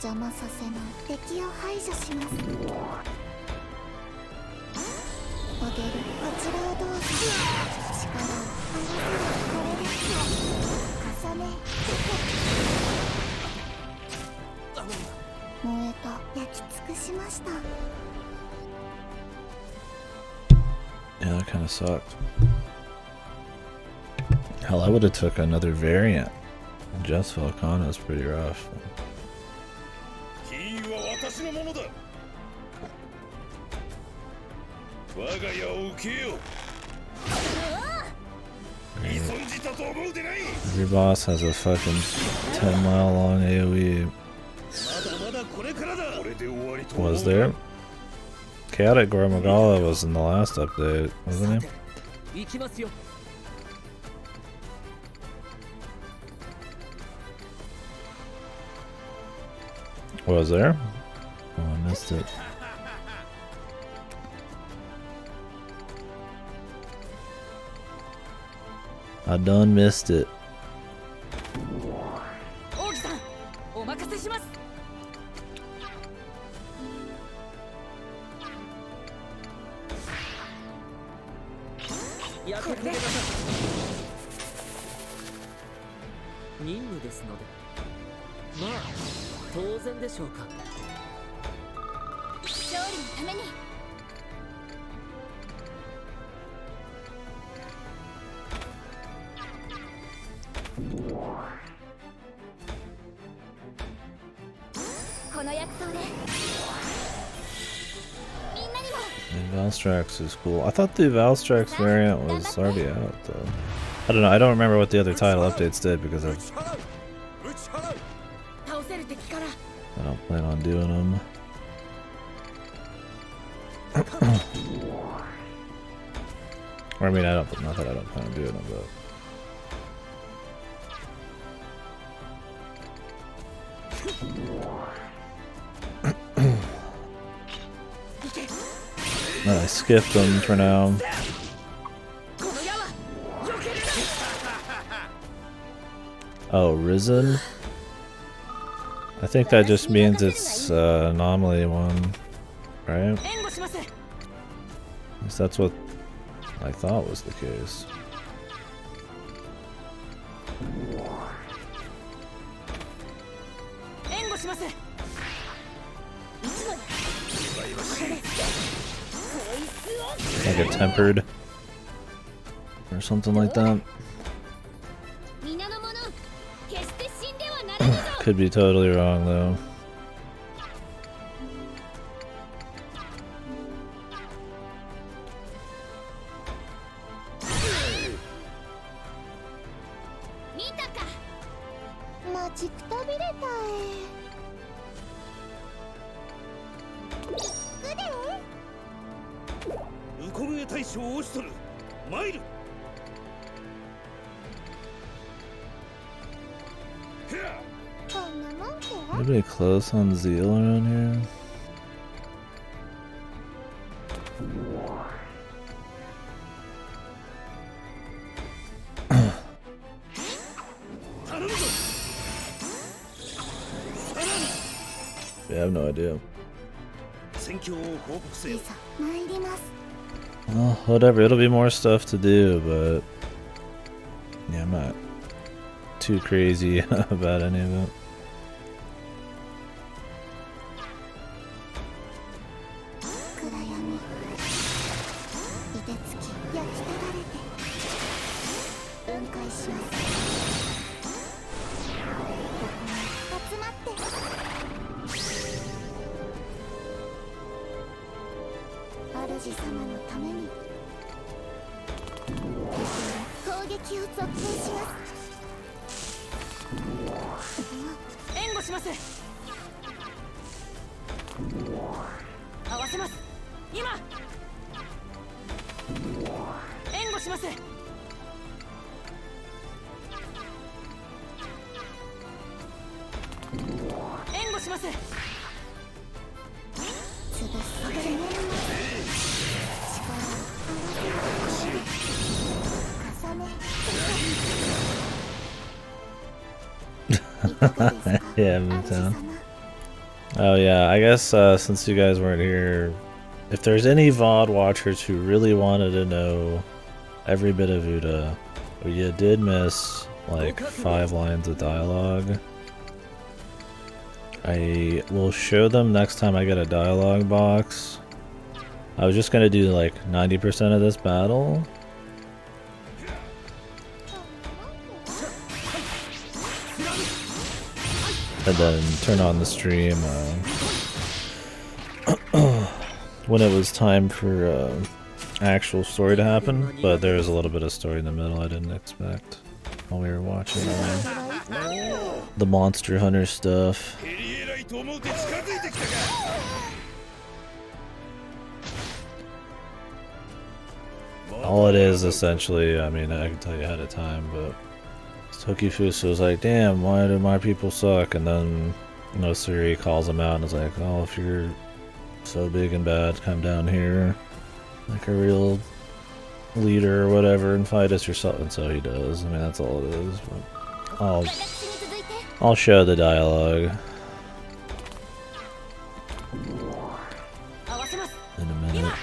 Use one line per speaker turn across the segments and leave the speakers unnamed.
邪魔させない敵を排除します。モデル、こちらをどうぞ。力を合わせる。これですよ。重ね。燃えた。焼き尽くしました。
Yeah, that kind of sucked. Hell, I would have took another variant. Just Volcano is pretty rough. Every boss has a fucking 10-mile long AoE. Was there? Chaotic Gormagala was in the last update, wasn't he? Was there? Oh, I missed it. I done missed it. Valstrax is cool. I thought the Valstrax variant was already out though. I don't know, I don't remember what the other title updates did because I don't plan on doing them. Or I mean, not that I don't plan on doing them, but I skipped them for now. Oh, Risen? I think that just means it's anomaly one, right? At least that's what I thought was the case. Like a tempered or something like that. Could be totally wrong though. Anybody close on Zeal around here? Yeah, I have no idea. Well, whatever, it'll be more stuff to do, but yeah, I'm not too crazy about any of it. Yeah, I'm in town. Oh yeah, I guess since you guys weren't here, if there's any VOD watchers who really wanted to know every bit of Uda, you did miss like 5 lines of dialogue. I will show them next time I get a dialogue box. I was just gonna do like 90% of this battle. And then turn on the stream when it was time for actual story to happen. But there was a little bit of story in the middle I didn't expect while we were watching the Monster Hunter stuff. All it is essentially, I mean, I can tell you ahead of time, but Tokifusu was like, damn, why do my people suck? And then, you know, Suri calls him out and is like, oh, if you're so big and bad, come down here like a real leader or whatever and fight us yourself. And so he does. I mean, that's all it is. But I'll show the dialogue in a minute.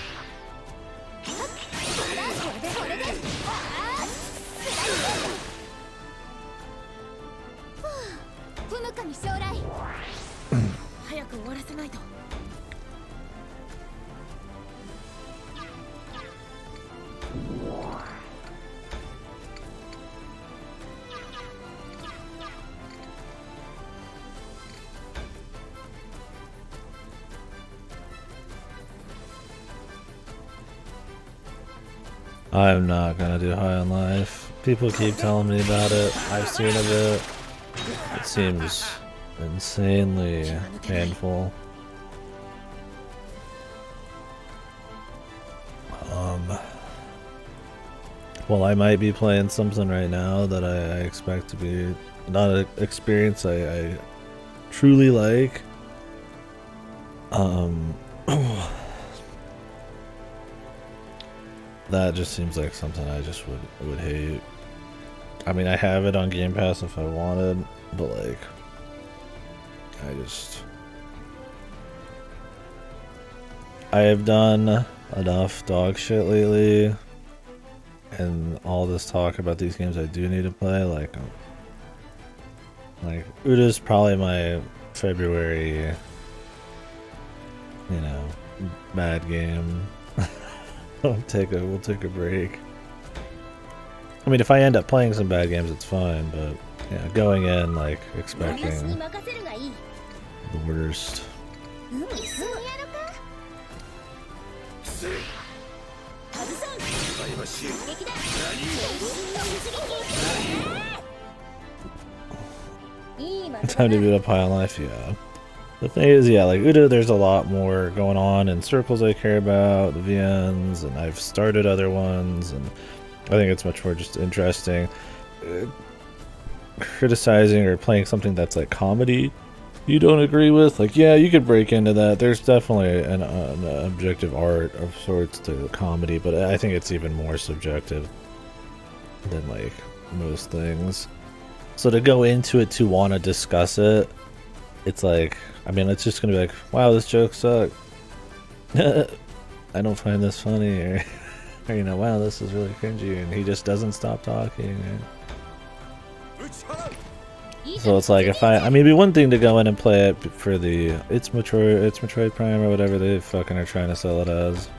I'm not gonna do High on Life. People keep telling me about it. I've seen a bit. It seems insanely painful. Well, I might be playing something right now that I expect to be not an experience I truly like. That just seems like something I just would hate. I mean, I have it on Game Pass if I wanted, but like, I have done enough dog shit lately, and all this talk about these games I do need to play, like Uda's probably my February, you know, bad game. We'll take a break. I mean, if I end up playing some bad games, it's fine, but yeah, going in like expecting the worst. Time to beat up High on Life, yeah. The thing is, yeah, like Uda, there's a lot more going on in circles I care about, the VNs, and I've started other ones, and I think it's much more just interesting. Criticizing or playing something that's like comedy you don't agree with, like, yeah, you could break into that. There's definitely an objective art of sorts to comedy, but I think it's even more subjective than like most things. So to go into it to want to discuss it, it's like, I mean, it's just gonna be like, wow, this joke sucked. I don't find this funny, or you know, wow, this is really cringy, and he just doesn't stop talking. So it's like, if I mean, it'd be one thing to go in and play it for the it's Metroid Prime or whatever they fucking are trying to sell it as.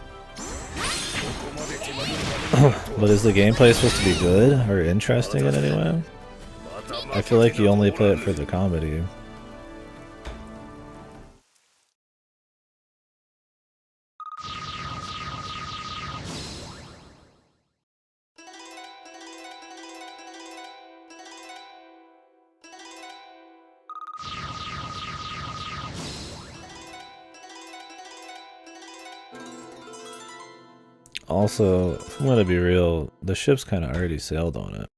But is the gameplay supposed to be good or interesting in any way? I feel like you only play it for the comedy. Also, if I'm gonna be real, the ship's kind of already sailed on it.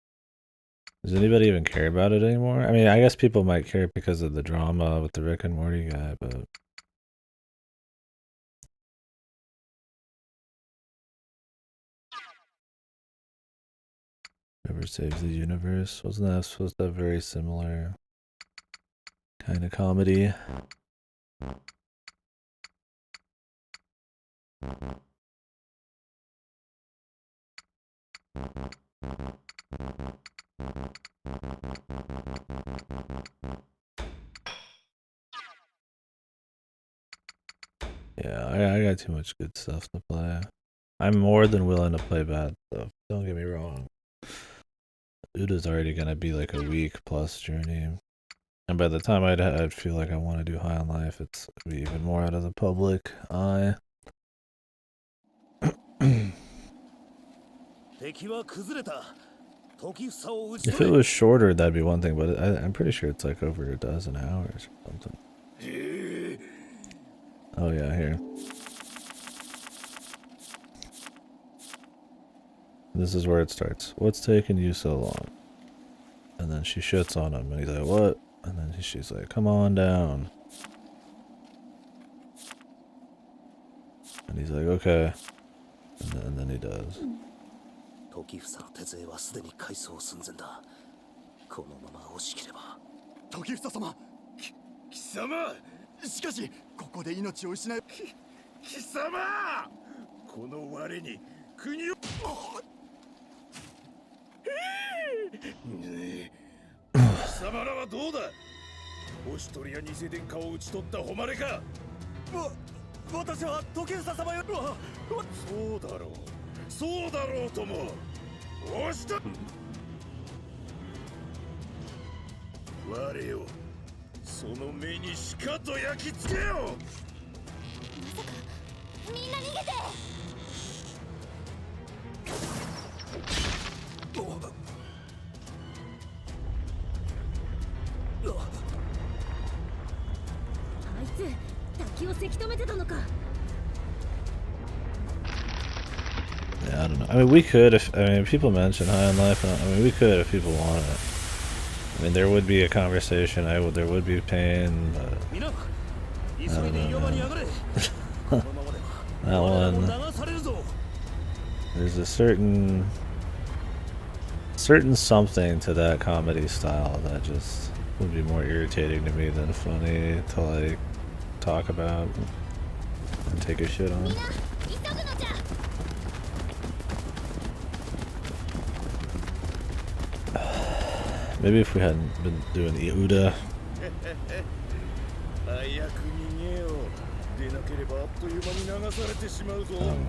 Does anybody even care about it anymore? I mean, I guess people might care because of the drama with the Rick and Morty guy, but... Whoever saves the universe. Wasn't that supposed to have very similar kind of comedy? Yeah, I got too much good stuff to play. I'm more than willing to play bad stuff. Don't get me wrong. Uta's already gonna be like a week plus journey. And by the time I'd feel like I want to do High on Life, it's gonna be even more out of the public eye. If it was shorter, that'd be one thing, but I'm pretty sure it's like over a dozen hours or something. Oh yeah, here. This is where it starts. What's taking you so long? And then she shits on him, and he's like, what? And then she's like, come on down. And he's like, okay. And then he does.
時房の手勢はすでに改装寸前だ。このまま押し切れば。時房様、貴様。しかしここで命を失い。貴様。この我に国を。貴様らはどうだ。おしとりや偽殿下を討ち取った誉れか。私は時房様よ。そうだろう。そうだろうとも。押した。我よ、その目にしかと焼き付けよ。まさかみんな逃げて。あいつ滝をせき止めてたのか。
Yeah, I don't know. I mean, we could if people mention High on Life. I mean, we could if people want it. I mean, there would be a conversation. There would be pain. But I don't know, man. That one. There's a certain something to that comedy style that just would be more irritating to me than funny to like talk about and take a shit on. Maybe if we hadn't been doing Uta. Oh,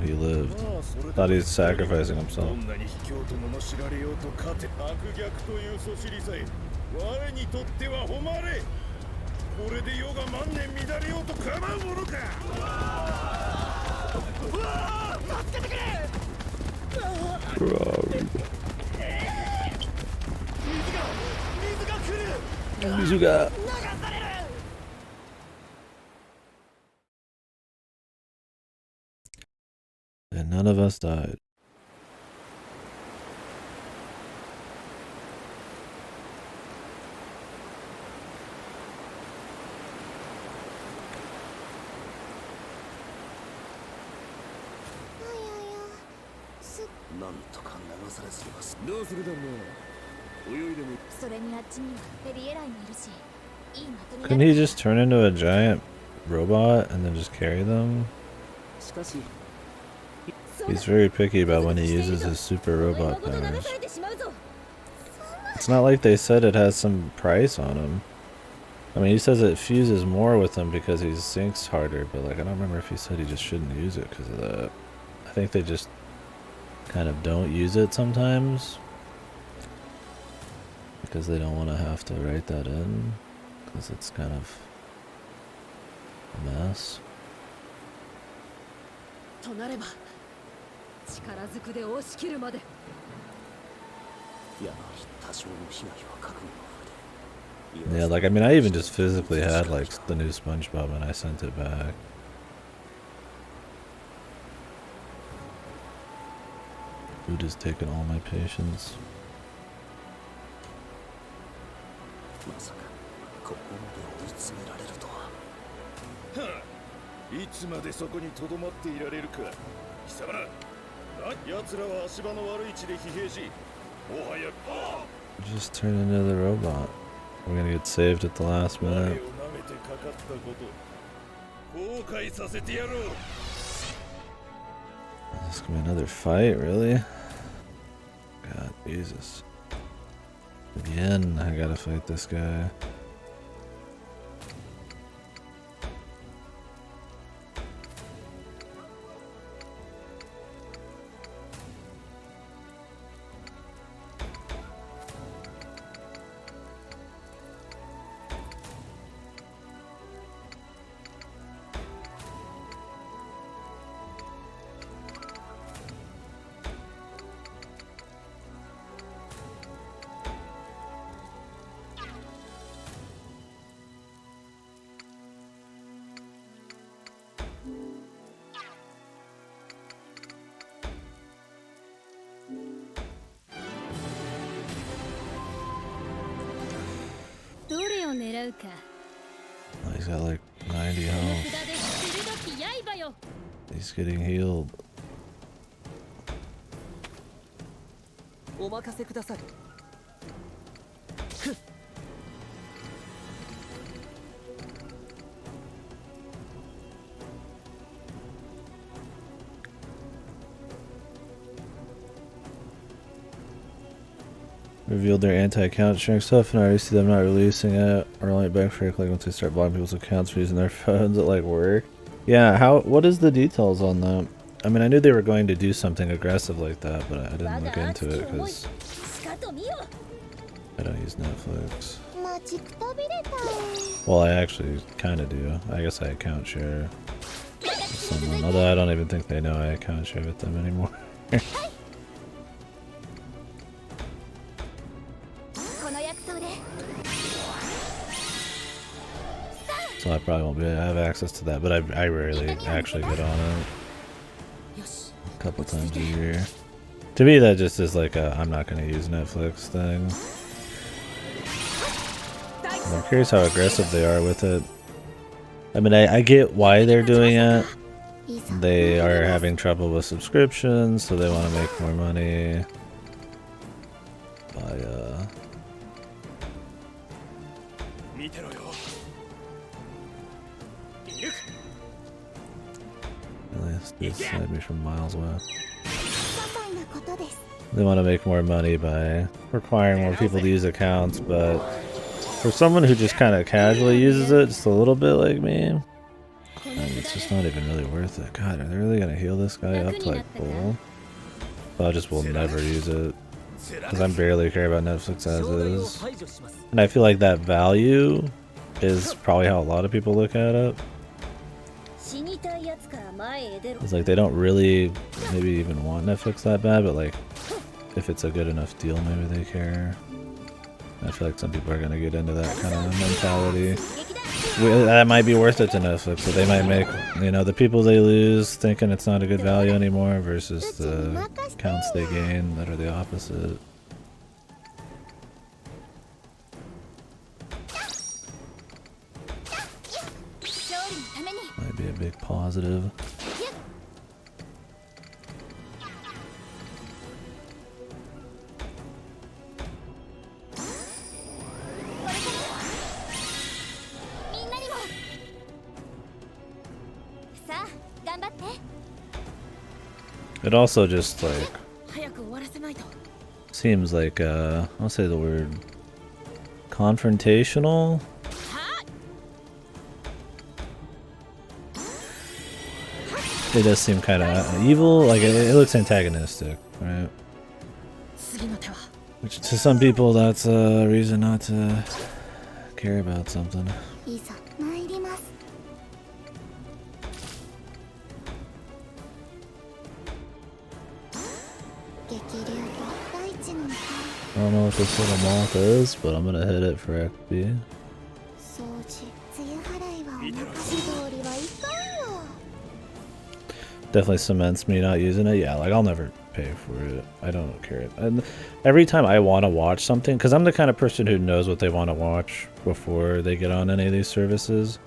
he lived. Thought he was sacrificing himself. Mizuga. And none of us died. Couldn't he just turn into a giant robot and then just carry them? He's very picky about when he uses his super robot powers. It's not like they said it has some price on him. I mean, he says it fuses more with him because he sinks harder, but like I don't remember if he said he just shouldn't use it because of that. I think they just kind of don't use it sometimes because they don't want to have to write that in because it's kind of a mess. Yeah, like I mean I even just physically had like the new SpongeBob and I sent it back. Buddha's taken all my patience. Just turn into the robot. We're gonna get saved at the last minute. This gonna be another fight, really? God, Jesus. Again, I gotta fight this guy. Oh, he's got like 90 health. He's getting healed.
お任せください。
Revealed their anti-account sharing stuff, and I already see them not releasing it or only backtrack like once they start blocking people's accounts for using their phones at like work. Yeah, what is the details on that? I mean, I knew they were going to do something aggressive like that, but I didn't look into it because I don't use Netflix. Well, I actually kind of do. I guess I account share with someone, although I don't even think they know I account share with them anymore. So I probably won't be able to have access to that, but I rarely actually get on it. A couple times a year. To me, that just is like a I'm not going to use Netflix thing. And I'm curious how aggressive they are with it. I mean, I get why they're doing it. They are having trouble with subscriptions, so they want to make more money by This side me from miles away. They want to make more money by requiring more people to use accounts, but for someone who just kind of casually uses it, just a little bit like me, it's just not even really worth it. God, are they really going to heal this guy up to like full? Well, I just will never use it, because I barely care about Netflix as is. And I feel like that value is probably how a lot of people look at it. It's like they don't really maybe even want Netflix that bad, but like if it's a good enough deal, maybe they care. I feel like some people are gonna get into that kind of mentality. That might be worth it to Netflix, so they might make, you know, the people they lose thinking it's not a good value anymore versus the accounts they gain that are the opposite. Might be a big positive. It also just like seems like I'll say the word confrontational. It does seem kind of evil, like it looks antagonistic, right? Which to some people that's a reason not to care about something. I don't know what this little moth is, but I'm gonna hit it for XP. Definitely cements me not using it. Yeah, like I'll never pay for it. I don't care. And every time I want to watch something, because I'm the kind of person who knows what they want to watch before they get on any of these services.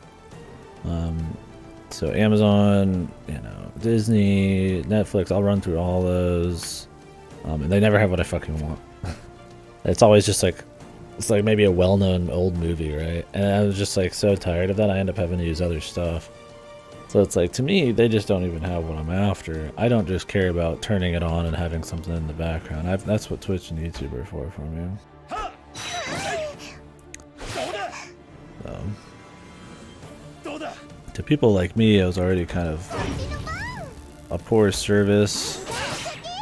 So Amazon, you know, Disney, Netflix, I'll run through all those. And they never have what I fucking want. It's always just like, it's like maybe a well-known old movie, right? And I was just like so tired of that, I end up having to use other stuff. So it's like, to me, they just don't even have what I'm after. I don't just care about turning it on and having something in the background. That's what Twitch and YouTube are for me. To people like me, it was already kind of a poor service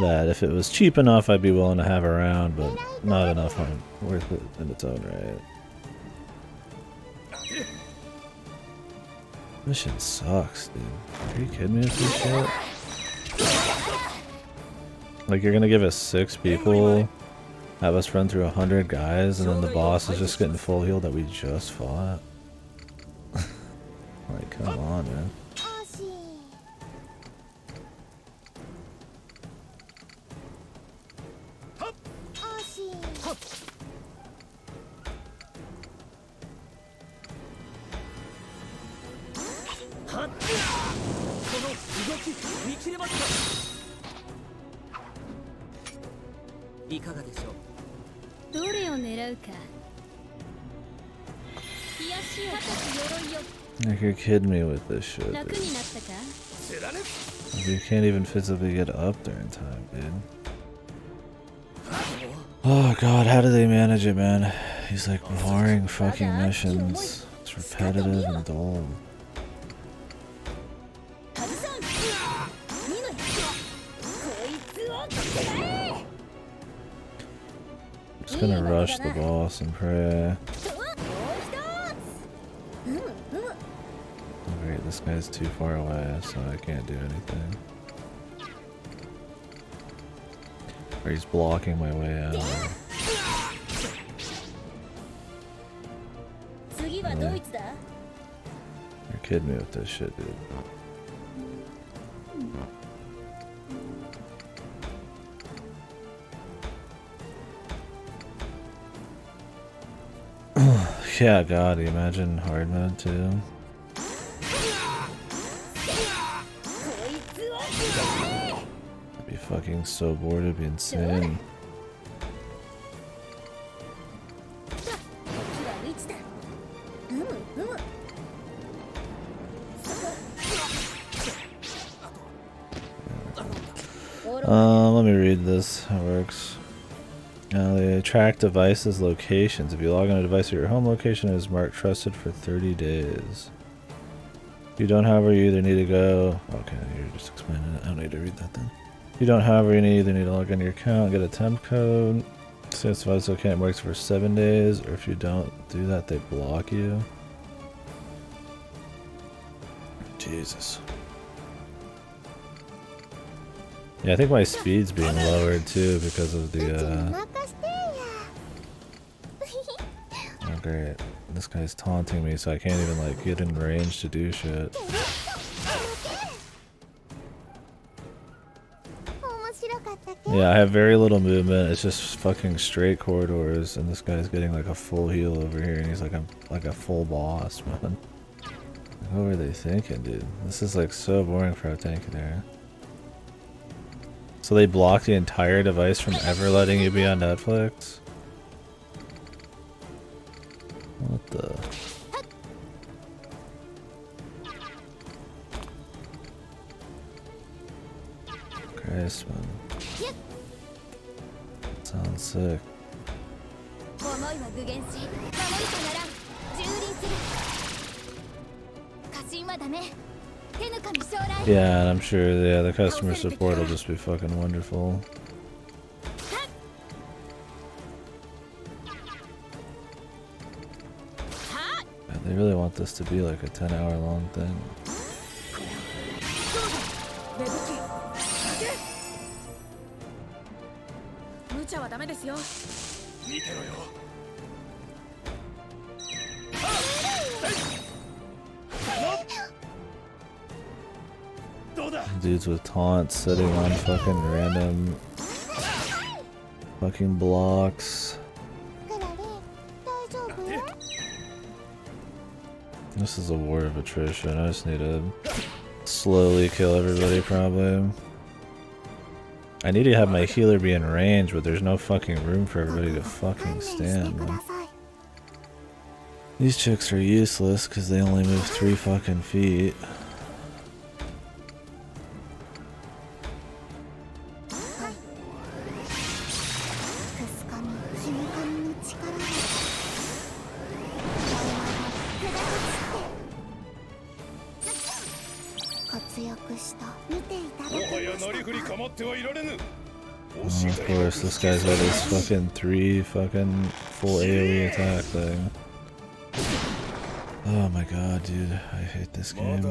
that if it was cheap enough, I'd be willing to have around, but not enough worth it in its own right. Mission sucks, dude. Are you kidding me with this shit? Like, you're gonna give us 6 people, have us run through 100 guys, and then the boss is just getting full heal that we just fought? Like, come on, man. Like, you're kidding me with this shit, dude. Like, you can't even physically get up there in time, dude. Oh god, how do they manage it, man? These like boring fucking missions. It's repetitive and dull. I'm just gonna rush the boss and pray. Oh great, this guy's too far away, so I can't do anything. Or he's blocking my way out. Really? You're kidding me with this shit, dude. Yeah, god, imagine hard mode too. I'd be fucking so bored, it'd be insane. Let me read this, how it works. They track devices' locations. If you log on a device at your home location, it is marked trusted for 30 days. If you don't, however, you either need to go... Okay, you're just explaining it. I don't need to read that then. If you don't, however, you either need to log into your account and get a temp code. Since device okay, it works for 7 days, or if you don't do that, they block you. Jesus. Yeah, I think my speed's being lowered too because of the Oh great. This guy's taunting me so I can't even like get in range to do shit. Yeah, I have very little movement. It's just fucking straight corridors and this guy's getting like a full heal over here and he's like a full boss, man. What were they thinking, dude? This is like so boring for a tank there. So they block the entire device from ever letting you be on Netflix? What the? Christ, man. Sounds sick. Yeah, and I'm sure the customer support will just be fucking wonderful. Yeah, they really want this to be like a 10-hour long thing. Dudes with taunts sitting on fucking random fucking blocks. This is a war of attrition. I just need to slowly kill everybody probably. I need to have my healer be in range, but there's no fucking room for everybody to fucking stand, man. These chicks are useless because they only move 3 fucking feet.
強くした見ていただけましたか。
Oh, of course, this guy's got his fucking 3 fucking full AoE attack thing. Oh my god, dude, I hate this game.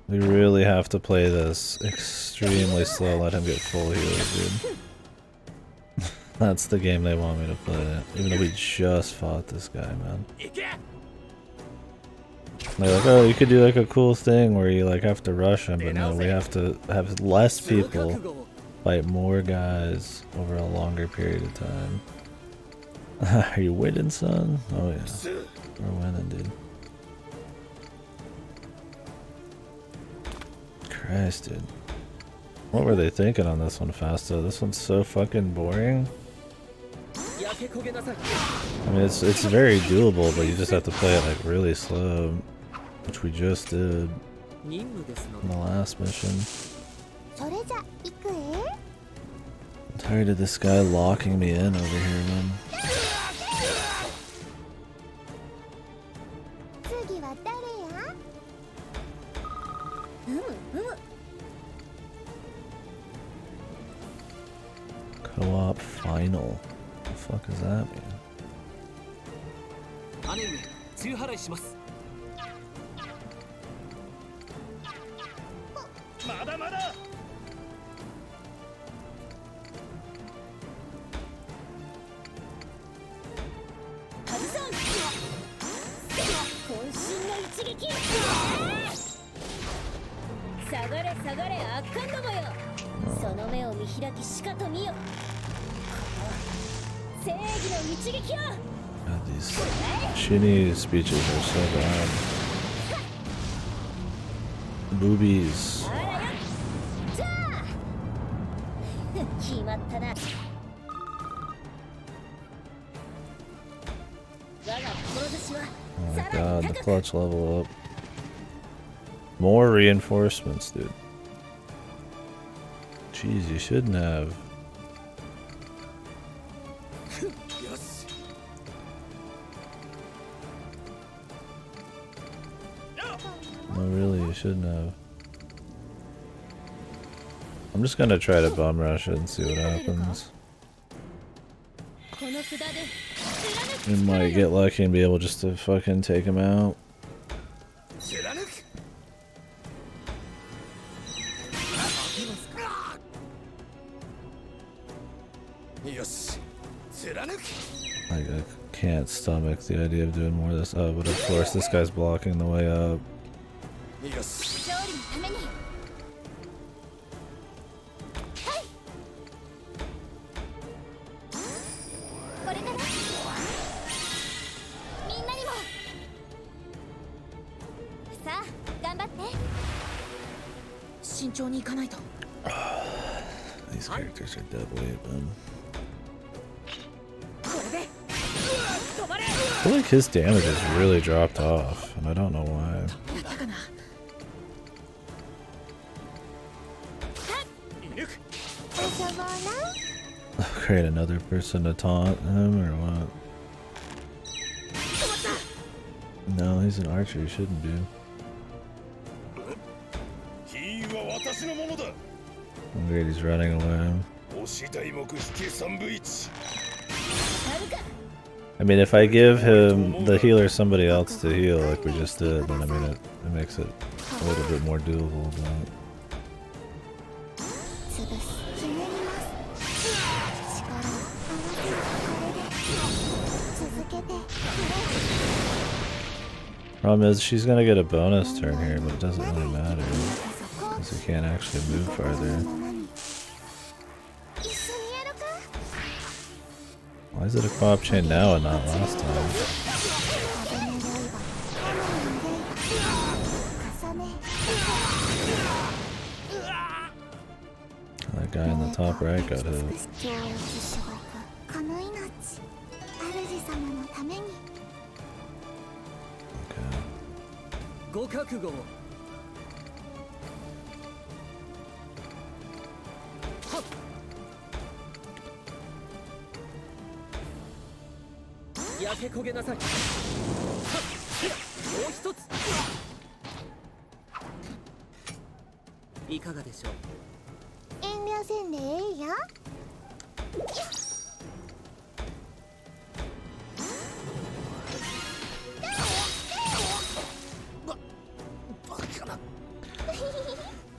We really have to play this extremely slow, let him get full heals, dude. That's the game they want me to play, even though we just fought this guy, man. They're like, oh, you could do like a cool thing where you like have to rush him, but no, we have to have less people fight more guys over a longer period of time. Are you winning, son? Oh yeah, we're winning, dude. Christ, dude. What were they thinking on this one, Fasta? This one's so fucking boring. I mean, it's very doable, but you just have to play it like really slow, which we just did in the last mission. I'm tired of this guy locking me in over here, man. Co-op final. What the fuck does that mean? God, these shitty speeches are so bad. Boobies. Oh my god, the clutch level up. More reinforcements, dude. Jeez, you shouldn't have. No, really, you shouldn't have. I'm just gonna try to bum rush it and see what happens. We might get lucky and be able just to fucking take him out. Like, I can't stomach the idea of doing more of this. Oh, but of course this guy's blocking the way up. These characters are dead weight, man. I feel like his damage has really dropped off, and I don't know why. Create another person to taunt him, or what? No, he's an archer, he shouldn't be. Oh great, he's running away. I mean, if I give him the healer somebody else to heal like we just did, then I mean it makes it a little bit more doable, but... Problem is, she's gonna get a bonus turn here, but it doesn't really matter, because he can't actually move farther. Why is it a co-op chain now and not last time? That guy in the top right got hit. Okay.
焼け焦げなさい。はっ、もう一つ。いかがでしょう。
遠慮せんでええよ。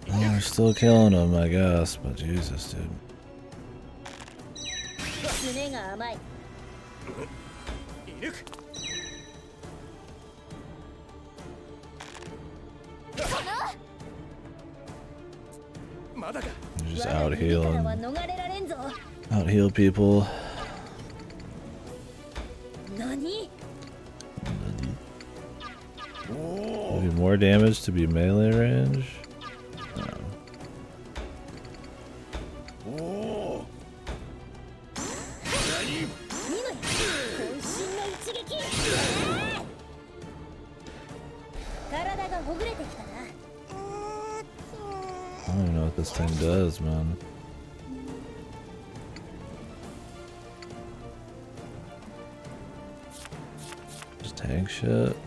We're still killing him, I guess, but Jesus, dude.
爪が甘い。
いるく。
Just out healing. Out heal people. Maybe more damage to be melee range? No.
体がほぐれてきたな。
I don't even know what this thing does, man. Just tank shit.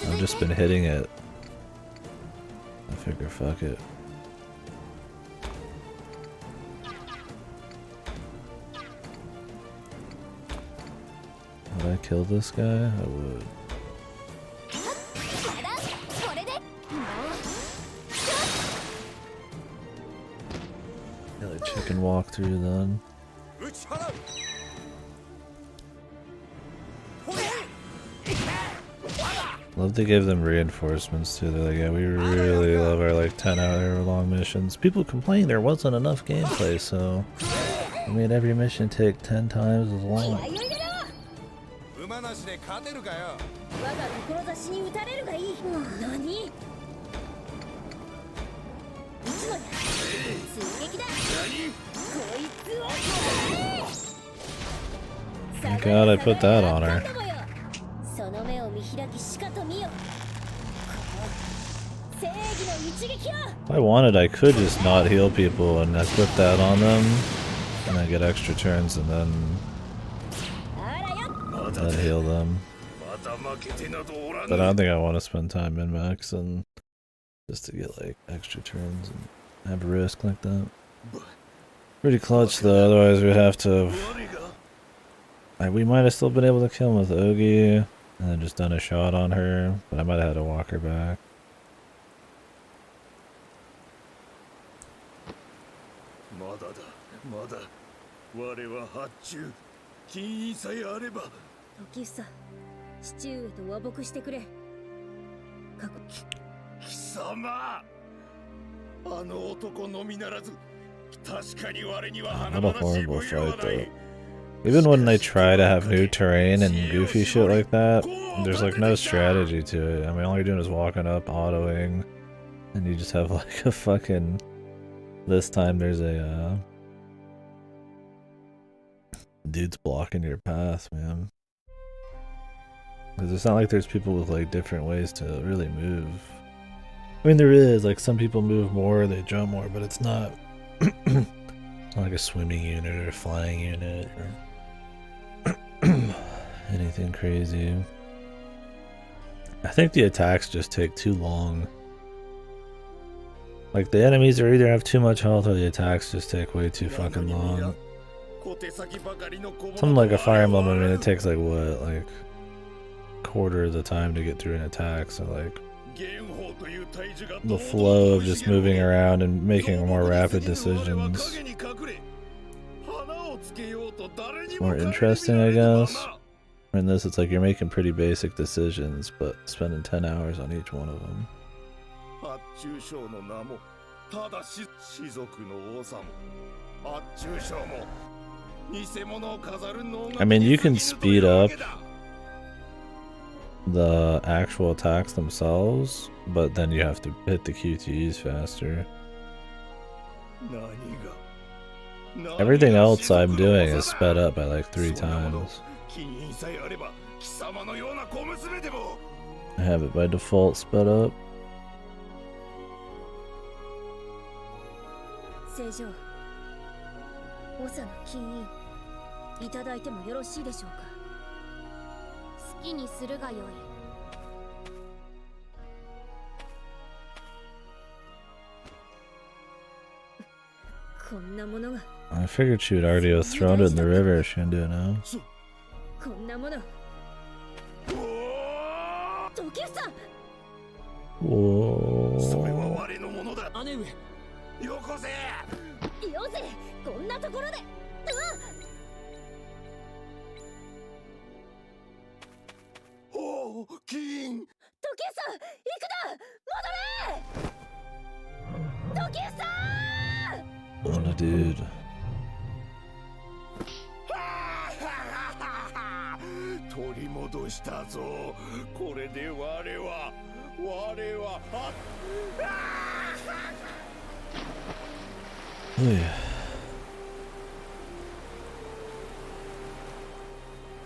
I've just been hitting it. I figure fuck it. Would I kill this guy? I would. Really chicken walk through then. Love to give them reinforcements too. They're like, yeah, we really love our like 10-hour long missions. People complain there wasn't enough gameplay, so we made every mission take 10 times as long. Thank God I put that on her. If I wanted, I could just not heal people and equip that on them, and then get extra turns and then heal them. But I don't think I want to spend time min-max and just to get like extra turns and have a risk like that. Pretty clutch though, otherwise we'd have to... we might have still been able to kill him with Ogi and then just done a shot on her, but I might have had to walk her back. What a horrible fight though. Even when they try to have new terrain and goofy shit like that, there's like no strategy to it. I mean, all you're doing is walking up, autoing, and you just have like a fucking... This time there's a dude's blocking your path, man. Because it's not like there's people with like different ways to really move. I mean, there is, like some people move more, they jump more, but it's not, it's not like a swimming unit or a flying unit or anything crazy. I think the attacks just take too long. Like the enemies are either have too much health or the attacks just take way too fucking long. Something like a Fire Emblem, I mean, it takes like what, like quarter of the time to get through an attack, so like the flow of just moving around and making more rapid decisions is more interesting, I guess. In this, it's like you're making pretty basic decisions, but spending 10 hours on each one of them. I mean, you can speed up the actual attacks themselves, but then you have to hit the QTEs faster. Everything else I'm doing is sped up by like 3 times. I have it by default sped up.
生上長の金印いただいてもよろしいでしょうか。好きにするがよい。こんなものが
I figured she would already have thrown it in the river. She didn't do it now.
こんなもの時房
Whoa.
それは我のものだ。
姉上、
よこせ。
よせこんなところで
おお、金。
時房行くな戻れ時房
What a dude.
取り戻したぞ。これで我は
Oh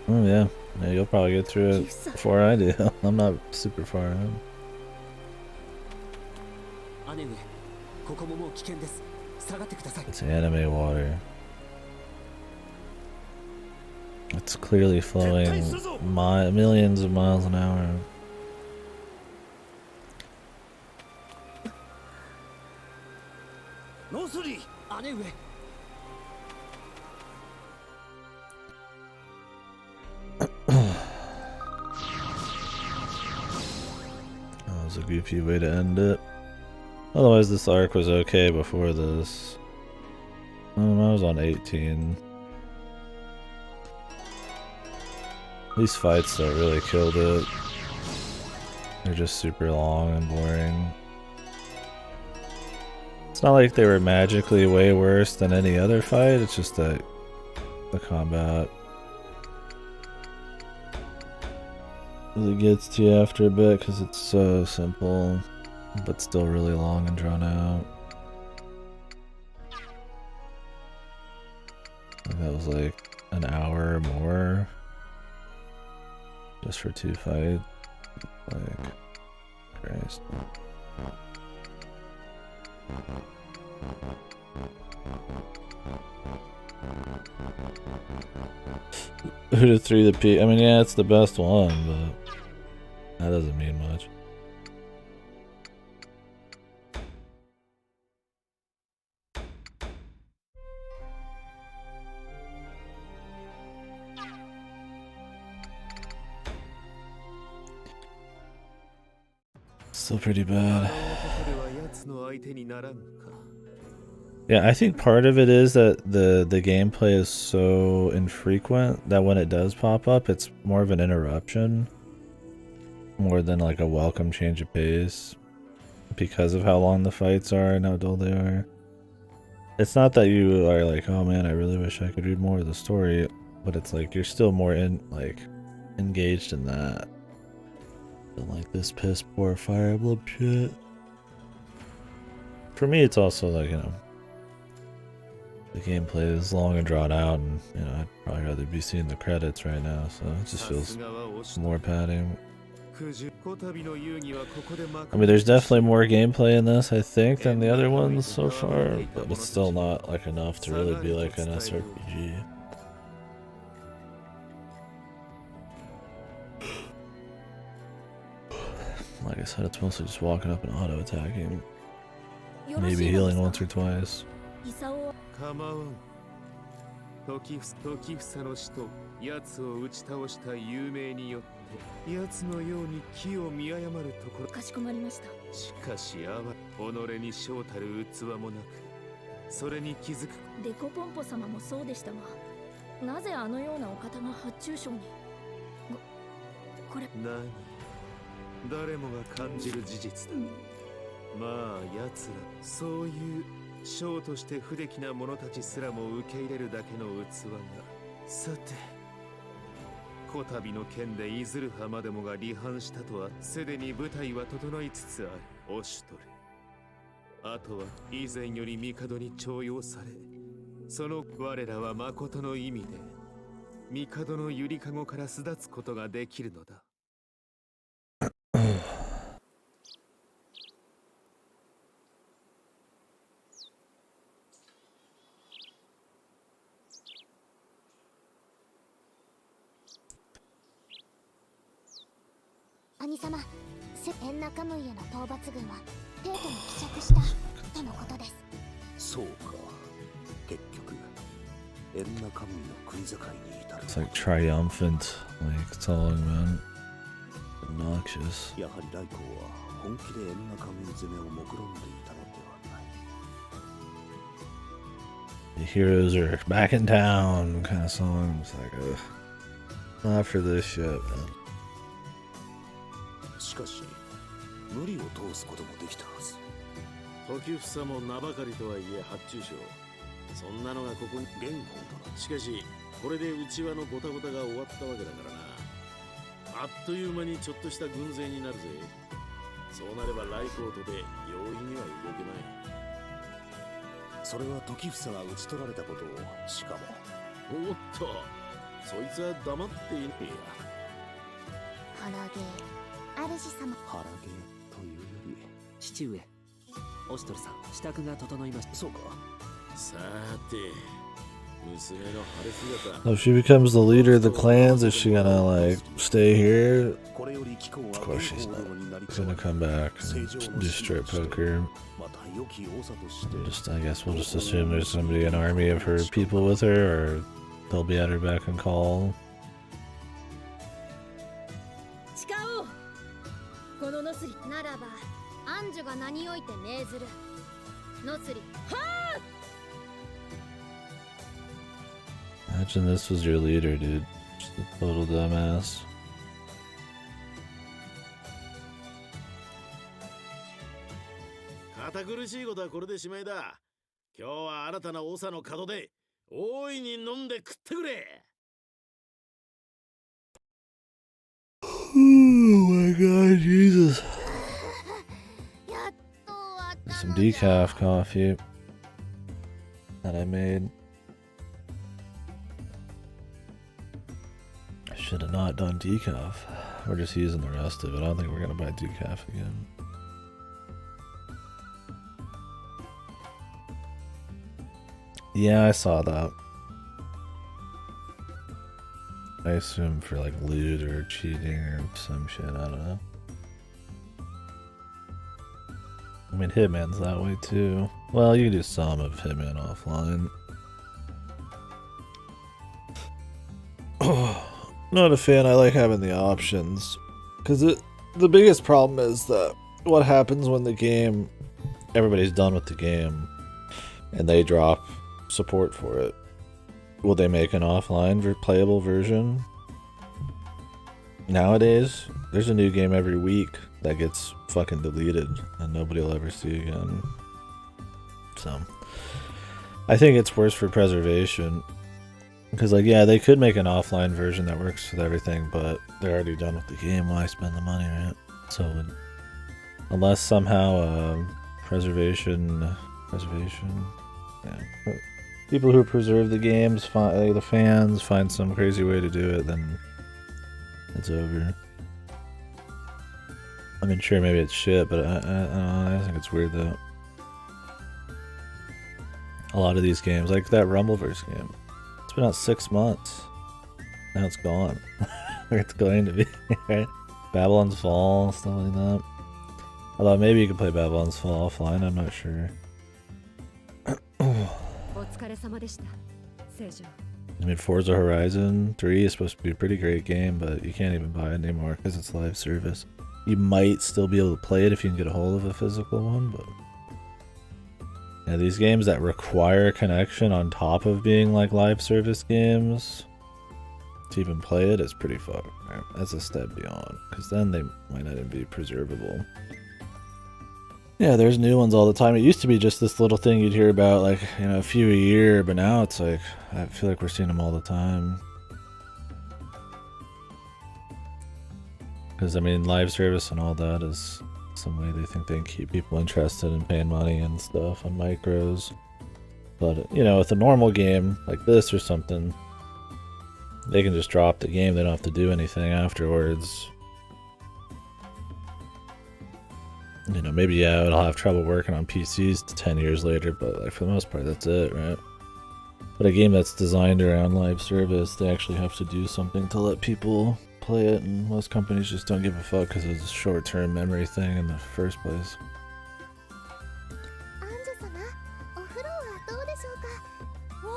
yeah. Yeah, you'll probably get through it before I do. I'm not super far in.
姉上、ここももう危険です。下がってください。
It's anime water. It's clearly flowing millions of miles an hour.
ノスリ。
姉上、
That was a goofy way to end it. Otherwise, this arc was okay before this. I was on 18. These fights that really killed it. They're just super long and boring. It's not like they were magically way worse than any other fight, it's just that the combat really gets to you after a bit because it's so simple, but still really long and drawn out. I think that was like an hour or more just for 2 fights. Like, Christ. Who to 3 the P? I mean, yeah, it's the best one, but that doesn't mean much. Still pretty bad. Yeah, I think part of it is that the gameplay is so infrequent that when it does pop up, it's more of an interruption more than like a welcome change of pace because of how long the fights are and how dull they are. It's not that you are like, oh man, I really wish I could read more of the story, but it's like you're still more engaged in that than like this piss poor Fire Emblem shit. For me, it's also like, you know, the gameplay is long and drawn out, and you know, I'd probably rather be seeing the credits right now, so it just feels more padding. I mean, there's definitely more gameplay in this, I think, than the other ones so far, but it's still not like enough to really be like an SRPG. Like I said, it's mostly just walking up and auto-attacking. Maybe healing once or twice.
構わん。時房の死と奴を打ち倒した有名によって奴のように気を見誤るところ。
かしこまりました。
しかし己に将たる器もなく、それに気づく。
デコポンポ様もそうでしたが、なぜあのようなお方が発注賞に。これ。
何？誰もが感じる事実だ。まあ奴らそういう将として不出来な者たちすらも受け入れるだけの器が。さて、こたびの件でいずる浜でもが離反したとはすでに舞台は整いつつある。おしとる。あとは以前より帝に重用され、その我らは誠の意味で帝のゆりかごから巣立つことができるのだ。
兄様、エンナカムイへの討伐軍は帝都に帰着したとのことです。
そうか。結局エンナカムイの国境に至る。
It's like triumphant, like telling man. Obnoxious.
やはりライコーは本気でエンナカムイ攻めを目論んでいたのではない。
The heroes are back in town kind of song. It's like, ugh. Not for this shit, man.
しかし無理を通すこともできたはず。
時房も名ばかりとはいえ発注賞。そんなのがここに
元宝とな。
しかしこれで内輪のゴタゴタが終わったわけだからな。あっという間にちょっとした軍勢になるぜ。そうなればライコートで容易には動けない。
それは時房が討ち取られたことを、しかも
おっと、そいつは黙っていねえや。
腹芸、主様。
腹芸というより。
父上、オシトルさん、支度が整いました。
そうか。
さて、娘の晴れ姿。
So if she becomes the leader of the clans, is she gonna like stay here?
これより貴公は
Of course she's
元
not.
宝になり
She's gonna come back and do strip poker.
また良き王者として。
Just, I guess we'll just assume there's gonna be an army of her people with her, or they'll be at her beck and call.
誓おう。このノスリならばアンジュが何をいて命ずる。ノスリ、はあ。
Imagine this was your leader, dude. Just a total dumbass.
堅苦しいことはこれでしまいだ。今日は新たな長の門で大いに飲んで食ってくれ。
Oh my god, Jesus.
やっと終わった
Some
のじゃ。
decaf coffee that I made. I should have not done decaf. We're just using the rest of it. I don't think we're gonna buy decaf again. Yeah, I saw that. I assume for like loot or cheating or some shit, I don't know. I mean, Hitman's that way too. Well, you can do some of Hitman offline. Not a fan. I like having the options. Because the biggest problem is that what happens when the game, everybody's done with the game, and they drop support for it. Will they make an offline playable version? Nowadays, there's a new game every week that gets fucking deleted and nobody will ever see again. So, I think it's worse for preservation. Because, like, yeah, they could make an offline version that works with everything, but they're already done with the game. Why spend the money, right? So, unless somehow preservation, yeah. People who preserve the games, the fans, find some crazy way to do it, then it's over. I mean, sure, maybe it's shit, but I think it's weird that a lot of these games, like that Rumbleverse game, it's been out 6 months. Now it's gone. Or it's going to be, right? Babylon's Fall, stuff like that. Although maybe you can play Babylon's Fall offline, I'm not sure. I mean, Forza Horizon 3 is supposed to be a pretty great game, but you can't even buy it anymore because it's live service. You might still be able to play it if you can get a hold of a physical one, but yeah, these games that require connection on top of being like live service games to even play it is pretty fucked. Right? That's a step beyond, because then they might not even be preservable. Yeah, there's new ones all the time. It used to be just this little thing you'd hear about, like, you know, a few a year, but now it's like, I feel like we're seeing them all the time. Because, I mean, live service and all that is some way they think they can keep people interested in paying money and stuff on micros. But, you know, with a normal game like this or something, they can just drop the game. They don't have to do anything afterwards. You know, maybe, yeah, it'll have trouble working on PCs 10 years later, but like for the most part, that's it, right? But a game that's designed around live service, they actually have to do something to let people play it, and most companies just don't give a fuck because it's a short-term memory thing in the first place.
アンジュ様、お風呂はどうでしょうか。おお、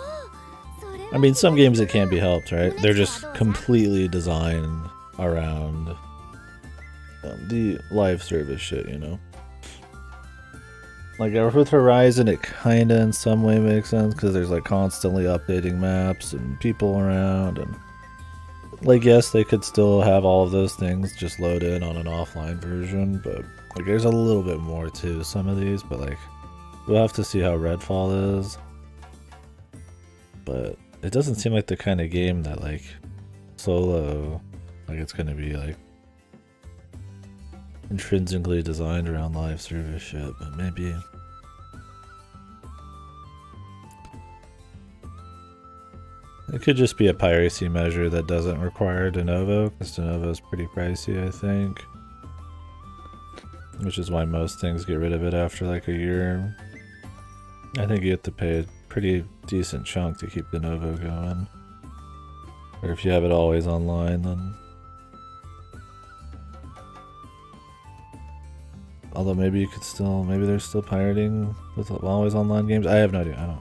それは
I mean, some games it can't be helped, right? They're just completely designed around the live service shit, you know? Like with Horizon, it kinda in some way makes sense because there's like constantly updating maps and people around, and like yes, they could still have all of those things just load in on an offline version, but like there's a little bit more to some of these. But like we'll have to see how Redfall is. But it doesn't seem like the kind of game that like solo, like it's gonna be like intrinsically designed around live service shit, but maybe. It could just be a piracy measure that doesn't require de novo, because de novo is pretty pricey, I think. Which is why most things get rid of it after like a year. I think you have to pay a pretty decent chunk to keep de novo going. Or if you have it always online, then... Although maybe you could still, maybe they're still pirating with always online games. I have no idea.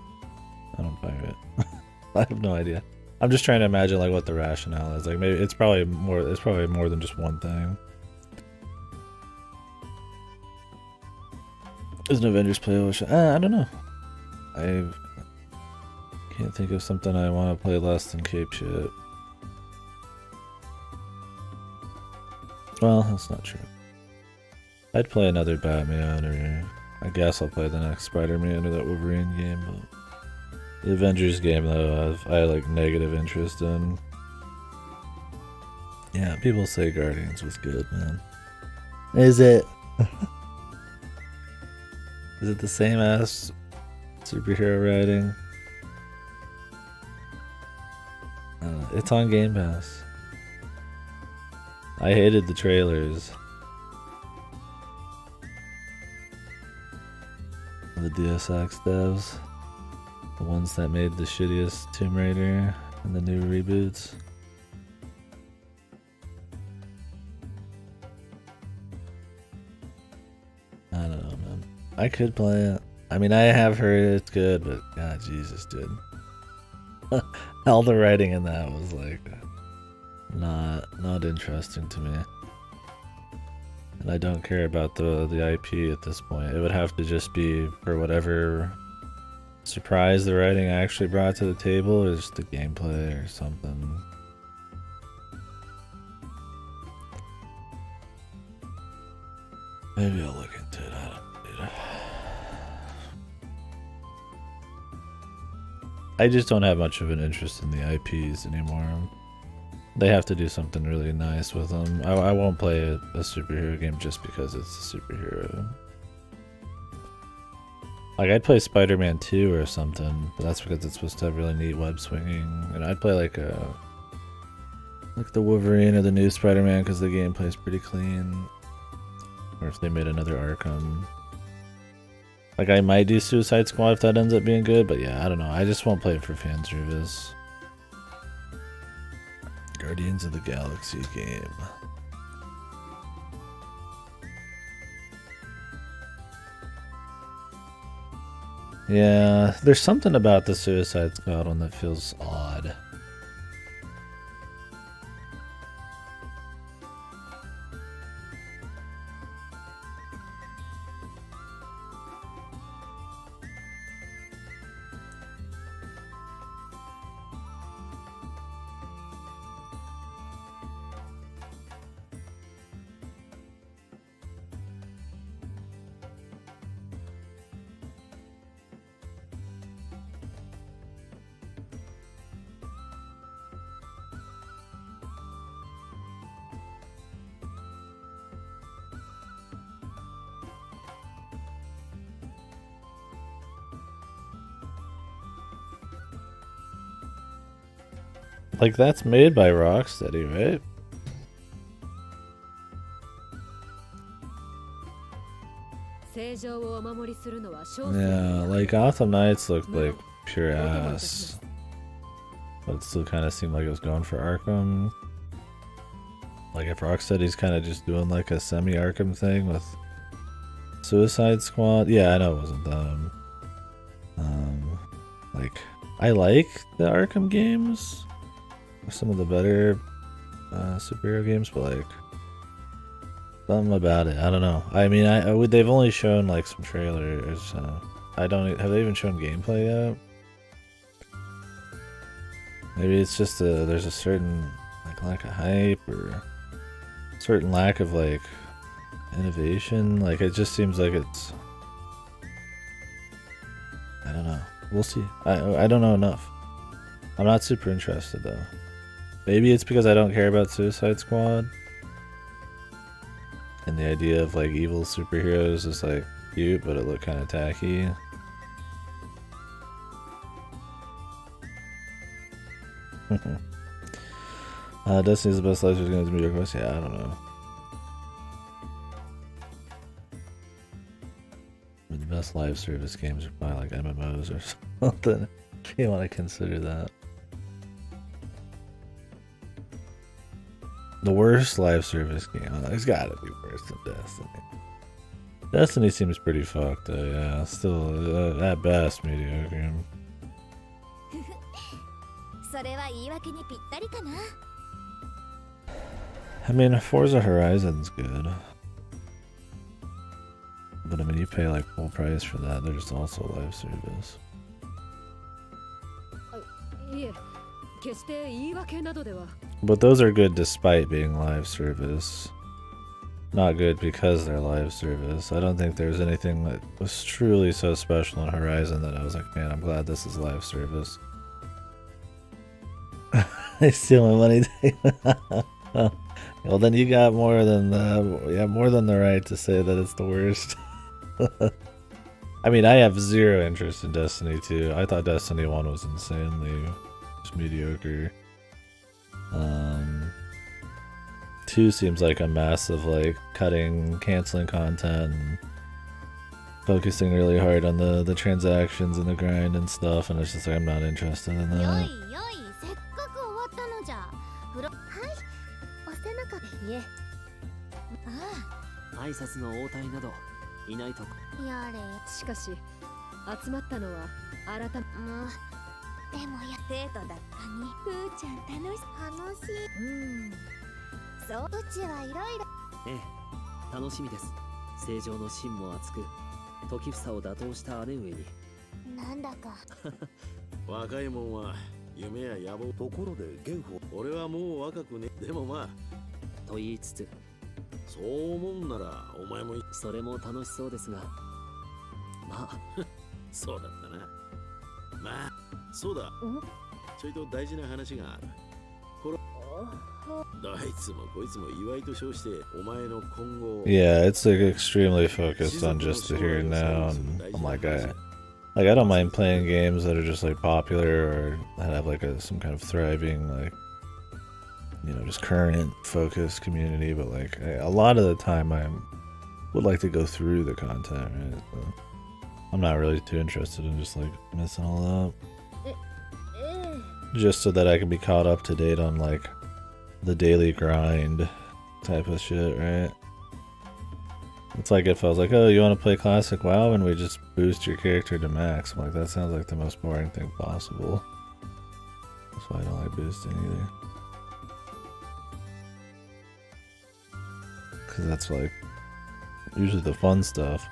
I don't pirate. I have no idea. I'm just trying to imagine like what the rationale is. Like maybe it's probably more than just one thing. Is an Avengers playlist? I don't know. I can't think of something I want to play less than Cape shit. Well, that's not true. I'd play another Batman, or I guess I'll play the next Spider-Man or that Wolverine game, but the Avengers game though, I have like negative interest in. Yeah, people say Guardians was good, man. Is it? Is it the same as superhero writing? It's on Game Pass. I hated the trailers. The DSX devs. The ones that made the shittiest Tomb Raider and the new reboots. I don't know, man. I could play it. I mean, I have heard it's good, but God, Jesus, dude. All the writing in that was like not interesting to me. And I don't care about the IP at this point. It would have to just be for whatever surprise the writing actually brought to the table, or just the gameplay or something. Maybe I'll look into it. I don't know. I just don't have much of an interest in the IPs anymore. They have to do something really nice with them. I won't play a superhero game just because it's a superhero. Like, I'd play Spider-Man 2 or something, but that's because it's supposed to have really neat web swinging. And I'd play like the Wolverine or the new Spider-Man because the gameplay's pretty clean. Or if they made another Arkham. Like, I might do Suicide Squad if that ends up being good, but yeah, I don't know. I just won't play it for fan service. Guardians of the Galaxy game. Yeah, there's something about the Suicide Squad one that feels odd. Like, that's made by Rocksteady, right? Yeah, like Gotham Knights looked like pure ass. But it still kind of seemed like it was going for Arkham. Like if Rocksteady's kind of just doing like a semi-Arkham thing with Suicide Squad. Yeah, I know it wasn't them. Like I like the Arkham games, some of the better superhero games, but like something about it, I don't know. I mean, they've only shown like some trailers. I don't. Have they even shown gameplay yet? Maybe it's just there's a certain like lack of hype or certain lack of like innovation. Like it just seems like it's. I don't know. We'll see. I don't know enough. I'm not super interested though. Maybe it's because I don't care about Suicide Squad. And the idea of like evil superheroes is like cute, but it looked kind of tacky. Destiny's the best live service games mediocre quest. Yeah, I don't know. The best live service games are probably like MMOs or something. If you want to consider that. The worst live service game. Oh, it's gotta be worse than Destiny. Destiny seems pretty fucked though, yeah. Still, at best, mediocre. I mean, Forza Horizon's good. But I mean, you pay like full price for that. There's also live service. But those are good despite being live service. Not good because they're live service. I don't think there's anything that was truly so special in Horizon that I was like, man, I'm glad this is live service. They steal my money. Well, then you got more than the right to say that it's the worst. I mean, I have zero interest in Destiny 2. I thought Destiny 1 was insanely just mediocre. 2 seems like a massive like canceling content and focusing really hard on the transactions and the grind and stuff, and it's just like I'm not interested in that. Yeah, it's like extremely focused on just the here and now, and I'm like, I don't mind playing games that are just like popular or that have like some kind of thriving, like, you know, just current focused community, but like a lot of the time I would like to go through the content, right? So I'm not really too interested in just like missing all that, just so that I can be caught up to date on like the daily grind type of shit, right? It's like if I was like, oh, you want to play classic WoW, and we just boost your character to max. I'm like, that sounds like the most boring thing possible. That's why I don't like boosting either. Because that's like usually the fun stuff.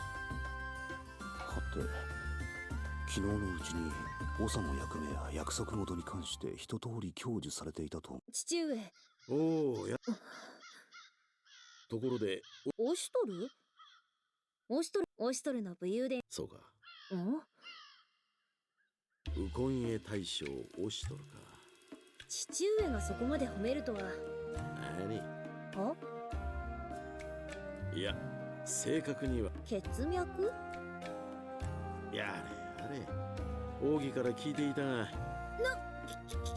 昨日のうちに長の役目や約束事に関して一通り享受されていたと。
父上。
おお、ところで、
オシトル？オシトルの武勇伝。
そうか。
ん？
ウコンエ大将オシトルか。
父上がそこまで褒めるとは。
何？
あ？
いや、正確には。
血脈？
いやあれ、奥義から聞いていたが。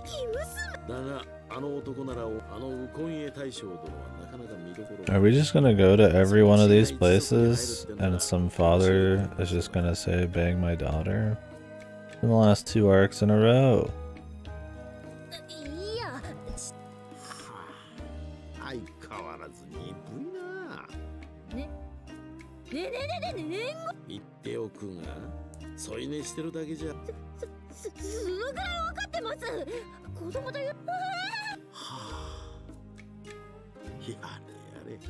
生娘。
だが、あの男ならあのウコンエ大将殿はなかなか見どころ。
Are we just gonna go to every one of these places and some father is just gonna say, bang my daughter? In the last 2 arcs in a row.
いや。
相変わ
添い寝してるだけじゃ。
そのぐらい分かってます。子供という。
はあ。やれやれ。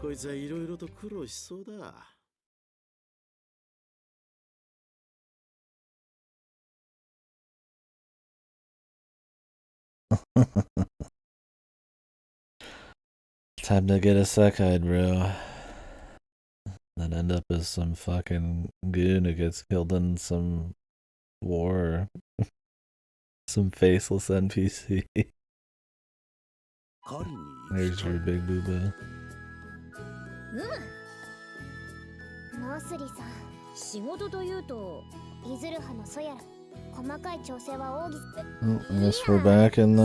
こいつはいろいろと苦労しそうだ。
Time to get a suck-eyed, bro. Then end up as some fucking goon who gets killed in some war. Some faceless NPC. There's your big booba.
ノスリさん、
仕事というと、
イズル派のソやら細かい調整は奥義。
Oh, I guess we're back in the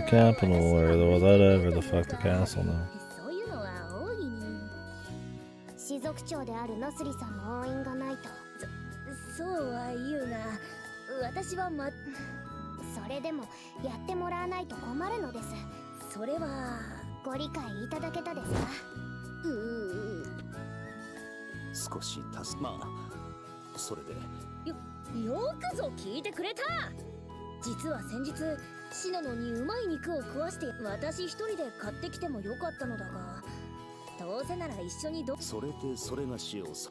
capital, or whatever the fuck the castle now.
そういうのは奥義に。
士族長であるノスリさんの応援がないと。
そうは言うが、私は
それでもやってもらわないと困るのです。
それは
ご理解いただけたですか？
少しまあそれで
よくぞ聞いてくれた。実は先日シノノにうまい肉を食わして私一人で買ってきてもよかったのだが、どうせなら一緒に
それでそれがしようさ。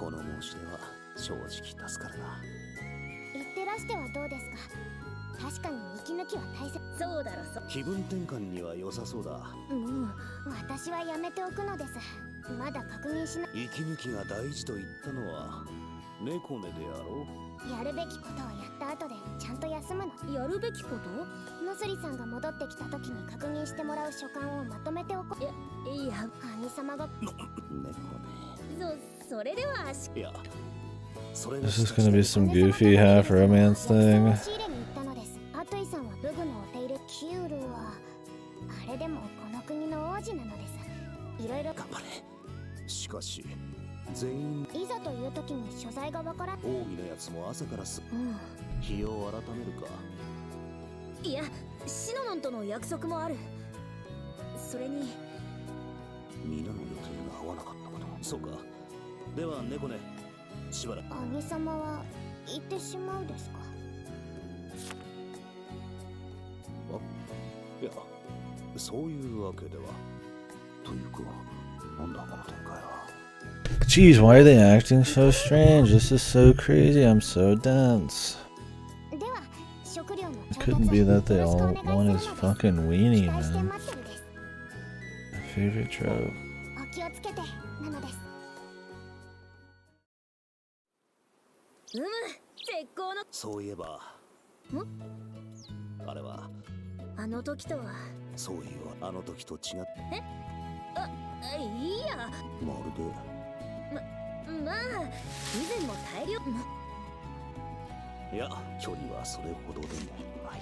この申し出は正直助かるな。
言ってらしてはどうですか？確かに息抜きは大切。
そうだろ。
気分転換には良さそうだ。
私はやめておくのです。まだ確認しない。
息抜きが大事と言ったのは猫ねであろ
う。やるべきことをやった後でちゃんと休むの。
やるべきこと？
ノスリさんが戻ってきた時に確認してもらう書簡をまとめておこう。
いや、
兄様が
猫ね。
それでは。
いや、それ
This is gonna be some goofy half romance thing.
仕入れに行ったのです。アトイさんはブグのお手入れ。キュールはあれでもこの国の王子なのです。いろいろ
頑張れ。しかし全員
いざという時に所在がわからん。
奥義のやつも朝から日を改めるか。
いや、シノノンとの約束もある。それに
皆の予定が合わなかったこと。そうか。では猫ね、しばらく。
兄様は行ってしまうですか？
いや、そういうわけでは。というか、なんだこの展開は。
Jeez, why are they acting so strange? This is so crazy. I'm so dense. It couldn't be that they all want his fucking weenie, man. My favorite trope.
絶好の。
そういえばあれは
あの時とは。
そういうあの時と違って。
いいや。
まるで
まあ以前も大量。
いや、距離はそれほどでもない。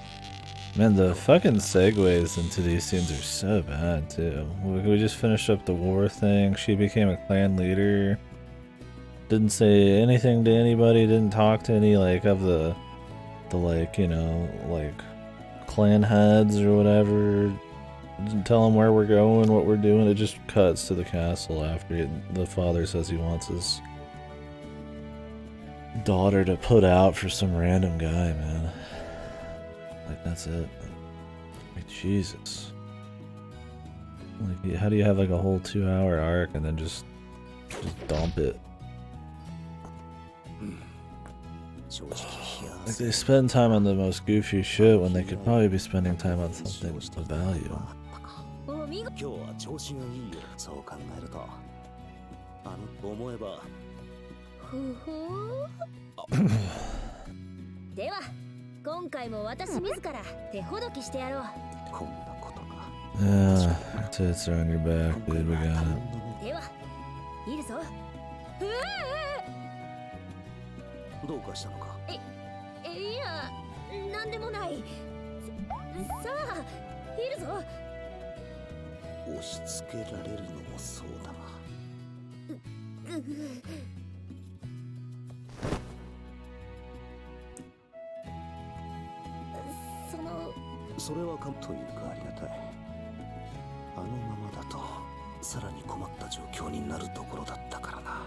Man, the fucking segues into these scenes are so bad too. We just finished up the war thing. She became a clan leader. Didn't say anything to anybody. Didn't talk to any like of the like, you know, like clan heads or whatever. Didn't tell them where we're going, what we're doing. It just cuts to the castle after the father says he wants his daughter to put out for some random guy, man. Like, that's it. Like, Jesus. Like, how do you have like a whole 2-hour arc and then just dump it? Like, they spend time on the most goofy shit when they could probably be spending time on something of value.
今日は調子がいいよ。そう考えると思えば
では今回も私自ら手ほどきしてやろう。
こんなことが。
Yeah, tits are on your back, dude. We got it.
では、いるぞ。
どうかしたのか？
いや、なんでもない。さあ、いるぞ。
押し付けられるのもそうだな。それはかんというかありがたい。あのままだとさらに困った状況になるところだったからな。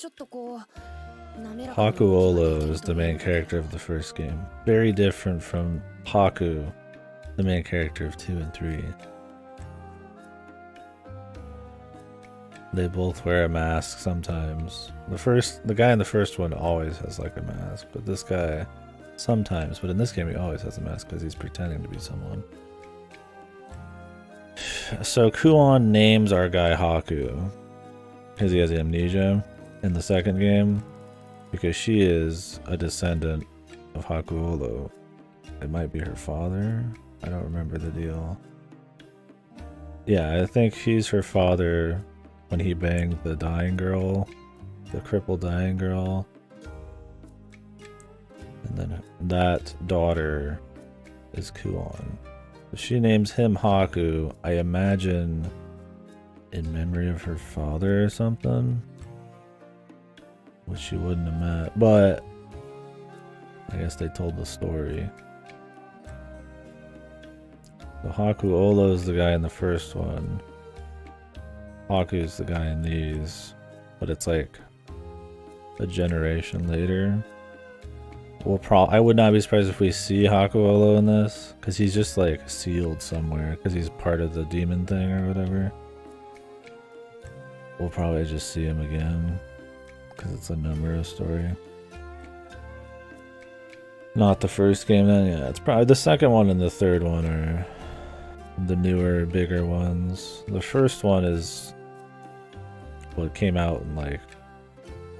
ちょっとこう滑らかな
Hakuolo is the main character of the first game. Very different from Haku, the main character of 2 and 3. They both wear a mask sometimes. The guy in the first one always has like a mask, but this guy sometimes, but in this game he always has a mask because he's pretending to be someone. So Kuon names our guy Haku because he has amnesia in the second game, because she is a descendant of Hakuolo. It might be her father. I don't remember the deal. Yeah, I think he's her father when he banged the dying girl, the crippled dying girl. And then that daughter is Kuon. She names him Haku, I imagine in memory of her father or something. Which she wouldn't have met, but I guess they told the story. So Hakuolo is the guy in the first one. Haku's the guy in these, but it's like a generation later. I would not be surprised if we see Hakuolo in this, because he's just like sealed somewhere, because he's part of the demon thing or whatever. We'll probably just see him again, because it's a Nomura story. Not the first game then, yeah, it's probably the second one and the third one are the newer, bigger ones. The first one is what came out in like,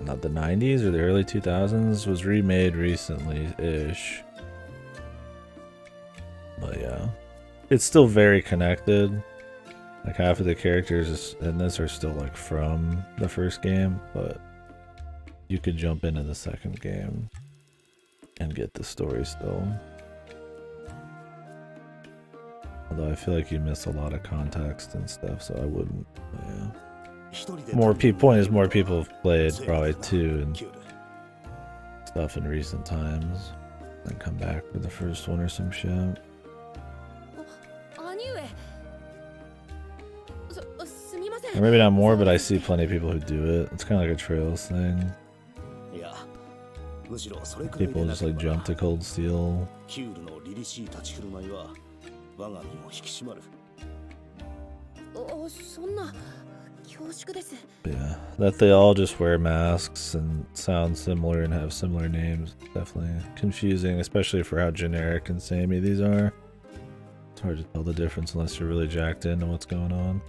not the 90s or the early 2000s, was remade recently-ish. But yeah, it's still very connected. Like half of the characters in this are still like from the first game, but you could jump into the second game and get the story still. Although I feel like you miss a lot of context and stuff, so I wouldn't. Yeah. Point is more people have played probably 2 and stuff in recent times, and come back for the first one or some shit. Or maybe not more, but I see plenty of people who do it. It's kind of like a Trails thing. People just like jump to Cold Steel. Yeah, that they all just wear masks and sound similar and have similar names. Definitely confusing, especially for how generic and samey these are. It's hard to tell the difference unless you're really jacked into what's going on.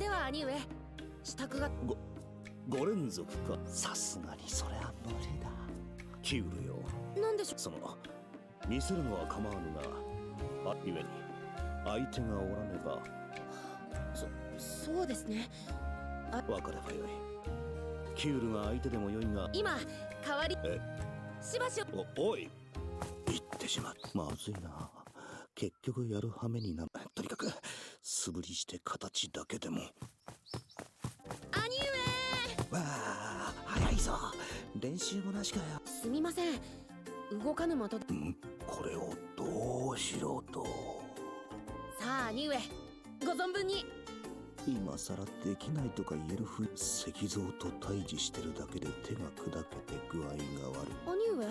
では兄上、支度が。
5連続か。
さすがにそれは無理だ。
キュールよ。
なんでしょ
その見せるのは構わぬが、ゆえに相手がおらねば。
そうですね。
わかればよい。キュールが相手でもよいが。
今代わりしばし
おい、
言ってしまった。まずいな。結局やる羽目になる。とにかく素振りして形だけでも。
兄上。
わあ、早いぞ。練習もなしかよ。
すみません、動かぬ的で。
これをどうしろと。
さあ兄上、ご存分に。
今さらできないとか言えるふう。石像と対峙してるだけで手が砕けて具合が悪い。
兄上。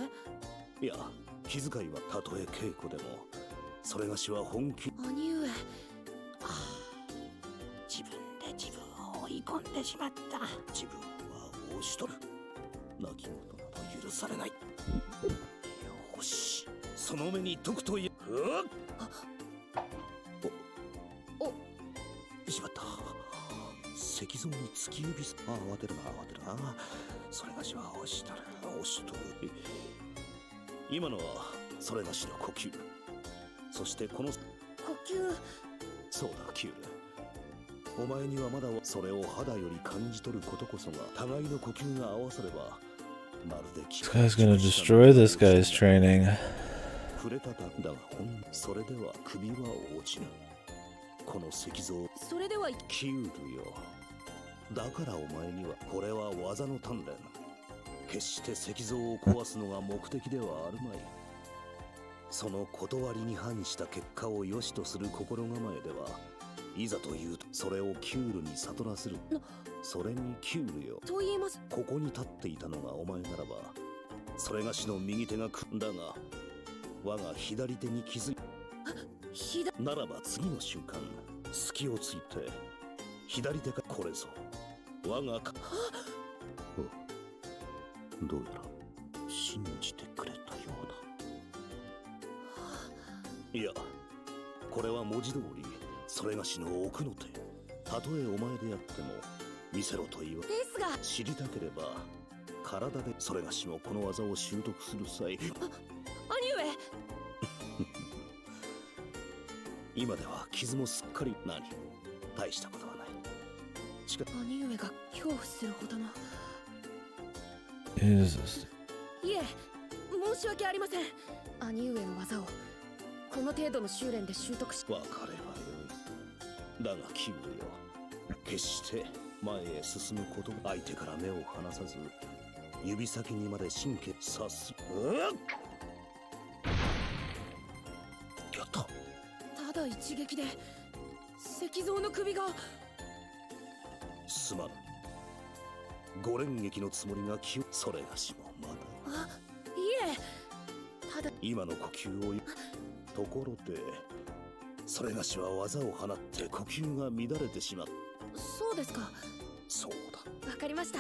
いや、気遣いはたとえ稽古でも、それがしは本気。
兄上。
自分で自分を追い込んでしまった。自分は押しとる。泣き言など許されない。よし、
その目に解くといえ。
しまった。石像に突き指す。慌てるな。それがしは押しとる。
今のはそれがしの呼吸。そしてこの
呼吸。
そうだキュール、お前にはまだそれを肌より感じ取ることこそが、互いの呼吸が合わさればまるで
This guy's gonna destroy this guy's training.
触れただがそれでは首は落ちぬ。この石像、
それでは
キュールよ。だからお前にはこれは技の鍛錬。決して石像を壊すのが目的ではあるまい。その断りに反した結果を良しとする心構えでは、いざというとそれをキュールに悟らせる。それにキュールよ、
と言います。
ここに立っていたのがお前ならば、それがしの右手が組んだが、我が左手に気づいたならば、次の瞬間隙をついて左手がこれぞ我がか。
どうやら信じてくれたよう
いや、これは文字通りそれがしの奥の手。たとえお前であっても見せろと言わ。
ですが。
知りたければ体でそれがしもこの技を習得する際。
兄上。
今では傷もすっかり。何、大したことはない。
兄上が恐怖するほどの。
Jesus.
いえ、申し訳ありません。兄上の技をこの程度の修練で習得し。
わかればよい。だがキュールよ、決して前へ進むこと、相手から目を離さず指先にまで神経さす。
やった。
ただ一撃で石像の首が。
すまぬ。五連撃のつもりがそれがしもまだ。
いえ、ただ
今の呼吸をところで、それがしは技を放って呼吸が乱れてしまった。
そうですか。
そうだ。
わかりました。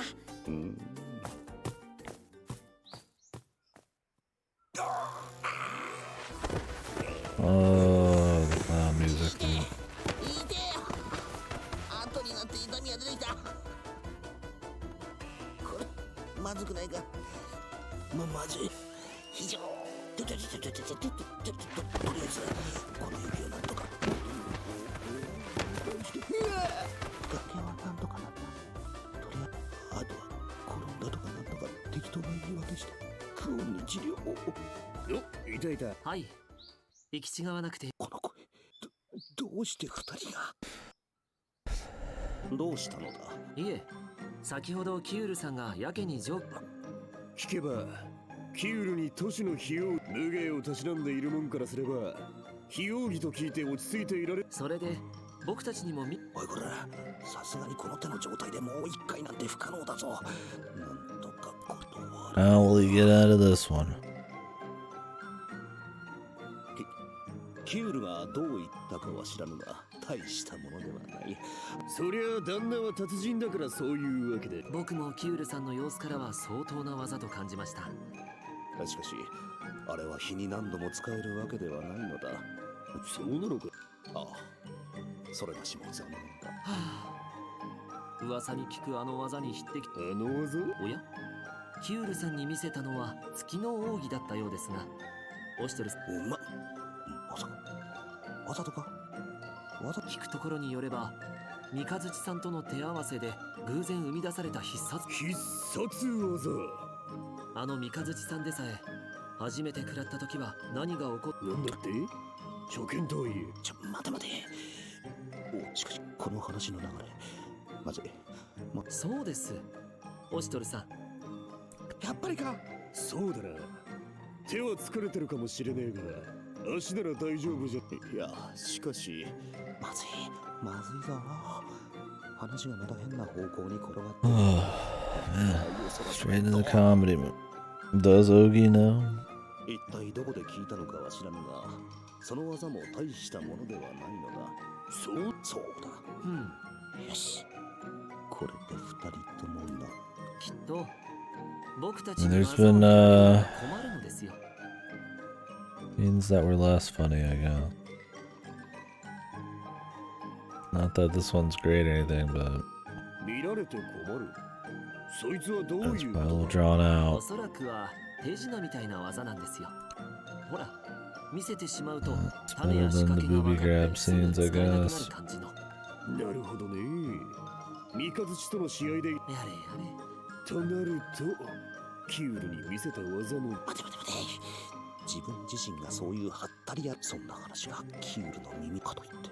Oh, the music.
後になって痛みが出てきた。これまずくないか。まずい。非常。とりあえずこの指をなんとか。崖はなんとかなった。とりあえずあとは転んだとかなんとか適当な言い訳してクオンに治療を。
よっ、痛いた。
はい、行き違わなくて。
この声、どうして二人が。
どうしたのだ。
いえ、先ほどキュールさんがやけに聞
けばキュールに都市の費用無芸をたしなんでいるもんからすれば、費用儀と聞いて落ち着いていられ。
それで僕たちにも
おいこれ、さすがにこの手の状態でもう一回なんて不可能だぞ。なんとか断る。
How will he get out of this one?
キュールがどう言ったかは知らぬが、大したものではない。そりゃあ旦那は達人だからそういうわけで。
僕もキュールさんの様子からは相当な技と感じました。
しかしあれは日に何度も使えるわけではないのだ。そうなのか。ああ、それがしも残念だ。
はあ、噂に聞くあの技に匹敵。
あの技？
おや、キュールさんに見せたのは月の奥義だったようですが、オシトルさん、
まさかわざとか？わざと？
聞くところによれば、三日月さんとの手合わせで偶然生み出された必殺。
必殺技。
あの三日月さんでさえ初めて食らった時は何が起こっ。
なんだって？初見とはいえ。
待て待て。お、しかしこの話の流れ、まずい。
そうです、オシトルさん。
やっぱりか。
そうだな。手は疲れてるかもしれねえが、足なら大丈夫じゃ。
いや、しかしまずいぞ。話がまた変な方向に転がって。
Straight into the comedy mood. Does Ogi know?
一体どこで聞いたのかは知らぬが、その技も大したものではないのだ。そうだ。よし。これで二人ともな。
きっと僕たち
And
に
there's
技を
been
困るのですよ。
scenes that were less funny, I guess. Not that this one's great or anything, but
見られて困る。そいつはどう
it's
いう
probably a
こ
little
と
drawn
お
out.
そらくは手品みたいな技なんですよ。ほら、見せてしまうと
It's
種や
better
仕
than
掛
the
けが
booby
分かっ
grab
てすぐ
scenes, I
使えなくなる
guess.
感じの。
なるほどね。三日月との試合で
やれやれ。
となると、キュールに見せた技も。
待て。自分自身がそういうハッタリや、そんな話がキュールの耳かと言って。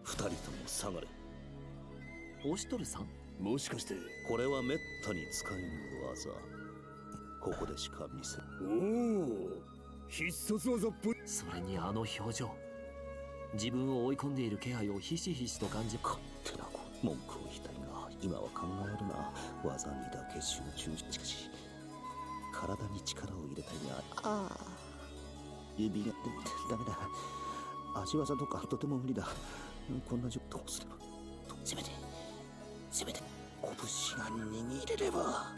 二人とも下がれ。
オシトルさん、
もしかして。
これはめったに使えぬ技。ここでしか見せ。
おお、必殺技っぽい。
それにあの表情、自分を追い込んでいる気配をひしひしと感じ。
勝手な文句を言いたいが、今は考えるな。技にだけ集中しかし、体に力を入れたいが。ああ、指がダメだ。足技とかとても無理だ。こんな状況どうすれば。せめて拳が握れれば。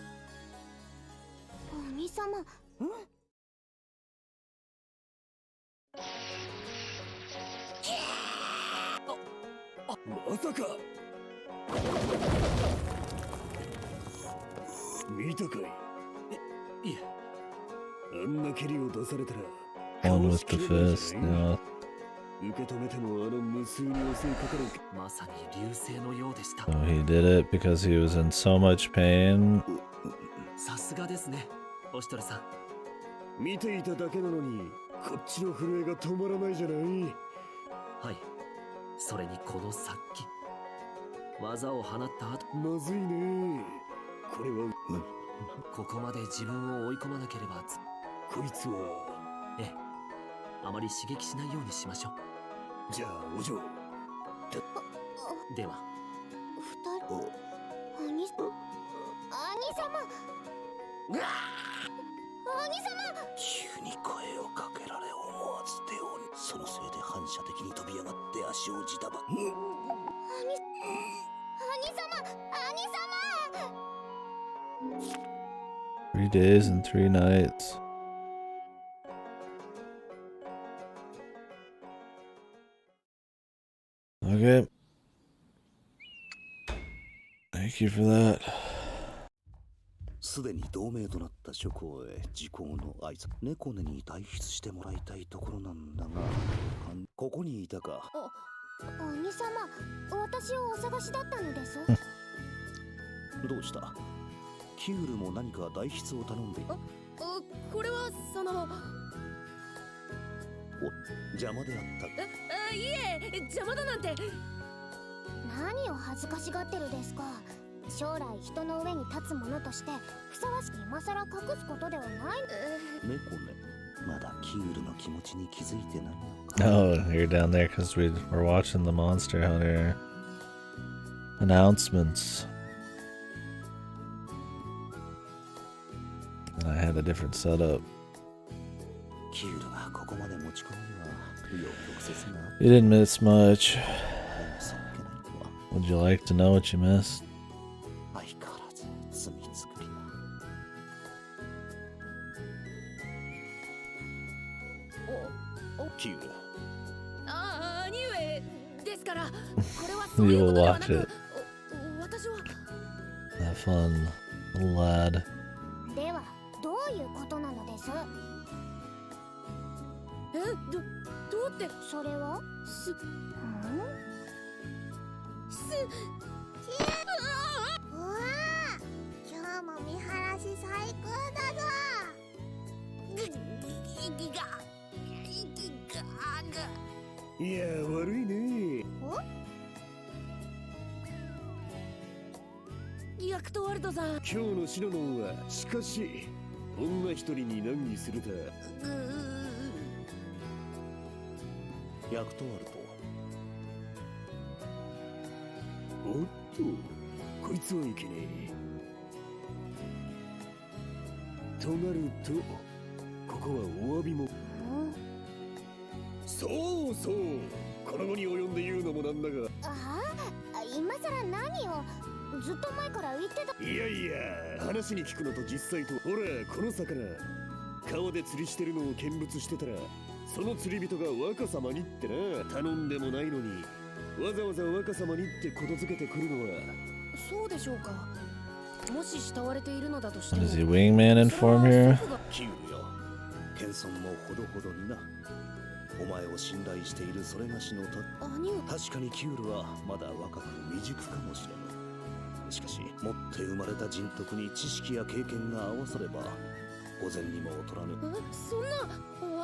兄様。
まさか。見たかい？
いえ、
あんな蹴りを出されたら
One with the fist, yeah.
受け止めてもあの無数に襲いかかる。
まさに流星のようでした。
So he did it because he was in so much pain.
さすがですね、オシトルさん。
見ていただけなのに、こっちの震えが止まらないじゃない。
はい、それにこの殺気、技を放った後、
まずいね。これは、
ここまで自分を追い込まなければ
こいつは。
ええ、あまり刺激しないようにしましょ
じゃあお嬢。
う。では
二人。兄様。
急に声をかけられ思わず手を。そのせいで反射的に飛び上がって足をじたば。
兄様。
3 days and 3 nights. Okay. Thank you for that.
すでに同盟となった諸侯へ時効の挨拶。猫根に退出してもらいたいところなんだが、ここにいたか。
兄様、私をお探しだったのです。
どうした？キュールも何か代筆を頼んでいる。
これはその。
お、邪魔であったか。
いえ、邪魔だなんて。
何を恥ずかしがってるですか。将来人の上に立つ者としてふさわしく今更隠すことではない。
猫ね、まだキュールの気持ちに気づいてないのか。
Oh, you're down there because we were watching the Monster Hunter announcements. And I had a different setup.
キュールがここまで持ち込むには紆余曲折があっ
You didn't miss much.
てもそっけないとは。
Would you like to know what you missed?
相変わらず罪作りだ。キュール、
兄上ですから、これは
You will watch it. fun little lad.
ではどういうことなのです？
どうって
それは
す
うわあ、今日も見晴らし最高だぞ。
いや悪いね。
ヤクトワルトさん。
今日のシノノンはしかし女一人に難儀するた。
ヤクトワルト。
おっとこいつはいけねえ。となるとここはお詫びも。そうそう、この後に及んで言うのもなんだが。
ああ、今さら何を？ずっと前から言ってた。
いやいや、話に聞くのと実際と。ほらこの魚、川で釣りしてるのを見物してたら、その釣り人が若様にってな。頼んでもないのにわざわざ若様にってことづけてくるのは。
そうでしょうか。もし慕われているのだとして
What
も。
does the wingman inform here?
キウルよ、謙遜もほどほどにな。お前を信頼しているそれがしのた。
兄上。
確かにキュールはまだ若く未熟かもしれぬ。しかし持って生まれた人徳に知識や経験が合わされば御前にも劣らぬ。
そんな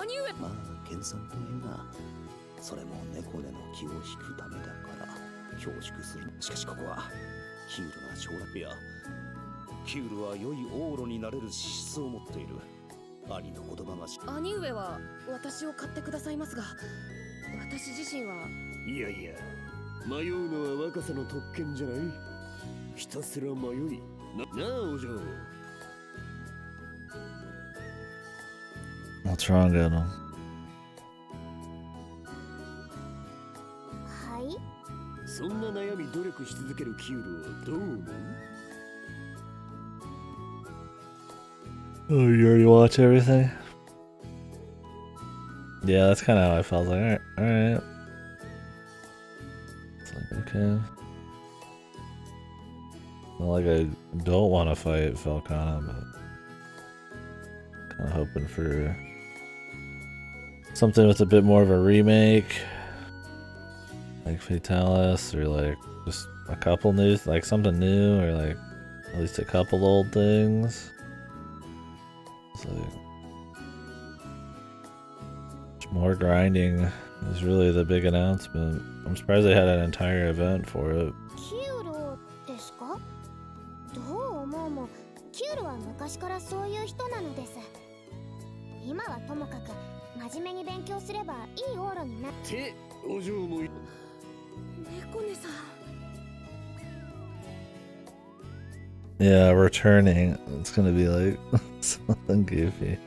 兄上。
まあ謙遜というが、それも猫根の気を引くためだから恐縮する。しかしここはキュールが将来、いやキュールは良い王路になれる資質を持っている。兄の言葉が
兄上は私を買ってくださいますが、私自身は。
いやいや、迷うのは若さの特権じゃない。ひたすら迷いなあお嬢。
What's wrong, Adam?
はい。
そんな悩み努力し続けるキュールをどう思う？
Oh, you already watch everything? Yeah, that's kind of how I felt. Like, alright. It's like, okay. Not like I don't want to fight Falcana, but kind of hoping for something with a bit more of a remake, like Fatalis, or like just a couple new, like something new, or like at least a couple old things. It's like more grinding is really the big announcement. I'm surprised they had an entire event for it.
キュールですか？どう思うもキュールは昔からそういう人なのです。今はともかく真面目に勉強すればいい往路になって。
お嬢も
猫根さん。
Yeah, returning. It's gonna be like something goofy.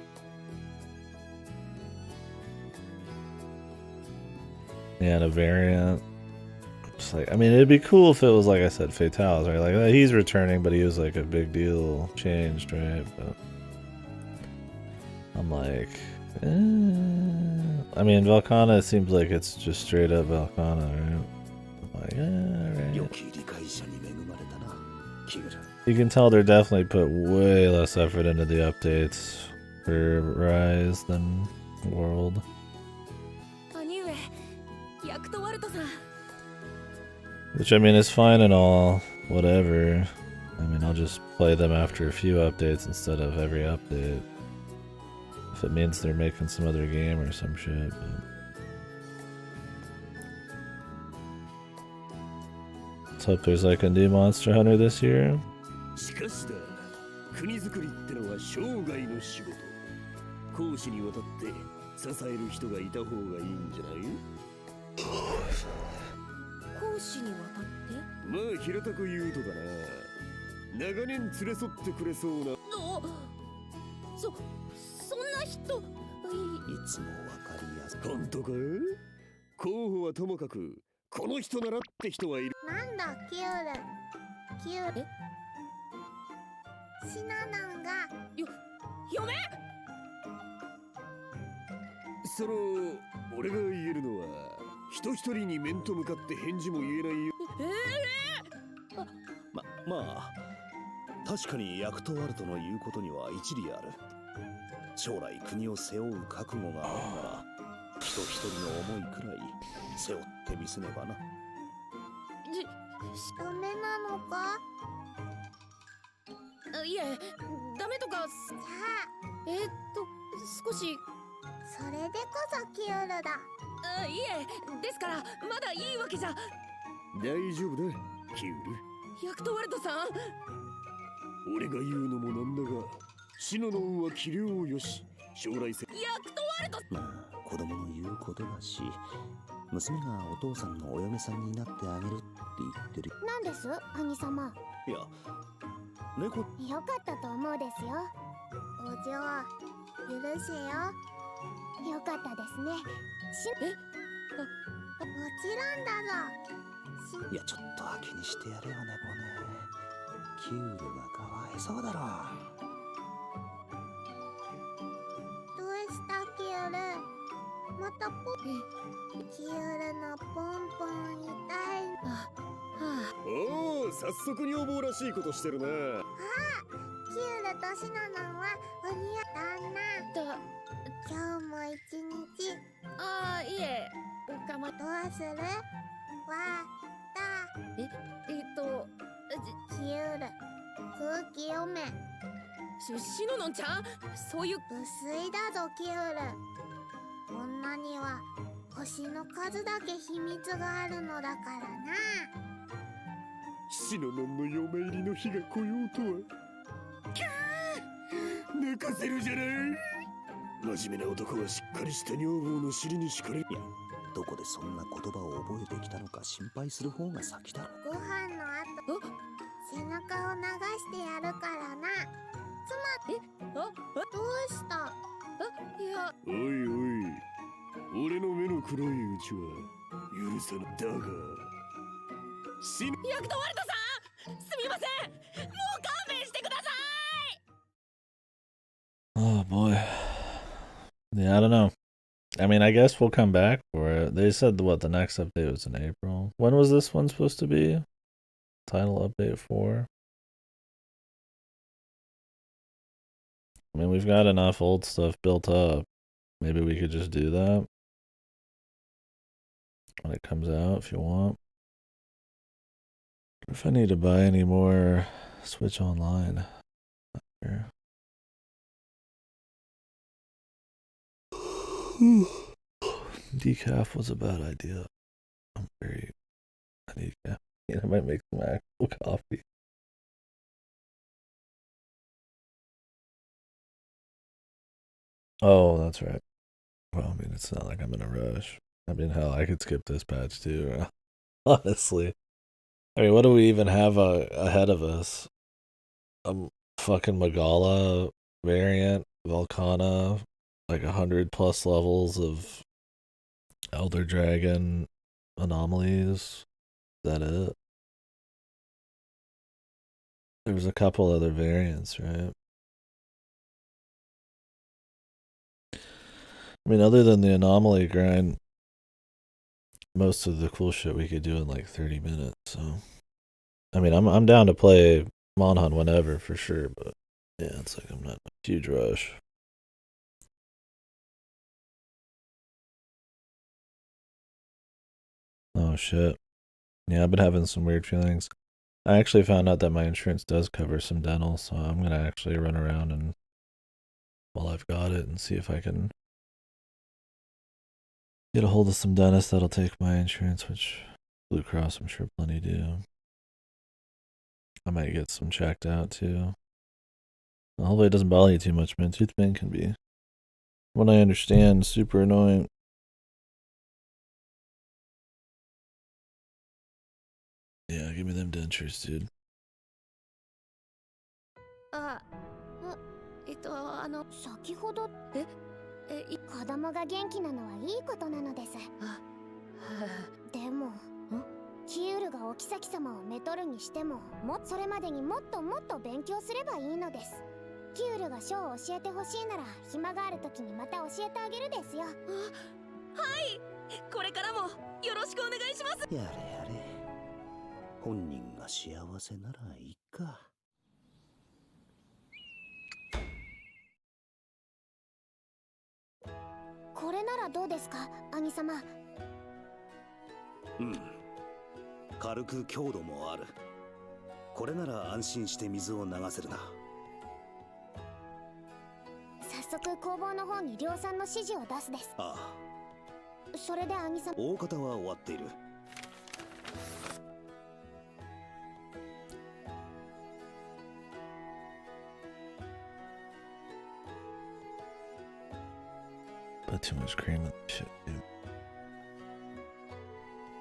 Yeah, and a variant. Just like, I mean, it'd be cool if it was like I said, Fatalis, right? Like he's returning, but he was like a big deal changed, right? But I'm like, I mean, Valkana seems like it's just straight up Valkana, right? I'm like, right.
良き理解者に恵まれたな、キュール。
You can tell they're definitely put way less effort into the updates for Rise than World.
兄上、ヤクトワルトさん。
Which I mean is fine and all, whatever. I mean, I'll just play them after a few updates instead of every update. If it means they're making some other game or some shit, but... Let's hope there's like a new Monster Hunter this year.
しかしだ、国づくりってのは生涯の仕事。公私にわたって支える人がいた方がいいんじゃない？
講師にわたって？
まあ平たく言うとだな、長年連れ添ってくれそうな。
そんな人。
いつもわかりやすく。
本当か？候補はともかく、この人ならって人はいる。
なんだキュール。キュール。シナナンが。
嫁？
その、俺が言えるのは、人一人に面と向かって返事も言えないよ。
まあ確かにヤクトワルトの言うことには一理ある。将来国を背負う覚悟があるなら、人一人の思いくらい背負ってみせねばな。
ダメなのか？
いえ、ダメとか。
じゃ
少し。
あ、それでこそキュールだ。
いえ、ですからまだいいわけじゃ。
大丈夫だ、キュール。
ヤクトワルトさん。
俺が言うのもなんだが、シノの運は器量よし、将来性。
ヤクトワルト。
まあ子供の言うことだし、娘がお父さんのお嫁さんになってあげるって言ってる。
なんです、兄様。
いや、猫。
よかったと思うですよ。お嬢、許せよ。よかったですね。もちろんだぞ。
いや、ちょっと気にしてやれよ、猫ね。キュールがかわいそうだろ。
どうしたキュール？またキュールのポンポン痛い。
おお、早速女房らしいことしてるな。
キュールとシノノンはお似合いだな。今日も一日。
いえ、
どうする？キュール、空気読め。
シノノンちゃん、そういう。
無粋だぞキュール。女には星の数だけ秘密があるのだからな。
シノノンの嫁入りの日が来ようとは。泣かせるじゃない。真面目な男はしっかりした女房の尻に敷かれる。
いや、どこでそんな言葉を覚えてきたのか心配する方が先だろ。
ご飯の後、背中を流してやるからな。どうした？
いや。
おいおい、俺の目の黒いうちは許さない。だが
ヤクトワルトさん、すみません。もう勘弁してください。
Oh boy. Yeah, I don't know. I mean, I guess we'll come back for it. They said what the next update was in April. When was this one supposed to be? Title update 4. I mean, we've got enough old stuff built up. Maybe we could just do that when it comes out if you want. If I need to buy any more Switch Online. Here. Decaf was a bad idea. I need caffeine. I might make some actual coffee. Oh, that's right. Well, I mean, it's not like I'm in a rush. I mean, hell, I could skip this patch too, honestly. I mean, what do we even have ahead of us? Fucking Magala variant, Volcana, like 100+ levels of Elder Dragon anomalies. Is that it? There was a couple other variants, right? I mean, other than the anomaly grind, most of the cool shit we could do in like 30 minutes. So, I mean, I'm down to play Monhan whenever for sure, but yeah, it's like I'm not in a huge rush. Oh shit. Yeah, I've been having some weird feelings. I actually found out that my insurance does cover some dental, so I'm gonna actually run around and while I've got it and see if I can get a hold of some dentists that'll take my insurance, which Blue Cross I'm sure plenty do. I might get some checked out too. Hopefully it doesn't bother you too much, man. Tooth pain can be, when I understand, super annoying. Yeah, give me them dentures, dude.
先ほど子供が元気なのはいいことなのです。でもキュールがお妃様をめとるにしても、それまでにもっともっと勉強すればいいのです。キュールが書を教えてほしいなら暇がある時にまた教えてあげるですよ。はい、
これからもよろしくお願いします。
やれやれ、本人が幸せならいいか。
どうですか、兄様。
うん。軽く強度もある。これなら安心して水を流せるな。
早速工房の方に量産の指示を出すです。
ああ。
それで兄様。
大方は終わっている。
Put too much cream in the shit, dude.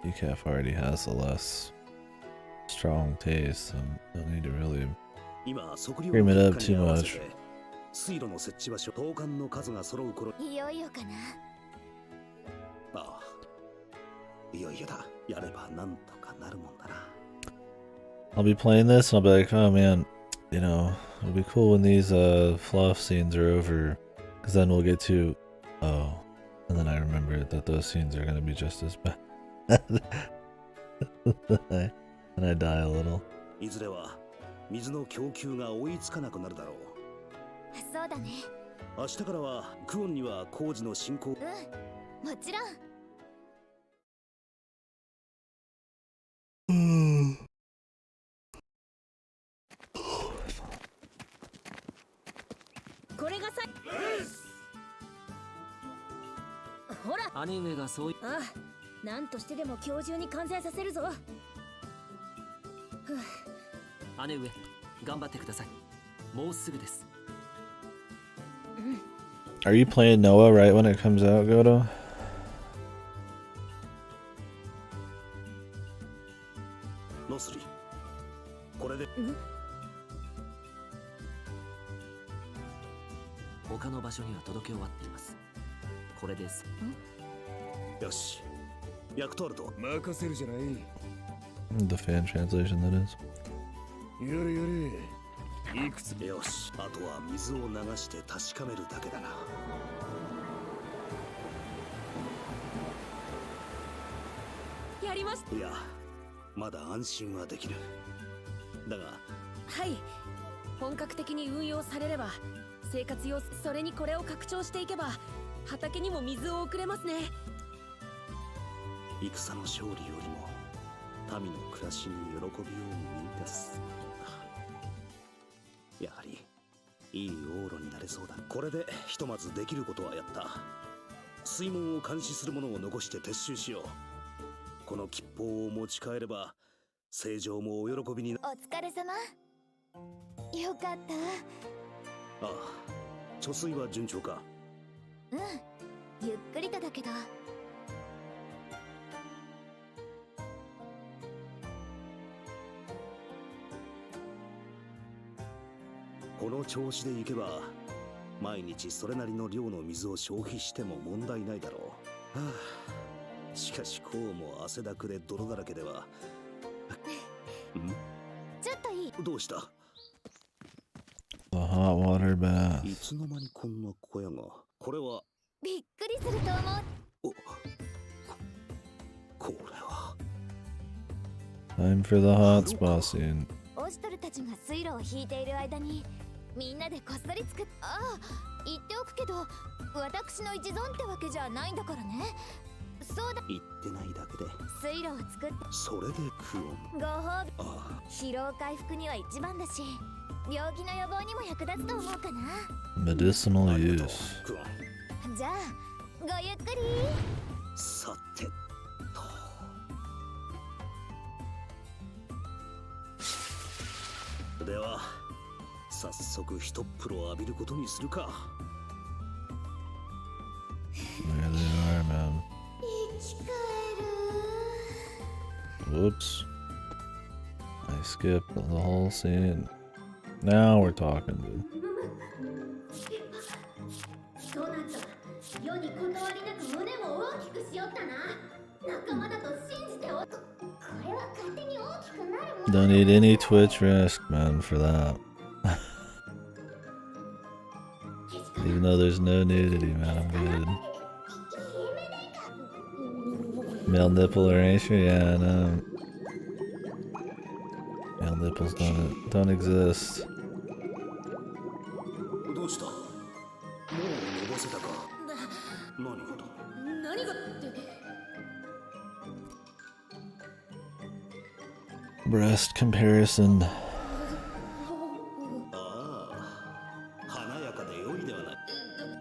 Decaf already has a less strong taste, so don't need to really cream it up too much.
水路の設置場所、投函の数が揃う頃。
いよいよかな。
ああ。いよいよだ。やればなんとかなるもんだな。
I'll be playing this and I'll be like, oh man, you know, it'll be cool when these fluff scenes are over, because then we'll get to, oh, and then I remember that those scenes are going to be just as bad. And I die a little.
いずれは水の供給が追いつかなくなるだろう。
そうだね。
明日からはクオンには工事の進行。
もちろん。
これがさほら、
姉上がそうい
ああ、なんとしてでも今日中に完成させるぞ。
姉上、頑張ってください。もうすぐです。
Are you playing Noah right when it comes out, Goto?
ノスリ、これで。
他の場所には届け終わっています。これです。
よし、役とあると
任せるじゃない。
The fan translation, that is.
やれやれ。いくつ。
よし、あとは水を流して確かめるだけだな。
やりました。
いや、まだ安心はできる。だが、
はい、本格的に運用されれば生活用、それにこれを拡張していけば畑にも水を送れますね。
戦の勝利よりも民の暮らしに喜びを見出す。やはりいい往路になれそうだ。これでひとまずできることはやった。水門を監視する者を残して撤収しよう。この吉報を持ち帰れば正常もお喜びに。
お疲れ様。よかった。
ああ、貯水は順調か。
うん、ゆっくりとだけど。
この調子でいけば毎日それなりの量の水を消費しても問題ないだろう。はあ、しかしこうも汗だくで泥だらけでは。
ちょっといい？
どうした？
The hot water bath.
いつの間にこんな小屋が。これは
びっくりすると思う。
これは
Time for the hot spa scene.
オシトルたちが水路を引いている間にみんなでこっそり作っ。ああ、言っておくけど私の一存ってわけじゃないんだからね。そうだ、
言ってないだけで
水路を作って。
それでクオン。
ご褒美。
ああ、
疲労回復には一番だし、病気の予防にも役立つと思うかな。
Medicinal
ありがとう
use.
クオン。
じゃあごゆっくり。
さてと、では早速一っ風呂浴びることにするか。
There they are, man.
生き返る。
Whoops. I skipped the whole scene. Now we're talking, dude.
そうなったら世に断りなく胸も大きくしよったな。仲間だと信じておく。これは勝手に大きくなるもん。
Don't need any Twitch risk, man, for that. Even though there's no nudity, man, I'm good. Male nipple erasure? Yeah, no. Male nipples don't exist.
どうした？もう伸ばせたか？何事？
breast comparison.
華やかで良いではない。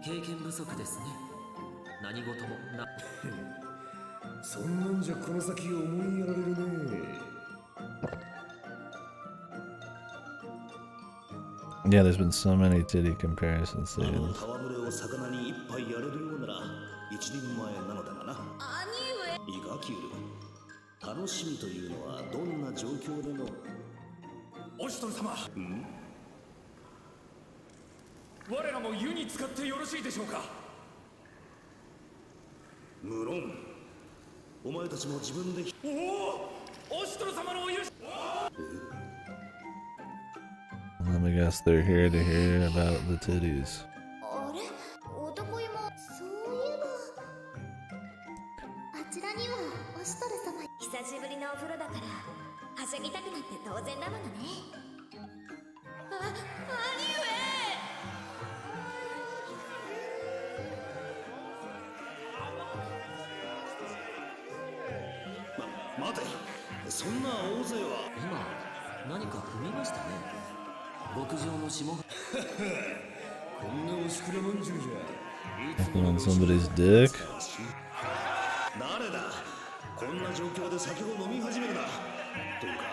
経験不足ですね。何事もな。
そんなんじゃこの先思いやられるね。
Yeah, there's been so many titty comparisons
あ
lately.
の戯れを魚に一杯やれるようなら一人前なのだがな。兄上。いいかキュール。楽しみというのはどんな状況でも。
おしとり様。我らも湯に使ってよろしいでしょうか。
無論。お前たちも自分で。
おお、おしとり様のお許し。
Let me guess, they're here to hear about the titties.
あれ、男湯もそういえばあちらにはおしとる様。久しぶりのお風呂だからはしゃぎたくなって当然なのね。兄上。
待て、そんな大勢は。
今何か踏みましたね。牧場の霜が。
こんなおしくらまんじゅうじゃ。
Fucking on somebody's dick?
誰だ。こんな状況で酒を飲み始めるな。というか、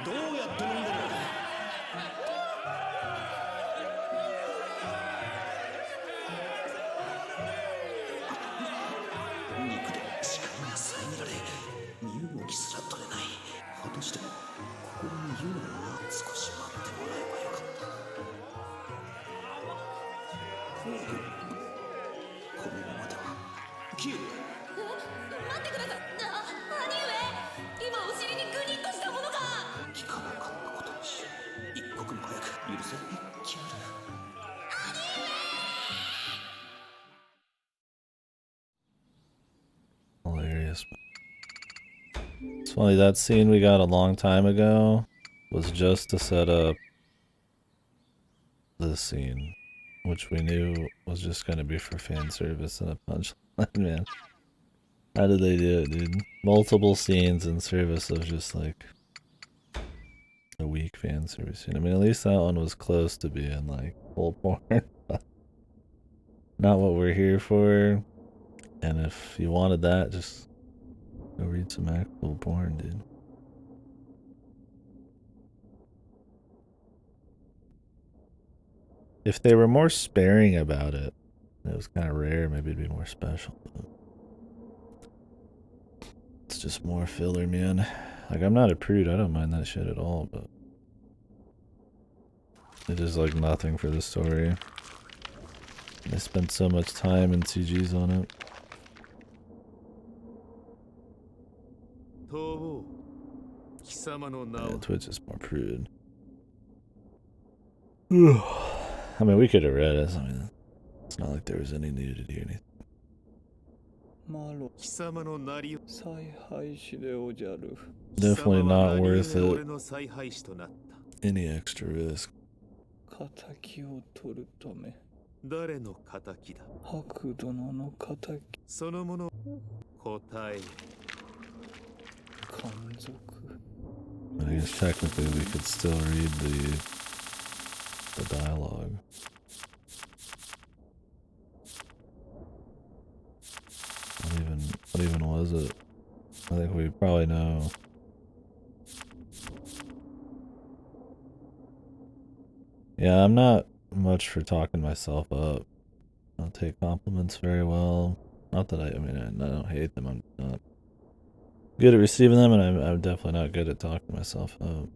どうやって飲んでる。肉で視界が遮られ、身動きすら取れない。果たしてここにいるのは。少し待ってもらえばよかった。このままではキュール。
待ってください。兄上、今お尻にグニッとしたものが。
聞かなかったことにしよう。一刻も早く許せ。キュール。
Hilarious. It's funny, that scene we got a long time ago was just to set up this scene, which we knew was just gonna be for fan service and a punchline, man. How did they do it, dude? Multiple scenes in service of just like a weak fan service scene. I mean, at least that one was close to being like full porn. Not what we're here for. And if you wanted that, just go read some actual porn, dude. If they were more sparing about it, it was kind of rare, maybe it'd be more special. But it's just more filler, man. Like, I'm not a prude, I don't mind that shit at all, but it is like nothing for the story. They spent so much time and CGs on it. Yeah, Twitch is more prude. I mean, we could have read it. I mean, it's not like there was any nudity or anything. Definitely not worth it. Any extra risk.
敵を取るため誰の敵だ白殿の敵そのもの答え海賊
I guess technically we could still read the dialogue. What even was it? I think we probably know. Yeah, I'm not much for talking myself up. I don't take compliments very well. Not that I don't hate them. I'm not good at receiving them, and I'm definitely not good at talking myself up.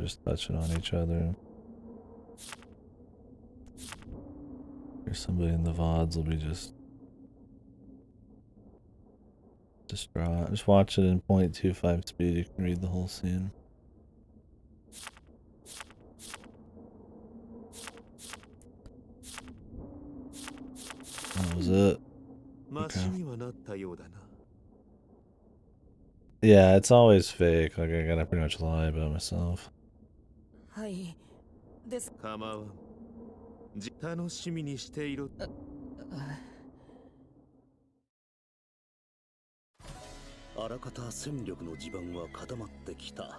just touching on each other. Or somebody in the VODs will be just distraught. Just watch it in 0.25 speed, you can read the whole scene. That was it. Okay. Yeah, it's always fake. Like, I gotta pretty much lie about myself.
構わん。楽しみにしていろ。
あらかた戦力の地盤は固まってきたと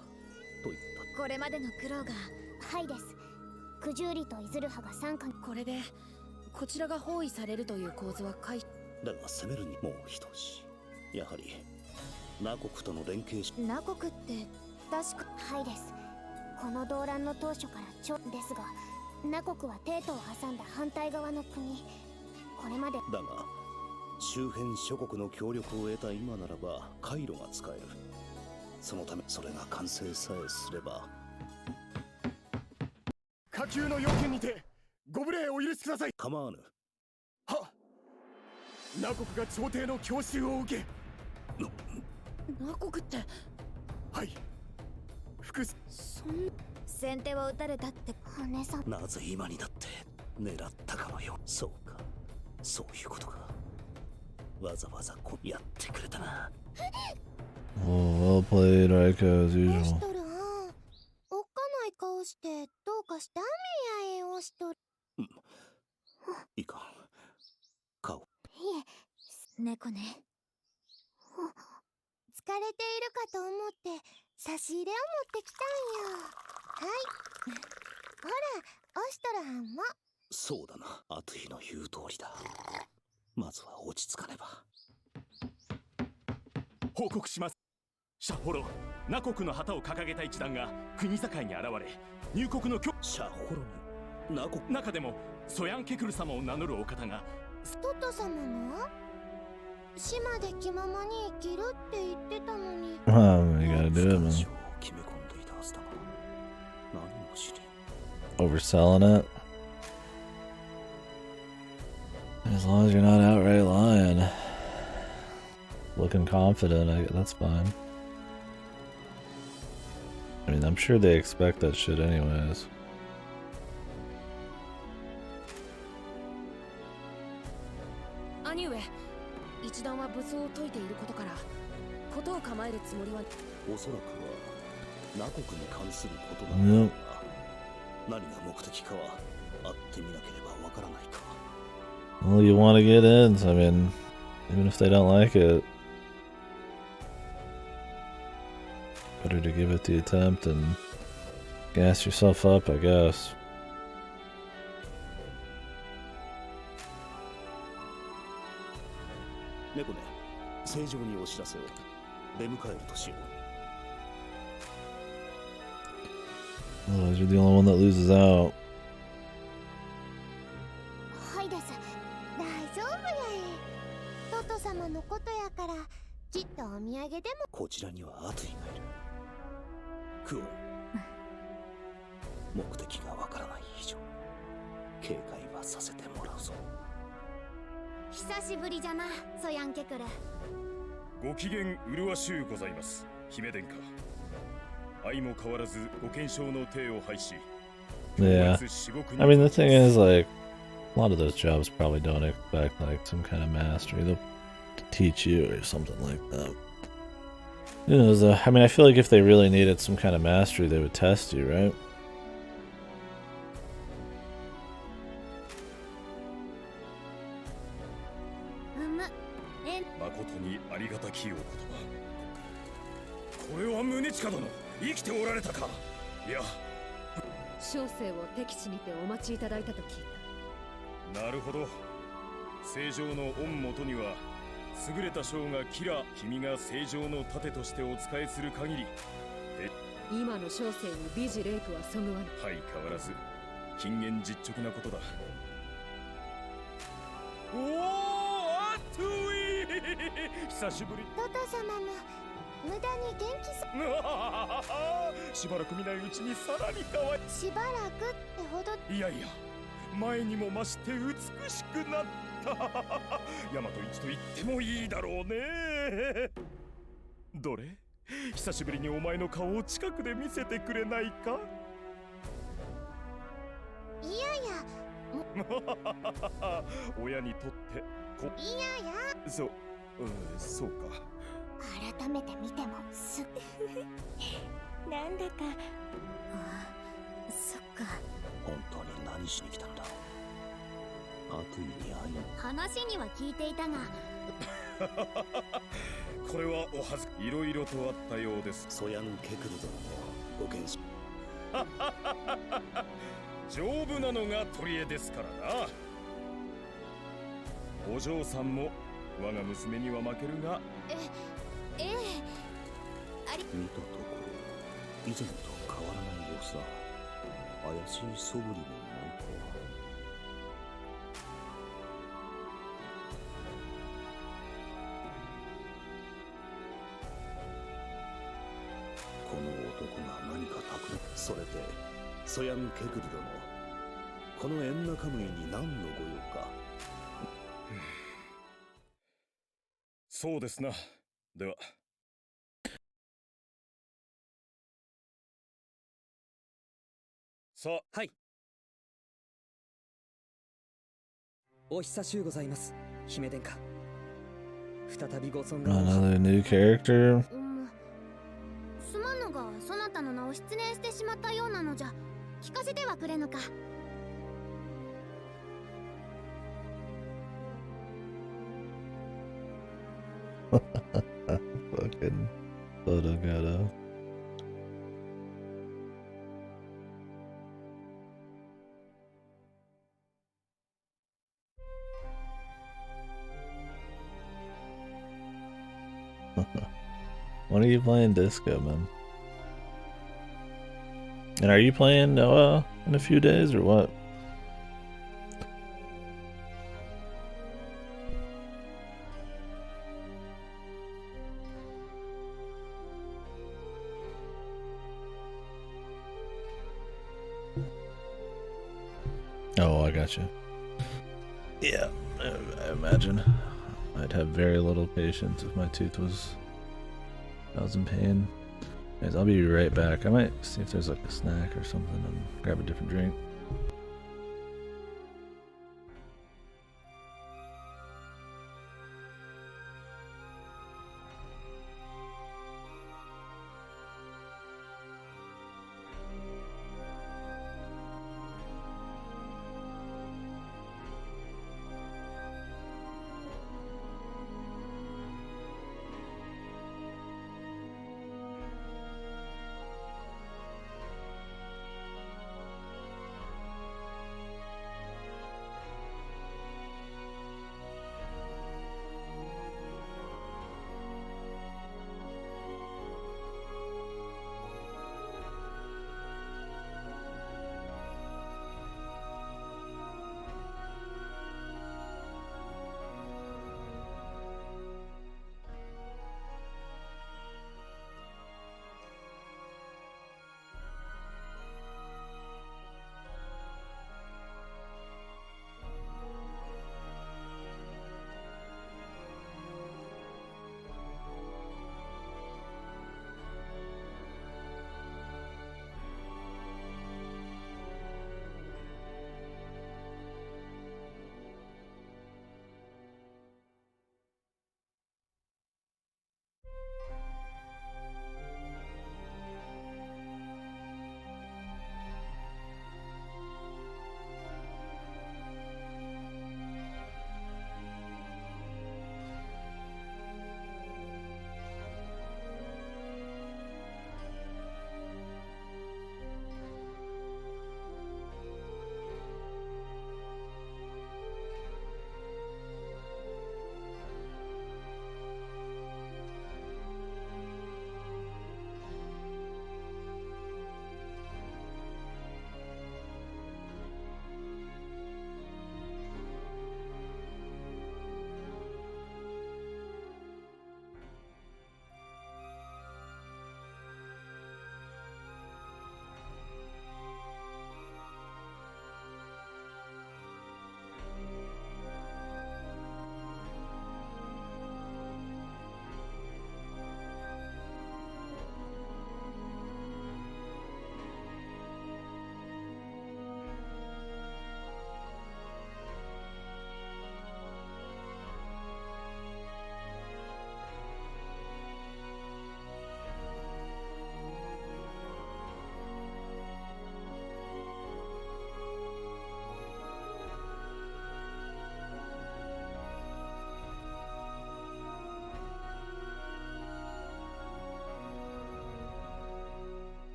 言った。
これまでの苦労が。はいです。九十里といずる派が参加。
これでこちらが包囲されるという構図は回避。
だが攻めるにもう一し。やはりナ国との連携し。
ナ国って確か。はいです。この動乱の当初からですが、ナ国は帝都を挟んだ反対側の国。これまで。
だが周辺諸国の協力を得た今ならば回路が使える。そのためそれが完成さえすれば。
下級の要件にてご無礼をお許しください。
構わぬ。
はナ国が朝廷の強襲を受け。
ナ国って。
はい。
先手を打たれたって姉さん。
なぜ今になって狙ったかのよ。そうか、そういうことか。わざわざやってくれたな。
Oh, well played, Raika, as usual.
しとるおっかない顔してどうかしたみやえをしとる。
いいか顔。
いえ、猫ね。疲れているかと思って差し入れを持ってきたんよ。はい。ほら、おしとるはんも。
そうだな、アトゥイの言う通りだ。まずは落ち着かねば。
報告します。シャホロ、ナ国の旗を掲げた一団が国境に現れ、入国の
シャホロにナ国。
中でもソヤンケクル様を名乗るお方が。
トット様の島で気ままに生きるって言ってたのに。
You gotta do it, man.
決め込んでいたはずだが、何を知り。
Overselling it. As long as you're not outright lying. Looking confident, that's fine. I mean, I'm sure they expect that shit anyways.
兄上、一団は武装を解いていることからことを構えるつもりは。
おそらくはナ国に関することだろうが、何が目的かは会ってみなければわからないか。
Well, you want to get in, so I mean, even if they don't like it, better to give it the attempt and gas yourself up, I guess.
猫ね、正常にお知らせを。出迎えるとしよう。
Otherwise, you're the only one that loses out.
はいです。大丈夫やえ。トト様のことやから、きっとお土産でも。
こちらにはアトゥイがいる。クオン。目的がわからない以上、警戒はさせてもらうぞ。
久しぶりじゃな、ソヤンケクル。
ご機嫌麗しゅうございます、姫殿下。相も変わらずご健勝の体を拝し。
Yeah. I mean, the thing is, like, a lot of those jobs probably don't expect, like, some kind of mastery. They'll teach you or something like that. You know, I mean, I feel like if they really needed some kind of mastery, they would test you, right?
誠にありがたきお言葉。これは宗近殿、生きておられたか。いや、
小生を敵地にてお待ちいただいたと聞い
た。なるほど。正常の御元には優れた将がキラ、君が正常の盾としてお仕えする限り。
今の小生に美辞霊句はそぐわぬ。
相変わらず謹厳実直なことだ。おお、アトゥイ久しぶり。
トト様も無駄に元気さ。
しばらく見ないうちにさらに可愛い。
しばらくってほど。
いやいや、前にも増して美しくなった。大和一と言ってもいいだろうね。どれ、久しぶりにお前の顔を近くで見せてくれないか。
いやいや。
親にとって
いやいや。
そうか。
改めて見てもなんだか。そっか。
本当に何しに来たんだ。悪意に会い。
話には聞いていたが。
これはおはずいろいろとあったようです。
ソヤン・ケクル殿のご見識。
丈夫なのが取り柄ですからな。お嬢さんも我が娘には負けるが。
ええ。
見たところ以前と変わらない様子だ。怪しい素振りもないとは。この男が何か企む。それでソヤン・ケクル殿、このエンナカムイに何のご用か。
そうですな。では。さあ。
はい。お久しゅうございます、姫殿下。再びご尊顔。
Another new character.
すまぬが、そなたの名を失念してしまったようなのじゃ。聞かせてはくれぬか。
Fucking Otogato. When are you playing Disco, man? And are you playing Noah in a few days or what? Oh, I got you. Yeah, I imagine. I'd have very little patience if my tooth was... I was in pain. Guys, I'll be right back. I might see if there's like a snack or something and grab a different drink.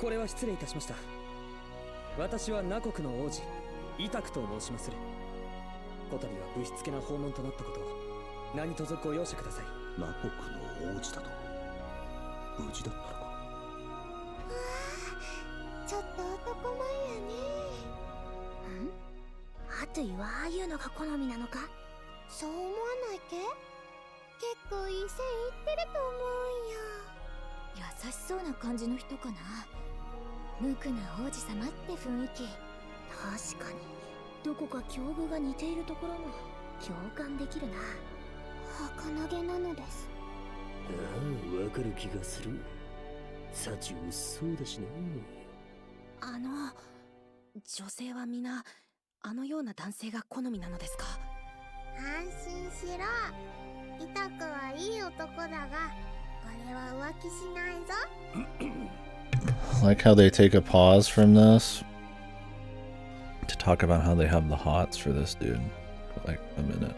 これは失礼いたしました。私はナ国の王子イタクと申しまする。こたびはぶしつけな訪問となったことを何卒ご容赦ください。
ナ国の王子だと無事だったのか。
ちょっと男前やね。
ハトゥイはああいうのが好みなのか？
そう思わないけ？結構いい線いってると思うんや。
優しそうな感じの人かな。無垢な王子様って雰囲気。確かにどこか境遇が似ているところも共感できるな。
儚げなのです。
ああ、わかる気がする。幸薄そうだしね。
女性は皆あのような男性が好みなのですか？
安心しろ。イタクはいい男だが、俺は浮気しないぞ。
Like how they take a pause from this to talk about how they have the hots for this dude for like a minute.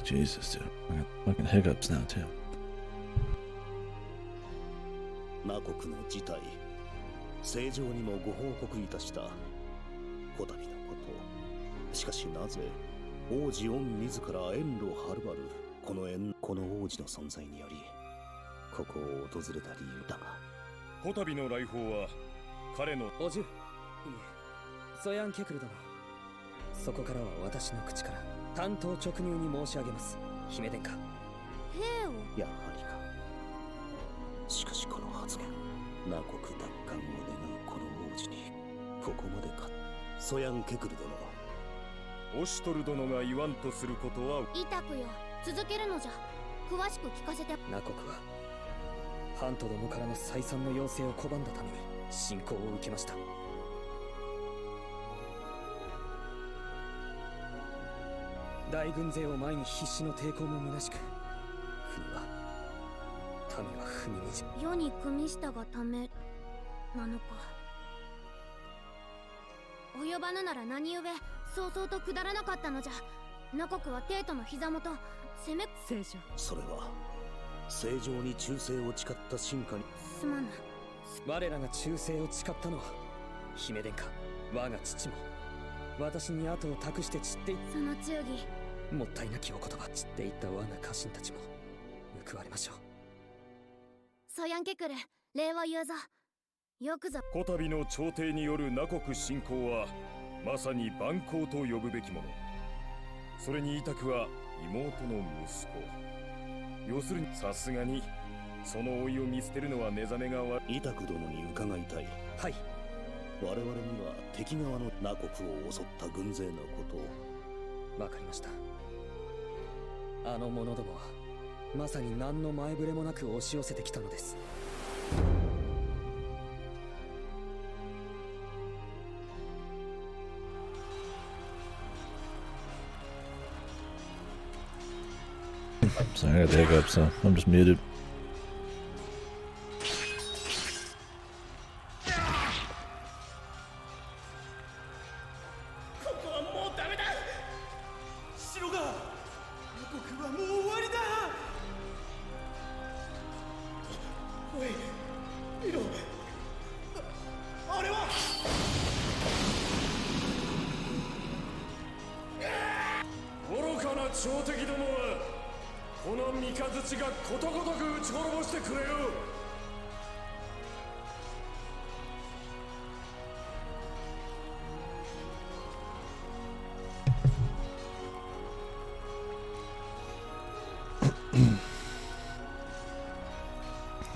Jesus, dude. I got fucking hiccups now, too.
ナ国の事態、正常にもご報告いたした。こたびのこと。しかしなぜ、王子御自ら遠路はるばる、この王子の存在により、ここを訪れた理由だが。
こたびの来訪は、彼の
おじゅ。いえ、ソヤンケクル殿。そこからは私の口から。単刀直入に申し上げます、姫殿下。
兵を
やはりか。しかしこの発言、ナ国奪還を願うこの王子にここまでか。ソヤンケクル
殿、オシュトル殿が言わんとすることは。
イタクよ、続けるのじゃ。詳しく聞かせて。
ナ国はハント殿からの再三の要請を拒んだために侵攻を受けました。大軍勢を前に必死の抵抗も虚しく、国は民は踏みにじ。
世に組みしたがためなのか。及ばぬなら何故そうそうと下らなかったのじゃ。ナ国は帝都の膝元攻め聖女。
それは正常に忠誠を誓った臣下に。
すまぬ。
我らが忠誠を誓ったのは姫殿下、我が父も私に後を託して散っていった。
その忠義、
もったいなきお言葉。散っていった我が家臣たちも報われましょう。
ソヤンケクル、礼を言うぞ。よくぞ。
こたびの朝廷によるナ国侵攻はまさに蛮行と呼ぶべきもの。それにイタクは妹の息子。要するにさすがにその老いを見捨てるのは寝覚めが悪い。
イタク殿に伺いたい。
はい。
我々には敵側のナ国を襲った軍勢のことを。
わかりました。あの者どもはまさに何の前触れもなく押し寄せてきたのです。
Sorry, I got the hiccups, so I'm just muted.
朝敵どもはこの三日月がことごとく撃ち滅ぼしてくれよ。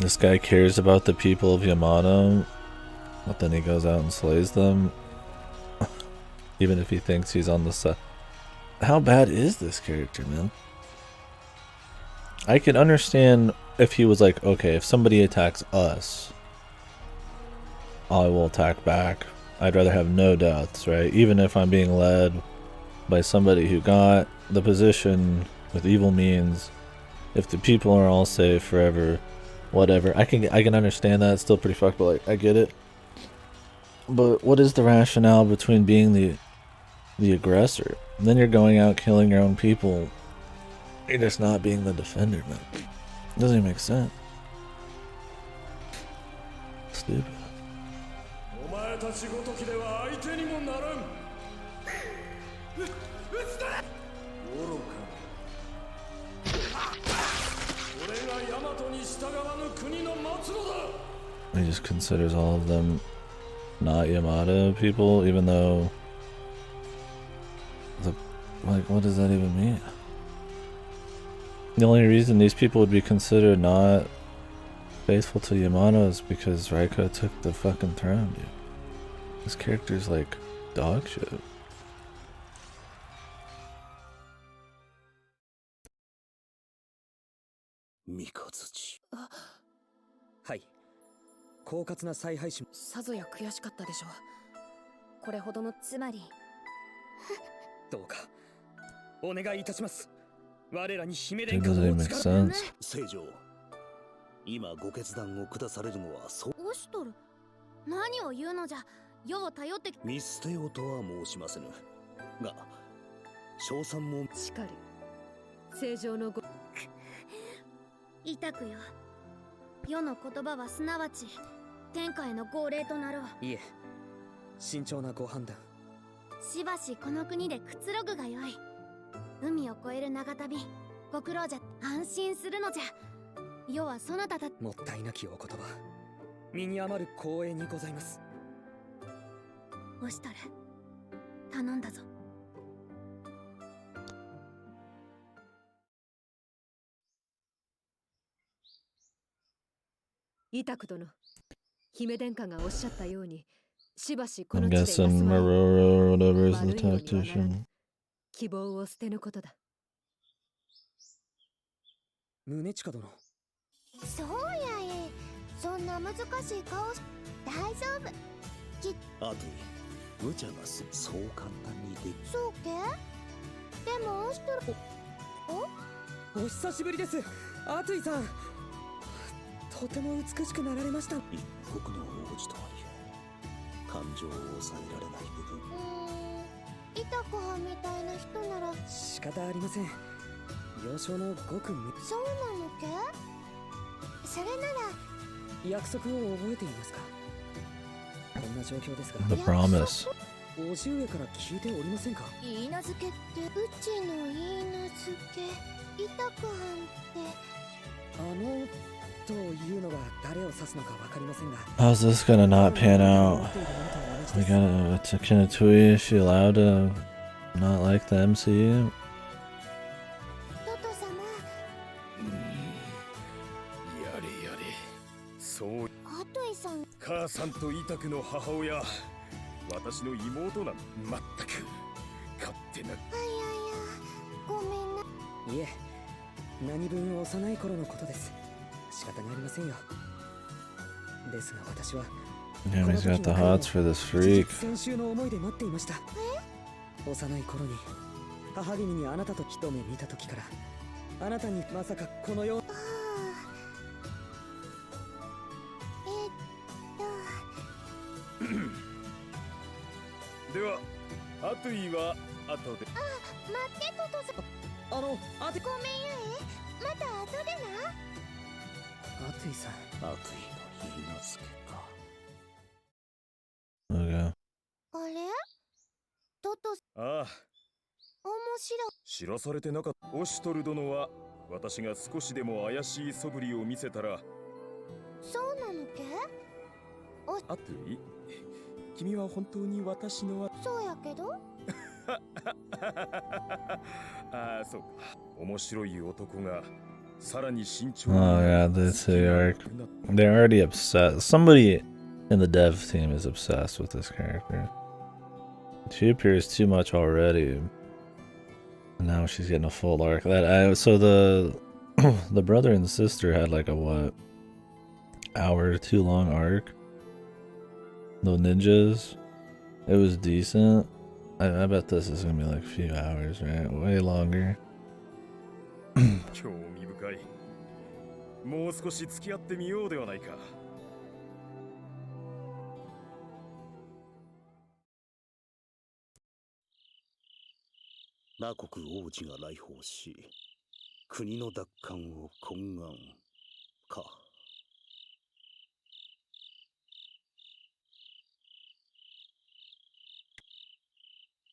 This guy cares about the people of Yamano, but then he goes out and slays them, even if he thinks he's on the side. How bad is this character, man? I can understand if he was like, okay, if somebody attacks us, I will attack back. I'd rather have no deaths, right? Even if I'm being led by somebody who got the position with evil means, if the people are all safe forever, whatever. I can understand that. It's still pretty fucked, but like, I get it. But what is the rationale between being the the aggressor. And then you're going out killing your own people. You're just not being the defender, man. It doesn't even make sense. Stupid. He just considers all of them not Yamada people, even though like, what does that even mean? The only reason these people would be considered not faithful to Yamada is because Raika took the fucking throne, dude. This character's like dog shit.
Mikazuchi.
はい。狡猾な采配師。
さぞや悔しかったでしょう。これほどのつまり。
どうかお願いいたします。我らに姫
It
殿下
doesn't
の
even
お
make
力。
sense.
聖女、今ご決断を下されるのはそう。
オシトル、何を言うのじゃ。世を頼って
見捨てようとは申しませぬが、称賛も
しかる。正常のご
痛くよ。世の言葉はすなわち天下への号令となろう。
いえ、慎重なご判断。
しばしこの国でくつろぐがよい。海を越える長旅、ご苦労じゃ。安心するのじゃ。世はそなたた。
もったいなきお言葉。身に余る光栄にございます。
オシトル、頼んだぞ。
イタク殿、姫殿下がおっしゃったように、しばしこ
I'm
の地で休
guessing
まれ、
Maroro or whatever is
悪
the
いようにはならぬ
tactician.
希望を捨てぬことだ。
宗近殿。
そうやい。そんな難しい顔し。大丈夫。
あと無茶がそう簡単にでき。
そうけ？でもオシトル。
お久しぶりです、アトゥイさん。とても美しくなられました。
一国の王子とはいえ感情を抑えられない部分。
イタコハみたいな人なら
仕方ありません。幼少のごく
そうなのけ？それなら
約束を覚えていますか？こんな状況ですが。
The promise.
おじ上から聞いておりませんか？
言い名付けって、うちの言い名付け、イタコハンって。
というのが誰を指すのかわかりませんが。
How's this gonna not pan out? We got a Kinatui. Is she allowed to not like the MCU?
トト様。
やれやれ。そう。
アトイさん。
母さんとイタクの母親。私の妹なん。まったく。勝手な。
あいやいや。ごめんな。
いえ、何分幼い頃のことです。仕方がありませんよ。ですが私は
Damn, he's got the hots for this freak.
先週の思いで待っていました。幼い頃に母君にあなたと一目見た時から、あなたにまさかこのよう。
では、アトゥイは後で。
あ、待ってトトさん。ごめんやえ。また後でな。
アトゥイさん。
アトゥイの言い名付けか。
Okay.
あれ？トト。
ああ。
面白い。
知らされてなかった。オシトル殿は私が少しでも怪しい素振りを見せたら。
そうなのけ？
アトゥイ、君は本当に私の。
そうやけど。
ああ、そうか。面白い男が。
Oh yeah, this arc. They're already obsessed. Somebody in the dev team is obsessed with this character. She appears too much already. And now she's getting a full arc. So the the brother and sister had like a what, hour or two long arc. The ninjas. It was decent. I bet this is gonna be like a few hours, right? Way longer.
興味深い。もう少し付き合ってみようではないか。
那国王子が来訪し、国の奪還を懇願か。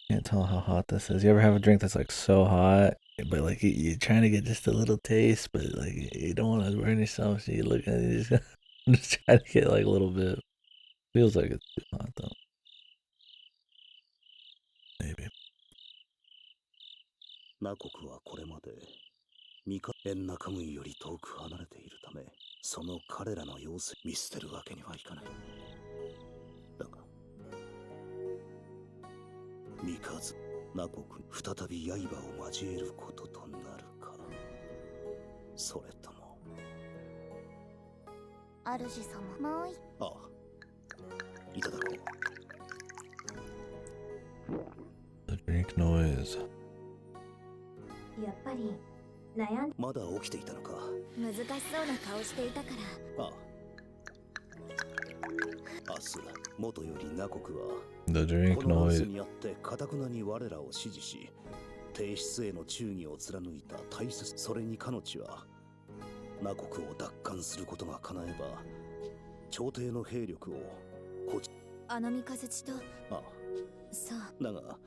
Can't tell how hot this is. You ever have a drink that's like so hot, but like you're trying to get just a little taste, but like you don't want to burn yourself, so you look at it, just try to get like a little bit. Feels like it's too hot though. Maybe.
那国はこれまでエンナカムイより遠く離れているため、その彼らの様子見捨てるわけにはいかない。だが三日那国再び刃を交えることとなるか、それとも
主様、もう一
ああ、いただこう。
The drink noise.
やっぱり悩ん
まだ起きていたのか。
難しそうな顔していたから。
ああ。明日、元より那国は
The drink
この
noise.
にあって堅くなに我らを支持し、帝室への忠義を貫いた大切。それに彼女は那国を奪還することが叶えば、朝廷の兵力をこち
あの三日月と。
ああ。
そう。
だが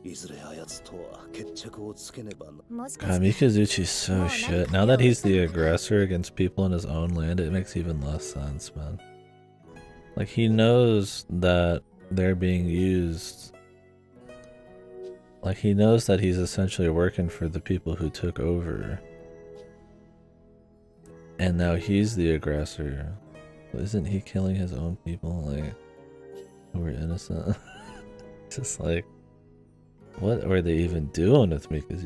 いずれあやつとは決着をつけねばな。
God, Mikazuchi's so shit. Now that he's the aggressor against people in his own land, it makes even less sense, man. Like, he knows that they're being used. Like, he knows that he's essentially working for the people who took over. And now he's the aggressor. Isn't he killing his own people, like, who were innocent? Just like, what are they even doing with me? Because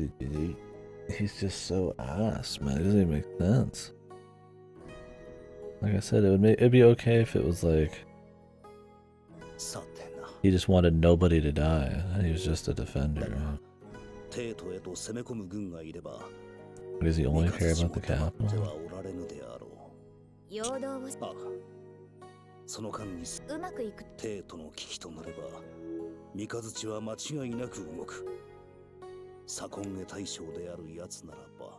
he's just so ass, man. It doesn't even make sense. Like I said, it'd be okay if it was like he just wanted nobody to die. He was just a defender. Right? But does he only care about the capital?
その間に
うまくいく。
帝都の危機となれば、三日月は間違いなく動く。左近下大将である奴ならば、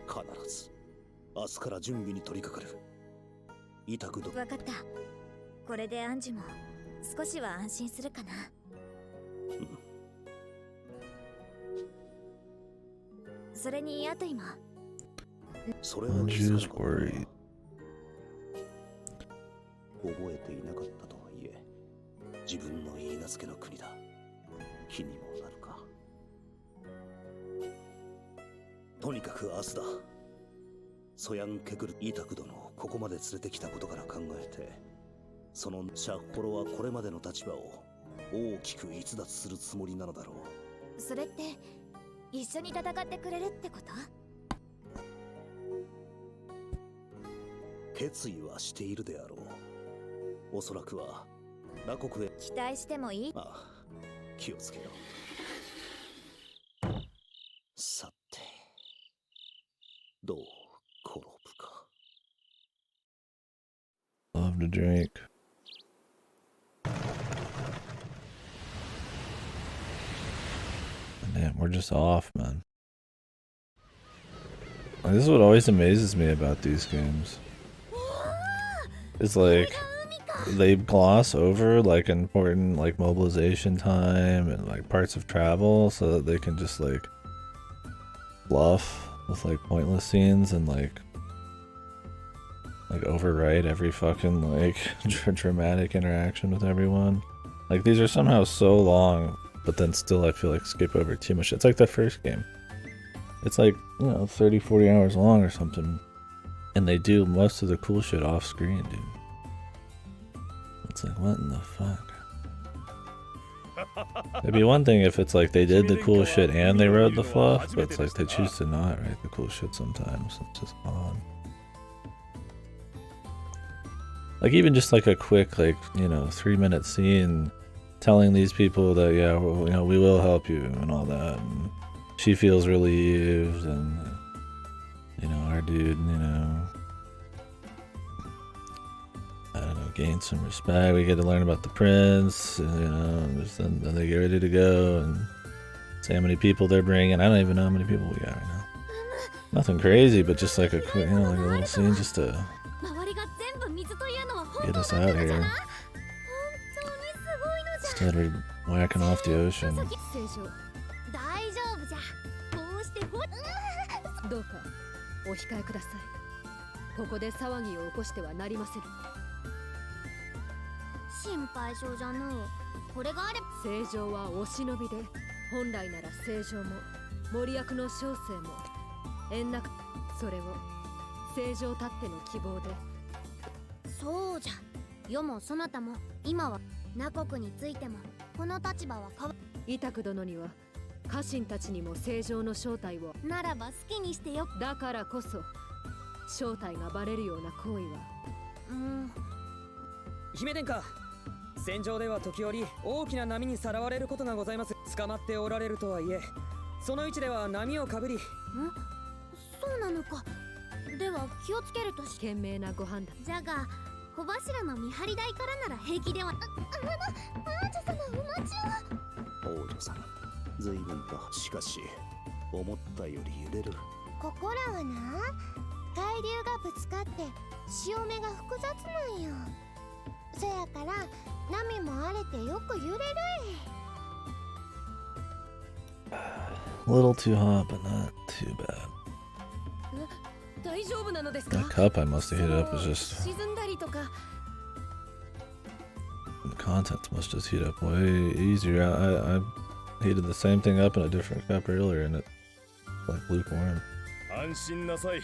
必ず明日から準備に取り掛かる。委託ど。
わかった。これでアンジュも少しは安心するかな。それにあと今。
それは
Anju's worried.
覚えていなかったとはいえ、自分の言い名付けの国だ。気にもなるか。とにかく明日だ。ソヤン・ケクル・イタク殿をここまで連れてきたことから考えて、そのシャッホロはこれまでの立場を大きく逸脱するつもりなのだろう。
それって一緒に戦ってくれるってこと？
決意はしているであろう。おそらくは那国へ
期待してもいい？
ああ、気をつけよう。さて、どう転ぶか。
Love to drink. Damn, we're just off, man. Like, this is what always amazes me about these games. It's like they gloss over like important like mobilization time and like parts of travel so that they can just like bluff with like pointless scenes and like overwrite every fucking like dramatic interaction with everyone. Like these are somehow so long, but then still I feel like skip over too much. It's like the first game. It's like, you know, 30-40 hours long or something. And they do most of the cool shit off screen, dude. It's like, what in the fuck? It'd be one thing if it's like they did the cool shit and they wrote the fluff, but it's like they choose to not write the cool shit sometimes. It's just odd. Like even just like a quick, like, you know, 3-minute scene telling these people that, yeah, well, you know, we will help you and all that. And she feels relieved and, you know, our dude, you know, I don't know, gain some respect. We get to learn about the prince, you know, and then they get ready to go, and See how many people they're bringing. I don't even know how many people we got right now. Nothing crazy, but just like a quick, like a little scene just to get us out here. Instead of whacking off the ocean.
どうかお控えください。ここで騒ぎを起こしてはなりません。
心配性じゃのう。これがあれば
正常はお忍びで、本来なら正常も森役の小生も縁なく、それを正常たっての希望で。
そうじゃ。世もそなたも今はナ国についてもこの立場は変わ。
イタク殿には家臣たちにも正常の正体を。
ならば好きにしてよ。
だからこそ正体がバレるような行為は。
姫殿下、戦場では時折大きな波にさらわれることがございます。捕まっておられるとはいえ、その位置では波をかぶり。
そうなのか。では気をつけるとし。
賢明なご判断
じゃが小柱の見張り台からなら平気では。王女様お待ちを。
王女さん、随分と。しかし思ったより揺れる。
ここらはな、海流がぶつかって潮目が複雑なんよ。そやから波も荒れてよく揺れるい。
A little too hot, but not too bad.
大丈夫なのですか?
That cup I must have heated up was just.
沈んだりとか。
The contents must just heat up way easier. I heated the same thing up in a different cup earlier, and it's like lukewarm.
安心なさい。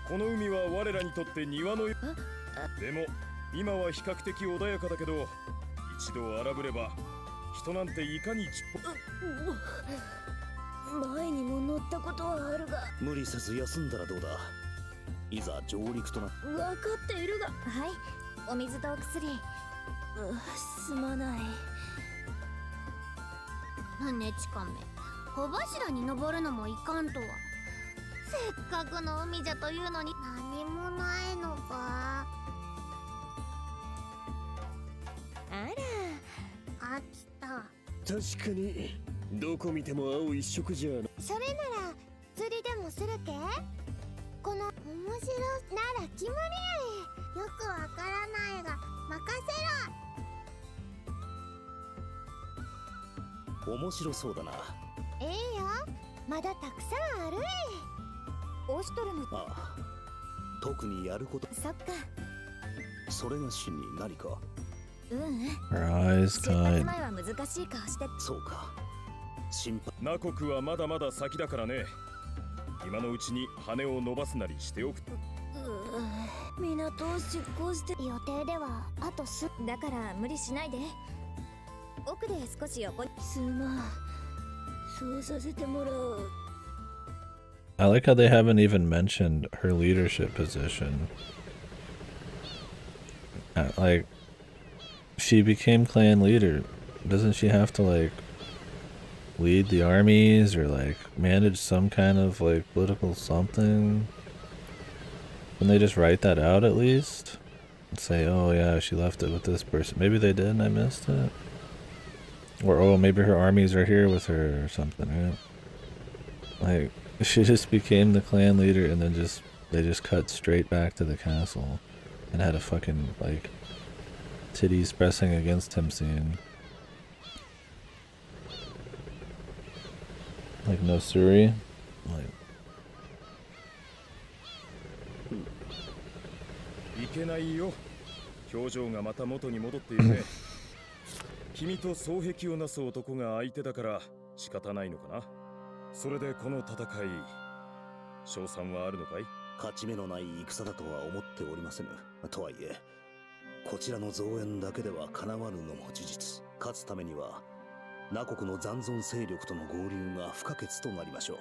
この海は我らにとって庭の。でも今は比較的穏やかだけど、一度荒ぶれば人なんていかにちっぽ。
前にも乗ったことはあるが。
無理せず休んだらどうだ。いざ上陸とな。
分かっているが。
はい、お水とお薬。
すまない。
ねちかめ、小柱に登るのもいかんとは。せっかくの海じゃというのに何もないのか。あら、飽きた。
確かにどこ見ても青一色じゃな。
それなら釣りでもするけ。この面白なら決まりやい。よくわからないが任せろ。
面白そうだな。
ええよ、まだたくさんあるい。オシトルム。
ああ、特にやること。
そっか。
それが真に何か。
Her eyes
出発前は難しい顔して。
そうか。心配。
ナ国はまだまだ先だからね。今のうちに羽を伸ばすなりしておく。
港を出港して。
予定ではあとす。
だから無理しないで。奥で少し横に。すまん。そうさせてもらう。
I like how they haven't even mentioned her leadership position. Like, she became clan leader. Doesn't she have to, like, lead the armies or, like, manage some kind of, like, political something? Can they just write that out at least? And say, oh yeah, she left it with this person. Maybe they did and I missed it. Or, oh, maybe her armies are here with her or something, right? Like, she just became the clan leader and then they just cut straight back to the castle and had a fucking, like, titties pressing against him scene. Like, no Suri? Like...
いけないよ。表情がまた元に戻っているね。君と双璧をなす男が相手だから仕方ないのかな。それでこの戦い、勝算はあるのかい？
勝ち目のない戦だとは思っておりませぬ。とはいえ、こちらの増援だけでは叶わぬのも事実。勝つためには、ナ国の残存勢力との合流が不可欠となりましょ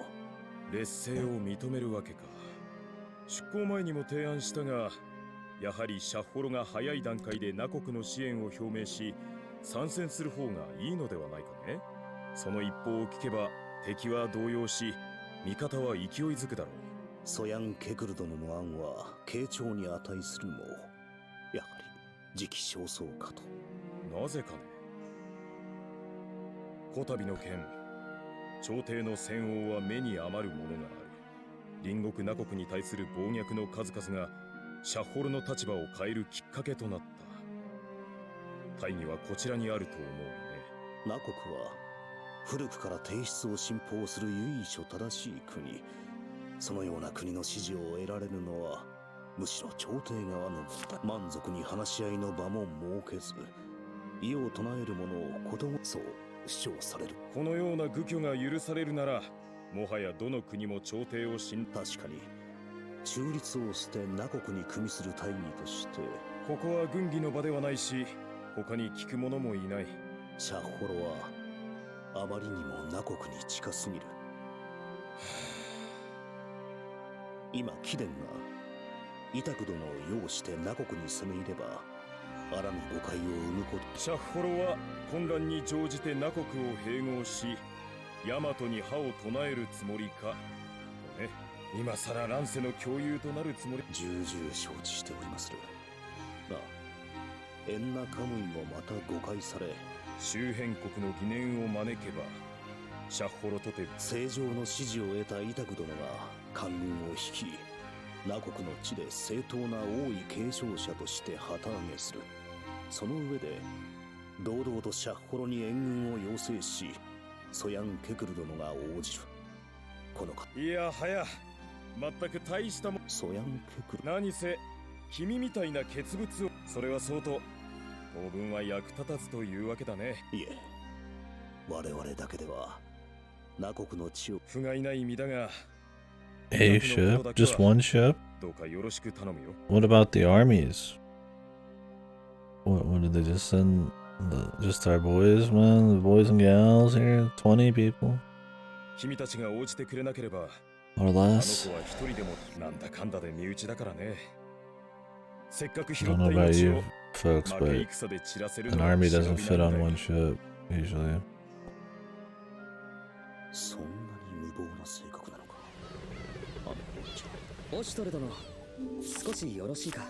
う。
劣勢を認めるわけか。出航前にも提案したが、やはりシャッホロが早い段階でナ国の支援を表明し、参戦する方がいいのではないかね。その一報を聞けば敵は動揺し、味方は勢いづくだろう。
ソヤン・ケクル殿の案は傾聴に値するも、やはり時期尚早かと。
なぜかね。こたびの件、朝廷の戦王は目に余るものがある。隣国ナ国に対する暴虐の数々がシャッホルの立場を変えるきっかけとなった。大義はこちらにあると思うね。
ナ国は古くから帝室を信奉する由緒正しい国。そのような国の支持を得られるのはむしろ朝廷側の満足に話し合いの場も設けず、異を唱える者をことごそう主張される。
このような愚挙が許されるなら、もはやどの国も朝廷を信。
確かに中立を捨てナ国に組みする大義として、
ここは軍議の場ではないし、他に聞く者もいない。
シャッホロはあまりにもナ国に近すぎる。今貴殿がイタク殿を擁してナ国に攻め入れば、あらぬ誤解を生むこと。
シャッホロは混乱に乗じてナ国を併合し、ヤマトに歯を唱えるつもりかとね。今さら乱世の共有となるつもり。
重々承知しておりまする。がエンナカムイもまた誤解され、
周辺国の疑念を招けばシャッホロとて
正常の支持を得たイタク殿が官軍を率い、ナ国の地で正当な王位継承者として旗揚げする。その上で堂々とシャッホロに援軍を要請し、ソヤン・ケクル殿が応じる。このか
いやはや全く大したも。
ソヤン・ケクル
何せ君みたいな傑物を。それは相当当分は役立たずというわけだね。
いえ、我々だけではナ国の地を。
不甲斐ない意味だが。
A ship? Just one ship?
どうかよろしく頼むよ。
What about the armies? What did they just send? Just our boys, man? The boys and gals here? 20 people?
君たちが応じてくれなければ、
Or
あの
less?
子は一人でもなんだかんだで身内だからね。せっかく拾
I
っ
don't
た
know about
命
you
を
folks,
負け
but
戦で散らせる
an
のは
army
忍
doesn't
び
fit
なん
on
だよ。
one ship, usually.
そんなに無謀な性格なのか、あの王子。
オシュトル殿、少しよろしいか。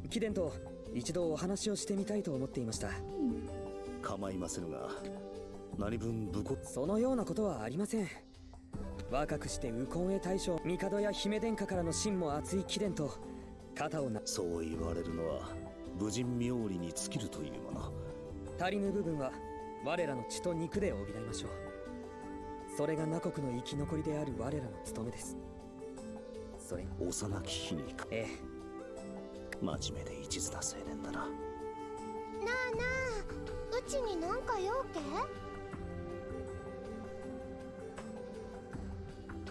貴殿と一度お話をしてみたいと思っていました。
構いませぬが、何分武骨。
そのようなことはありません。若くしてウコンへ大将、帝や姫殿下からの心も熱い貴殿と肩をな。
そう言われるのは武人冥利に尽きるというもの。
足りぬ部分は我らの血と肉で補いましょう。それがナ国の生き残りである我らの務めです。それ
幼き日にか。
ええ、
真面目で一途な青年だな。
なあなあ、うちになんか用け？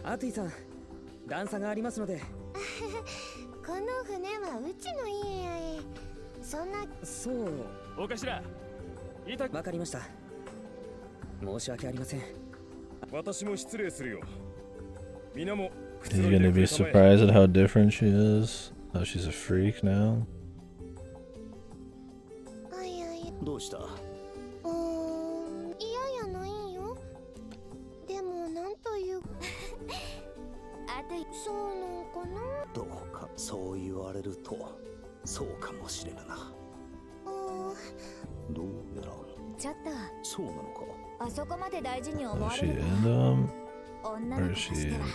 アトゥイさん、段差がありますので。
この船はうちの家やい。そんな。
そう。
お頭、
わかりました。申し訳ありません。
私も失礼するよ。皆も
Is he gonna be surprised at how different she is? How she's a freak now?
あいやいや。
どうした？
嫌やないよ。でもなんというあとそうなんかな。
どうかそう言われるとそうかもしれぬな。どうやら
ちょっと
そうなのか。
あそこまで大事に思
Is
わ
she
れる
into him?
女
Or
の子
is
として
she...
は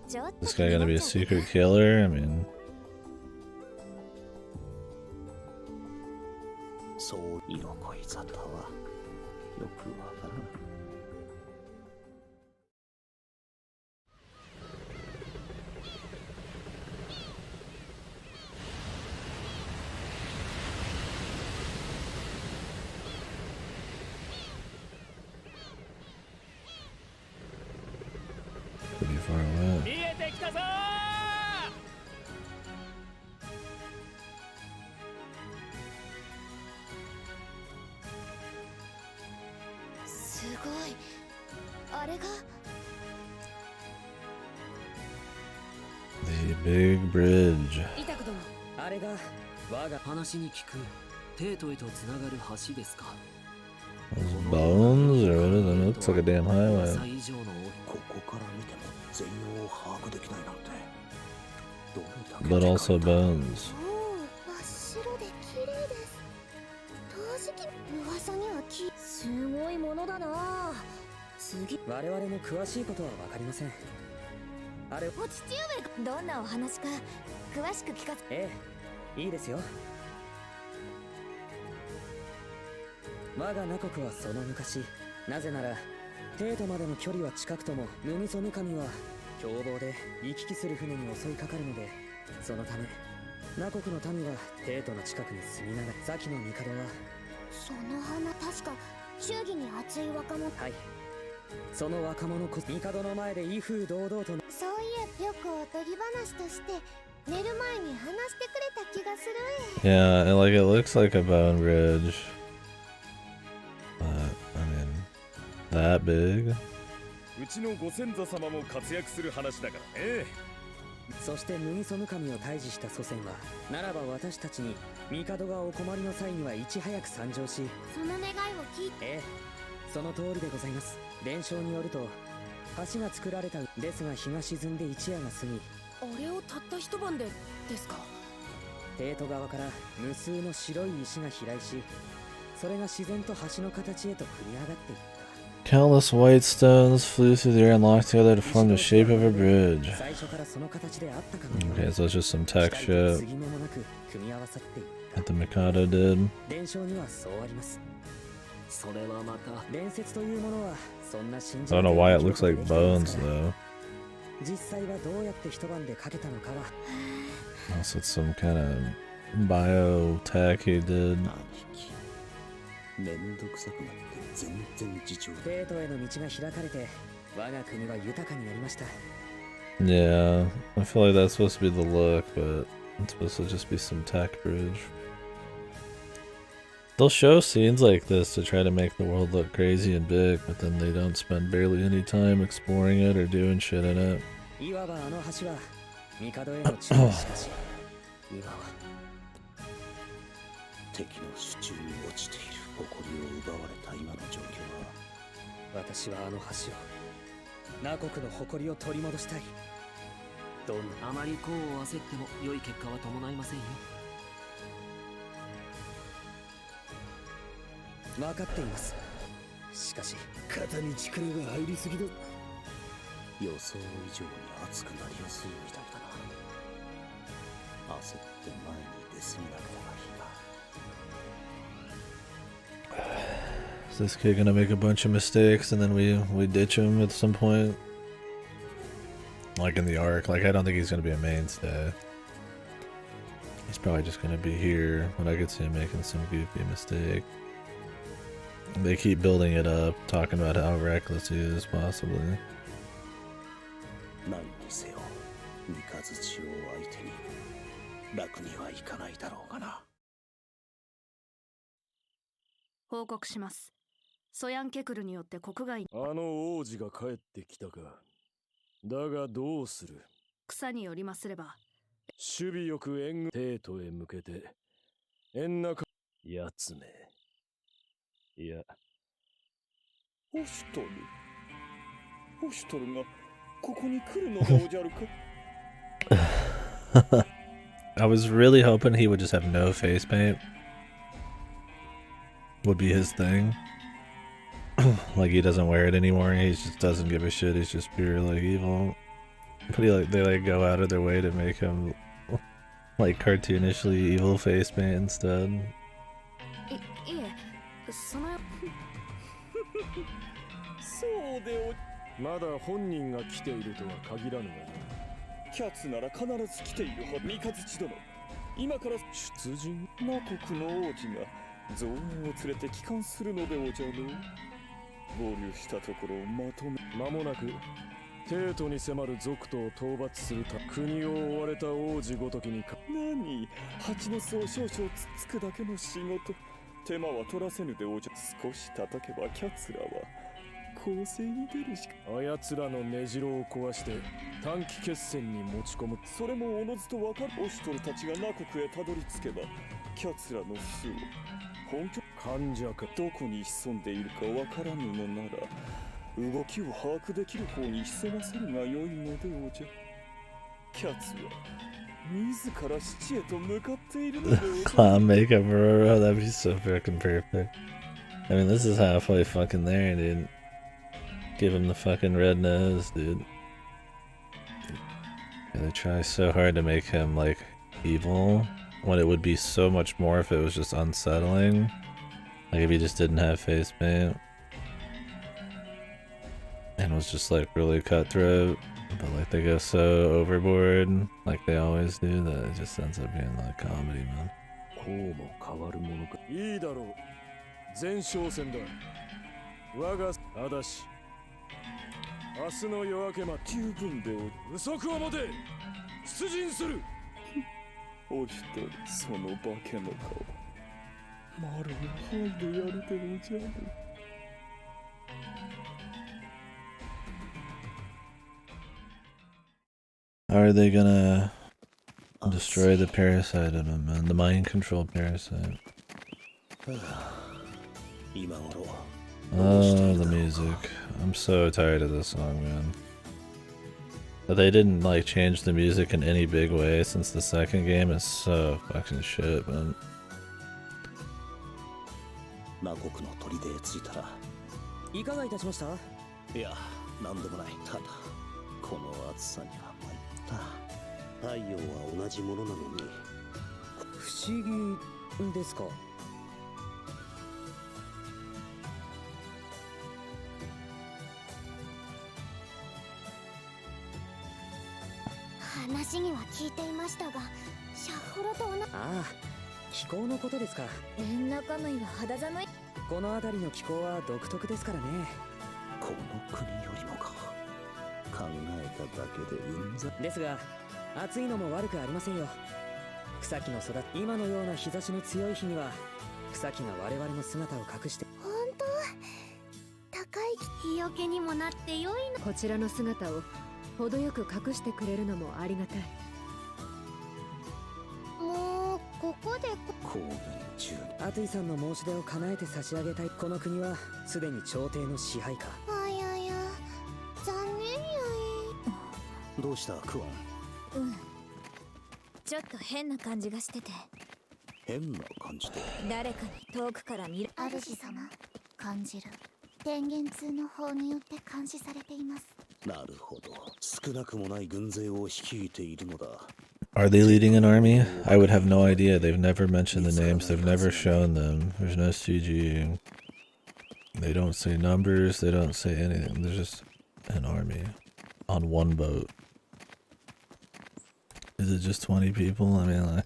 ちょっと
This guy gonna be a secret killer? I mean...
そう色恋沙汰はよくわからん。
Pretty far away.
見えてきたぞ
ー。すごい。あれが
The big bridge.
イタク殿、あれが我が
話に聞くテートへとつながる橋ですか。
Those bones? Or what is it? It looks like a damn highway.
ここから見ても全容を把握できないなんて。どれだけ
But also bones.
真っ白で綺麗です。陶磁器噂にはすごいものだな。
次
我々も詳しいことは分かりません。あれ、
お父上がどんなお話か詳しく聞かせ。
ええ、いいですよ。我がナ国はその昔、なぜなら帝都までの距離は近くとも麦曽神は凶暴で行き来する船に襲いかかるので、そのためナ国の民は帝都の近くに住みながら、先の帝は
その花、確か忠義に熱い若者。
はい、その若者こそ帝の前で威風堂々と。
そういえ、よくおとぎ話として寝る前に話してくれた気がする。
Yeah, and like it looks like a bone bridge. But, I mean, that big?
うちのご先祖様も活躍する話だからね。
そして麦曽神を退治した祖先は、ならば私たちに帝がお困りの際にはいち早く参上し、
その願いを聞いて。
ええ、その通りでございます。伝承によると、橋が作られたですが日が沈んで一夜が過ぎ、
あれをたった一晩でですか。
帝都側から無数の白い石が飛来し、それが自然と橋の形へと組み上がっていった。
Countless white stones flew through the air and locked together to form the shape of a bridge. Okay, so it's just some tech shit that the Mikado did.
伝承にはそうあります。それはまた伝説というものはそんな信じ
I don't know why it looks like bones though.
実際はどうやって一晩でかけたのかは。
Also, it's some kind of biotech he did.
めんどくさくなって全然事情。
帝都への道が開かれて、我が国は豊かになりました。
Yeah, I feel like that's supposed to be the look, but it's supposed to just be some tech bridge. They'll show scenes like this to try to make the world look crazy and big, but then they don't spend barely any time exploring it or doing shit in it.
いわばあの橋は帝への忠義。しかし今は
敵の手中に落ちている誇りを奪われた今の状況は、
私はあの橋を、ナ国の誇りを取り戻したい。どんな
あまり功を焦っても良い結果は伴いませんよ。
分かっています。しかし
肩に力が入りすぎだ。予想以上に熱くなりやすいみたいだな。焦って前に出過ぎなければいいが。
Is this kid gonna make a bunch of mistakes and then we ditch him at some point? Like in the arc, like I don't think he's gonna be a mainstay. He's probably just gonna be here, but I could see him making some goofy mistake. They keep building it up, talking about how reckless he is, possibly.
何にせよ、三日月を相手に楽にはいかないだろうがな。
報告します。ソヤンケクルによって国外に
あの王子が帰ってきたか。だがどうする。
草によりますれば、
守備よく援軍帝都へ向けて縁中やつめ。いや、
ホシュトル、ホシュトルがここに来るのでおじゃるか。
I was really hoping he would just have no face paint. Would be his thing. Like he doesn't wear it anymore. He just doesn't give a shit. He's just pure like evil. But they like go out of their way to make him like cartoonishly evil face paint instead.
いえ、その
そうで
まだ本人が来ているとは限らぬがな。
キャツなら必ず来ているは三日月殿。今から
出陣。
ナ国の王子が増援を連れて帰還するのでおじゃろう。合流したところをまとめ。
間もなく帝都に迫る賊徒を討伐するた国を追われた王子ごときにか。
何、蜂の巣を少々つっつくだけの仕事。手間は取らせぬでおじゃ。少し叩けばキャツらは攻勢に出るしか。
あやつらの根城を壊して短期決戦に持ち込む。
それもおのずと分かる。オシュトルたちがナ国へたどり着けばキャツらの巣を本拠
患者か
どこに潜んでいるか分からぬのなら動きを把握できる方に潜ませるが良いのでおじゃ。キャツは自ら七へと向かっているのでおじゃ。
Clown makeup, bro. That'd be so fucking perfect. I mean, this is halfway fucking there, dude. give him the fucking red nose, dude. Yeah, they try so hard to make him, like, evil, when it would be so much more if it was just unsettling. Like, if he just didn't have face paint. And was just, like, really cutthroat. But, like, they go so overboard, like they always do, that it just ends up being, like, comedy, man.
こうも変わるものか。
いいだろう。前哨戦だ。我が嵐。明日の夜明けま十分で不足を持て。出陣する。
お一人その化けの顔。丸を剥いでやるでおじゃる。
How are they gonna destroy the parasite in him, man? The mind control parasite. Oh, the music. I'm so tired of this song, man. But they didn't, like, change the music in any big way since the second game. Is so fucking shit, man.
ナコクの砦へ着いたら
いかがいたしました？
いや、なんでもない。ただこの暑さには参った。太陽は同じものなのに
不思議ですか？
話には聞いていましたが、シャッフロと同じ。
ああ、気候のことですか。
中身は肌寒い。
この辺りの気候は独特ですからね。
この国よりもか。考えただけでうんざ
ですが、暑いのも悪くありませんよ。草木の育ち、今のような日差しの強い日には草木が我々の姿を隠して。
本当、高い日よけにもなって良いの。
こちらの姿を程よく隠してくれるのもありがたい。
もうここで
公民中
アトゥイさんの申し出を叶えて差し上げたい。この国はすでに朝廷の支配下。
あやや、残念やい。
どうしたクオン？
ちょっと変な感じがしてて。
変な感じで
誰かに遠くから見る。
主様、感じる。天元痛の法によって監視されています。
なるほど。少なくもない軍勢を率いているのだ。
Are they leading an army? I would have no idea. They've never mentioned the names. They've never shown them. There's no CG. They don't say numbers. They don't say anything. There's just an army on one boat. Is it just 20 people? I mean,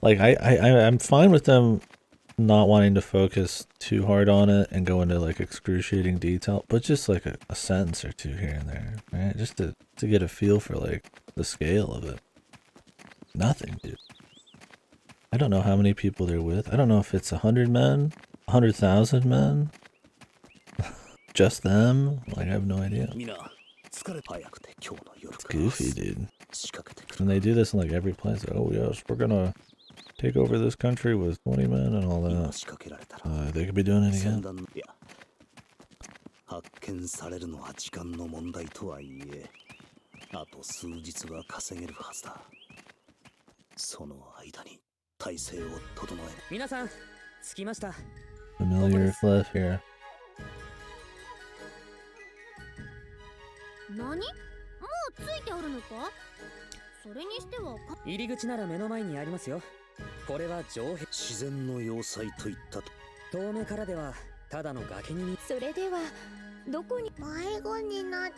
like, I'm fine with them not wanting to focus too hard on it and go into, like, excruciating detail, but just, like, a sentence or two here and there, right? Just to get a feel for, like, the scale of it. Nothing, dude. I don't know how many people they're with. I don't know if it's 100 men, 100,000 men, just them. Like, I have no idea. It's goofy, dude. And they do this in, like, every place. Oh, yes, we're gonna take over this country with 20 men and all that. They could be doing it again.
発見されるのは時間の問題とはいえ、あと数日は稼げるはずだ。その間に体制を整える。
皆さん、着きました。
Familiar fluff here.
何？もうついておるのか？それにしては
入り口なら目の前にありますよ。これは城壁。
自然の要塞といったと。
遠目からではただの崖に。
それではどこに
迷子になっ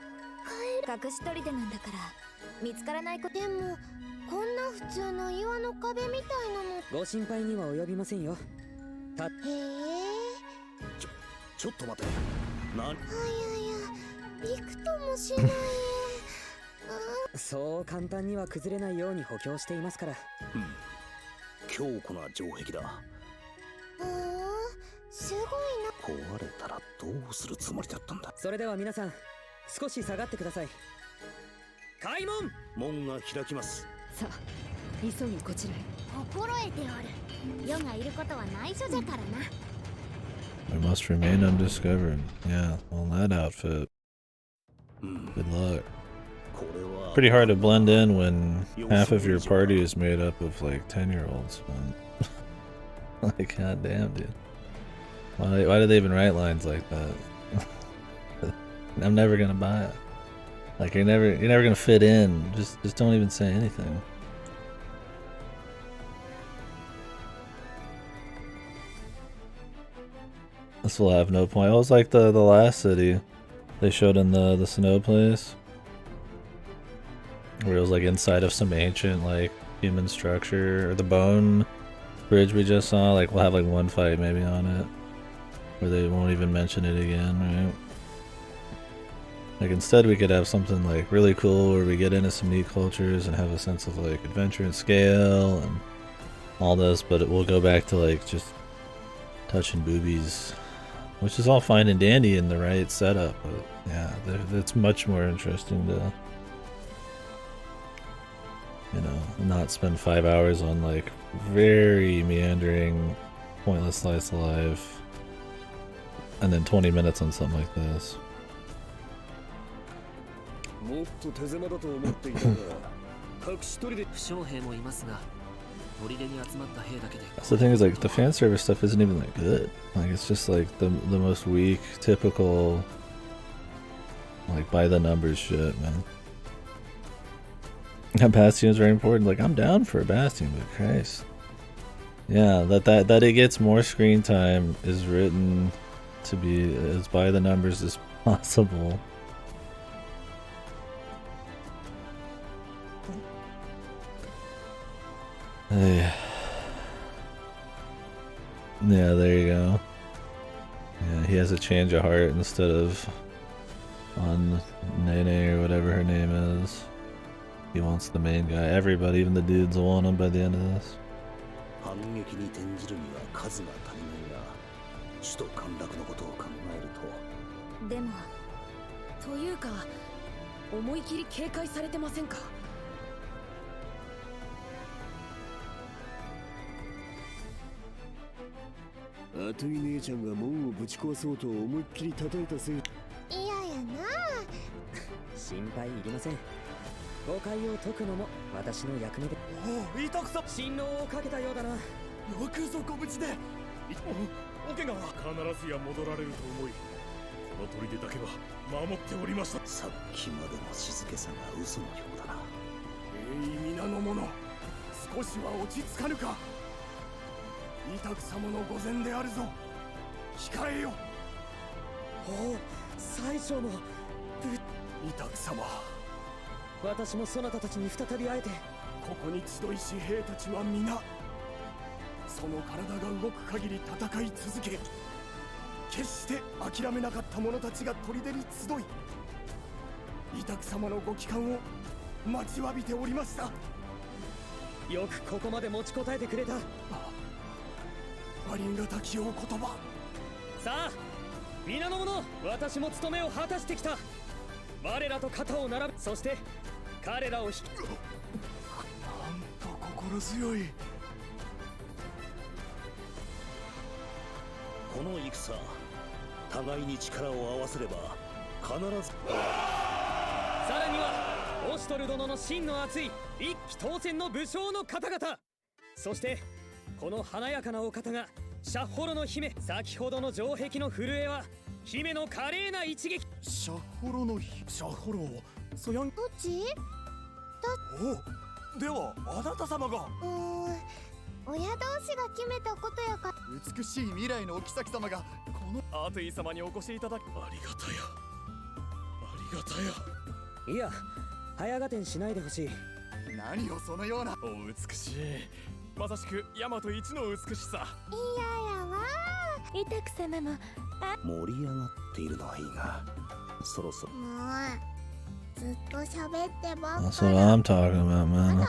隠し砦なんだから見つからないこと。
でもこんな普通の岩の壁みたいなの。
ご心配には及びませんよ。
へえ。
ちょっと待て。何？
あやや、びくともしない。
そう簡単には崩れないように補強していますから。
強固な城壁だ。
すごいな。
壊れたらどうするつもりだったんだ。
それでは皆さん、少し下がってください。開門！
門が開きます。
さあ、急ぎこちらへ。
心得ておる。世がいることは内緒じゃからな。
We must remain undiscovered. Yeah, on that outfit. Good luck. Pretty hard to blend in when half of your party is made up of like 10-year-olds. Like, goddamn, dude. Why do they even write lines like that? I'm never gonna buy it. Like you're never gonna fit in. Just don't even say anything. This will have no point. It was like the last city they showed in the snow place, where it was like inside of some ancient like human structure, or the bone bridge we just saw. Like we'll have like one fight maybe on it, where they won't even mention it again, right? Like instead we could have something like really cool where we get into some neat cultures and have a sense of like adventure and scale and all this, but it will go back to like just touching boobies, which is all fine and dandy in the right setup, but yeah, it's much more interesting to, you know, not spend 5 hours on like very meandering, pointless slice of life, and then 20 minutes on something like this. That's the thing, is like the fan service stuff isn't even that good. Like it's just like the most weak, typical, like by the numbers shit, man. Yeah, Bastion is very important. Like I'm down for a Bastion, but Christ, yeah, that it gets more screen time is written to be as by the numbers as possible. Yeah, there you go. Yeah, he has a change of heart instead of on Nene or whatever her name is. He wants the main guy. Everybody, even the dudes, will want him by the end of this. That's what I'm talking about, man.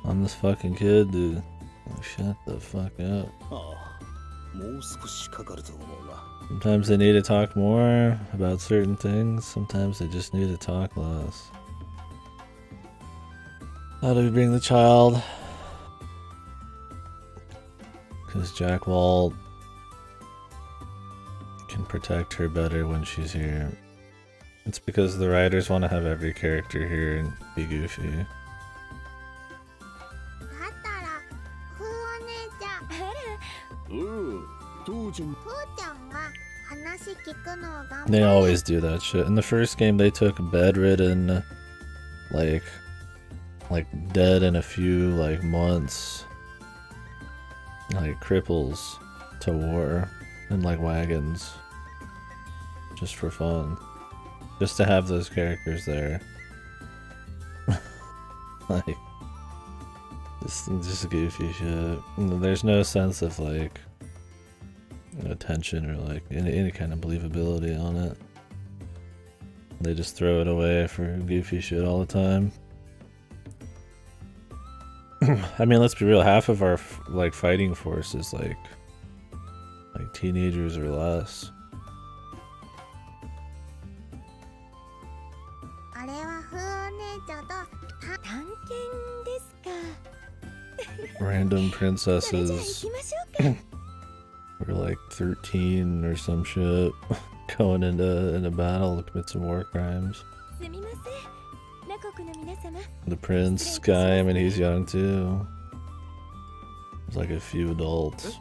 I'm this fucking kid, dude. Oh, shut the fuck up. Sometimes they need to talk more about certain things. Sometimes they just need to talk less. How do we bring the child? Because Jack Walt can protect her better when she's here. It's because the writers want to have every character here and be goofy. They always do that shit. In the first game, they took bedridden, like dead in a few like months, like cripples to war in like wagons, just for fun, just to have those characters there. Like, just goofy shit. There's no sense of like attention or like any kind of believability on it. They just throw it away for goofy shit all the time. I mean, let's be real. Half of our like fighting force is like teenagers or less. Random princesses were like 13 or some shit, going into battle to commit some war crimes. The prince guy, I mean, he's young too. There's like a few adults.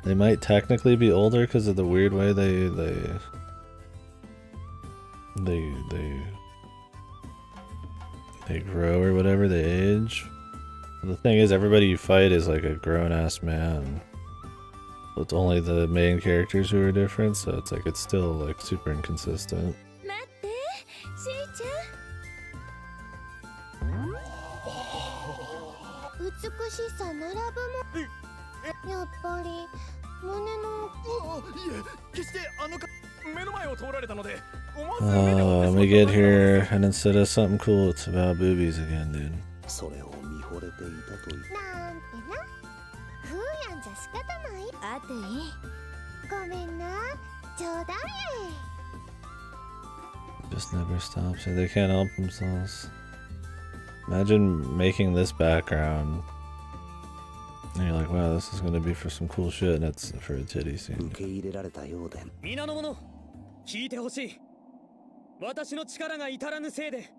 They might technically be older because of the weird way they grow or whatever, they age. The thing is, everybody you fight is like a grown-ass man. It's only the main characters who are different, so it's like it's still like super inconsistent. We get here and instead of something cool, it's about boobies again, dude. Just never stops. They can't help themselves. Imagine making this background and you're like, wow, this is gonna be for some cool shit, and it's for a titty scene.
聞いてほしい。私の力が至らぬせいで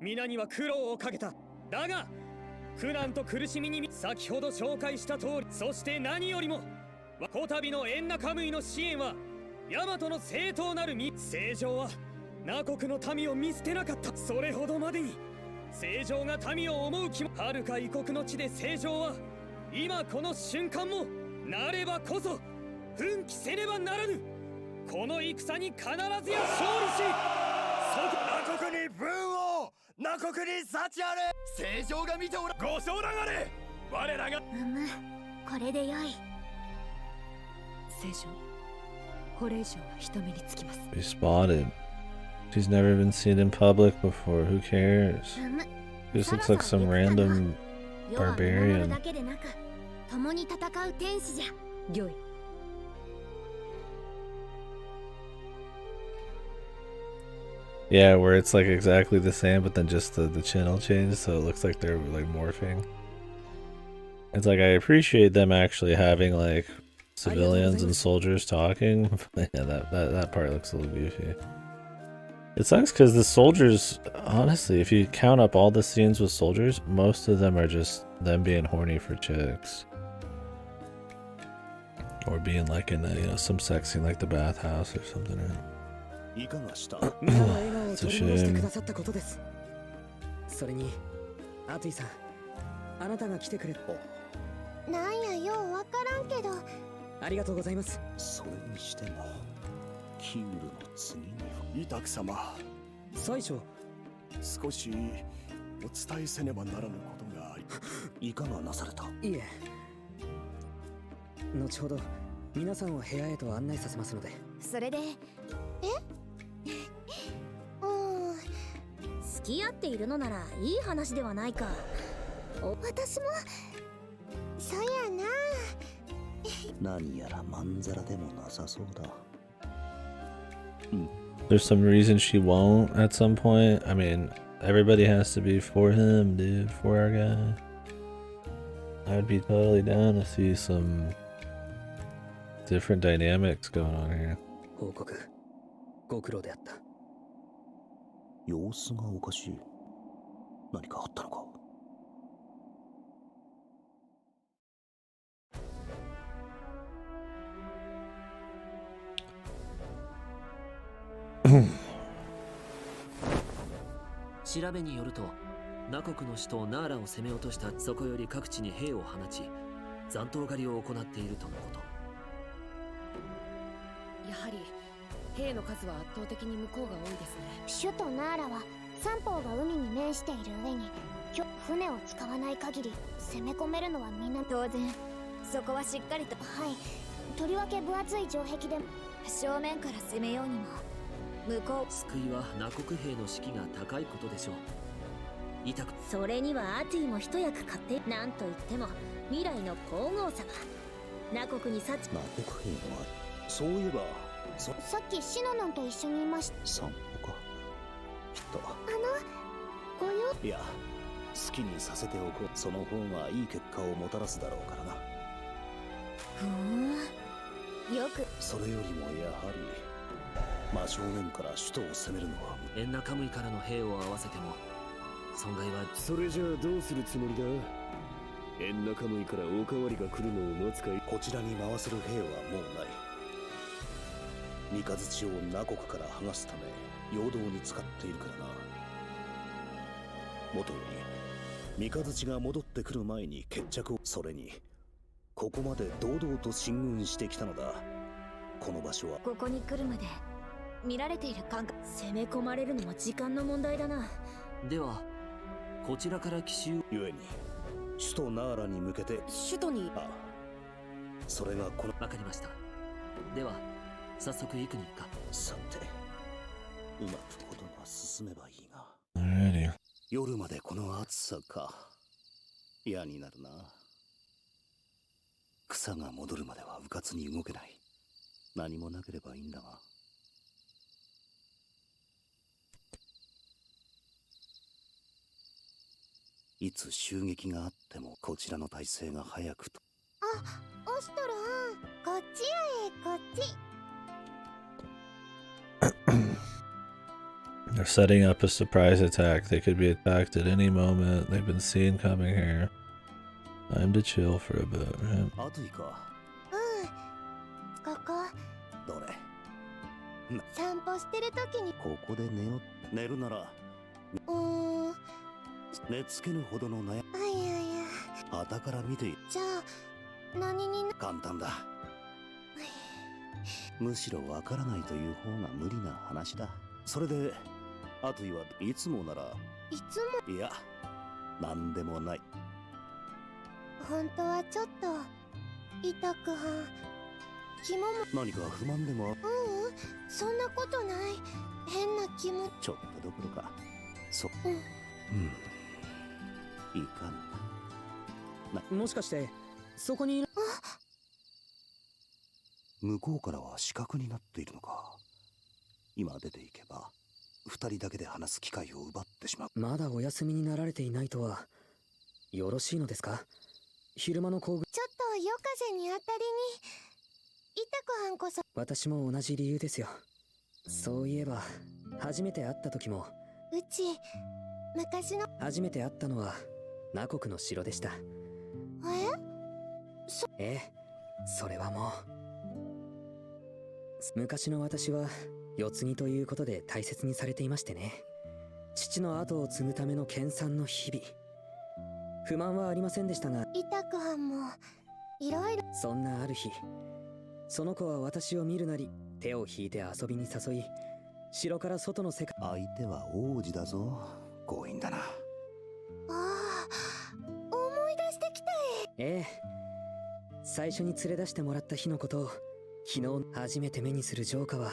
皆には苦労をかけた。だが苦難と苦しみに先ほど紹介した通り、そして何よりもこたびのエンナカムイの支援はヤマトの正当なる正常はナ国の民を見捨てなかった。それほどまでに正常が民を思う気も、遥か異国の地で正常は今この瞬間もなればこそ奮起せねばならぬ。この戦に必ずや勝利し、
ナ国に分を、ナ国に幸あれ。正常が見ておら、ご承覧あれ。我らが
これでよい。
正常、これ以上は人目につきます。
Be spotted. She's never been seen in public before. Who cares? This looks like some random barbarian.
だけでなく、共に戦う天使じゃ。
良い。
Yeah, where it's like exactly the same, but then just the channel changed, so it looks like they're like morphing. It's like I appreciate them actually having like civilians and soldiers talking. But yeah, that part looks a little goofy. It sucks because the soldiers, honestly, if you count up all the scenes with soldiers, most of them are just them being horny for chicks. Or being like in a, you know, some sex scene like the bathhouse or something, right?
It's a shame. それに、アトゥイさん、あなたが来てくれ。
なんやようわからんけど。
ありがとうございます。
それにしても、キールの次に
イタク様。
最初、
少しお伝えせねばならぬことがあり。
いかがなされた？
いえ。後ほど皆さんを部屋へと案内させますので。
それで、
付き合っているのならいい話ではないか。
私もそうや
な。何やらまんざらでもなさそうだ。
There's some reason she won't at some point. I mean, everybody has to be for him, dude, for our guy. I would be totally down to see some different dynamics going on here.
報告、ご苦労であった。
様子がおかしい。何かあったのか？
調べによると、ナ国の首都ナーラを攻め落としたそこより各地に兵を放ち、残党狩りを行っているとのこと。
やはり兵の数は圧倒的に向こうが多いですね。
首都ナーラは三方が海に面している上に、船を使わない限り攻め込めるのはみんな
当然そこはしっかりと。
はい。とりわけ分厚い城壁で
正面から攻めようにも向こう。
救いはナ国兵の士気が高いことでしょう。痛く。
それにはアティも一役買って。なんといっても未来の皇后様、ナ国に幸。
ナ国兵のある。そういえば
さっきシノノンと一緒にいました。
散歩か。きっと
ご用。
いや、好きにさせておこう。その方がいい結果をもたらすだろうからな。
ふん、よく。
それよりもやはり真正面から首都を攻めるのは。
エンナカムイからの兵を合わせても損害は。
それじゃあどうするつもりだ。エンナカムイからおかわりが来るのを待つかい。
こちらに回せる兵はもうない。三日月をナ国から剥がすため陽動に使っているからな。もとより三日月が戻ってくる前に決着を。それにここまで堂々と進軍してきたのだ。この場所は。
ここに来るまで見られている感覚。攻め込まれるのも時間の問題だな。
ではこちらから奇襲。
ゆえに首都ナーラに向けて。
首都に。
ああ、それがこの。
わかりました。では早速行くに行くか。
さて、うまくことが進めばいいが。
Alrighty.
夜までこの暑さか。嫌になるな。草が戻るまではうかつに動けない。何もなければいいんだが。いつ襲撃があってもこちらの体制が早くと。
オストロン、こっちやこっち。
They're setting up a surprise attack. They could be attacked at any moment. They've been seen coming here. Time to chill for a bit, right?
暑いか。
ここ。
どれ。
散歩してる時に。
ここで寝るなら。寝つけぬほどの悩み。
いやいや。
傍から見ている。
じゃあ何にな。
簡単だ。むしろわからないという方が無理な話だ。それでアトイはいつもなら。
いつも。
いや、なんでもない。
本当はちょっと痛くは気も。
何か不満でも。
そんなことない。変な気も。
ちょっとどころか。いかんな。
もしかしてそこにいる。
向こうからは死角になっているのか。今出ていけば二人だけで話す機会を奪ってしまう。
まだお休みになられていないとはよろしいのですか。昼間の行軍。
ちょっと夜風に当たりに痛くはんこそ。
私も同じ理由ですよ。そういえば初めて会った時も。
うち昔の。
初めて会ったのはナ国の城でした。ええ、それはもう。昔の私は世継ぎということで大切にされていましてね。父の後を継ぐための研鑽の日々。不満はありませんでしたが。
痛くはんもいろいろ。
そんなある日、その子は私を見るなり手を引いて遊びに誘い、城から外の世界。
相手は王子だぞ。強引だな。
思い出してきた。
ええ、最初に連れ出してもらった日のことを昨日初めて目にする城下は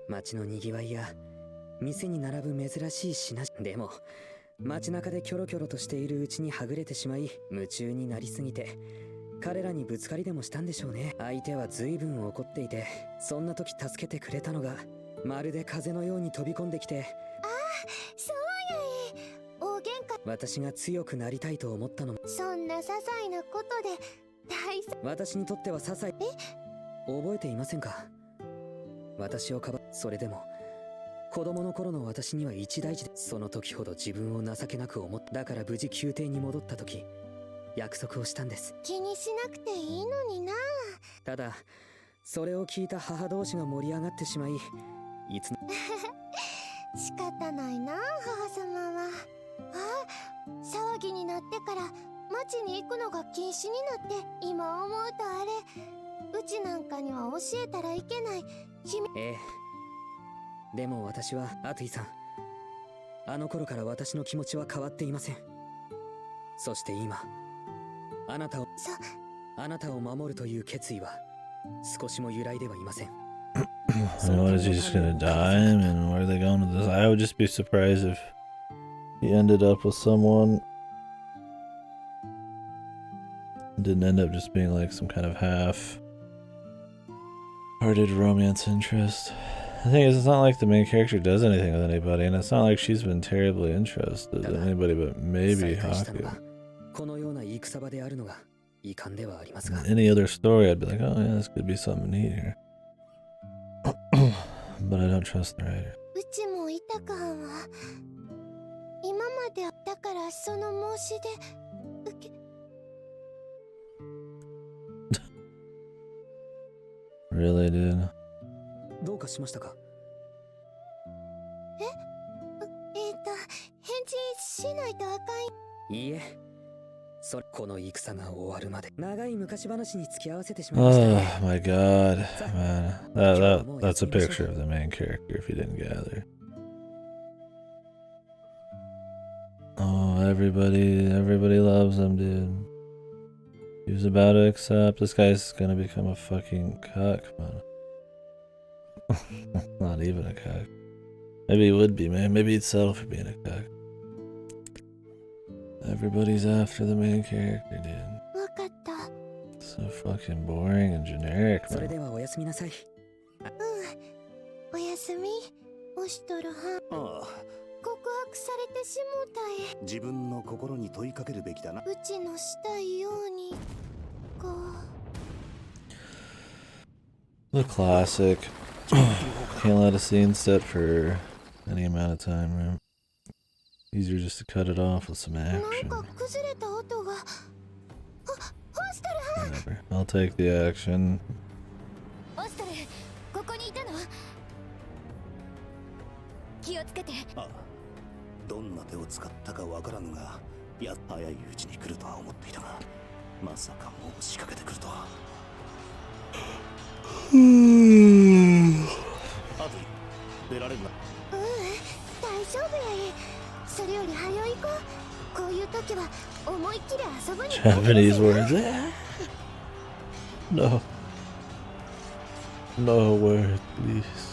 街のにぎわいや店に並ぶ珍しい品。でも街中でキョロキョロとしているうちにはぐれてしまい、夢中になりすぎて彼らにぶつかりでもしたんでしょうね。相手は随分怒っていて、そんな時助けてくれたのがまるで風のように飛び込んできて。
そうや大喧嘩。
私が強くなりたいと思ったのも。
そんな些細なことで
私にとっては些細。覚えていませんか。私をそれでも子供の頃の私には一大事で、その時ほど自分を情けなく思った。だから無事宮廷に戻った時約束をしたんです。
気にしなくていいのにな。
ただそれを聞いた母同士が盛り上がってしまい、いつ
仕方ないな、母様は。あ、騒ぎになってから町に行くのが禁止になって、今思うとあれ、うちなんかには教えたらいけない秘密。
ええ。でも私はアトゥイさん、あの頃から私の気持ちは変わっていません。そして今、あなたを守るという決意は少しも揺らいではいません。
What, is he just gonna die? I mean, where are they going with this? I would just be surprised if he ended up with someone. Didn't end up just being like some kind of half-hearted romance interest. The thing is, it's not like the main character does anything with anybody, and it's not like she's been terribly interested in anybody but maybe Haku. In any other story, I'd be like, oh yeah, this could be something neat here. But I don't trust the writer.
うちもいたかんは今までだからその申し出受け
Really, dude?
どうかしましたか？
返事しないとあかん。
いいえ、この戦が終わるまで長い昔話に付き合わせてしまいましたね。
Oh my god, man. That's a picture of the main character if you didn't gather. Oh, everybody loves him, dude. He was about to accept. This guy's gonna become a fucking cuck, man. Not even a cuck. Maybe he would be, man. Maybe he'd settle for being a cuck. Everybody's after the main character, dude. So fucking boring and generic, man.
それではおやすみなさい。
おやすみ。おしとるはん。告白されてしもたえ。
自分の心に問いかけるべきだな。
うちのしたいように。
The classic. Can't let a scene sit for any amount of time, right? Easier just to cut it off with some action. Whatever. I'll take the action.
ここにいたの？気をつけて。
ああ、どんな手を使ったかわからぬが、早いうちに来るとは思っていたが、まさかもう仕掛けてくるとは。あと出られるな。
大丈夫やい。それより早い行こう。こういう時は思いっきり遊ぶに。
Japanese words. No. No word, please.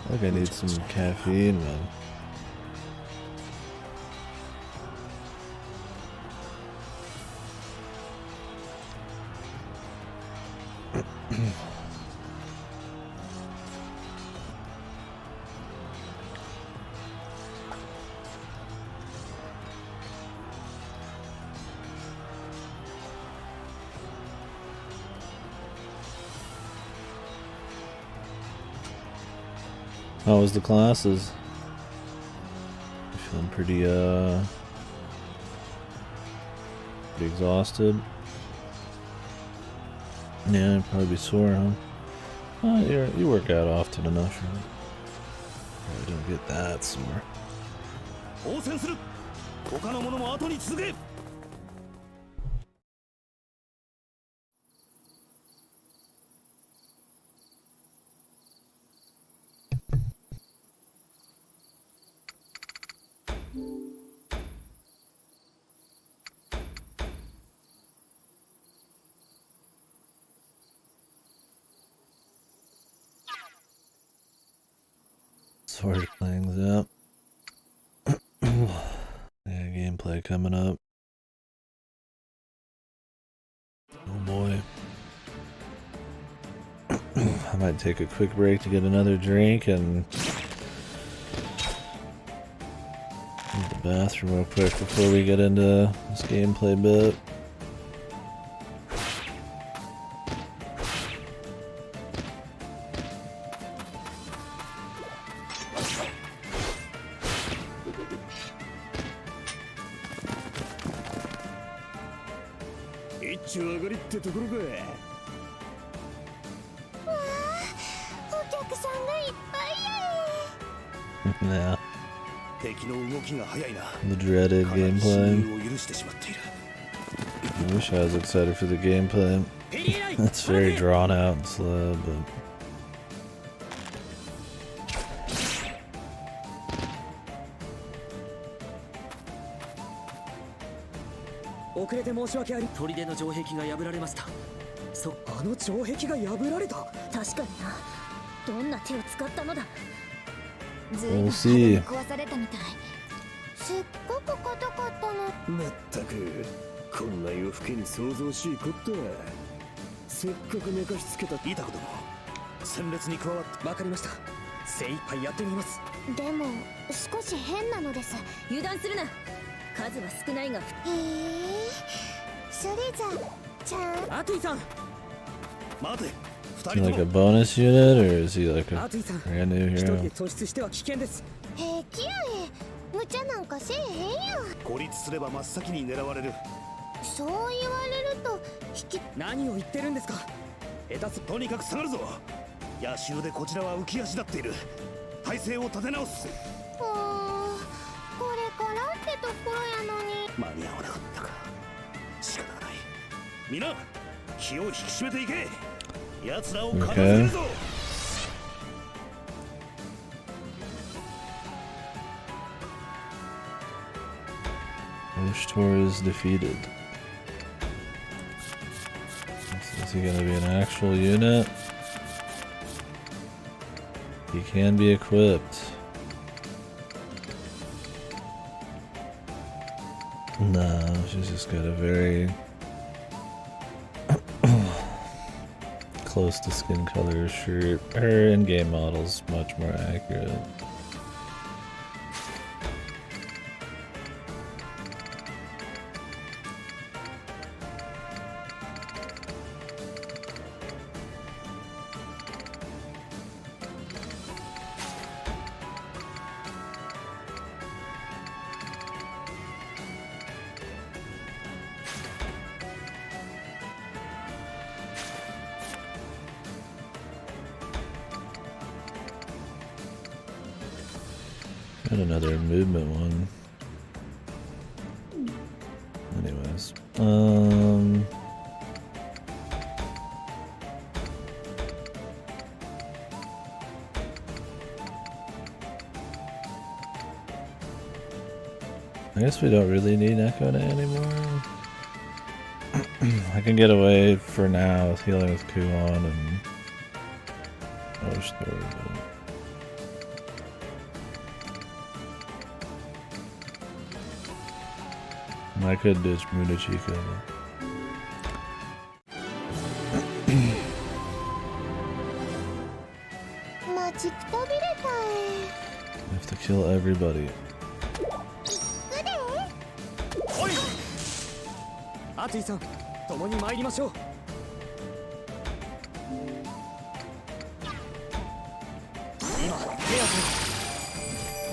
I think I need some caffeine, man. How was the classes? You feeling pretty exhausted? Yeah, you'd probably be sore, huh? You work out often enough, right? Probably don't get that sore.
応戦する。他の者も後に続け。
Sword things up. Yeah, gameplay coming up. Oh boy. I might take a quick break to get another drink and use the bathroom real quick before we get into this gameplay bit. Yeah. The dreaded gameplay. I wish I was excited for the gameplay. It's very drawn out and slow, but...
砦の城壁が破られました。
あの城壁が破られた。確かにな。どんな手を使ったのだ。ずいぶん壊されたみたい。
すっごく硬かったの。
まったくこんな夜更けに想像しいこった。せっかく寝かしつけた
イタフ殿、戦列に加わって。
わかりました。精一杯やってみます。
でも少し変なのです。
油断するな。数は少ないが。
それじゃ
アトゥイさん。
待て。
Is he like a bonus unit or is he like a brand new hero?
突出しては危険です。
平気やえ。無茶なんかせえへんや。
孤立すれば真っ先に狙われる。
そう言われると
何を言ってるんですか。
下手す。とにかく下がるぞ。野襲でこちらは浮き足立っている。体勢を立て直す。
これからってところやのに。
間に合わなかったか。仕方がない。みんな気を引き締めていけ。奴らを片付けるぞ。
Oshtor is defeated. Is he gonna be an actual unit? He can be equipped. No, she's just got a very close to skin color shirt. Her in-game model's much more accurate. Got another movement one. Anyways, I guess we don't really need Echo anymore. I can get away for now with healing with Kuon and Oshtor, but I could ditch Mudachika. I have to kill everybody.
Atui-san, 共に参りましょう。今、手当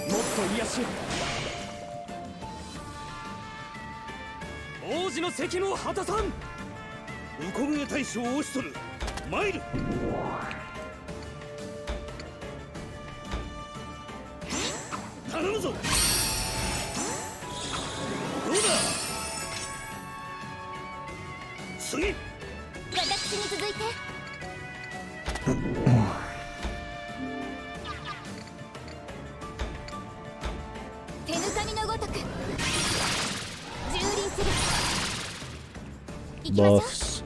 て。もっと癒しを。王子の責務を果たさん。
ウコグエ大将を押し取る。参る。頼むぞ。どうだ。次。
私に続いて。手抜かみのごとく。蹂躙する。行きましょ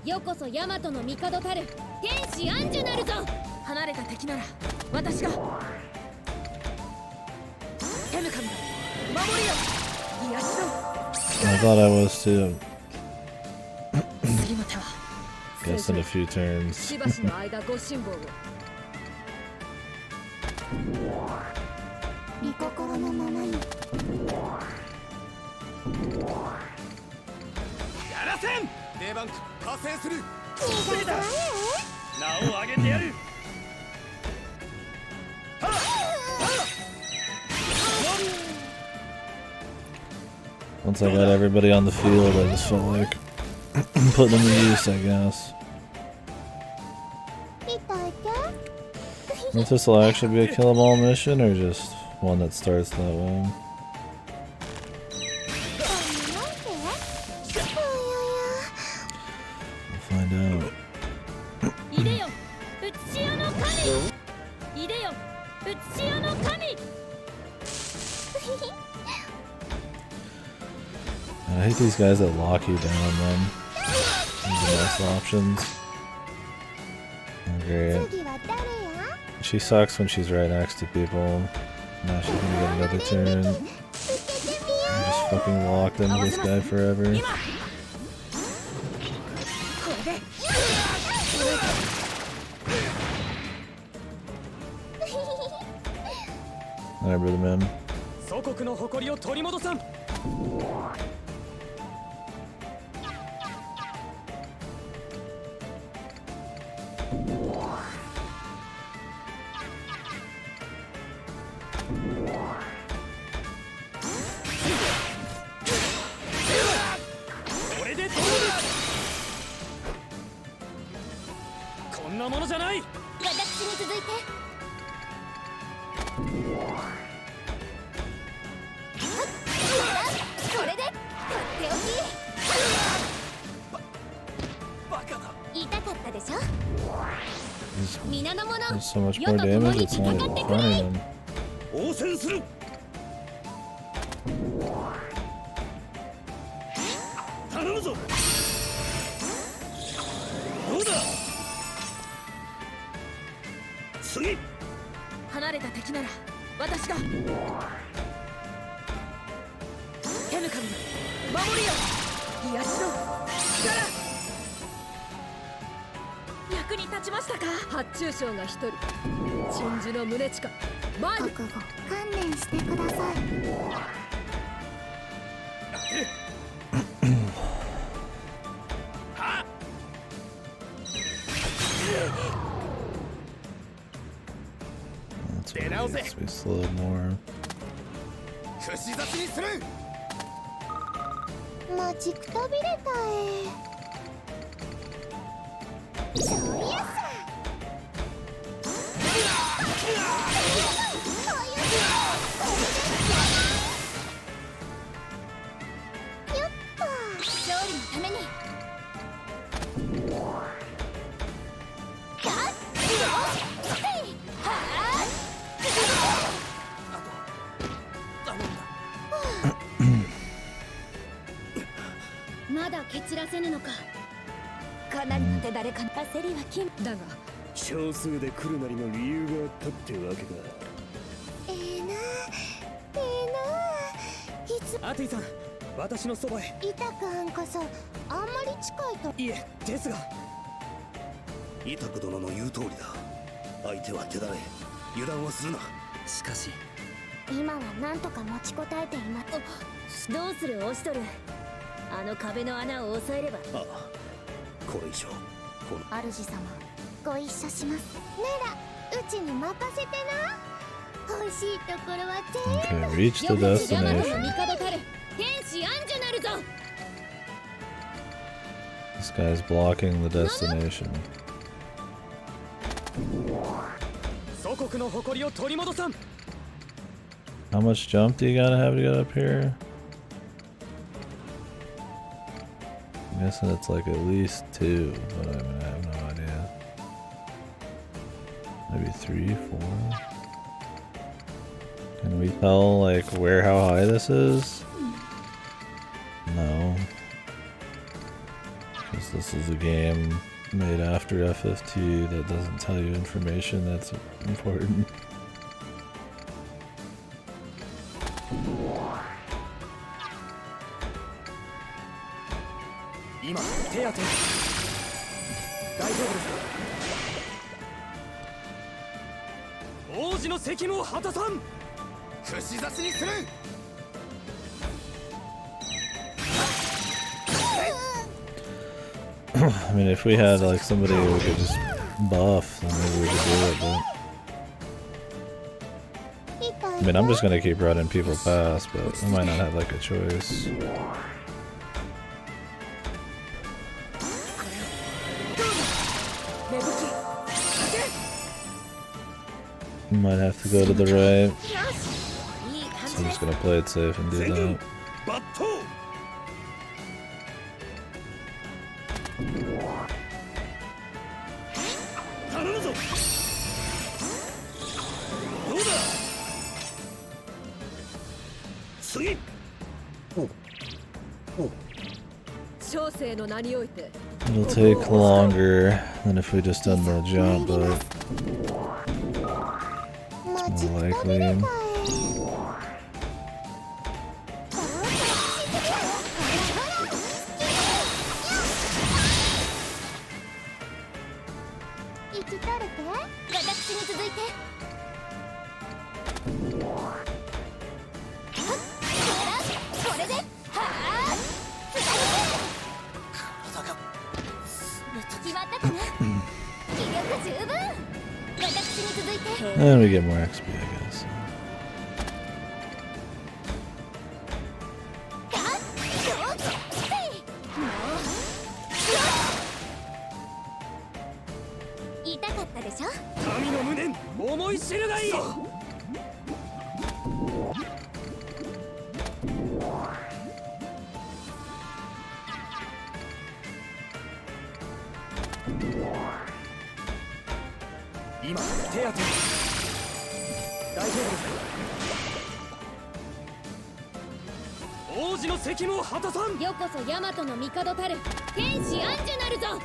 う。よこそヤマトの帝たる天使アンジュなるぞ。
離れた敵なら私が。手抜かみの守りよ。癒しろ。
I thought I was too. guess in a few turns.
しばしの間ご辛抱を。
御心のままに。
やらせん。
デバンク加勢する。
逃げだ。名を上げてやる。
Once I got everybody on the field, I just felt like putting them to use, I guess. If this will actually be a kill 'em all mission, or just one that starts that way? We'll find out. I hate these guys that lock you down, man. These are nice options. Great. She sucks when she's right next to people. Now she's gonna get another turn. I'm just fucking locked into this guy forever. Alright, brother man.
祖国の誇りを取り戻さん。こんなものじゃない。
私に続いて。これでとっておき。バカだ。痛かったでしょ。皆の者、
There's so much more damage, it's not even funny them.
応戦する。頼むぞ。どうだ。次。
離れた敵なら私が。手ぬかみ守りよ。癒しの力。役に立ちましたか。
発注将が一人。鎮守の胸近。前に。
覚悟観念してください。
Let's be slow more.
串刺しにする。
待ちくたびれたそういやさ。よっと勝利のために。
まだ蹴散らせぬのか。かなりの手誰かの焦りは金だが、
少数で来るなりの理由があったってわけだ。
いつ
アティさん、私のそばへ。
イタくんこそあんまり近いと。
いえ、ですが。
イタク殿の言う通りだ。相手は手だれ。油断はするな。
しかし
今は何とか持ちこたえています。
どうするオシトル。あの壁の穴を押さえれば。
ああ、これ以上この
主様ご一緒します。ならうちに任せてな。欲しいところは全部。
Okay, reach the destination.
天使アンジュなるぞ。
This guy's blocking the destination.
祖国の誇りを取り戻さん。
How much jump do you gotta have to get up here? I'm guessing it's like at least 2, but I mean, I have no idea. Maybe 3, 4. Can we tell like how high this is? No. Because this is a game made after FF2 that doesn't tell you information that's important.
大丈夫ですか？王子の責務を果たさん。
串刺しにする。
I mean, if we had like somebody who could just buff, then maybe we could do it, but I mean, I'm just gonna keep running people past, but I might not have like a choice. Might have to go to the right. So I'm just gonna play it safe and do that. It'll take longer than if we just done the jump, but it's more likely.
決まったかな。気力十分。私に続いて。
And we get more XP, I guess.
痛かったでしょ。
神の無念、思い知るがいい。今手当て。大丈夫ですか。王子の責務を果たさん。よこそヤマトの帝たる天使アンジュなるぞ。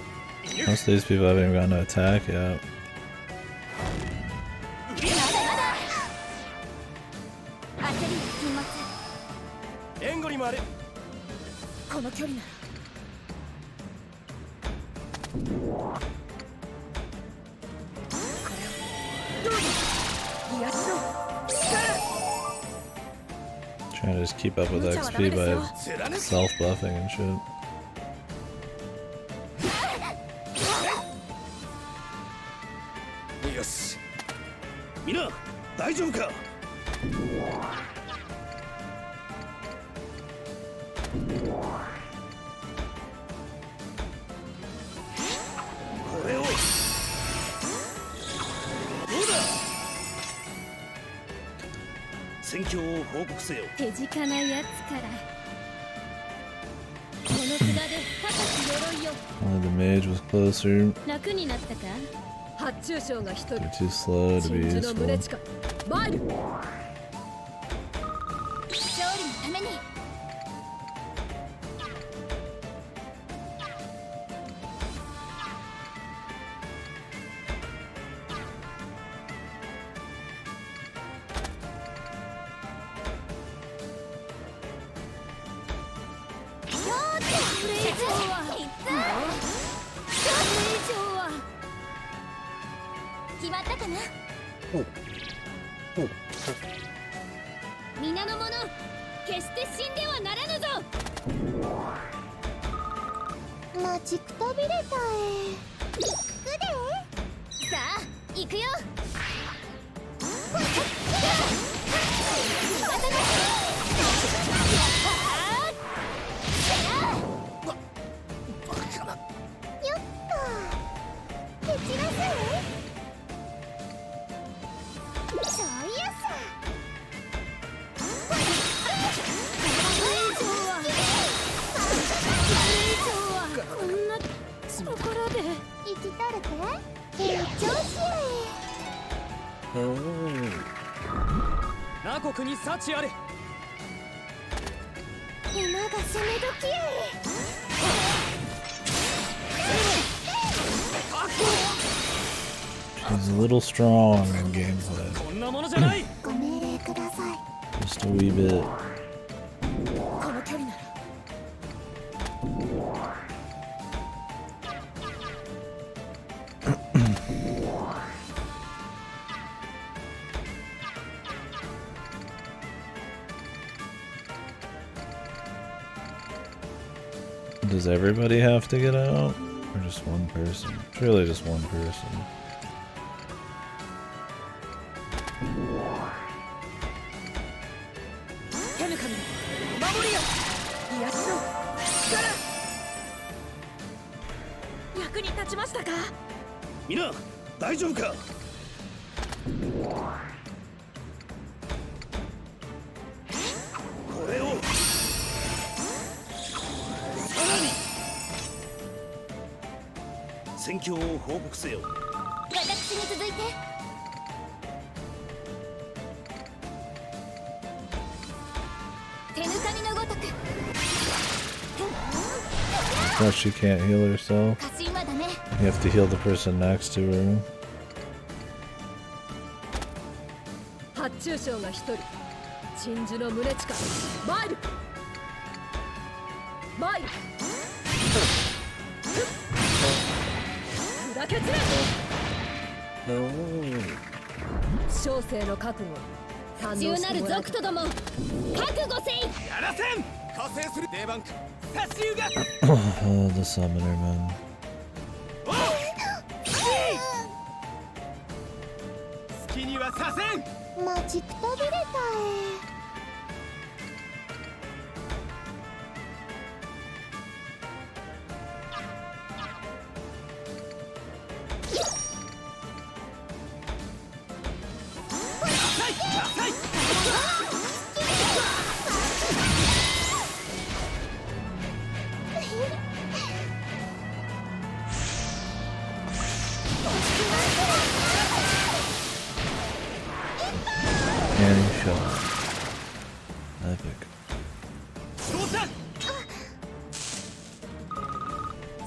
Most of these people haven't even gotten to attack yet.
援護にもある。この距離なら。
Trying to just keep up with XP by self-buffing and shit.
よし。みんな大丈夫か。これを。どうだ。戦況を報告せよ。
手近なやつから。この札で高き鎧を。
Only the mage was closer.
楽になったか。
発注将が一人。
They're too slow to be useful.
参る。
勝利のために。 決まったかな。皆の者、決して死んではならぬぞ。待ちくたびれたえ。行くで。さあ、行くよ。
那国に幸あれ。
今が攻め時へ。
She's a little strong in gameplay.
こんなものじゃない。
ご命令ください。
Just a wee bit.
この距離なら。
こ
Does everybody have to get out? Or just one person? Surely just one person.
Mina, 大丈夫か? これをさらに戦況を報告せよ。
私に続いて。手抜かみのごとく。
But she can't heal herself. You have to heal the person next to her.
発注将が一人、鎮守の胸力、マイル。マイル。砕け散れ。小生の覚悟。
忠なる族とども、覚悟せい。
やらせん。加勢する定番。差し湯が。
Oh, the summoner man.
好きにはさせん。
マジくたびれたえ。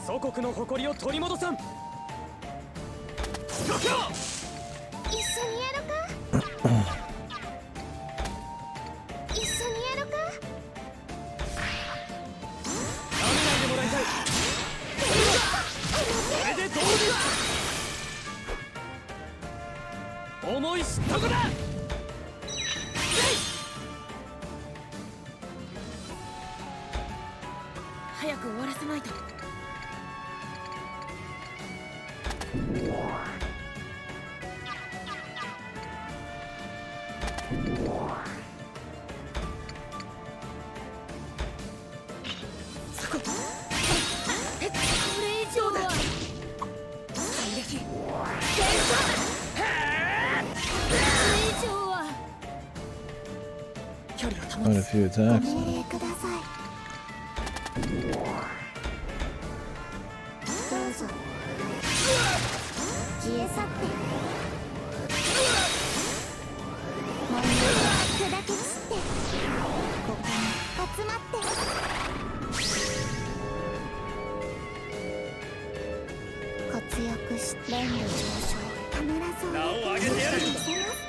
祖国の誇りを取り戻さん。一緒にやろか。一緒にやろか。舐めないでもらいたい。これでどうです。思い知った子だ。
早く終わらせないと。
Quite a few attacks.
ご命令ください。どうぞ。消え去って。問題は砕け散って。ここに集まって。活躍し連度上昇。必ず
名を上げてやる。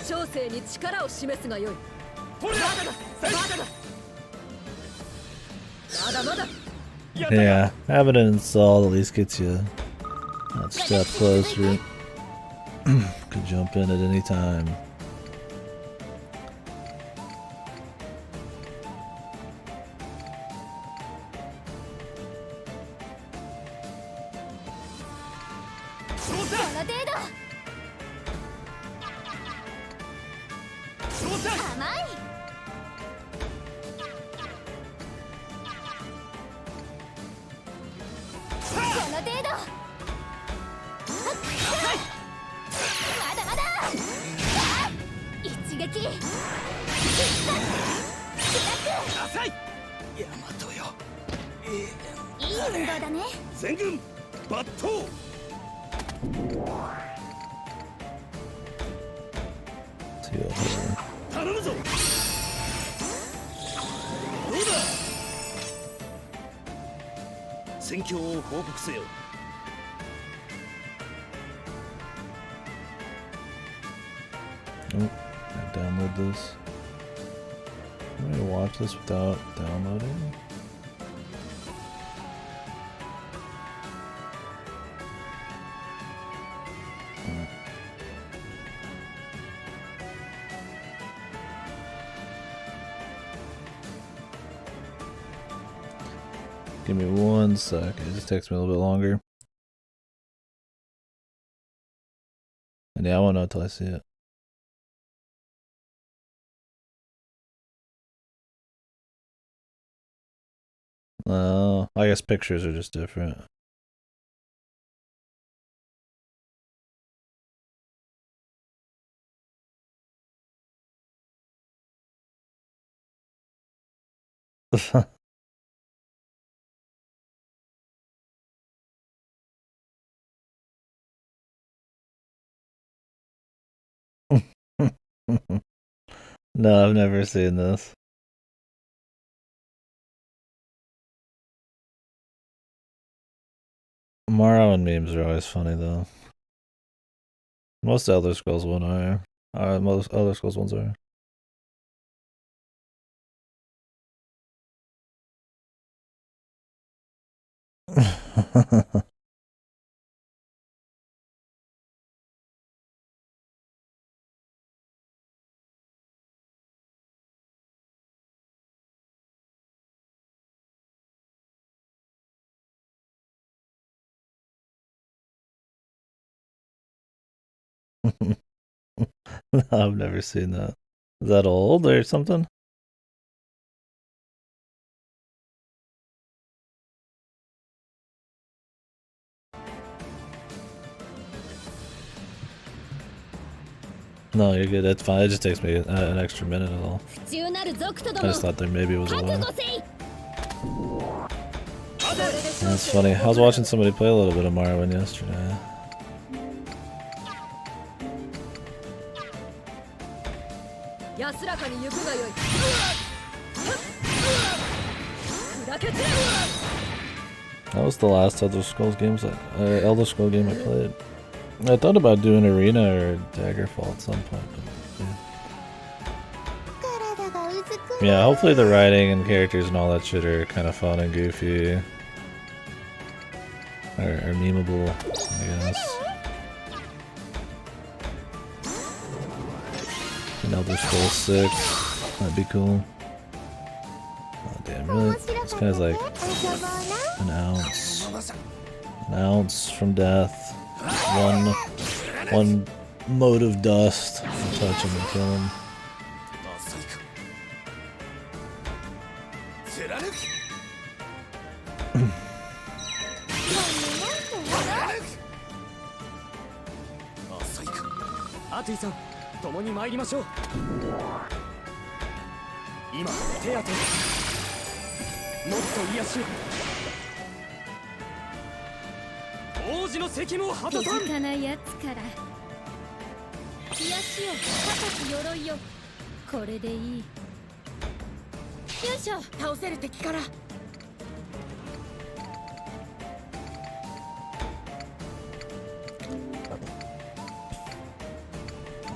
小生に力を示すがよい。
まだだ。
Yeah, having it installed at least gets you that step closer. Could jump in at any time. Oh, I download this. I'm gonna watch this without downloading. Give me 1 sec. It just takes me a little bit longer. And yeah, I won't know until I see it. I guess pictures are just different. No, I've never seen this. Morrowind memes are always funny though. Most Elder Scrolls ones are. Most Elder Scrolls ones are. I've never seen that. Is that old or something? No, you're good. That's fine. It just takes me an extra minute at all. I just thought there maybe was a while. That's funny. I was watching somebody play a little bit of Morrowind yesterday. That was the last Elder Scrolls game I played. I thought about doing Arena or Daggerfall at some point, but yeah, hopefully the writing and characters and all that shit are kind of fun and goofy. Or memeable, I guess. An Elder Scrolls 6, that'd be cool. Oh damn, really? This guy's like an ounce from death. One mote of dust. Touch him and kill him.
Ati-san, 共に参りましょう。今手当て。もっと癒しを。王子の責務を果たさん。気づかないやつから。癒しを高き鎧よ。これでいい。よいしょ。倒せる敵から。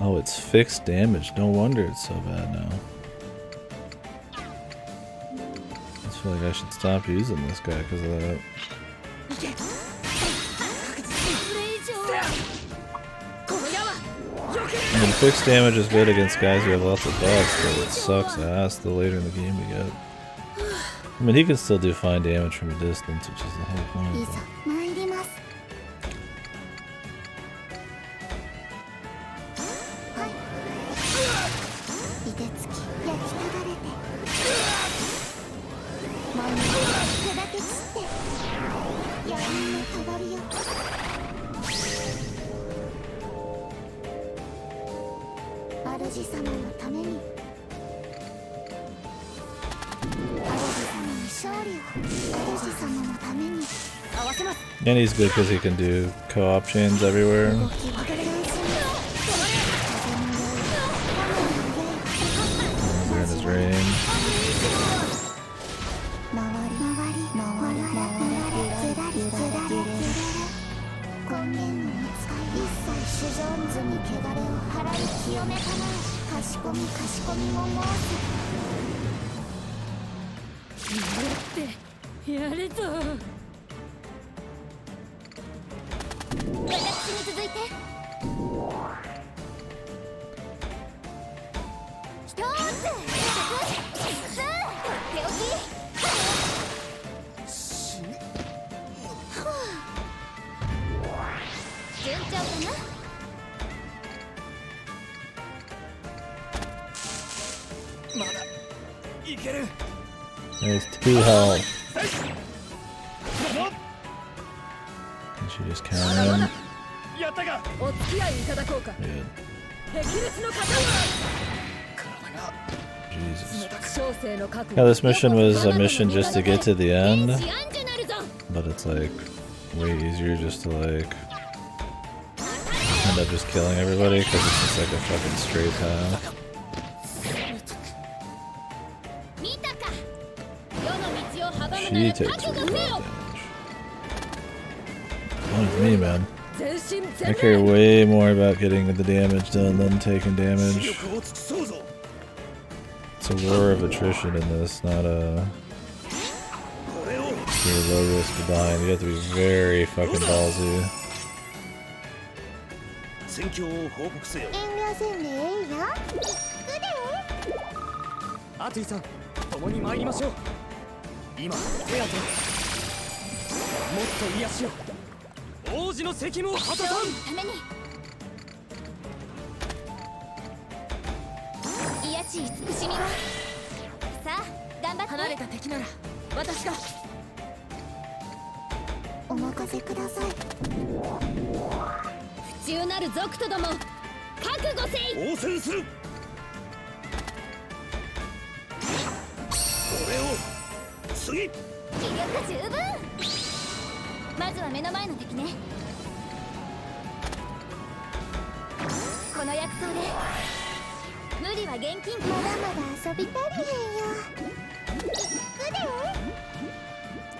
Oh, it's fixed damage. No wonder it's so bad now. I feel like I should stop using this guy because of that. I mean, fixed damage is good against guys who have lots of buffs, but it sucks ass the later in the game we get. I mean, he can still do fine damage from a distance, which is the whole point. But... And he's good because he can do co-op chains everywhere. They're in his range. There's 2 health. Can she just counter him? Good. Jesus. Yeah, this mission was a mission just to get to the end, but it's like way easier just to like end up just killing everybody because it's just like a fucking straight path. She takes real damage. Not with me, man. I care way more about getting the damage done than taking damage. It's a war of attrition in this, not a you're low risk of dying. You have to be very fucking ballsy.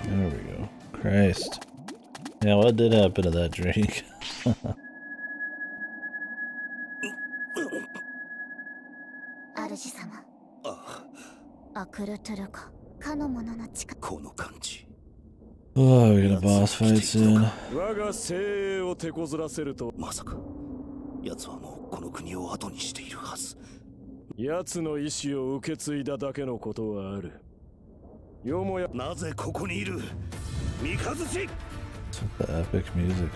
There we go. Christ. Yeah, what did happen to that drink? Oh, we got a boss fight soon.
まさか奴はもうこの国を後にしているはず。
奴の意志を受け継いだだけのことはある。よもや
なぜここにいる？三日月。
The epic music.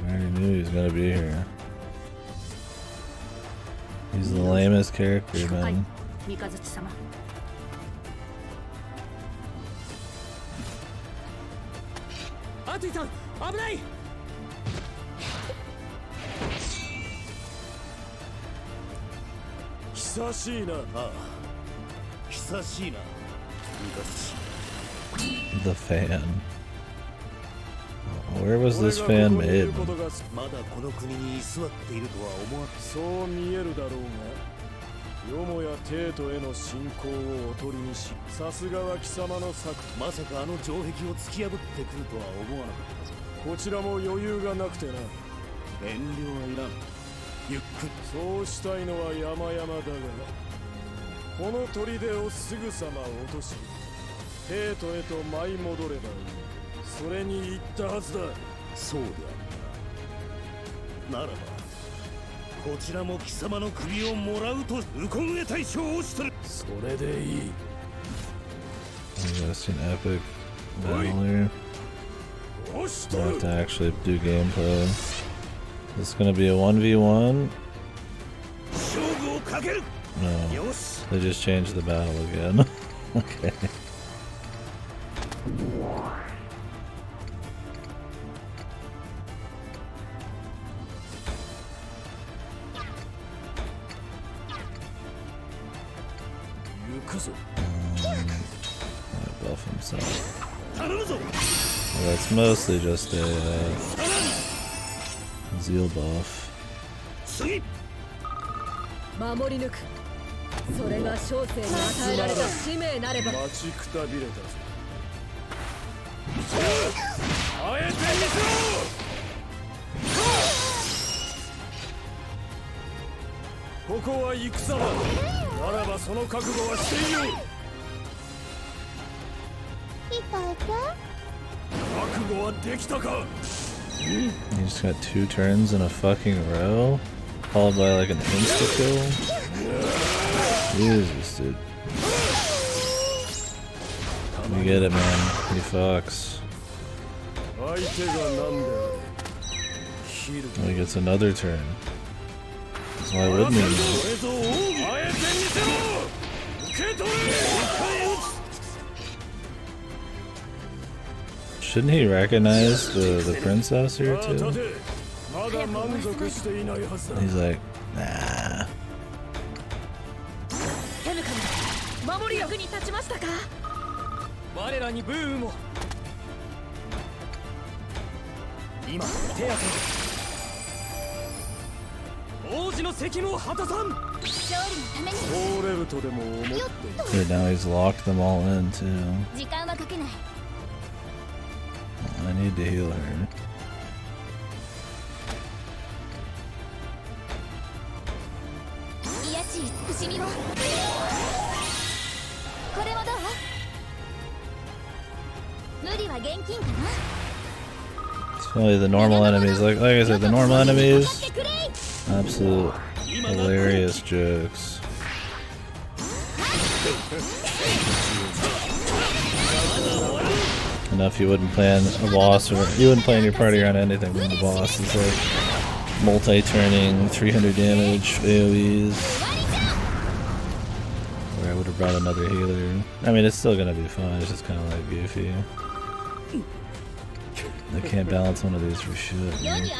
I already knew he was gonna be here. He's the lamest character, man.
三日月様。アトゥイさん、危ない。
久しいな。
ああ、久しいな。三日月。
The fan. Where was this fan made?
まだこの国に居座っているとは思わん。
そう見えるだろうが、よもや帝都への侵攻をおとりにし、さすがは貴様の策。
まさかあの城壁を突き破ってくるとは思わなかったぞ。
こちらも余裕がなくてな。
遠慮はいらん。ゆっくり。
そうしたいのは山々だが、この砦をすぐさま落とし、帝都へと舞い戻ればいい。それに言ったはずだ。
そうであるな。ならばこちらも貴様の首をもらうとウコンエ大将をしてる。
それでいい。
Just an epic battle here. I have to actually do gameplay. This is gonna be a 1v1. No, they just changed the battle again. Okay. Buff himself. Well, it's mostly just a zeal buff.
守り抜く。それが小生に与えられた使命なれば。
待ちくたびれたぞ。あえてみせろ。ここは戦だ。ならばその覚悟はしていよう。覚悟はできたか。
You just got 2 turns in a fucking row, followed by like an insta kill. Jesus, dude. You get it, man. He fucks. Oh, he gets another turn. So why wouldn't he? Shouldn't he recognize the princess here too? He's like, nah. Okay, now he's locked them all in too. I need to heal her. It's probably the normal enemies. Like I said, the normal enemies, absolute hilarious jokes. Enough you wouldn't plan a boss, or you wouldn't plan your party around anything when the boss is like multi-turning 300 damage AoEs. Where I would have brought another healer. I mean, it's still gonna be fun. It's just kind of like goofy. I can't balance one of these for shit. Man.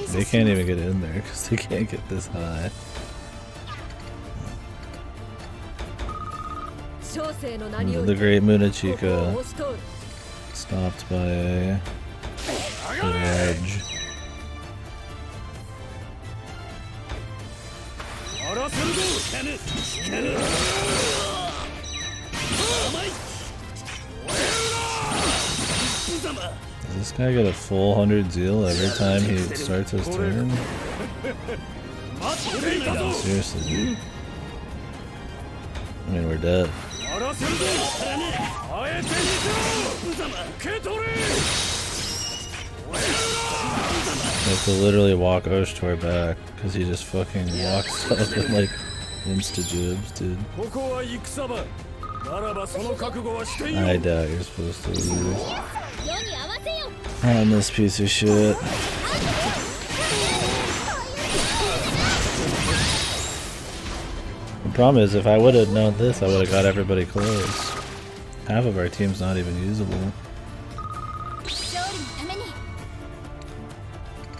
They can't even get in there because they can't get this high. The great Munachika stopped by a edge. Does this guy get a full 100 zeal every time he starts his turn? Seriously, dude. I mean, we're dead. You have to literally walk Oshtor back because he just fucking walks up and like insta-jibs, dude. I doubt you're supposed to lose on this piece of shit. The problem is, if I would have known this, I would have got everybody close. Half of our team's not even usable.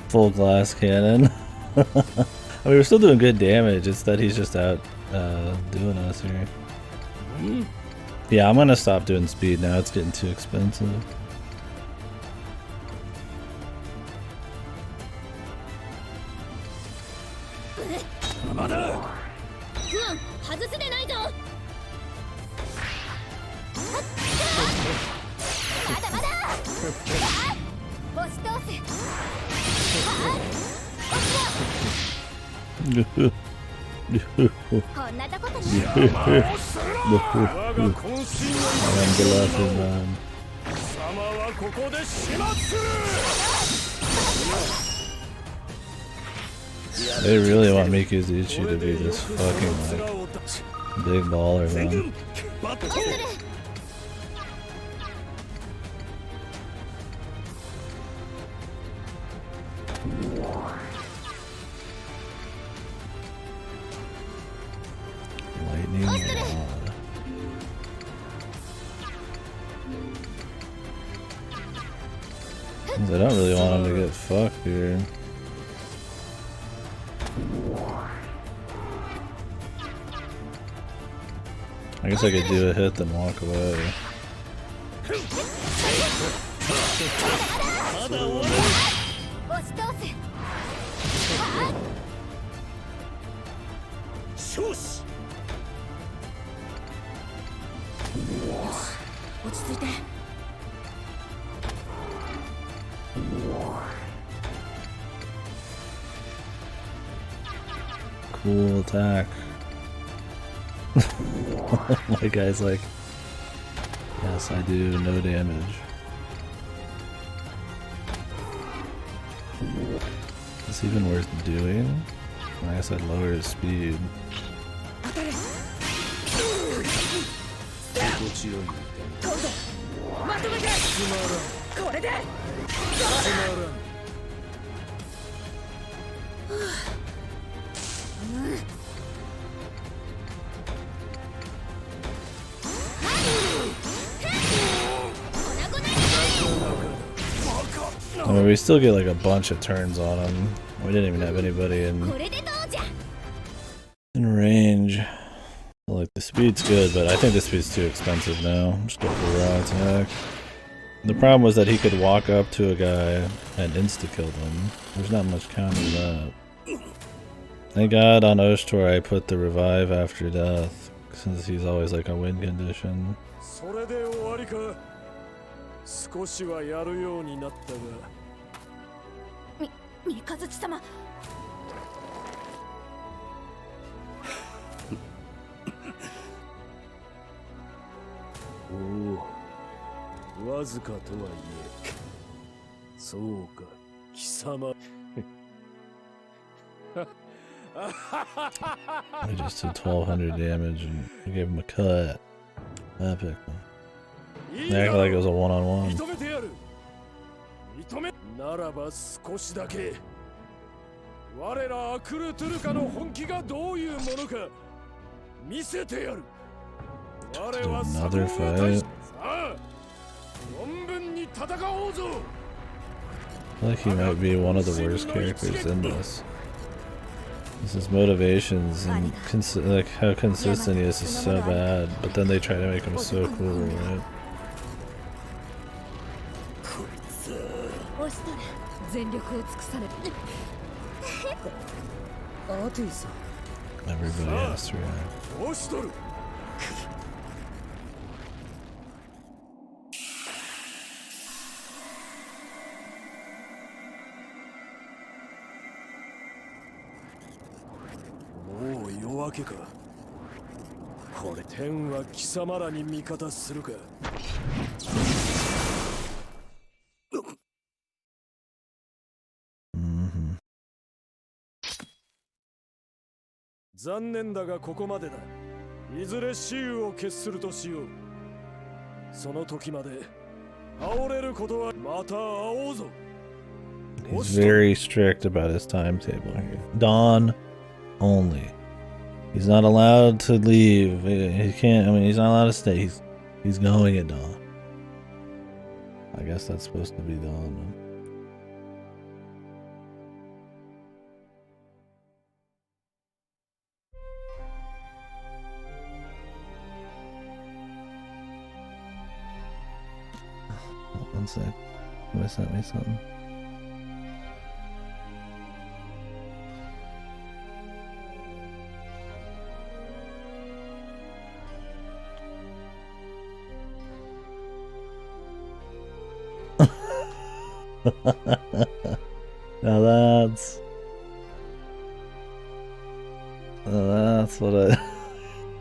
Full glass cannon. I mean, we're still doing good damage, it's that he's just out doing us here. Yeah, I'm gonna stop doing speed now, it's getting too expensive. They really want Mikuzuchi to be this fucking like big baller, man. Lightning rod. I don't really want him to get fucked here. I guess I could do a hit then walk away. Cool attack. My guy's like, yes, I do no damage. Is this even worth doing? I guess I'd lower his speed.
どうぞまとめてこれで
I mean, we still get like a bunch of turns on him. We didn't even have anybody in range. Like, the speed's good, but I think the speed's too expensive now. Just go for raw attack. The problem was that he could walk up to a guy and insta-kill them. There's not much counter to that. Thank God on Oshtor I put the revive after death, since he's always like a win condition.
少しはやるようになったが
三日月様
おおわずかとはいえそうか貴様
I just did 1200 damage and I gave him a cut. Epic. They acted like it was a one-on-one.
認めならば少しだけ我らアクルトゥルカの本気がどういうものか見せてやる我は
Another fight.
さあ存分に戦おうぞ
I feel like he might be one of the worst characters in this. His motivations and like how consistent he is so bad, but then they try to make him so cool, right? Everybody has to react.
もう夜明けかこれ天は貴様らに味方するか残念だがここまでだいずれ雌雄を決するとしようその時まで煽れることはまた会おうぞ
He's very strict about his timetable here. Dawn only. He's not allowed to leave. He can't. I mean, he's not allowed to stay. He's going at dawn. I guess that's supposed to be dawn. One sec. Somebody sent me something. Now that's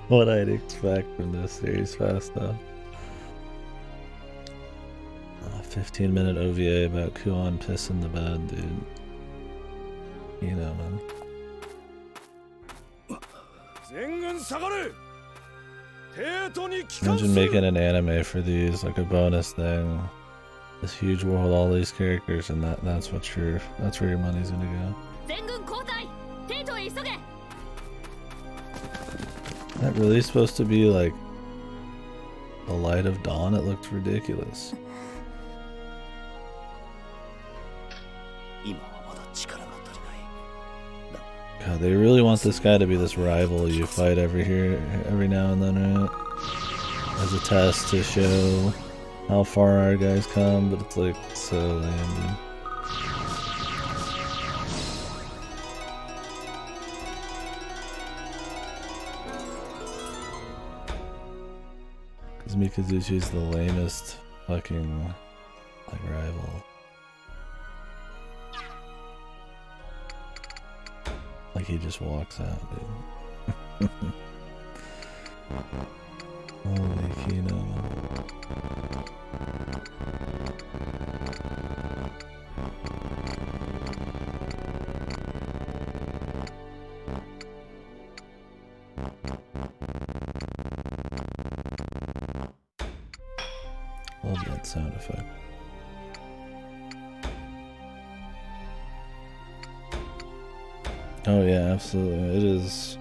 what I'd expect from this series fast up. 15-minute OVA about Kuon pissing the bed, dude. You know, man. Imagine making an anime for these, like a bonus thing. This huge world, all these characters, and that's where your money's gonna go. Is that really supposed to be like the light of dawn? It looked ridiculous. God, they really want this guy to be this rival you fight every now and then, right? As a test to show how far our guys come, but it's like so lame, dude. Because Mikazuchi's the lamest fucking like rival. Like he just walks out, dude. Holy Kino. Love that sound effect. Oh yeah, absolutely. It is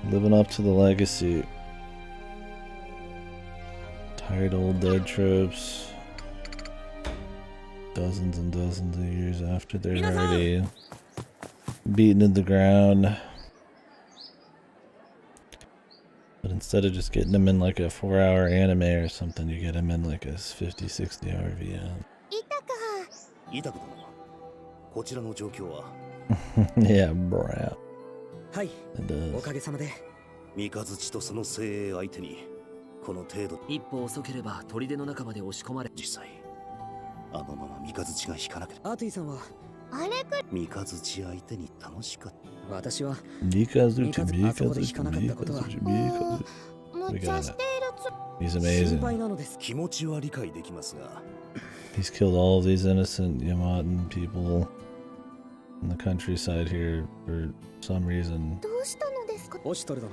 living up to the legacy. Tired old dead tropes. Dozens and dozens of years after they're already beaten in the ground. But instead of just getting them in like a 4-hour anime or something, you get them in like a 50-60 hour VM. Yeah, bro.
Hi.
It does.
おかげさまで。
三日月とその精鋭相手にこの程度。
一歩遅ければ砦の中まで押し込まれ。
実際あのまま三日月が引かなければ。
アーティさんは
あれく
三日月相手に楽しかった。
私は
三日月
あそこで引かなかったことは
無茶している
He's amazing.
気持ちは理解できますが。
He's killed all of these innocent Yamato people in the countryside here for some reason.
どうしたのですか？
オシュトル殿。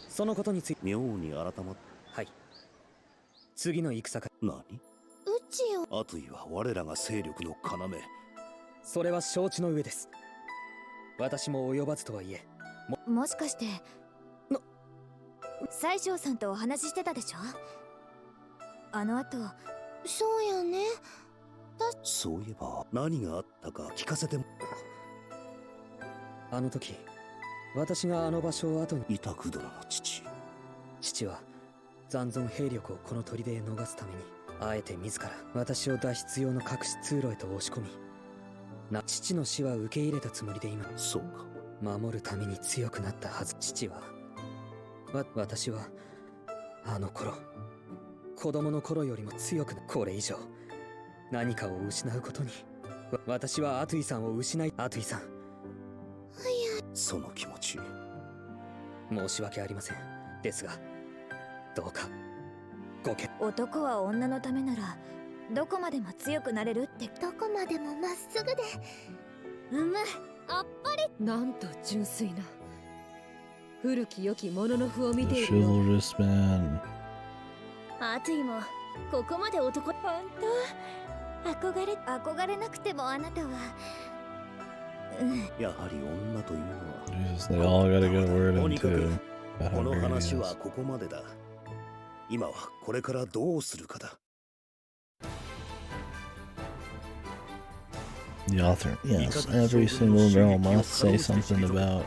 そのことについて
妙に改まっ
はい。次の戦い。
何？
うちを。
アトイは我らが勢力の要。
それは承知の上です。私も及ばずとはいえ。
もしかして西条さんとお話ししてたでしょ？あの後。
そうやね。
そういえば何があったか聞かせても。
あの時私があの場所を後に。
イタク殿の父
は残存兵力をこの砦へ逃すためにあえて自ら私を脱出用の隠し通路へと押し込み父の死は受け入れたつもりで今。
そうか。
守るために強くなったはず。父は私はあの頃子供の頃よりも強くな。これ以上何かを失うことに私はアトゥイさんを失い。アトゥイさん、
その気持ち
申し訳ありません。ですがどうかごけ。
男は女のためならどこまでも強くなれるって。
どこまでもまっすぐであっぱれ。
なんと純粋な古き良きものの符を見ている。
Chivalrous man.
アトゥイもここまで男。
本当憧れなくてもあなたは。
やはり女というのは。
Jesus, they all gotta get a word
と
in
にかく
too.
この話はここまでだ。今はこれからどうするかだ。
The author, yes, every single girl must say something about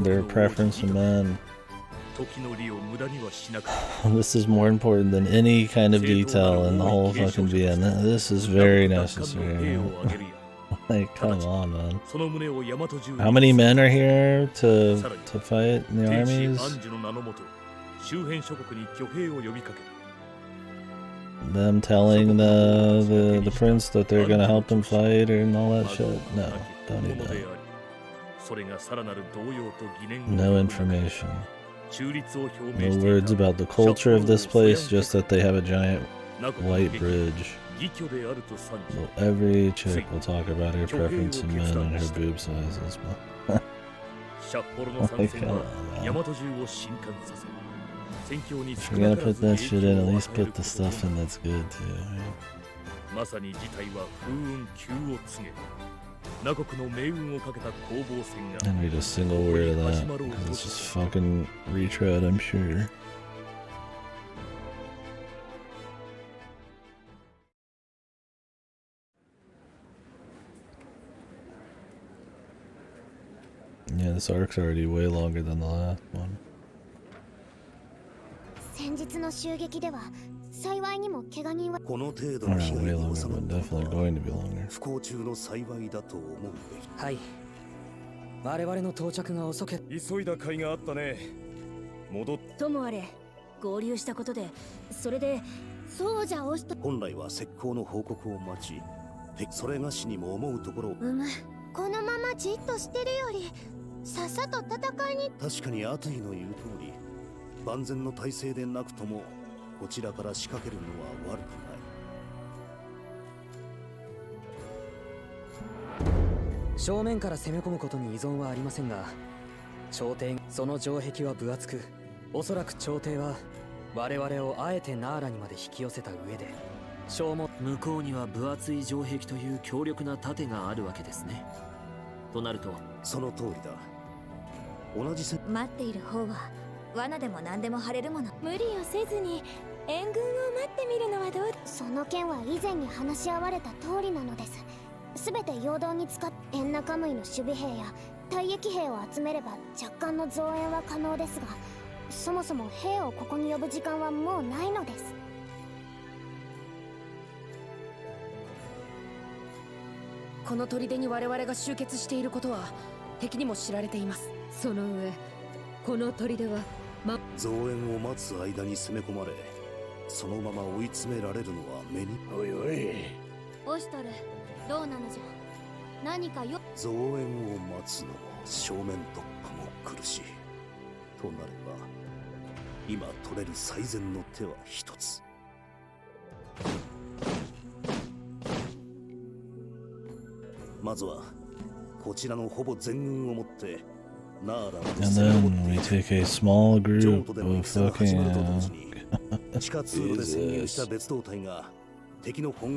their preference for men. This is more important than any kind of detail in the whole fucking VM. This is very necessary. Like, come on, man. How many men are here to fight in the armies? Them telling the prince that they're gonna help him fight and all that shit? No, don't need that. No information. No words about the culture of this place, just that they have a giant white bridge. Well, every chick will talk about her preference in men and her boob sizes, but... Like, come on, man. If you're gonna put that shit in, at least put the stuff in that's good too. Right? I don't read a single word of that, because it's just fucking retread, I'm sure. Yeah, this arc's already way longer than the last one.
先日の襲撃では幸いにも怪我人は
この程度の被害に収まったことは
going to be longer.
不幸中の幸いだと思うべき。
はい。我々の到着が遅け。
急いだ甲斐があったね。戻っ。
ともあれ、合流したことで、それで。
そうじゃおしと。
本来は石膏の報告を待ち、それがしにも思うところ。
このままじっとしてるより、さっさと戦いに。
確かにアトゥイの言う通り。万全の体制でなくともこちらから仕掛けるのは悪くない。
正面から攻め込むことに依存はありませんが、朝廷その城壁は分厚く、おそらく朝廷は我々をあえてナーラにまで引き寄せた上で
向こうには分厚い城壁という強力な盾があるわけですね。となると
その通りだ。同じ
待っている方は罠でも何でも張れるもの。無理をせずに援軍を待ってみるのはどうだ。
その件は以前に話し合われた通りなのです。全て陽動に使っエンナカムイの守備兵や退役兵を集めれば若干の増援は可能ですが、そもそも兵をここに呼ぶ時間はもうないのです。
この砦に我々が集結していることは敵にも知られています。
その上この砦は
増援を待つ間に攻め込まれ、そのまま追い詰められるのは目に。
おいおい、
オシトル、どうなのじゃ。何かよ。
増援を待つのも正面突破も苦しいとなれば、今取れる最善の手は一つ。まずはこちらのほぼ全軍をもってナーラまで
And then we take a small group of fucking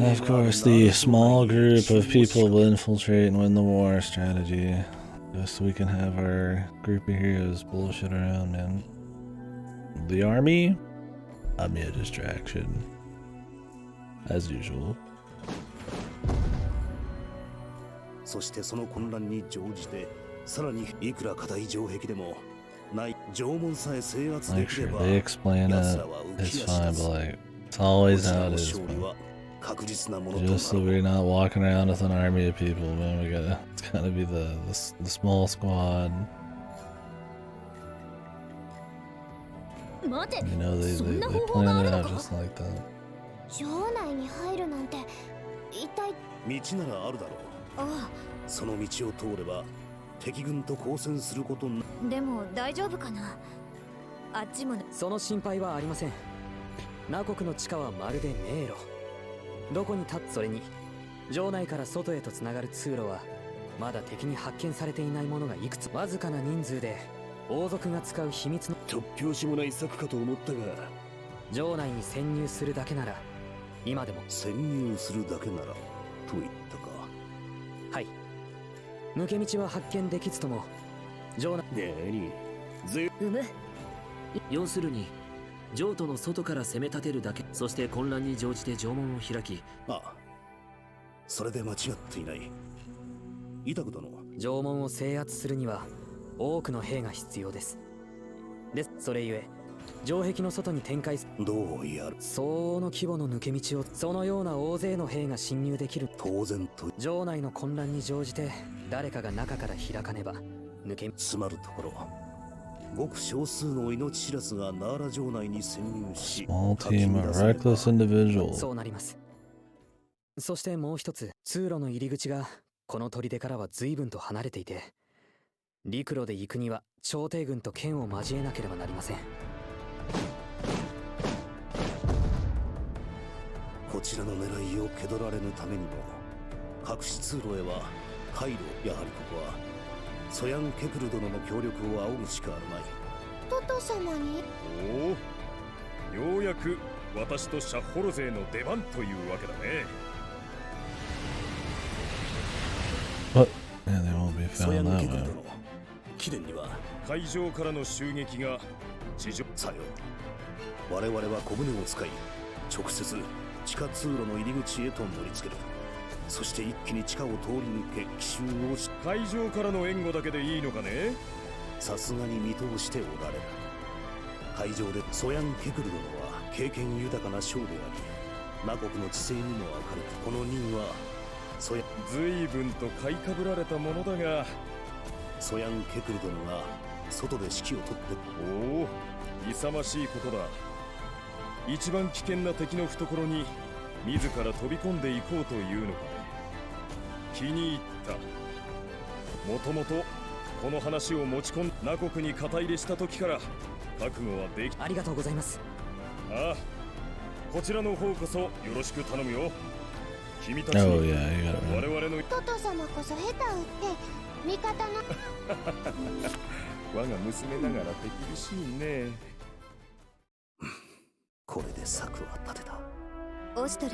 Of course, the small group of people will infiltrate and win the war strategy. Just so we can have our group of heroes bullshit around, man. The army? A mere distraction. As usual.
そしてその混乱に乗じて、さらにいくら硬い城壁でもない城門さえ制圧できれば、
they explain it, it's fine, but like, it's always how it is, man. Just so we're not walking around with an army of people, man. It's gotta be the small squad. You know, they plan it out just like that.
城内に入るなんて一体。
道ならあるだろう。
ああ、
その道を通れば敵軍と交戦することに。
でも大丈夫かな。あっちも。
その心配はありません。ナ国の地下はまるで迷路。どこに立つ。それに城内から外へとつながる通路はまだ敵に発見されていないものがいくつ。わずかな人数で王族が使う秘密の
突拍子もない策かと思ったが、
城内に潜入するだけなら今でも。
潜入するだけならと言ったか。
はい。抜け道は発見できずとも城内。
要するに城都の外から攻め立てるだけ。そして混乱に乗じて城門を開き。
ああ、それで間違っていない。イタク殿、
城門を制圧するには多くの兵が必要です。それゆえ城壁の外に展開す。
どうやる。
相応の規模の抜け道を。そのような大勢の兵が侵入できる。
当然と。
城内の混乱に乗じて誰かが中から開かねば抜け。
つまるところ、ごく少数の命知らずがナーラ城内に潜入し、
Small team of reckless individuals.
そうなります。そしてもう一つ、通路の入り口がこの砦からは随分と離れていて、陸路で行くには朝廷軍と剣を交えなければなりません。
こちらの狙いを気取られぬためにも、隠し通路へは回路。やはりここはソヤン・ケクル殿の協力を仰ぐしかあるまい。
トト様に。
おお、ようやく私とシャッホロ勢の出番というわけだね。
What? Yeah, they won't be found that way.
貴殿には
海上からの襲撃が地上。
さよ。我々は小舟を使い、直接地下通路の入り口へと乗りつける。そして一気に地下を通り抜け奇襲をし。
海上からの援護だけでいいのかね。
さすがに見通しておられる。海上でソヤン・ケクル殿は経験豊かな将であり、ナ国の知性にも明るく、この任はソヤン。
随分と買いかぶられたものだが、
ソヤン・ケクル殿が外で指揮を取って。
おお、勇ましいことだ。一番危険な敵の懐に自ら飛び込んでいこうというのかね。気に入った。もともとこの話を持ち込んナ国に肩入れした時から覚悟はでき。
ありがとうございます。
ああ、こちらの方こそよろしく頼むよ。君たちに我々の。
トト様こそ下手打って味方の。
我が娘ながら手厳しいね。
これで策は立てた。
オシトル、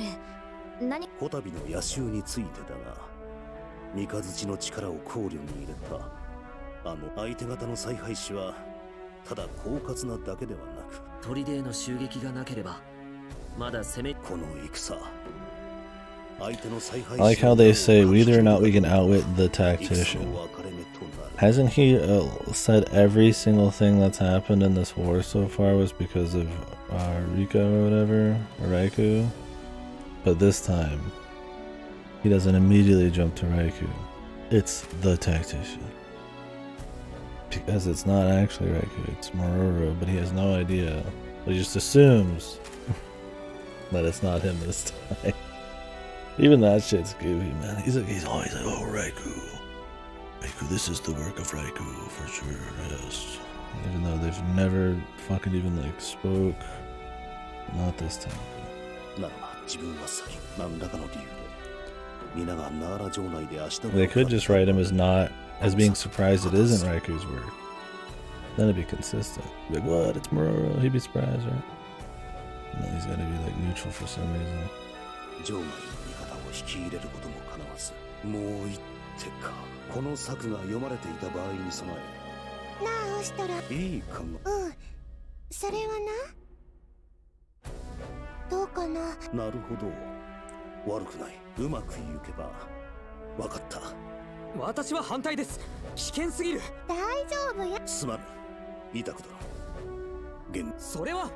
何？
こたびの野襲についてだが、三日月の力を考慮に入れた相手方の采配師はただ狡猾なだけではなく、
砦への襲撃がなければまだ攻め。
この戦、相手の采配師
I like how they say whether or not we can outwit the tactician. Hasn't he said every single thing that's happened in this war so far was because of Rika or whatever, or Raikou? But this time, he doesn't immediately jump to Raikou. It's the tactician. Because it's not actually Raikou, it's Mororo, but he has no idea. He just assumes that it's not him this time. Even that shit's goofy, man. He's always like, oh, Raikou. Raikou, this is the work of Raikou, for sure, yes. Even though they've never fucking even, like, spoke. Not this time. They could just write him as being surprised it isn't Raikou's work. Then it'd be consistent. Like, what? It's Mororo. He'd be surprised, right? And then he's gotta be, like, neutral for some reason.
この策が読まれていた場合に備え。
なあ、オシトラ。
いい考え。
それはな。どうかな。
なるほど。悪くない。うまくいけば。わかった。
私は反対です。危険すぎる。
大丈夫や。
すまぬ。痛くだろ。
それは。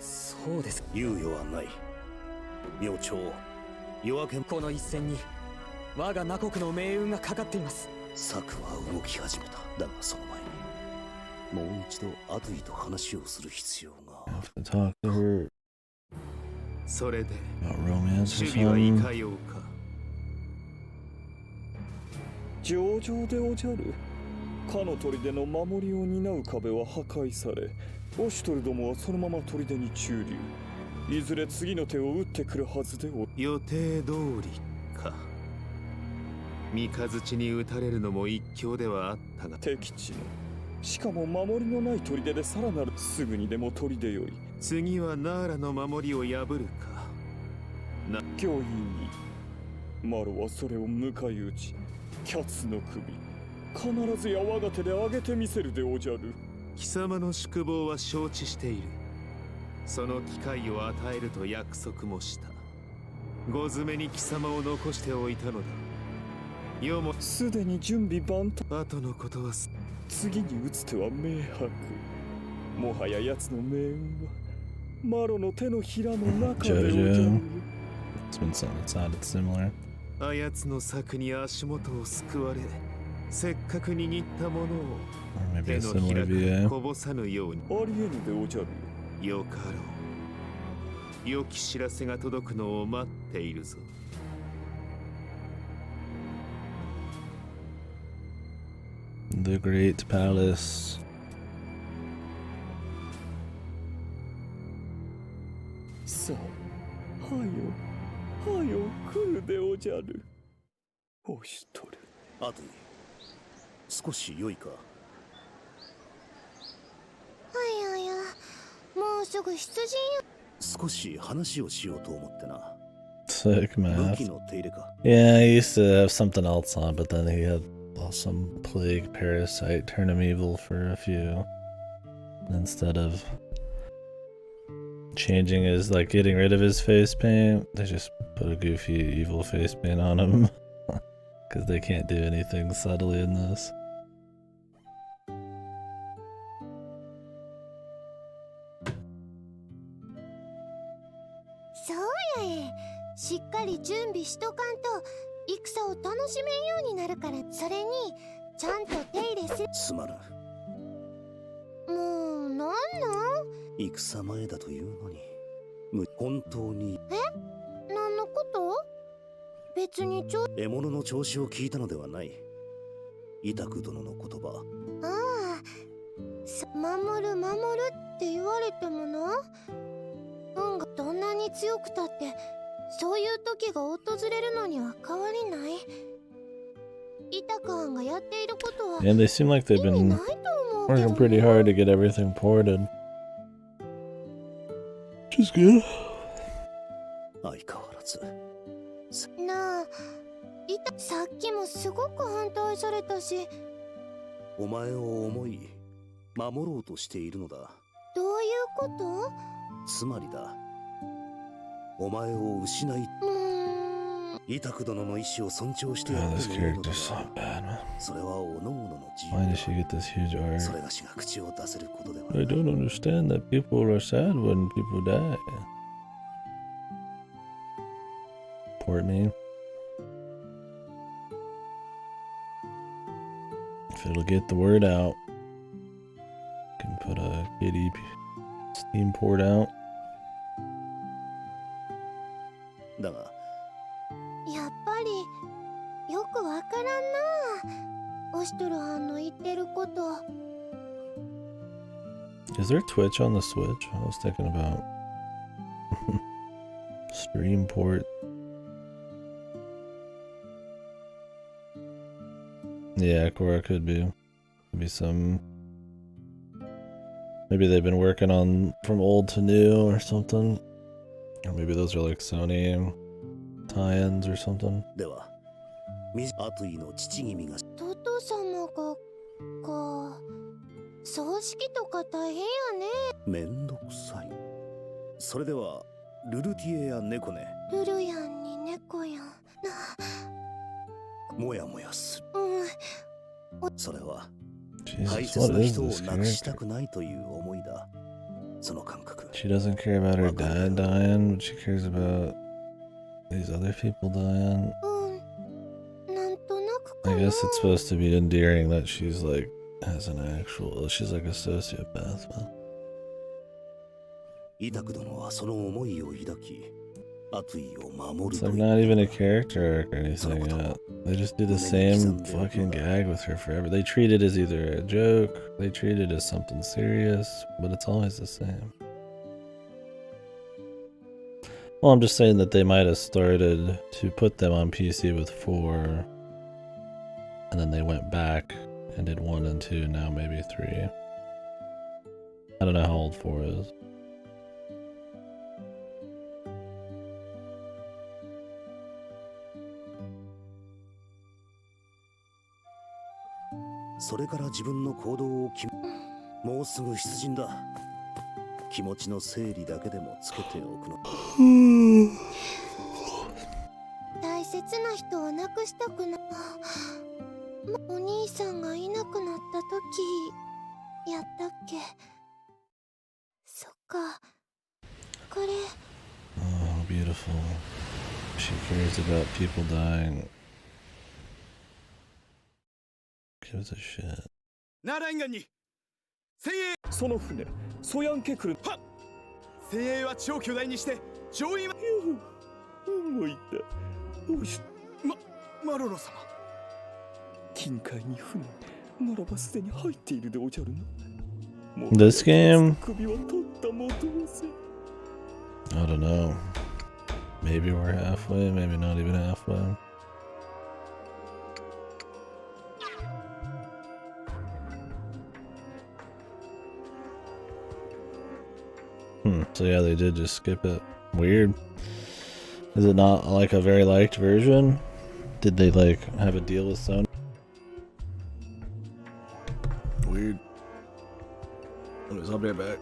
そうです。
猶予はない。明朝。夜明け。
この一戦に。我がナ国の命運がかかっています。
策は動き始めた。だがその前にもう一度アトゥイと話をする必要が。
それで守備はいかようか。
上々でおじゃる。かの砦の守りを担う壁は破壊され、オシュトルどもはそのまま砦に駐留。いずれ次の手を打ってくるはずで
予定通りか。三日月に撃たれるのも一興ではあったが、
敵地のしかも守りのない砦でさらなる。すぐにでも砦より。
次はナーラの守りを破るか。
御意にマロはそれを迎え撃ち、キャツの首必ずや我が手で上げてみせるでおじゃる。
貴様の宿坊は承知している。その機会を与えると約束もした。ご詰めに貴様を残しておいたのだ。世も
すでに準備万端。
後のことは
次に打つ手は明白。もはや奴の命運はマロの手のひらの中でおじゃる。
あやつの策に足元を救われ、せっかく握ったものを手のひらからこぼさぬように。
ありえぬでおじゃる。
よかろう。良き知らせが届くのを待っているぞ。
The Great Palace.
さあ、はよ来るでおじゃる。オシュトル。
あと少し良いか。
おや、もうすぐ出陣よ。
少し話をしようと思ってな。
Sick math. Yeah, he used to have something else on, but then he had some plague parasite turn him evil for a few. Instead of changing his, like, getting rid of his face paint, they just put a goofy evil face paint on him. Because they can't do anything subtly in this.
そうやえ。しっかり準備しとかんと戦を楽しめんようになるから。それにちゃんと手入れする。
すまぬ。
もうなんなん？
戦前だというのに本当に。
何のこと？別に
獲物の調子を聞いたのではない。イタク殿の言葉。
ああ、守るって言われてもな。運がどんなに強くたってそういう時が訪れるのには変わりない。イタカンがやっていることは
And they seem like they've been working pretty hard to get everything ported. which is good.
相変わらず
なあ、さっきもすごく反対されたし。
お前を思い守ろうとしているのだ。
どういうこと？
つまりだ、お前を失い、イタク殿の意志を尊重してやってもいいのだが、それは各々の自
Why
由
does she get this huge
だ。
arc?
それがしが口を出せることでは
I don't understand that people are sad when people die. Support me. If it'll get the word out, can put a KD Steam port out.
だが
やっぱりよくわからんな、オシトルはんの言ってること。
Is there Twitch on the Switch? I was thinking about stream port. Yeah, Korra could be. Could be some. Maybe they've been working on from old to new or something. Or maybe those are like Sony tie-ins or something.
では、アトイの父君が
トト様がか、葬式とか大変やね。
めんどくさい。それではルルティエや猫ね。
ルルヤンに猫やん。
もやもやする。それは
Jesus,
大切
what
な
is
人を
this
亡くした
character?
くないという思いだ。その感覚。
She doesn't care about her dad dying, but she cares about these other people dying.
なんとなくか
I
な。
guess it's supposed to be endearing that she's like has an actual. She's like a sociopath. Man.
イタク殿はその思いを抱き、アトイを守
It's
る
like
と
not even a character arc or anything yet. They just do the same fucking gag with her forever. They treat it as either a joke, they treat it as something serious, but it's always the same. Well, I'm just saying that they might have started to put them on PC with 4, and then they went back and did 1 and 2, now maybe 3. I don't know how old 4 is.
それから自分の行動を決め、もうすぐ出陣だ。気持ちの整理だけでもつけておくの。
大切な人を亡くしたくない。お兄さんがいなくなった時やったっけ。そっか、これ。
Oh, beautiful. She cares about people dying. Gives a shit.
ナラインガンに精鋭
その船ソヤンケクル
はっ精鋭は超巨大にして上位は
動いた。おし
マロロ様。
近海に船ならばすでに入っているでおじゃるな。
This game?
首は取ったも同然。
I don't know. Maybe we're halfway, maybe not even halfway. So yeah, they did just skip it. Weird. Is it not like a very liked version? Did they like have a deal with Sony? Weird. Anyways, I'll be right back.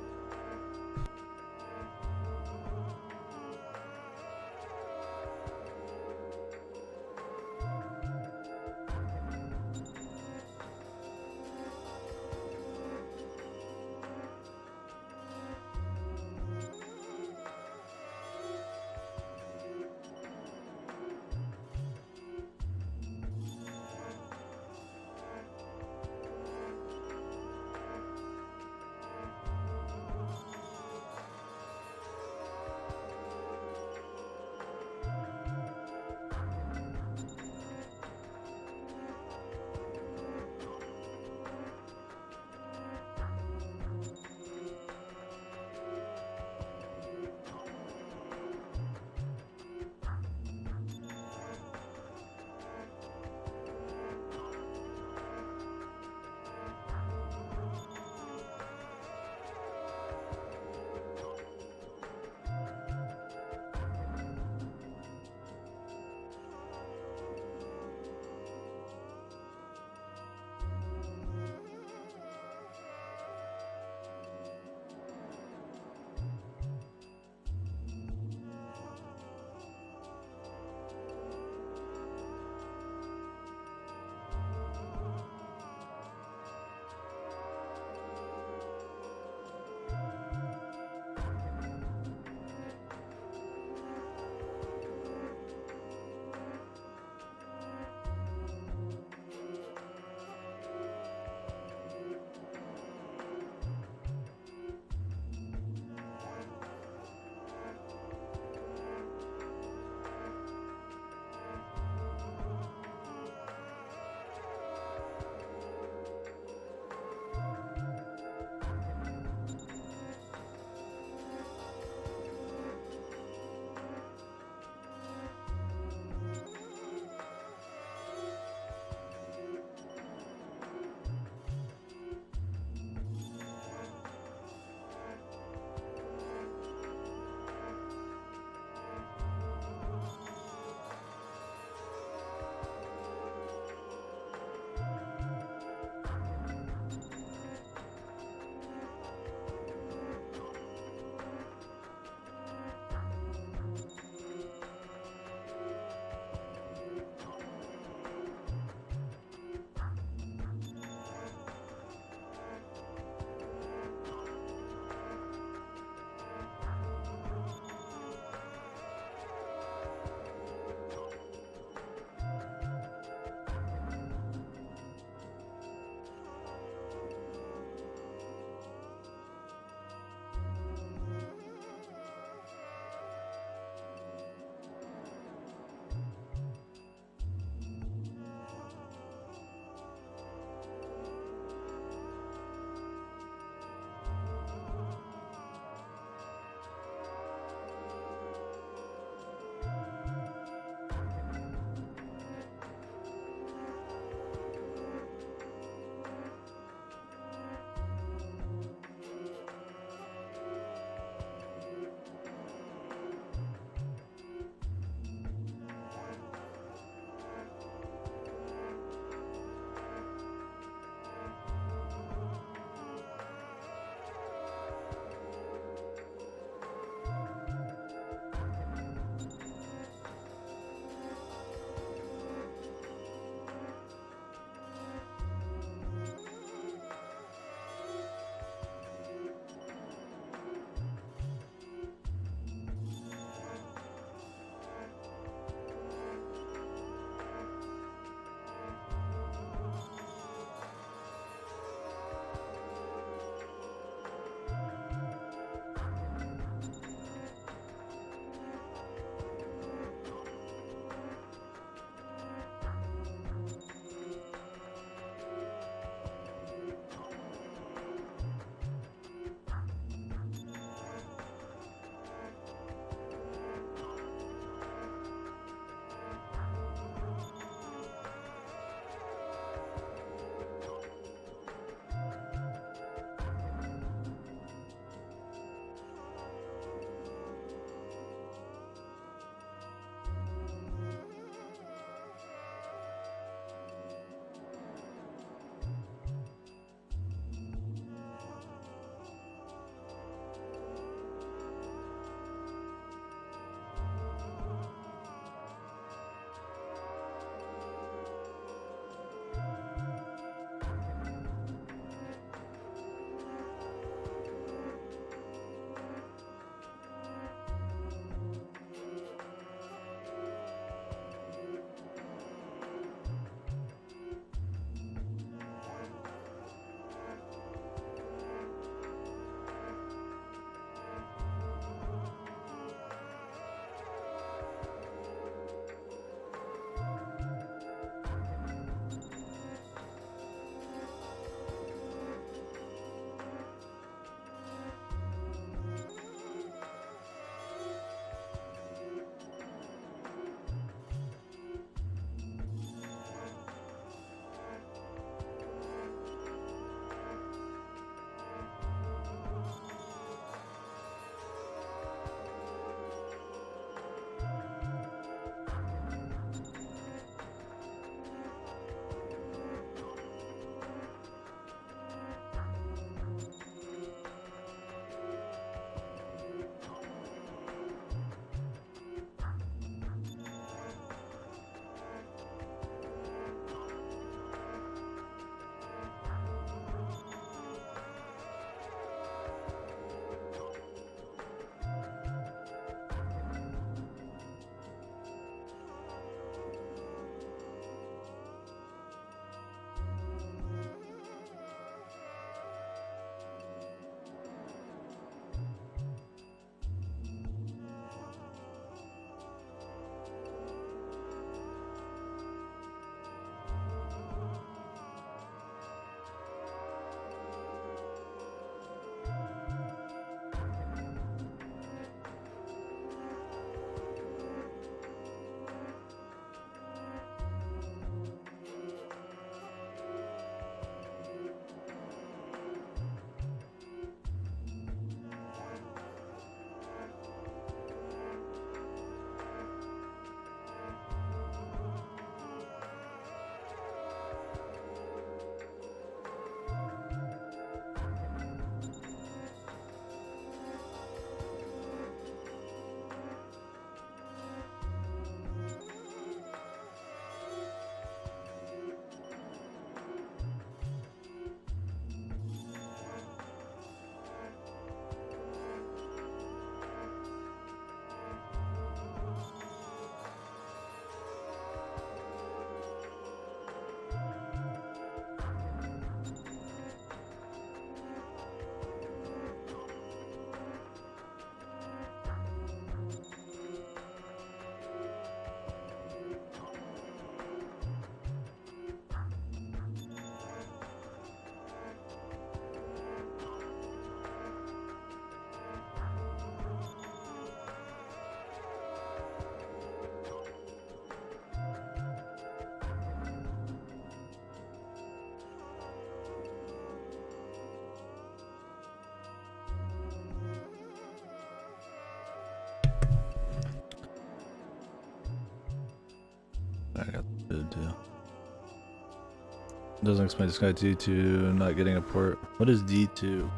Doesn't explain this guy D2 not getting a port. What is D2?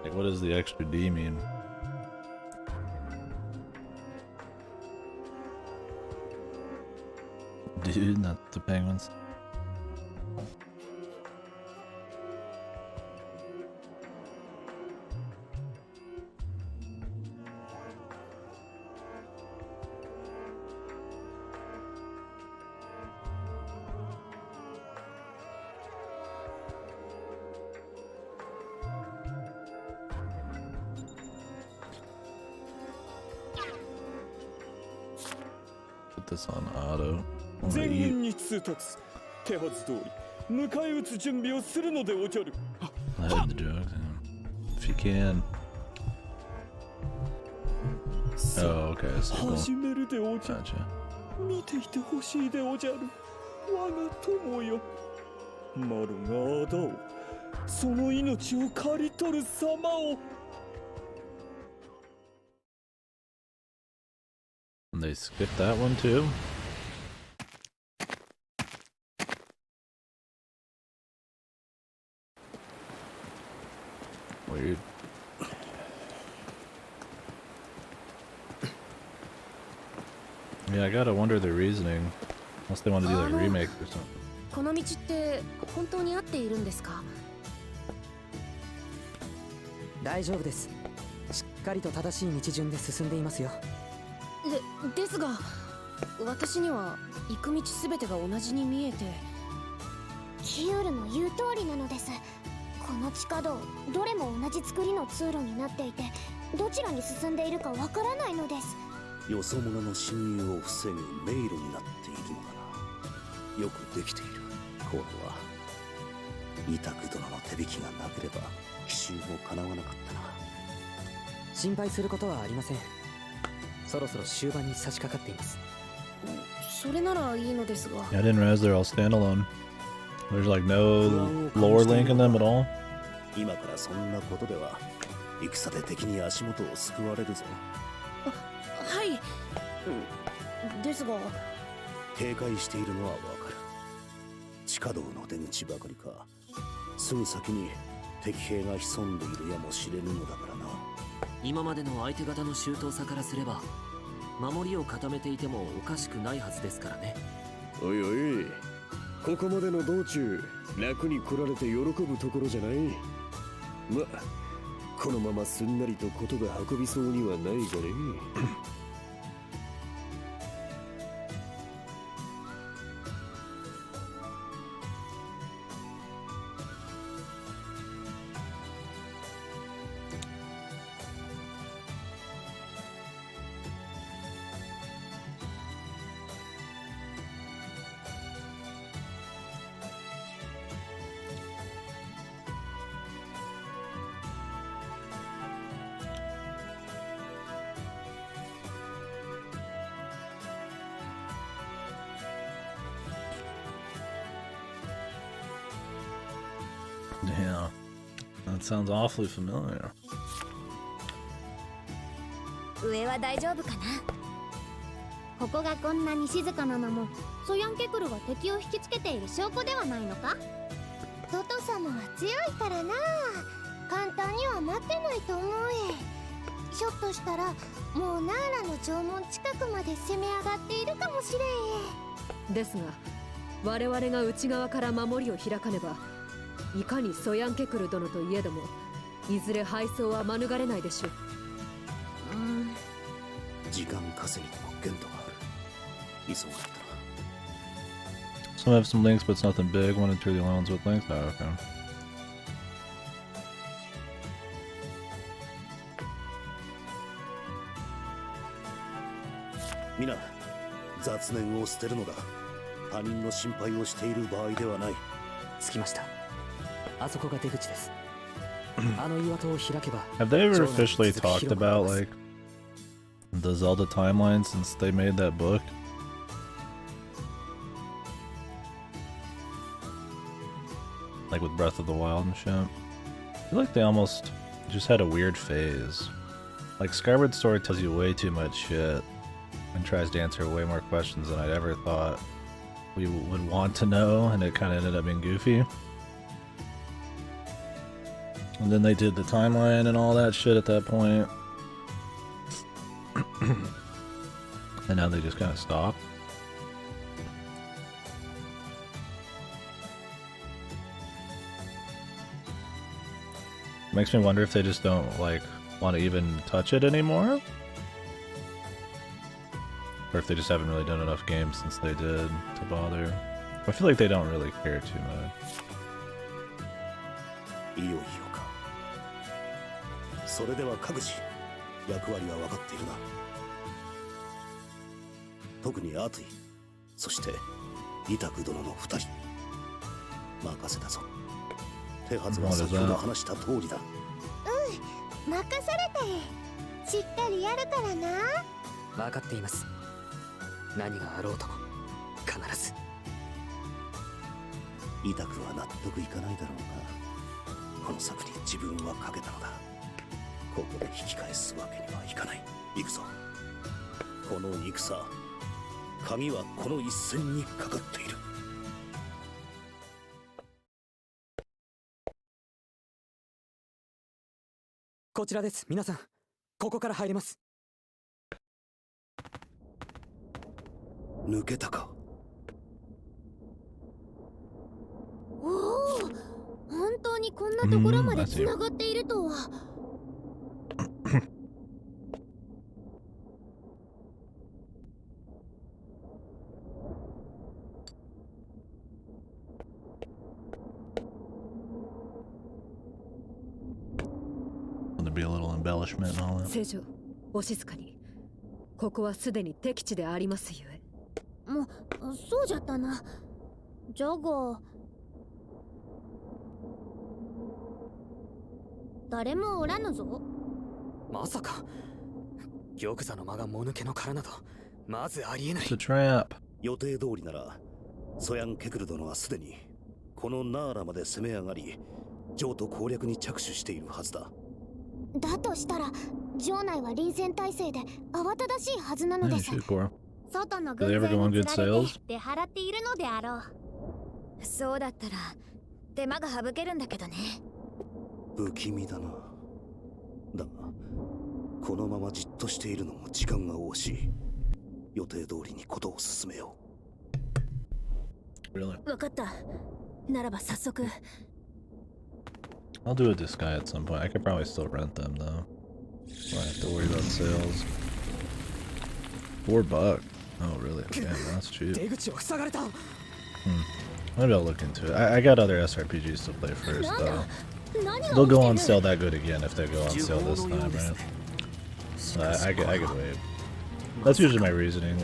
Like, what does the extra D mean? Dude, not the penguins. Put this on auto.
全軍に通達。手はず通り迎え撃つ準備をするのでおじゃる。
I had the joke. If you can. Oh, okay. So cool.
始めるでおじゃる。
Gotcha.
見ていてほしいでおじゃる。我が友よ。マロがあだを、その命を刈り取る様を。
And they skipped that one too? Weird. Yeah, I gotta wonder their reasoning. Unless they want to do like a remake or something.
この道って本当に合っているんですか？
大丈夫です。しっかりと正しい道順で進んでいますよ。
ですが、私には行く道すべてが同じに見えて。
キュールの言う通りなのです。この地下道、どれも同じ作りの通路になっていて、どちらに進んでいるかわからないのです。
よそ者の侵入を防ぐ迷路になっているのだな。よくできている。これはイタク殿の手引きがなければ奇襲も叶わなかったな。
心配することはありません。そろそろ終盤に差し掛かっています。
それならいいのですが。
Yeah, I didn't realize they're all standalone. There's like no lore link in them at all.
今からそんなことでは戦で敵に足元を救われるぞ。
はい。ですが
警戒しているのはわかる。地下道の出口ばかりか、すぐ先に敵兵が潜んでいるやもしれぬのだからな。
今までの相手方の周到さからすれば守りを固めていてもおかしくないはずですからね。
おいおい、ここまでの道中楽に来られて喜ぶところじゃない。ま、このまますんなりとことが運びそうにはないがね。
Yeah, that sounds awfully familiar.
上は大丈夫かな。
ここがこんなに静かなのもソヤンケクルが敵を引きつけている証拠ではないのか。トト様は強いからな。簡単には待ってないと思うえ。ひょっとしたらもうナーラの城門近くまで攻め上がっているかもしれんえ。
ですが我々が内側から守りを開かねば、いかにソヤンケクル殿といえどもいずれ敗走は免れないでしょう。
時間稼ぎにも限度がある。急がれたな。
Some have some links, but it's nothing big. One and two are the only ones with links. Oh, okay.
皆、雑念を捨てるのだ。他人の心配をしている場合ではない。
着きました。あそこが出口です。あの岩戸を開けば。
Have they ever officially talked about like the Zelda timeline since they made that book? Like with Breath of the Wild and shit. I feel like they almost just had a weird phase. Like Skyward Sword tells you way too much shit and tries to answer way more questions than I'd ever thought we would want to know, and it kind of ended up being goofy. And then they did the timeline and all that shit at that point. And now they just kind of stop. Makes me wonder if they just don't like want to even touch it anymore, or if they just haven't really done enough games since they did to bother. I feel like they don't really care too much.
いよいよか。それでは各自役割は分かっているな。特にアトイ、そしてイタク殿の2人任せたぞ。手はずは先ほど話した通りだ。
うん、任されてしっかりやるからな。
分かっています。何があろうとも必ず。
イタクは納得いかないだろうが、この策に自分はかけたのだ。ここで引き返すわけにはいかない。行くぞ。この戦、鍵はこの一戦にかかっている。
こちらです。皆さん、ここから入れます。
抜けたか。
おお、本当にこんなところまで繋がっているとは。
聖女、お静かに。ここはすでに敵地でありますゆえ。
もう、そうじゃったな。じゃが誰もおらぬぞ。
まさか玉座の間がもぬけの殻などまずありえない。
予定通りならソヤン・ケクル殿はすでにこのナーラまで攻め上がり城都攻略に着手しているはずだ。
だとしたら城内は臨戦態勢で慌ただしいはずなのです。外の軍勢につられて出払っているのであろう。
そうだったら手間が省けるんだけどね。
不気味だな。だがこのままじっとしているのも時間が惜しい。予定通りにことを進めよ
う。
分かった。ならば早速。
I'll do it this guy at some point. I could probably still rent them though. So I have to worry about sales. $4. Oh really? Damn, that's cheap. Maybe I'll look into it. I got other SRPGs to play first though. They'll go on sale that good again if they go on sale this time, right? So I could wait. That's usually my reasoning.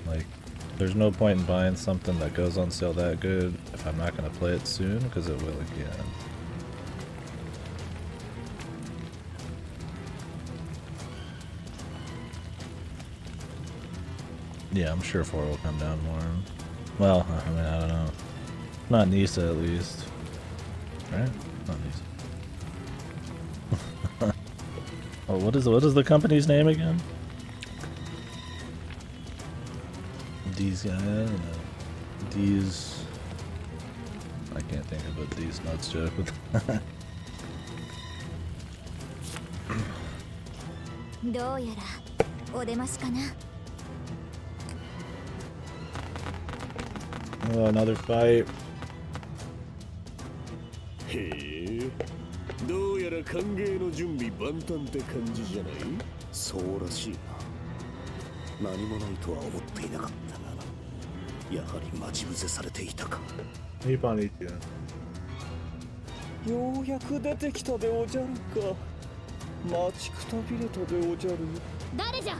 Like, there's no point in buying something that goes on sale that good if I'm not going to play it soon, because it will again. Yeah, I'm sure 4 will come down more. Well, I mean, I don't know. Not Nisa, at least. Right? Not Nisa. Oh, what is the company's name again? These guys, these. I can't think of what these nuts joke with.
どうやらお出ましかな。
Oh, another fight.
へえ、どうやら歓迎の準備万端って感じじゃない？
そうらしいな。何もないとは思っていなかったが、やはり待ち伏せされていたか。
いいパニック。
ようやく出てきたでおじゃるか。待ちくたびれたでおじゃる。
誰じゃ？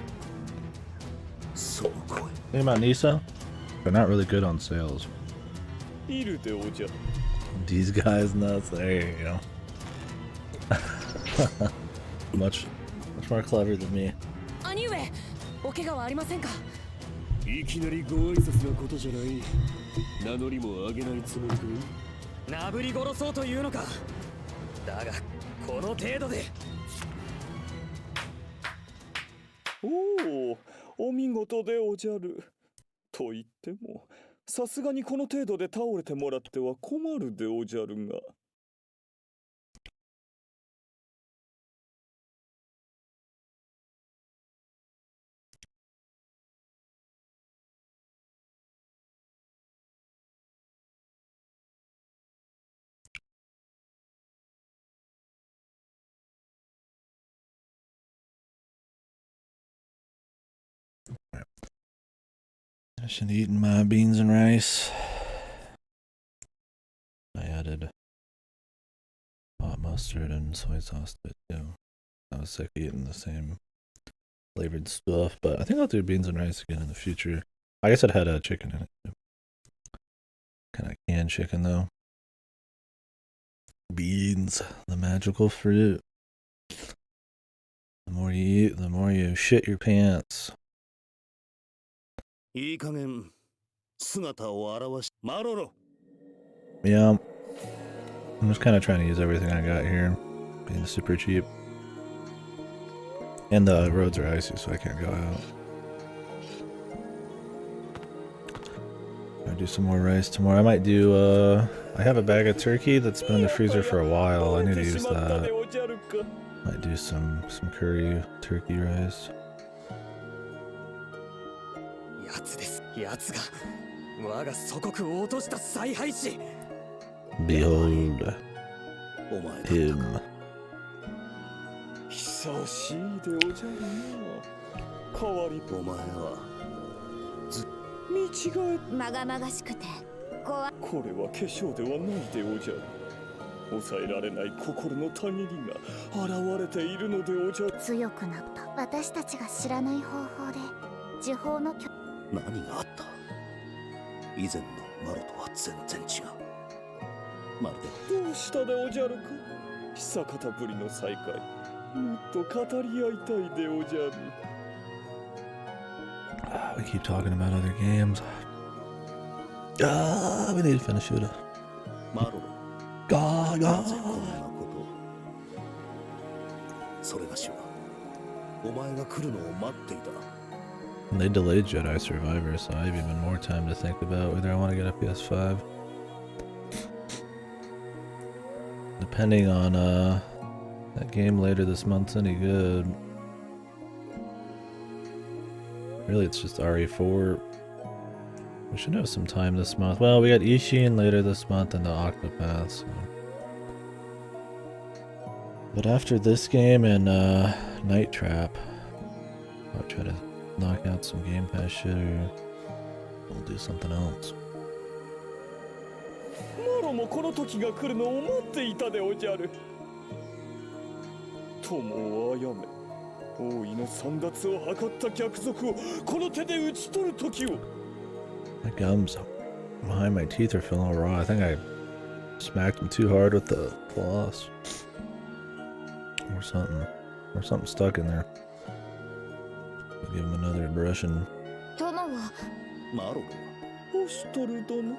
その声。
Think about Nisa? They're not really good on sales.
いるでおじゃ。
These guys nuts. There you go. much more clever than me.
兄上、お怪我はありませんか？
いきなりご挨拶なことじゃない。名乗りもあげないつもりかい？
なぶり殺そうというのか。だがこの程度で。
おお見事でおじゃる。と言っても、さすがにこの程度で倒れてもらっては困るでおじゃるが。
I should eat my beans and rice. I added hot mustard and soy sauce to it too. I was sick of eating the same flavored stuff, but I think I'll do beans and rice again in the future. I guess it had chicken in it too. Kind of canned chicken though. Beans, the magical fruit. The more you eat, the more you shit your pants.
いい加減姿を現しマロロ
Yeah, I'm just kind of trying to use everything I got here, being super cheap. And the roads are icy, so I can't go out. I'll do some more rice tomorrow. I might do, I have a bag of turkey that's been in the freezer for a while. I need to use that. Might do some curry turkey rice.
やつです。やつが我が祖国を落とした采配師。
Behold him.
久しいでおじゃるな。代わり
お前は
見違え
まがまがしくて怖い。
これは化粧ではないでおじゃる。抑えられない心のたぎりが現れているのでおじゃる。
強くなった私たちが知らない方法で呪法の
何があった。以前のマロとは全然違う。まるで
どうしたでおじゃるか。久方ぶりの再会、もっと語り合いたいでおじゃる。
We keep talking about other games. We need to finish it.
マロロ
God.
それがしはお前が来るのを待っていた。
They delayed Jedi Survivor, so I have even more time to think about whether I want to get a PS5. Depending on that game later this month's any good. Really, it's just RE4. We should have some time this month. Well, we got Ishin later this month and the Octopath. So. But after this game and Night Trap, I'll try to knock out some Game Pass shit or we'll do something else.
マロもこの時が来るのを待っていたでおじゃる。友を殺め、王位の簒奪を図った逆賊をこの手で討ち取る時を。
My gums behind my teeth are feeling raw. I think I smacked them too hard with the floss. Or something. Or something stuck in there. I'll give him another brushing.
友は
マロロ
オシュトル殿。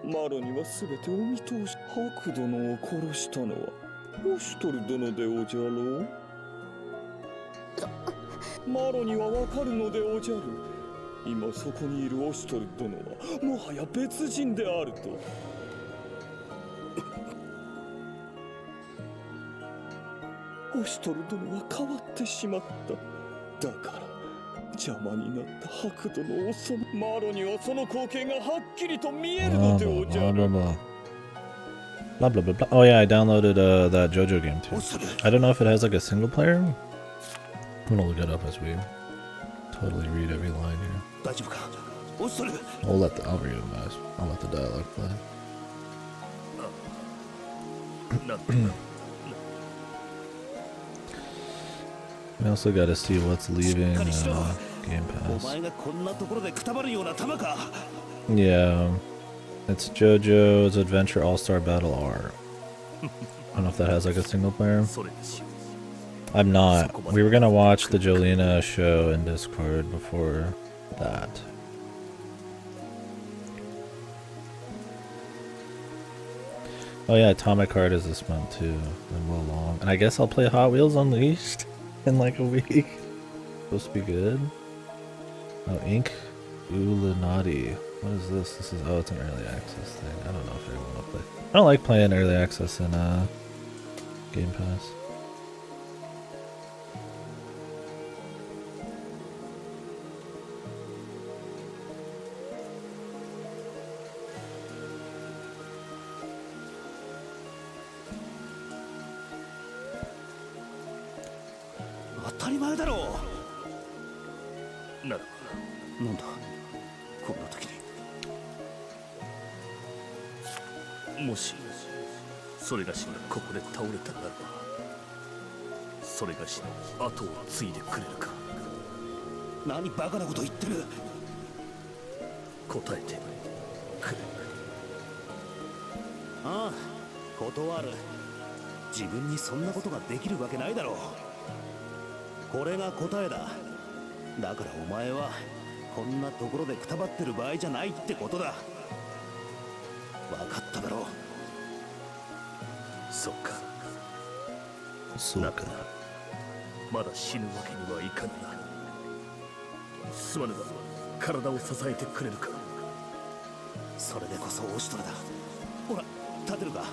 マロには全てお見通し。ハク殿を殺したのはオシュトル殿でおじゃろう。マロにはわかるのでおじゃる。今そこにいるオシュトル殿はもはや別人であると。オシュトル殿は変わってしまった。だから邪魔になったハク殿を襲う。マロにはその光景がはっきりと見えるのでおじゃる。
Blah blah blah blah. Oh yeah, I downloaded that JoJo game too. I don't know if it has like a single player. I'm gonna look it up as we totally read every line here. I'll read it guys. I'll let the dialogue play. We also got to see what's leaving Game Pass. Yeah, it's JoJo's Adventure All-Star Battle R. I don't know if that has like a single player. I'm not. We were gonna watch the Jolena show in Discord before that. Oh yeah, Atomic Heart is this month too, and Will Long. And I guess I'll play Hot Wheels Unleashed in like a week. Supposed to be good. Oh, Ink Ulinati. What is this? This is, oh, it's an early access thing. I don't know if I want to play. I don't like playing early access in Game Pass.
なんだこんな時に。
もしそれがしがここで倒れたならば、それがしの後を継いでくれるか。
何バカなこと言ってる。
答えてくれ。
ああ、断る。自分にそんなことができるわけないだろう。これが答えだ。だからお前はこんなところでくたばってる場合じゃないってことだ。分かっただろう。
そうか。
そうか。
まだ死ぬわけにはいかぬな。すまぬが体を支えてくれるか。
それでこそおしとれだ。ほら、立てるか。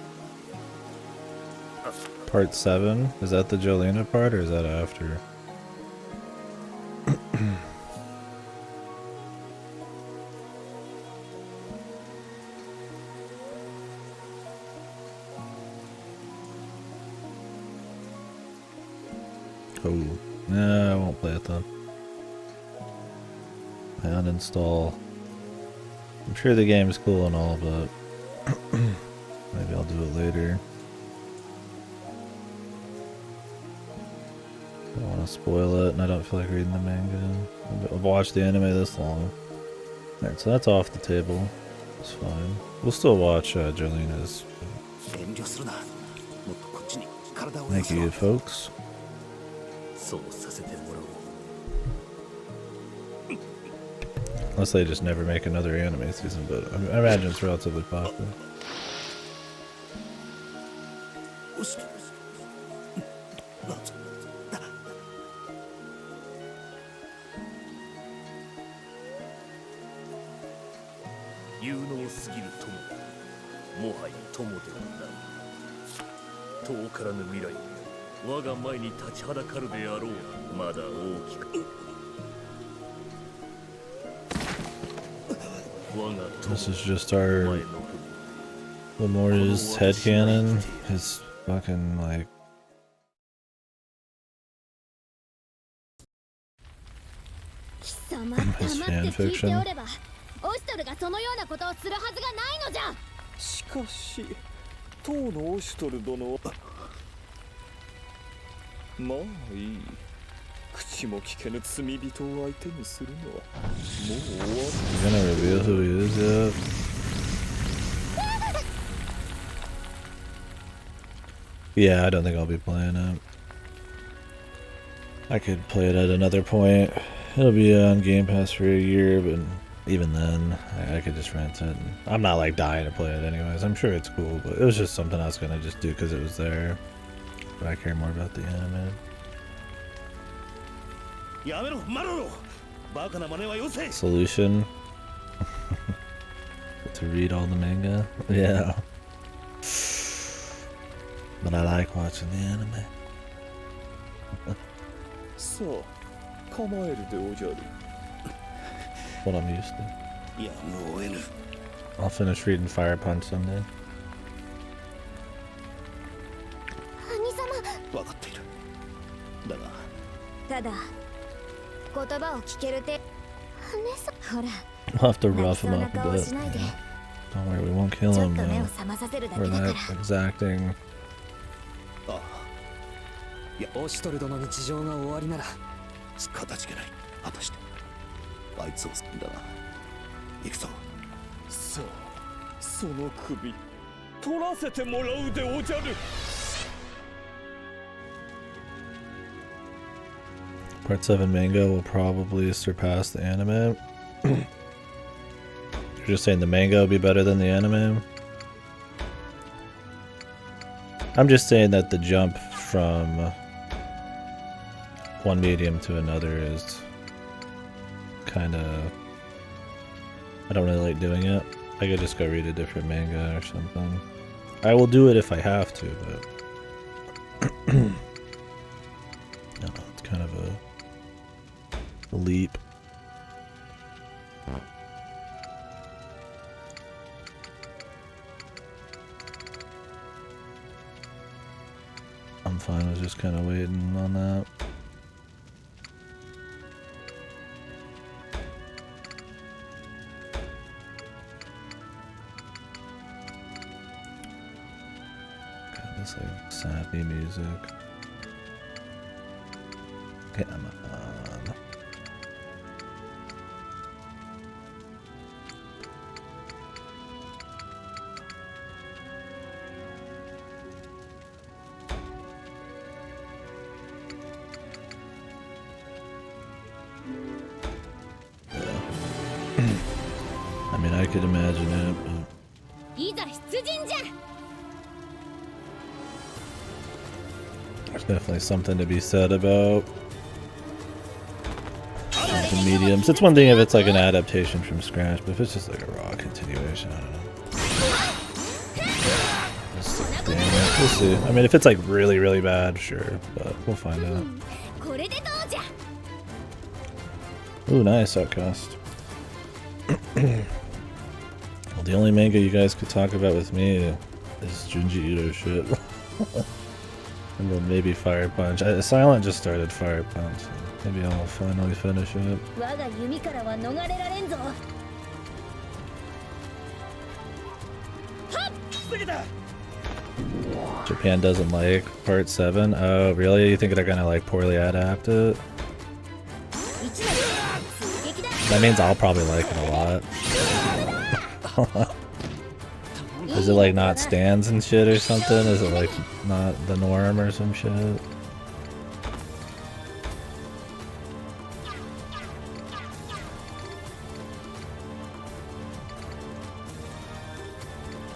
Part 7? Is that the Jolena part or is that after? Oh, nah, I won't play it then. I uninstall. I'm sure the game's cool and all, but maybe I'll do it later. I don't want to spoil it, and I don't feel like reading the manga. I've watched the anime this long. Alright, so that's off the table. It's fine. We'll still watch Jolena's. Thank you, folks. Unless they just never make another anime season, but I imagine it's relatively popular. This is just our Lemuria's headcanon. His fucking like his fanfiction.
しかし当のオシュトル殿はまあいい。口も聞けぬ罪人を相手にするのはもう終わる。
You gonna reveal who he is yet? Yeah, I don't think I'll be playing it. I could play it at another point. It'll be on Game Pass for a year, but even then, I could just rent it. I'm not like dying to play it anyways. I'm sure it's cool, but it was just something I was gonna just do because it was there. But I care more about the anime. Solution to read all the manga. Yeah. But I like watching the anime.
さあ、構えるでおじゃる。
What I'm used to. I'll finish reading Fire Punch someday.
分かっている。だが。
ただ言葉を聞けるて。ほら。
We'll have to rough him up a bit. Yeah. Don't worry, we won't kill him though. We're not exacting.
オシュトル殿に事情が終わりなら
かたじけない。果たしてあいつを救うんだな。行くぞ。
さあ、その首取らせてもらうでおじゃる。
Part 7 manga will probably surpass the anime. You're just saying the manga will be better than the anime? I'm just saying that the jump from one medium to another is kind of... I don't really like doing it. I could just go read a different manga or something. I will do it if I have to, but... no, it's kind of a leap. I'm fine, I was just kind of waiting on that. God, this like sappy music. Okay, I'm on. I mean, I could imagine it, but there's definitely something to be said about the mediums. It's one thing if it's like an adaptation from scratch, but if it's just like a raw continuation, I don't know. We'll see. I mean, if it's like really, really bad, sure, but we'll find out. Ooh, nice outcast. Well, the only manga you guys could talk about with me is Junji Ito shit. And then maybe Fire Punch. Silent just started Fire Punch. So maybe I'll finally finish it. Japan doesn't like Part 7? Oh, really? You think they're gonna like poorly adapt it? That means I'll probably like it a lot. Is it like not stands and shit or something? Is it like not the norm or some shit?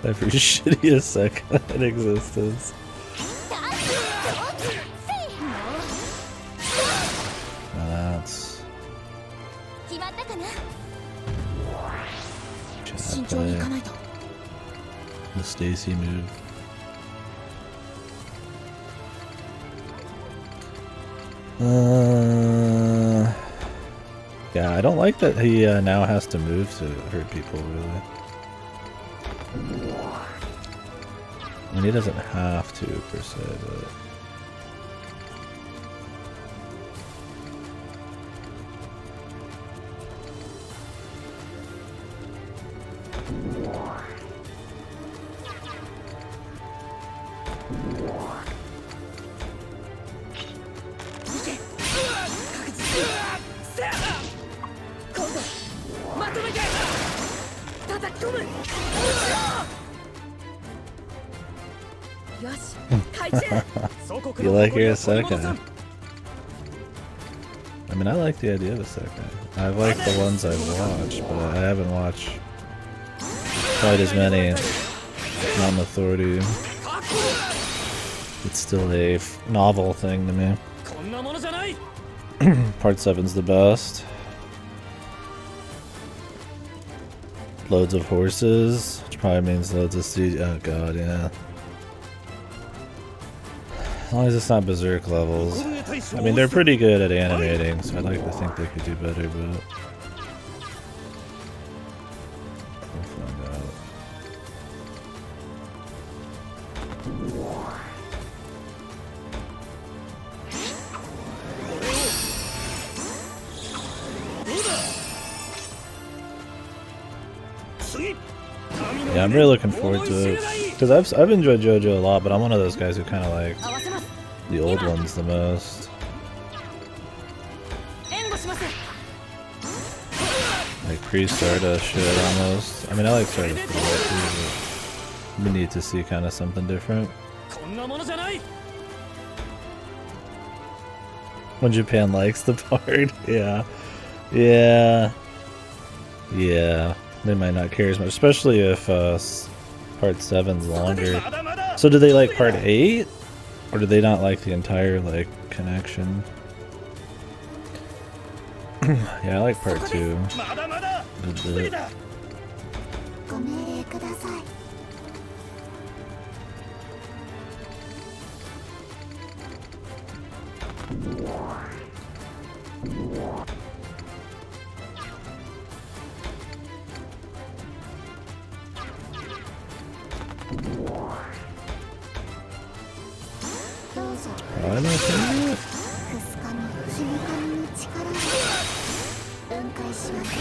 Every shittiest second in existence. Now that's... The Stacy move. Yeah, I don't like that he now has to move to hurt people, really. I mean, he doesn't have to, per se, but... You like your Isekai? I mean, I like the idea of Isekai. I've liked the ones I've watched, but I haven't watched quite as many on Authority. It's still a novel thing to me. Part 7's the best. Loads of horses, which probably means loads of CG. Oh god, yeah. As long as it's not Berserk levels. I mean, they're pretty good at animating, so I'd like to think they could do better, but... we'll find out. Yeah, I'm really looking forward to it. Because I've enjoyed JoJo a lot, but I'm one of those guys who kind of like the old ones the most. Like pre-Stardust shit almost. I mean, I like Stardust a lot too, but we need to see kind of something different. When Japan likes the part, yeah. Yeah. Yeah. They might not care as much, especially if part 7's longer. So do they like part 8? Or do they not like the entire, like, connection? Yeah, I like part 2. A bit.
ご命令ください。どうぞ。
I like it.
くすかみ、ひみかみの力を分解します。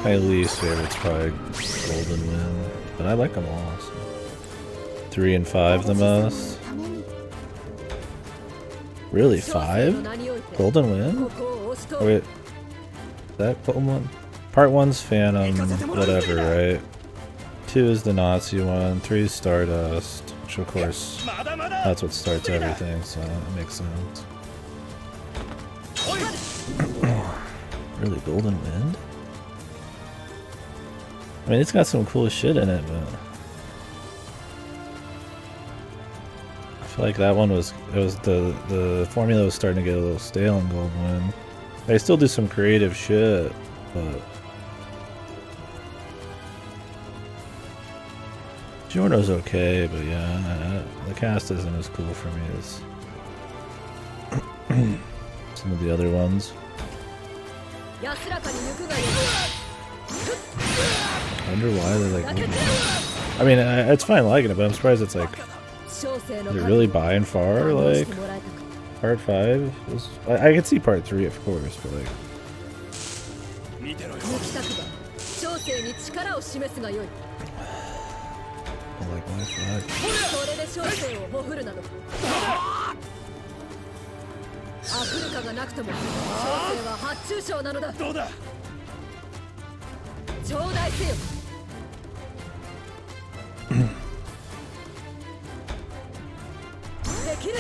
My least favorite's probably Golden Wind, but I like them all. So. 3 and 5 the most. Really, 5? Golden Wind? Oh, wait, that Golden Wind? Part 1's Phantom, whatever, right? 2 is the Nazi one. 3 is Stardust, which of course that's what starts everything, so that makes sense. Really, Golden Wind? I mean, it's got some cool shit in it, but I feel like that one was the formula was starting to get a little stale in Golden Wind. They still do some creative shit, but Giorno's okay, but yeah, the cast isn't as cool for me as some of the other ones. I wonder why they're like. I mean, it's fine liking it, but I'm surprised it's like. Is it really by and far like part 5? I could see part 3, of course, but like. Like my flag.
アフリカがなくとも、小生は発注賞なのだ。どうだ。頂戴せよ。できる。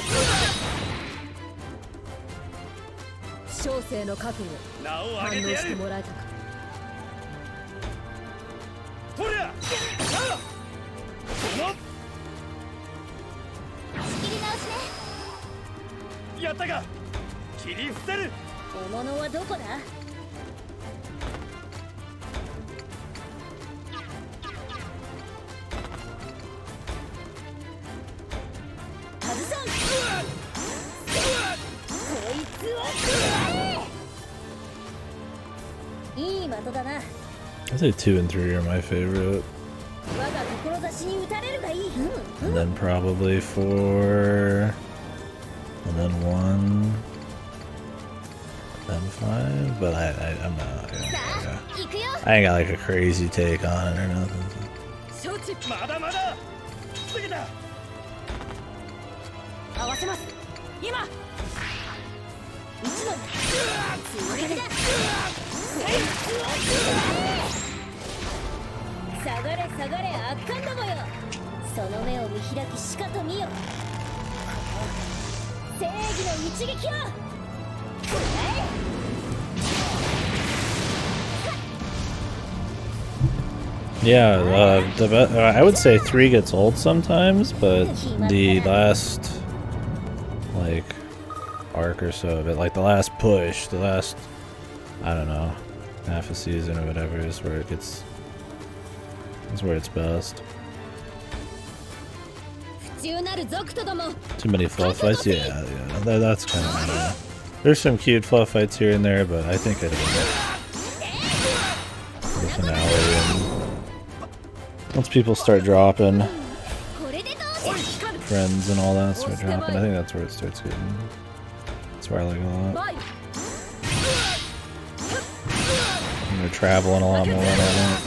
小生の覚悟。反応してもらえたか。とりゃ。
仕切り直しね。
やったか。切り伏せる。
獲物はどこだ。外さん。こいつは食らえ。いい的だな。
I say 2 and 3 are my favorite.
我が志に打たれるがいい。
And then probably 4, and then 1, then 5. But I'm not. Yeah. I ain't got like a crazy take on it or nothing.
まだまだ。過ぎた。
合わせます。今。一度。強気だ。下がれ下がれ圧巻どもよ。その目を見開きしかと見よ。正義の一撃を。
Yeah, I would say 3 gets old sometimes, but the last like arc or so of it, like the last push, the last, I don't know, half a season or whatever is where it gets. That's where it's best. Too many fluff fights? Yeah, that's kind of. There's some cute fluff fights here and there, but I think it the finale. And once people start dropping, friends and all that start dropping, I think that's where it starts getting. That's where I like it a lot. And they're traveling a lot more and all that.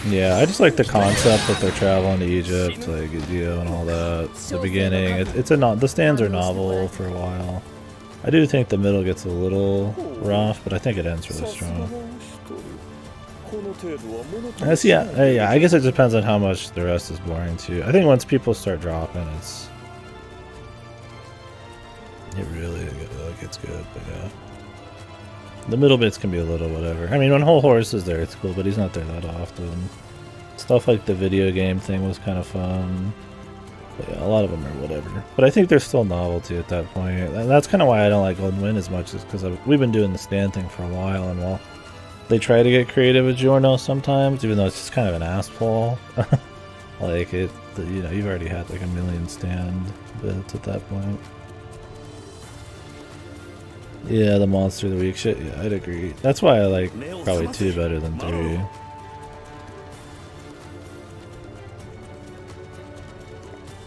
Yeah, I just like the concept that they're traveling to Egypt, like Gideo and all that. The beginning, the stands are novel for a while. I do think the middle gets a little rough, but I think it ends really strong. Yeah, I guess it depends on how much the rest is boring too. I think once people start dropping, It really gets good, but yeah. The middle bits can be a little whatever. I mean, when Whole Horse is there, it's cool, but he's not there that often. Stuff like the video game thing was kind of fun. But yeah, a lot of them are whatever. But I think there's still novelty at that point. And that's kind of why I don't like Golden Wind as much, is because we've been doing the stand thing for a while, and while they try to get creative with Giorno sometimes, even though it's just kind of an ass-fall. Like, you know, you've already had like a million stand bits at that point. Yeah, the Monster of the Week shit, yeah, I'd agree. That's why I like probably 2 better than 3.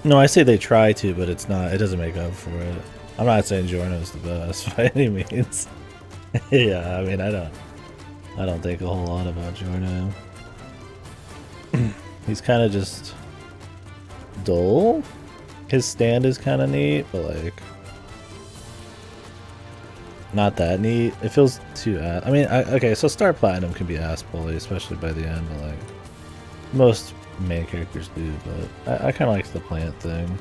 No, I say they try to, but it's not, it doesn't make up for it. I'm not saying Giorno's the best by any means. Yeah, I mean, I don't think a whole lot about Giorno. He's kind of just dull. His stand is kind of neat, but like not that neat. It feels too I mean, okay, so Star Platinum can be ass bully, especially by the end, but like most main characters do, but I kind of like the plant thing.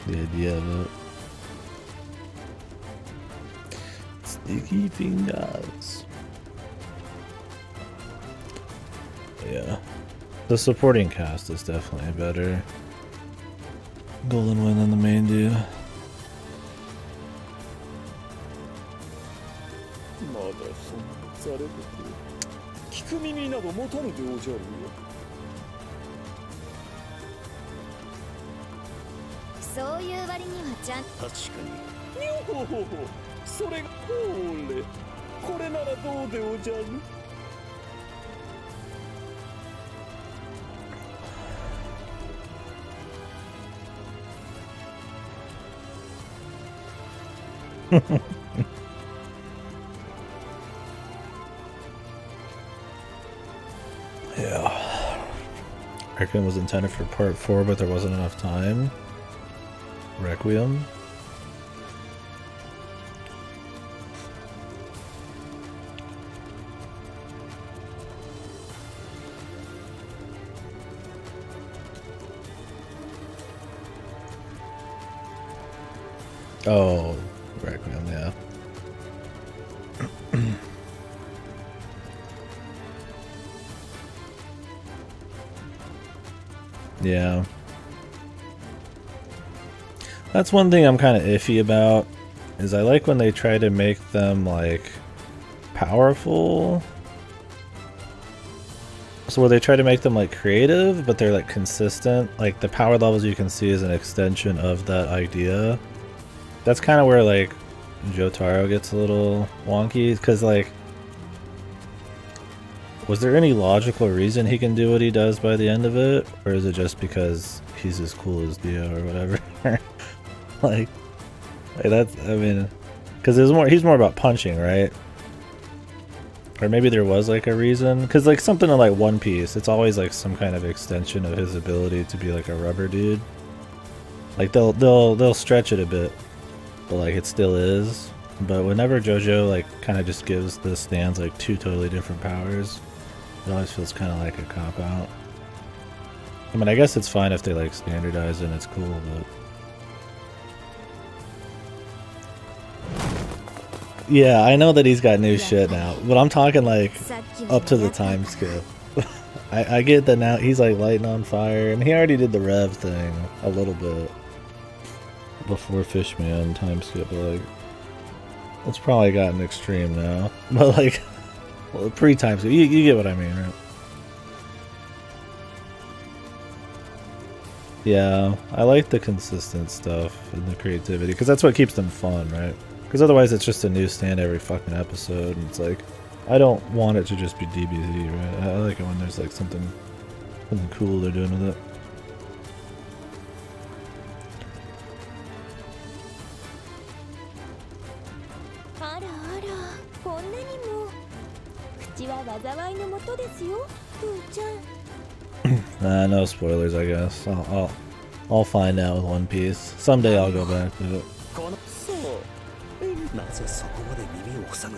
The idea of it. Sticky fingers. Yeah. The supporting cast is definitely better. Golden Wind than the main do.
聞く耳など持たぬでおじゃるよ。
そういう割にはちゃん
確かに。よほほほ。それがほれ。これならどうでおじゃる。
Yeah. Requiem was intended for part 4, but there wasn't enough time. Requiem. Oh, Requiem, yeah. Yeah. That's one thing I'm kind of iffy about, is I like when they try to make them, like, powerful. So where they try to make them, like, creative, but they're, like, consistent. Like, the power levels you can see is an extension of that idea. That's kind of where, like, Jotaro gets a little wonky, because, like, was there any logical reason he can do what he does by the end of it? Or is it just because he's as cool as Dio or whatever? like that's, I mean, because he's more about punching, right? Or maybe there was like a reason, because like something in like One Piece, it's always like some kind of extension of his ability to be like a rubber dude. Like they'll stretch it a bit, but like it still is. But whenever JoJo like kind of just gives the stands like 2 totally different powers, it always feels kind of like a cop-out. I mean, I guess it's fine if they like standardize and it's cool, but... Yeah, I know that he's got new shit now, but I'm talking like up to the time skip. I get that now he's like lighting on fire, and he already did the Rev thing a little bit before Fishman time skip, but like it's probably gotten extreme now. But like, well, pre-time skip, you get what I mean, right? Yeah, I like the consistent stuff and the creativity, because that's what keeps them fun, right? Because otherwise it's just a new stand every fucking episode, and it's like, I don't want it to just be DBZ, right? I like it when there's like something cool they're doing with it. No spoilers, I guess. I'll find out with One Piece. Someday I'll go back to it.
なぜそこまで耳を塞ぐ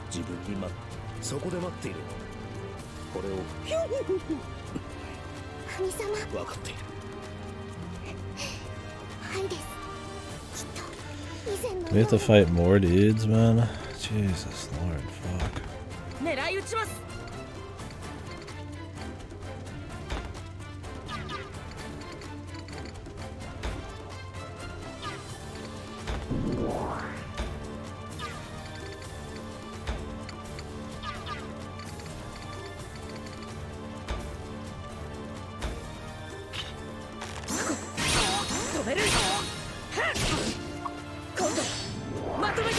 自分にそこで待っているこれを
神様
分かっている
はいです
We have to fight more dudes, man. Jesus Lord, fuck.
狙い撃ちます。止める。今度まとめて。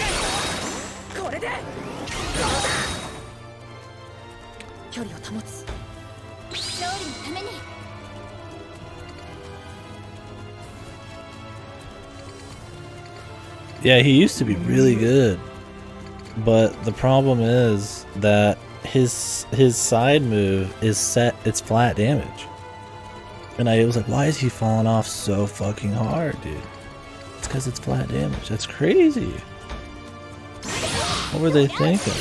これで。距離を保つ。
勝利のために。
Yeah, he used to be really good, but the problem is that his side move is set, it's flat damage. And I was like, why is he falling off so fucking hard, dude? It's because it's flat damage. That's crazy. What were they thinking?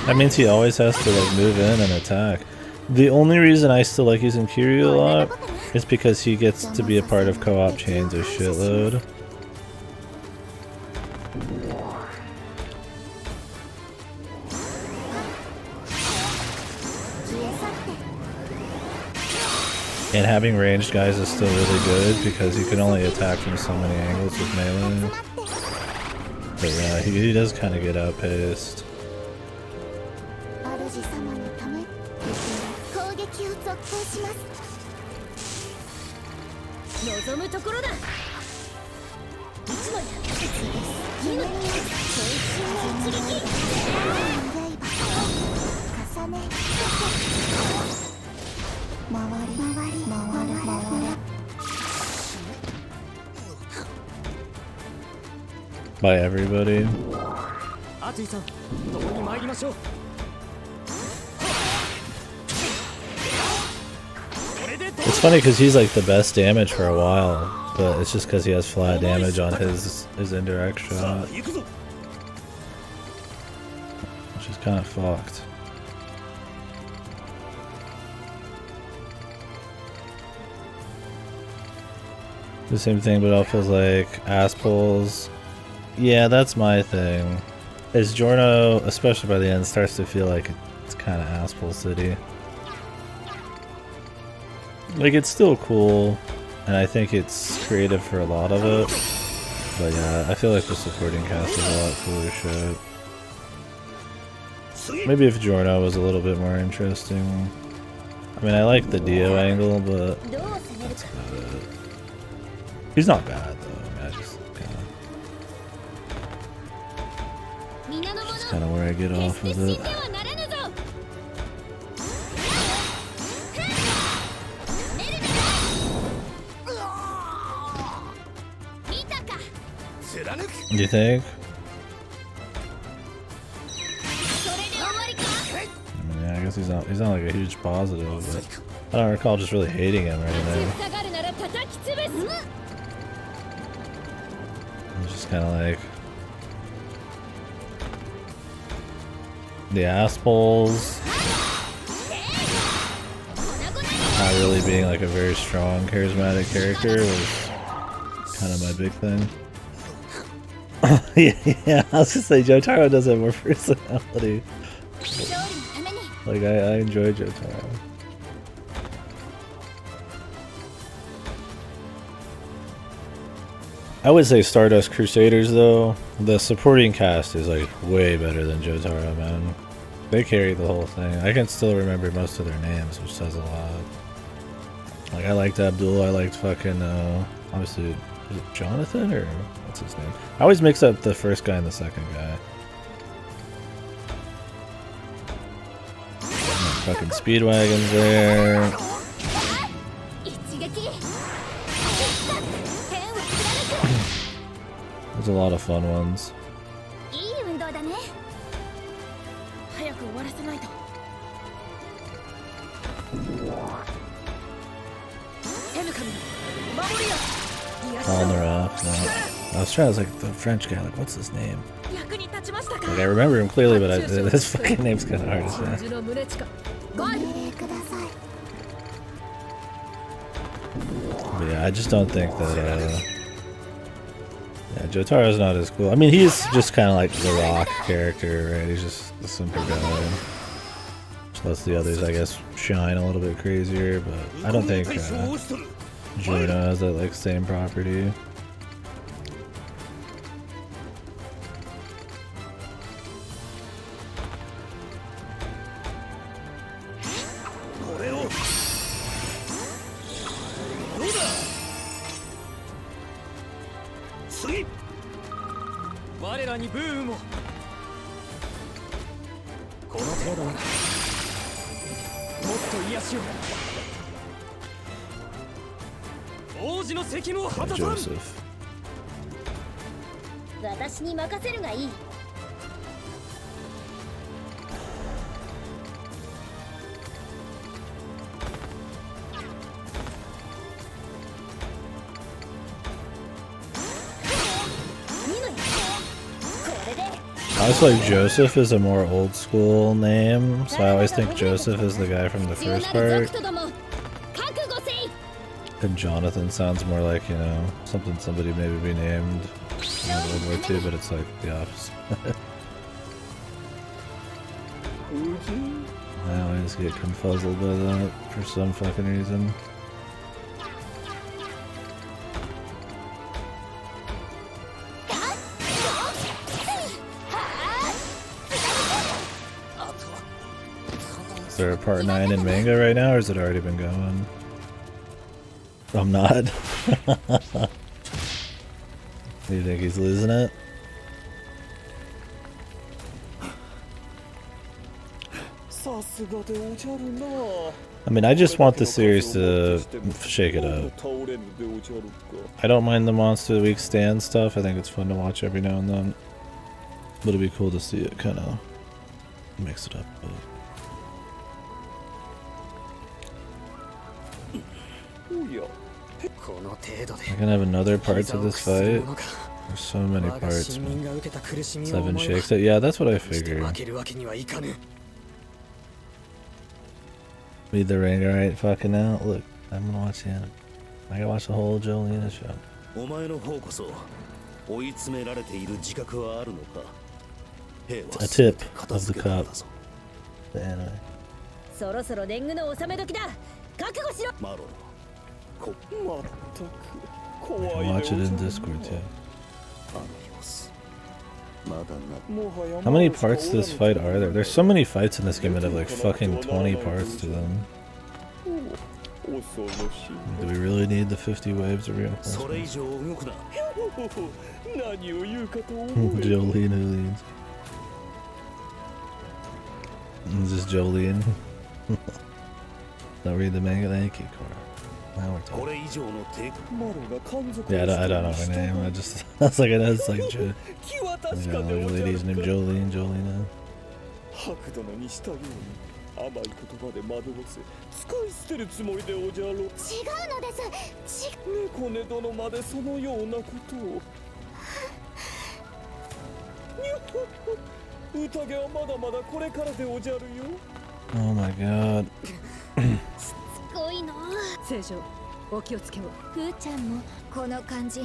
That means he always has to like move in and attack. The only reason I still like using Kiryu a lot is because he gets to be a part of co-op chains a shitload. And having ranged guys is still really good because you can only attack from so many angles with melee. But yeah, he does kind of get outpaced.
望むところだ。いつもやってる。今の一撃。重ね。
By everybody. It's funny because he's like the best damage for a while, but it's just because he has flat damage on his indirect shot, which is kind of fucked. The same thing, but it feels like ass pulls. Yeah, that's my thing. Is Giorno, especially by the end, starts to feel like it's kind of ass pull city. Like, it's still cool, and I think it's creative for a lot of it. But yeah, I feel like the supporting cast is a lot cooler shit. Maybe if Giorno was a little bit more interesting. I mean, I like the Dio angle, but that's about it. He's not bad though. I mean, I just kind of where I get off with it. You think? I mean, yeah, I guess he's not like a huge positive, but I don't recall just really hating him right now. It's just kind of like the ass pulls, not really being like a very strong, charismatic character was kind of my big thing. Yeah, I was gonna say Jotaro does have more personality. Like I enjoy Jotaro. I would say Stardust Crusaders though, the supporting cast is like way better than Jotaro, man. They carry the whole thing. I can still remember most of their names, which says a lot. Like I liked Abdul, I liked fucking obviously, was it Jonathan or what's his name? I always mix up the first guy and the second guy. Fucking Speedwagon's there. There's a lot of fun ones. On the rock, no. I was trying to like the French guy, like what's his name? Like I remember him clearly, but his fucking name's kind of hard to say. But yeah, I just don't think that, yeah, Jotaro's not as cool. I mean, he's just kind of like the Rock character, right? He's just the simple guy. Just lets the others, I guess, shine a little bit crazier, but I don't think Juno has that, like, same property. Joseph.
私に任せるがいい。
I always like Joseph is a more old school name, so I always think Joseph is the guy from the first part. And Jonathan sounds more like, you know, something somebody maybe be named in World War II, but it's like the opposite. I always get confuzzled by that for some fucking reason. Is there a part 9 in manga right now, or has it already been going? I'm not. Do you think he's losing it? I mean, I just want the series to shake it up. I don't mind the Monster of the Week stand stuff. I think it's fun to watch every now and then. But it'd be cool to see it kind of mix it up. I can have another part to this fight. There's so many parts. 7 shakes. Yeah, that's what I figured. Read the ringer right fucking out. Look, I'm gonna watch the anime. I gotta watch the whole Jolene show. A tip of the cup. The anime. Watch it in Discord too. How many parts to this fight are there? There's so many fights in this game that have like fucking 20 parts to them. Do we really need the 50 waves of reinforcements? Jolene who leads. Is this Jolene? Don't read the manga, thank you, Cora. Now we're talking. Yeah, I don't know her name. I was like, I know it's like, yeah, like a lady's named Jolene, Jolena. Oh my god.
ごいな。
聖女、お気をつけを。
ふーちゃんもこの感じ。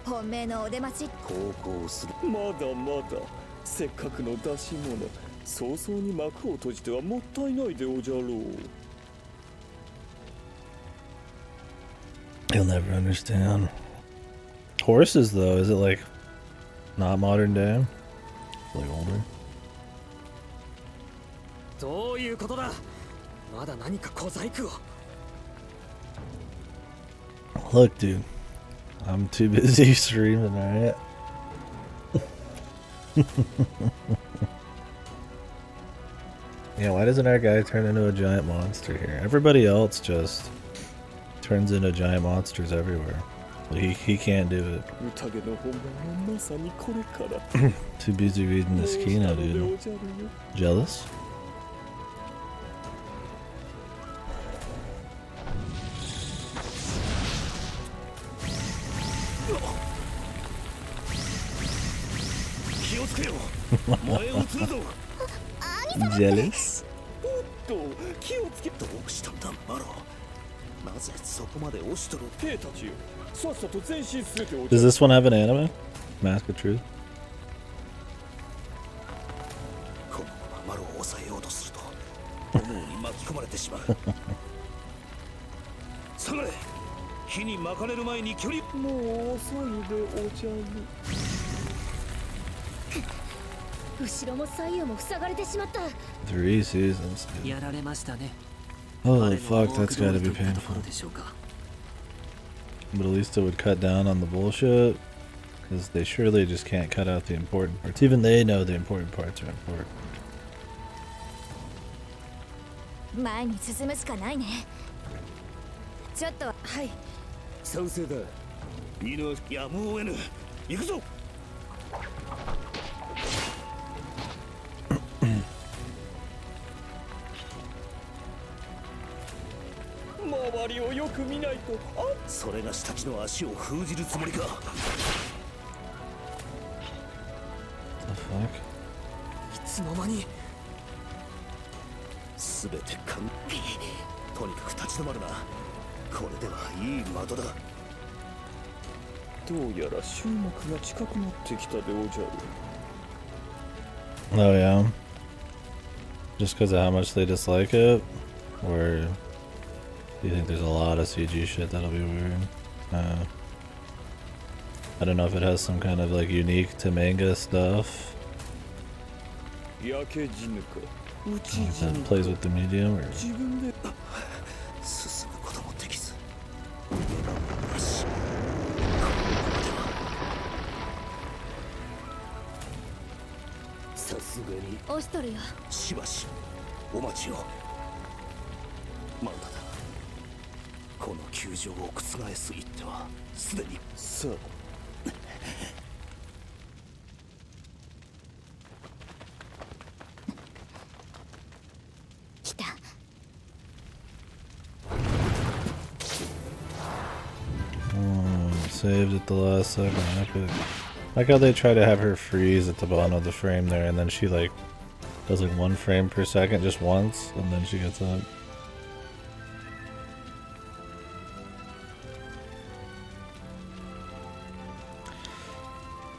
本命のお出まし。
航行する。まだまだ。せっかくの出し物。早々に幕を閉じてはもったいないでおじゃろう。
You'll never understand. Horses, though, is it like not modern day? Like older?
どういうことだ。まだ何か小細工を。
Look, dude, I'm too busy streaming, alright? Yeah, why doesn't our guy turn into a giant monster here? Everybody else just turns into giant monsters everywhere. But he can't do it. Too busy reading this Kino, dude. Jealous? Jealous? Does this one have an anime? Mask of Truth? Three seasons. Holy fuck, that's gotta be painful. But at least it would cut down on the bullshit. Because they surely just can't cut out the important parts. Even they know the important parts are important.
前に進むしかないね。ちょっとはい。
賛成だ。犬はやむを得ぬ。行くぞ。周りをよく見ないと。それが下地の足を封じるつもりか。
What the fuck?
いつの間に。
すべてとにかく立ち止まるな。これではいい的だ。
どうやら終幕が近くなってきたでおじゃる。
Oh yeah. Just because of how much they dislike it? Or do you think there's a lot of CG shit that'll be weird? I don't know if it has some kind of like unique to manga stuff. That plays with the medium or... Saved at the last second. Epic. Like how they try to have her freeze at the bottom of the frame there, and then she like does like 1 frame per second just once, and then she gets up.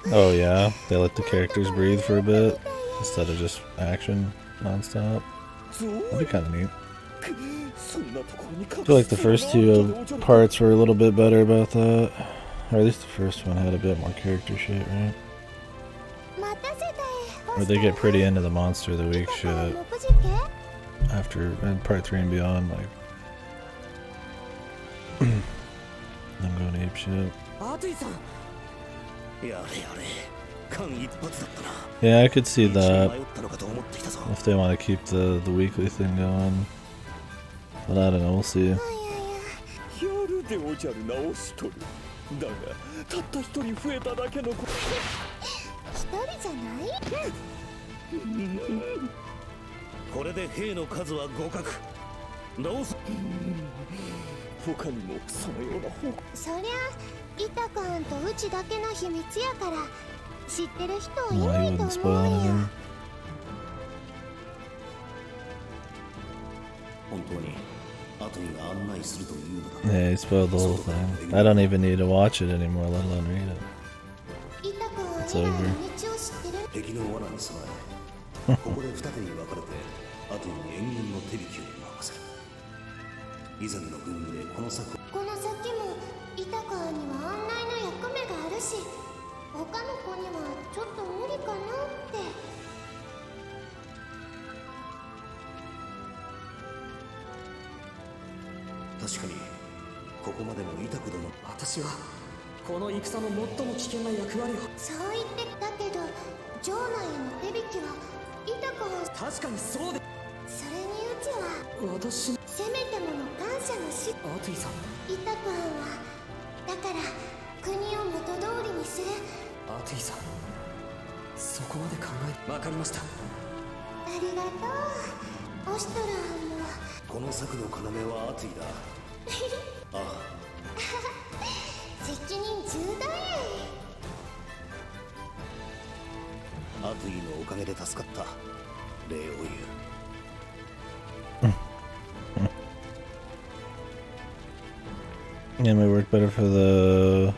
Oh yeah, they let the characters breathe for a bit instead of just action non-stop. That'd be kind of neat. I feel like the first 2 parts were a little bit better about that. Or at least the first one had a bit more character shit, right? Or they get pretty into the monster of the week shit after part 3 and beyond, like them going ape shit. Yeah, I could see that if they want to keep the weekly thing going. But I don't know, we'll see.
だがたった1人増えただけの子。1
人じゃない？
これで兵の数は互角。どうす？
他にもそのような方。
そりゃイタカンとうちだけの秘密やから知ってる人はいないと思うよ。
本当に。
Yeah, he spoiled the whole thing. I don't even need to watch it anymore, let alone read it. It's over.
敵の罠に備え、ここで二手に分かれて、あとに援軍の手引きを任せる。以前の軍議でこの先もイタカーには案内の役目があるし、他の子にはちょっと無理かなって。確かにここまでも痛くどの
私はこの戦の最も危険な役割を
そう言ってたけど城内への手引きはイタカは
確かにそうで
それにうちは
私
せめてもの感謝のし
アーティさん
イタカはだから国を元通りにする
アーティさんそこまで考えわかりました
ありがとうオシトランも
この策の要はアティだああ
責任重大
アティのおかげで助かった礼を言う
Yeah, might work better for the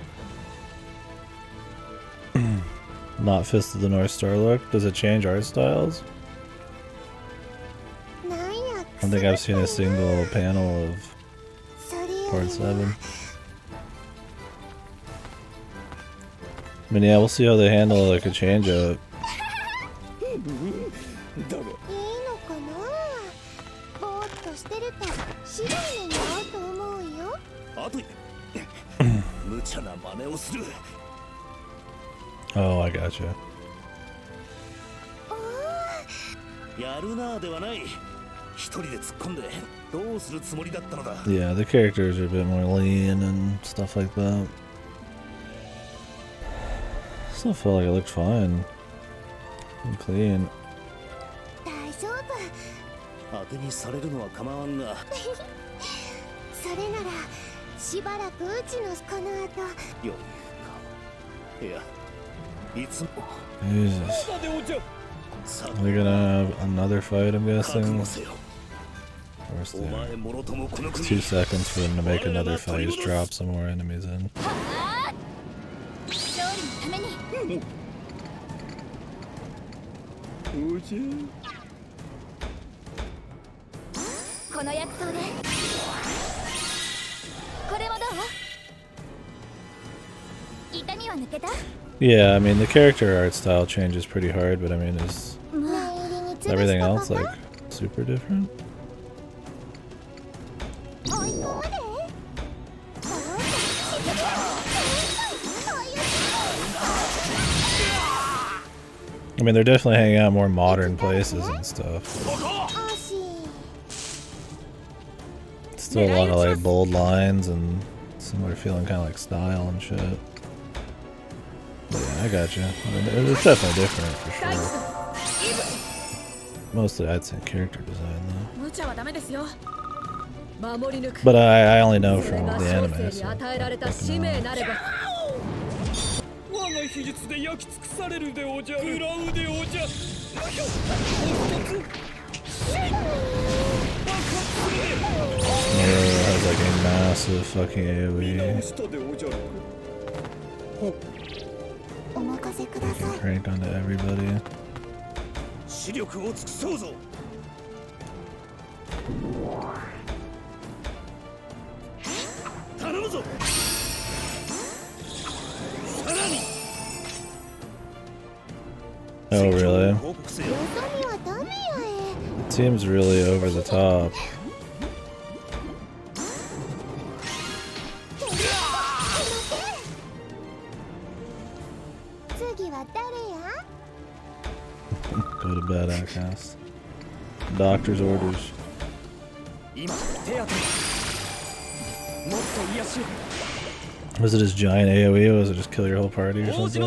not Fist of the North Star look. Does it change art styles? I don't think I've seen a single panel of Part 7. I mean, yeah, we'll see how they handle like a change up.
無茶な真似をする。
Oh, I gotcha.
やるなではない。一人で突っ込んでどうするつもりだったのだ。
Yeah, the characters are a bit more lean and stuff like that. Still felt like it looked fine and clean.
大丈夫。
当てにされるのは構わんが。
それならしばらくうちのこの後。
余裕か。いや。
Jesus. We're gonna have another fight, I'm guessing. Where's the... It's 2 seconds for them to make another fight. Just drop some more enemies in. Yeah, I mean the character art style changes pretty hard, but I mean is everything else like super different? I mean they're definitely hanging out more modern places and stuff. Still a lot of like bold lines and similar feeling kind of like style and shit. Yeah, I got you. I mean, it's definitely different for sure. Mostly, I'd say character design though. But I only know from the anime. So has like a massive fucking AoE. Fucking crank onto everybody. Oh really? It seems really over the top. Go to bed, outcast. Doctor's orders. Was it his giant AoE or was it just kill your whole party or something?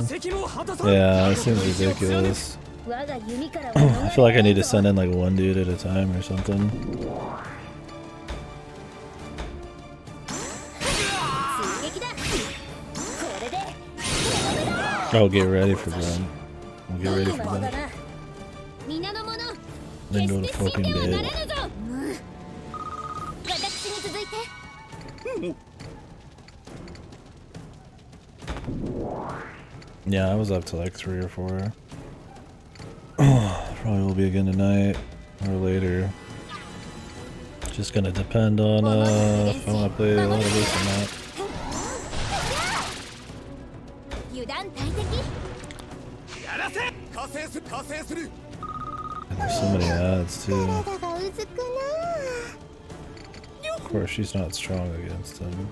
Yeah, it seems ridiculous. I feel like I need to send in like one dude at a time or something. Oh, get ready for that. Get ready for that. Then go to fucking bed. Yeah, I was up to like 3 or 4. Probably will be again tonight or later. Just gonna depend on if I want to play a lot of this or not. And there's so many ads too. Of course, she's not strong against him.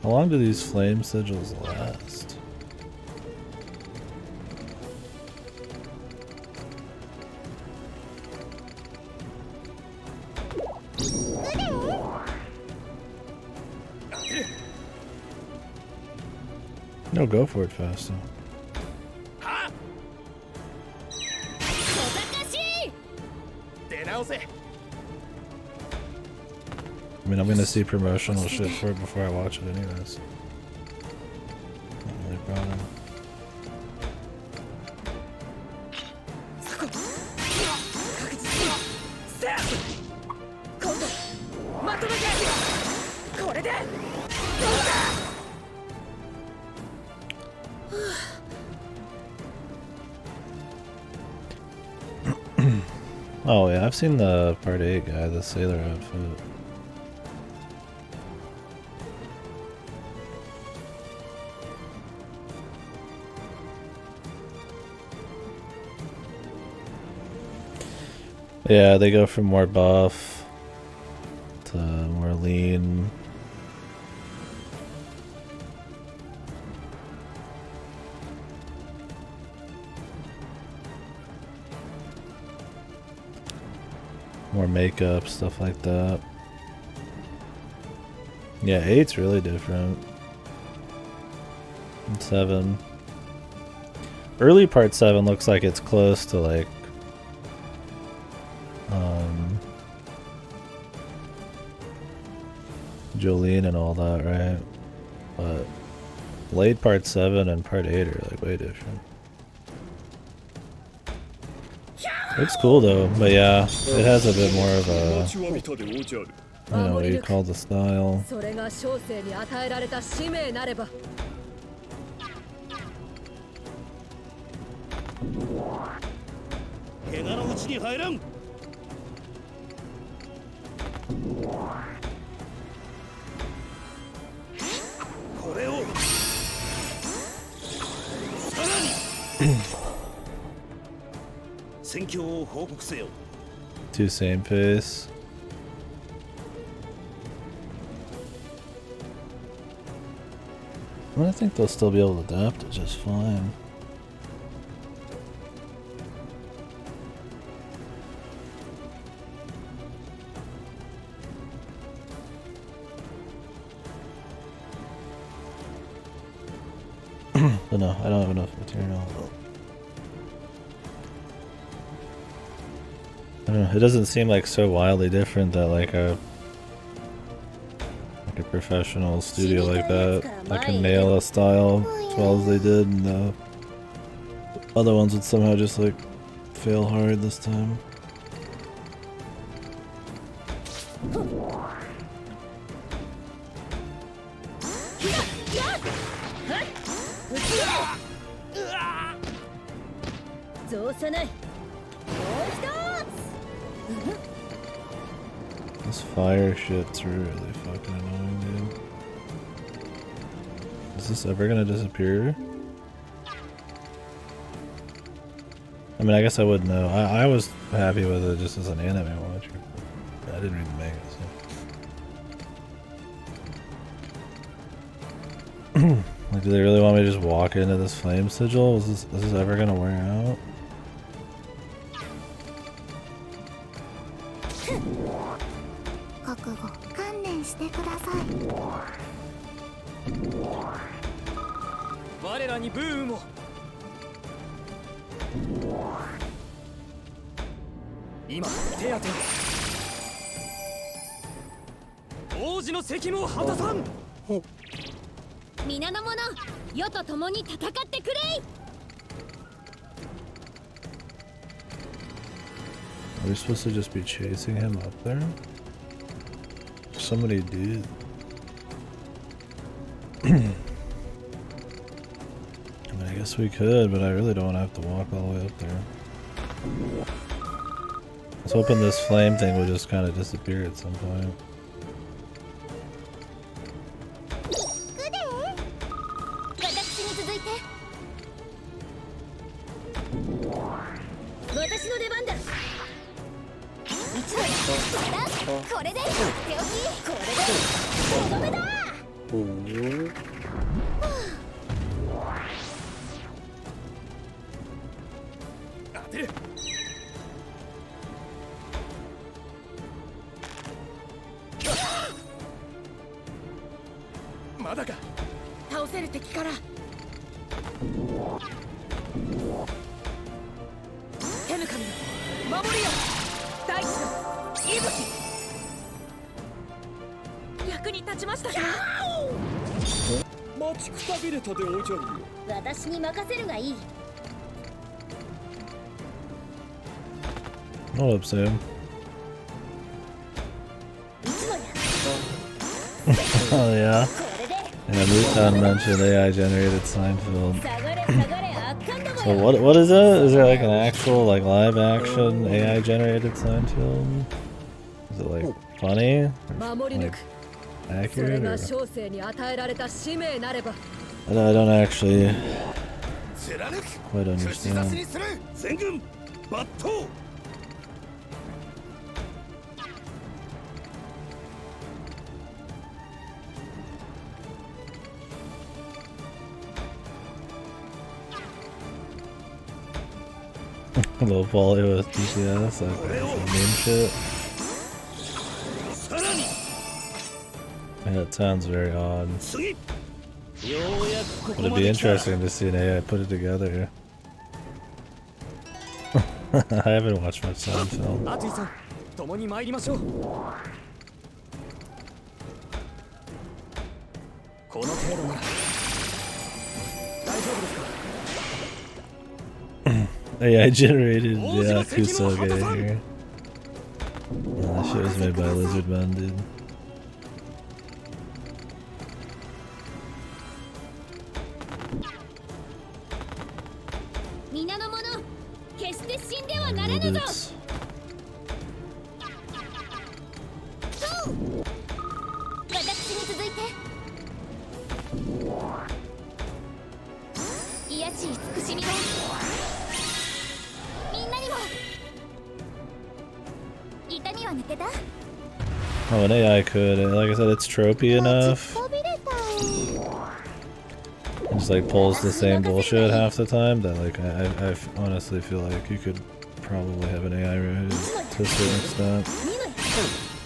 How long do these flame sigils last? No, go for it fast though. I mean, I'm gonna see promotional shit for it before I watch it anyways. Not really a problem. Oh yeah, I've seen the Part 8 guy, the sailor outfit. Yeah, they go from more buff to more lean. More makeup, stuff like that. Yeah, 8's really different. And 7. Early part 7 looks like it's close to like Jolene and all that, right? But late part 7 and part 8 are like way different. Looks cool though, but yeah, it has a bit more of a, I don't know what you call the style.
それが小生に与えられた使命なれば。
怪我のうちに入らん。これをさらに戦況を報告せよ。
Two same face. Well, I think they'll still be able to adapt it just fine. But no, I don't have enough material. I don't know, it doesn't seem like so wildly different that like a professional studio like that can nail a style as well as they did, and the other ones would somehow just like fail hard this time. This fire shit's really fucking annoying, dude. Is this ever gonna disappear? I mean, I guess I wouldn't know. I was happy with it just as an anime watcher. I didn't read the manga, so. Like, do they really want me to just walk into this flame sigil? Is this ever gonna wear out? Are we supposed to just be chasing him up there? Somebody did. I mean, I guess we could, but I really don't want to have to walk all the way up there. I was hoping this flame thing would just kind of disappear at some point. Hold up, Sam. Oh yeah. Yeah, Newtown mentioned AI generated Seinfeld. So what is that? Is there like an actual like live action AI generated Seinfeld? Is it like funny? Like accurate? Or... I don't actually quite understand. Little Polly with DPS, like name shit. Yeah, it sounds very odd. But it'd be interesting to see an AI put it together. I haven't watched much Seinfeld. AI generated Kusoge here. That shit was made by Lizardman, dude. Robots. Oh, an AI could. Like I said, it's tropey enough. It just like pulls the same bullshit half the time that like I honestly feel like you could probably have an AI rated to a certain extent.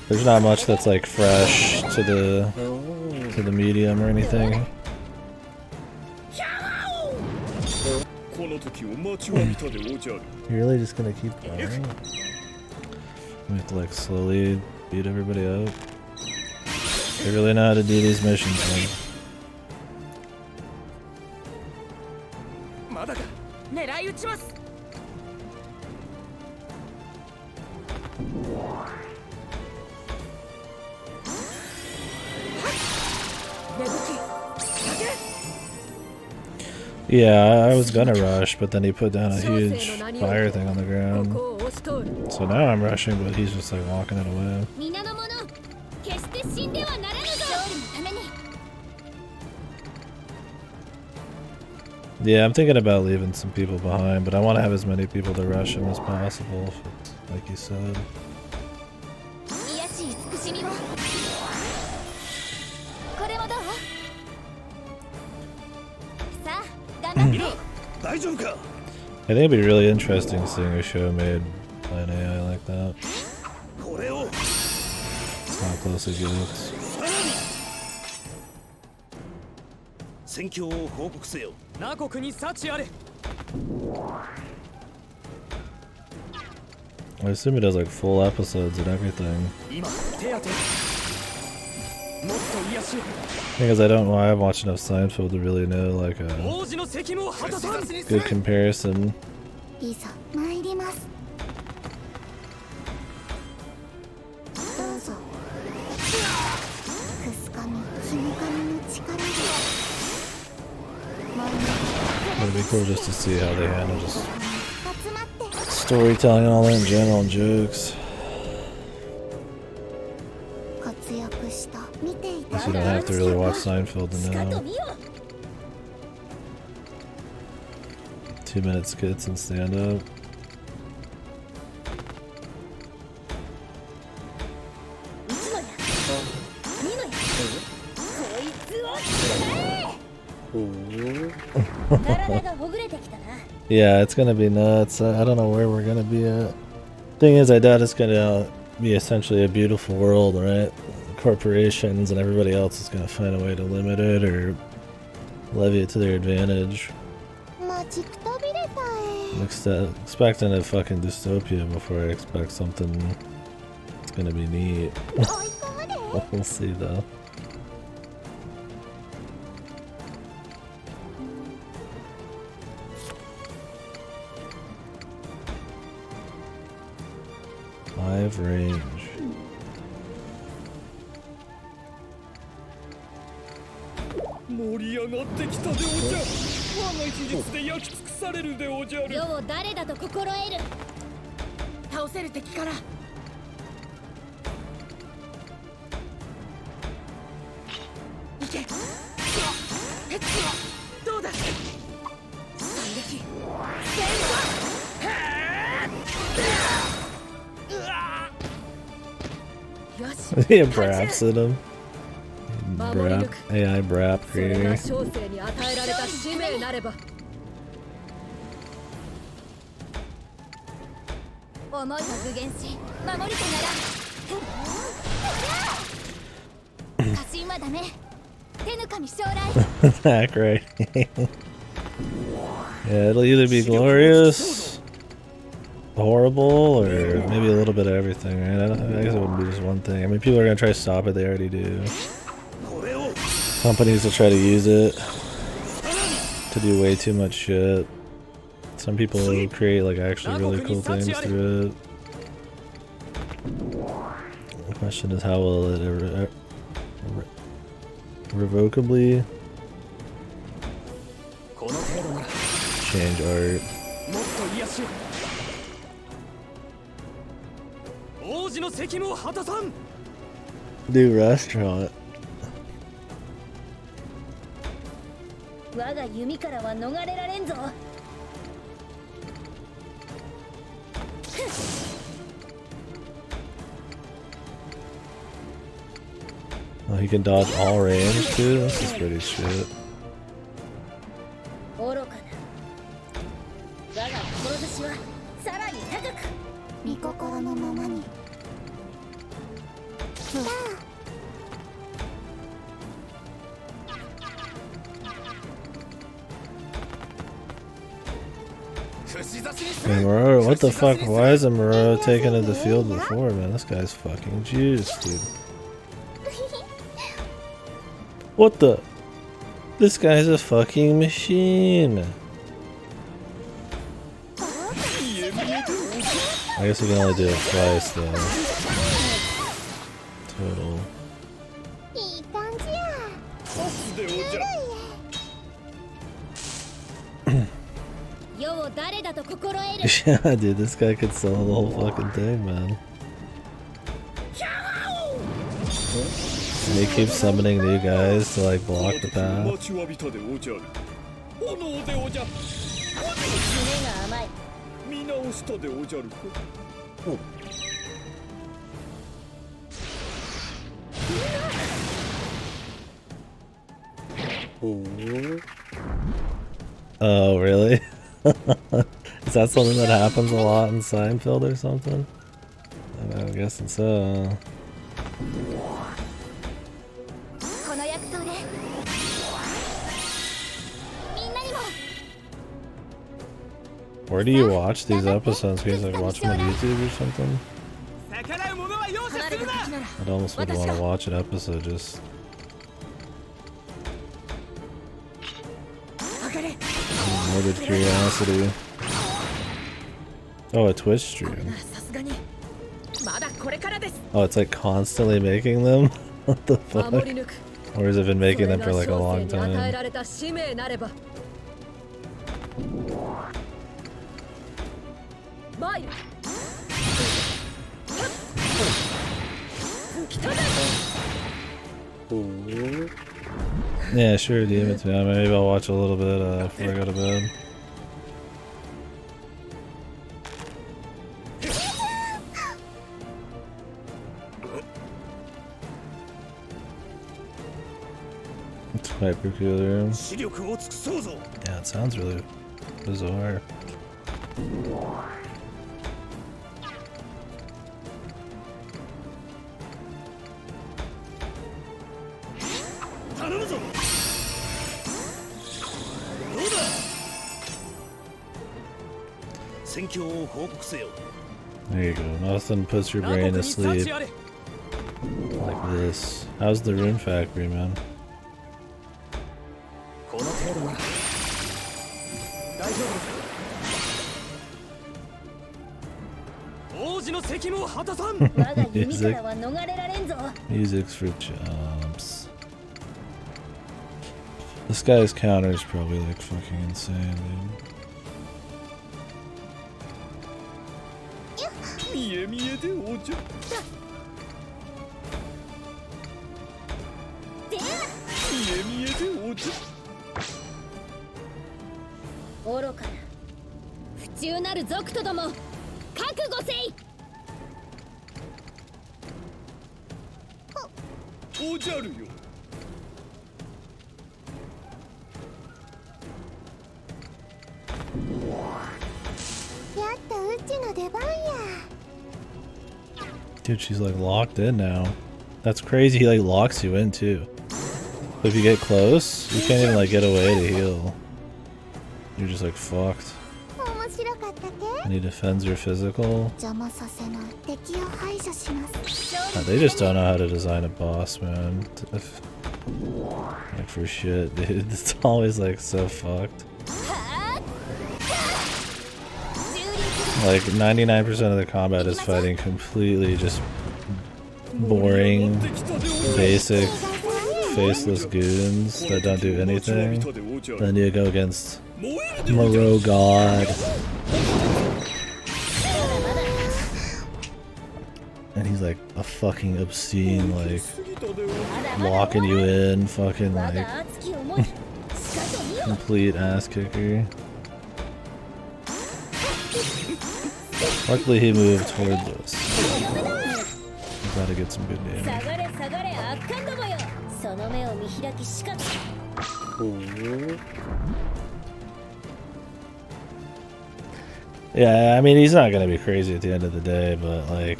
There's not much that's like fresh to the medium or anything. You're really just gonna keep going? We have to like slowly beat everybody up. They really know how to do these missions, man. Yeah, I was gonna rush, but then he put down a huge fire thing on the ground. So now I'm rushing, but he's just like walking it away. Yeah, I'm thinking about leaving some people behind, but I want to have as many people to rush him as possible, if it's like you said. I think it'd be really interesting seeing a show made by an AI like that. It's how close it gets. I assume he does like full episodes and everything. Because I haven't watched enough Seinfeld to really know like a good comparison. It'd be cool just to see how they handle just storytelling and all that in general and jokes. You don't have to really watch Seinfeld to know. 2-minute skits and stand up. Yeah, it's gonna be nuts. I don't know where we're gonna be at. Thing is, I doubt it's gonna be essentially a beautiful world, right? Corporations and everybody else is gonna find a way to limit it or levy it to their advantage. I'm expecting a fucking dystopia before I expect something that's gonna be neat. We'll see though. Live range.
盛り上がってきたでおじゃ。我が技術で焼き尽くされるでおじゃる。
世を誰だと心得る。
倒せる敵から。いけ。どうだ。反撃。
He braps at him. Brap, AI brap creator.
小生に与えられた使命なれば。
思いを具現し守りとなら過信はダメ。手ぬかみ将来。
That great. Yeah, it'll either be glorious, horrible, or maybe a little bit of everything, right? I guess it wouldn't be just one thing. I mean, people are gonna try to stop it, they already do. Companies will try to use it to do way too much shit. Some people create like actually really cool things through it. The question is, how will it irrevocably change art? New restaurant.
我が弓からは逃れられんぞ。
Oh, he can dodge all range too? This is pretty shit.
愚かな。我が志はさらに高く。
御心のままに。
Man, Moreau, what the fuck? Why isn't Moreau taken to the field before, man? This guy's fucking juiced, dude. What the? This guy's a fucking machine. I guess we can only do it twice, though. Total. Yeah, dude, this guy could sell the whole fucking thing, man. And he keeps summoning new guys to like block the path. Oh, really? Is that something that happens a lot in Seinfeld or something? I'm guessing so. Where do you watch these episodes? You guys like watch them on YouTube or something? I'd almost would want to watch an episode just morbid curiosity. Oh, a Twitch stream. Oh, it's like constantly making them? What the fuck? Or has it been making them for like a long time? Yeah, sure, DM it to me. Maybe I'll watch a little bit before I go to bed. It's quite peculiar. Yeah, it sounds really bizarre. There you go. Nothing puts your brain to sleep like this. How's the Rune Factory, man? Music's for jobs. This guy's counter is probably like fucking insane, dude.
愚かな不忠なる族とども覚悟せい。
おじゃるよ。
やっとうちの出番や。
Dude, she's like locked in now. That's crazy. He like locks you in too. But if you get close, you can't even like get away to heal. You're just like fucked. And he defends your physical. They just don't know how to design a boss, man. Like for shit, dude. It's always like so fucked. Like 99% of the combat is fighting completely just boring, basic, faceless goons that don't do anything. Then you go against Moreau God. And he's like a fucking obscene, like locking you in, fucking like complete ass kicker. Luckily he moved towards us. We gotta get some good damage. Yeah, I mean he's not gonna be crazy at the end of the day, but like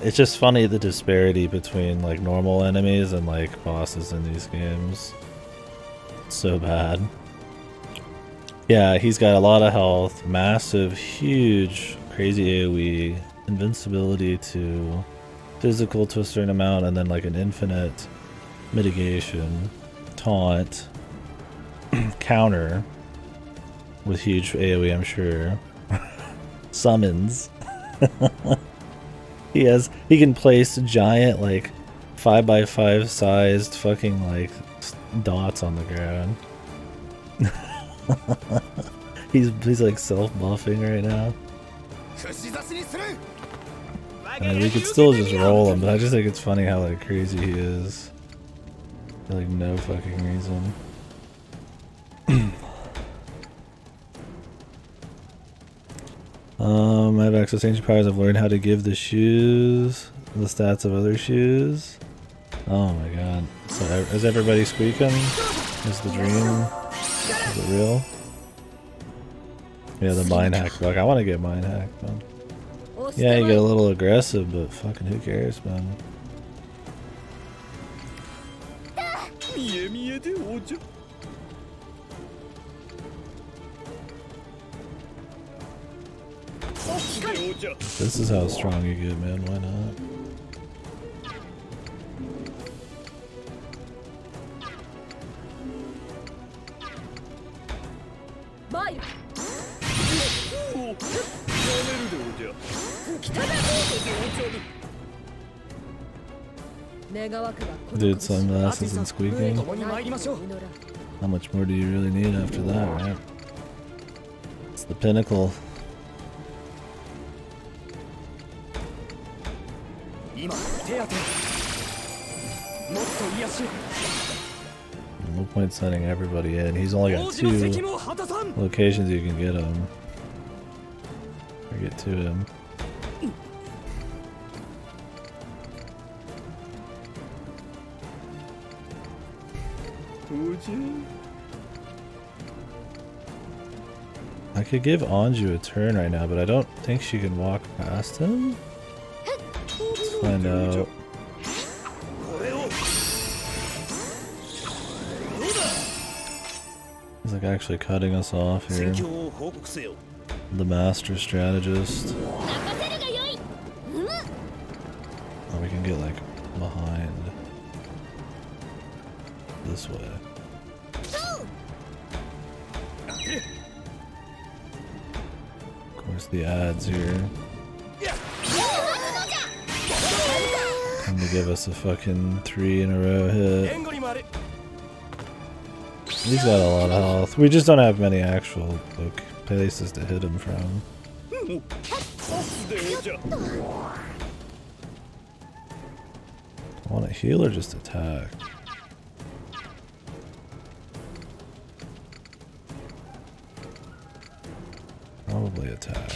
it's just funny the disparity between like normal enemies and like bosses in these games. It's so bad. Yeah, he's got a lot of health, massive, huge, crazy AoE, invincibility to physical to a certain amount, and then like an infinite mitigation, taunt, counter with huge AoE, I'm sure. Summons. He can place giant like 5x5 sized fucking like dots on the ground. he's like self-buffing right now. I mean, we could still just roll him, but I just think it's funny how like crazy he is. For like no fucking reason. I have access to ancient powers. I've learned how to give the shoes the stats of other shoes. Oh my god. So is everybody squeaking? Is the dream? Is it real? Yeah, the mind hack bug. I want to get mind hacked, man. Yeah, you get a little aggressive, but fucking who cares, man? This is how strong you get, man. Why not? Dude, sunglasses and squeaking. How much more do you really need after that, right? It's the pinnacle. No point sending everybody in. He's only got 2 locations you can get him. Or get to him. I could give Anju a turn right now, but I don't think she can walk past him. Let's find out. He's like actually cutting us off here. The master strategist. Oh, we can get like behind this way. Of course, the ads here come to give us a fucking 3 in a row hit. He's got a lot of health. We just don't have many actual like places to hit him from. Want to heal or just attack? Probably attack.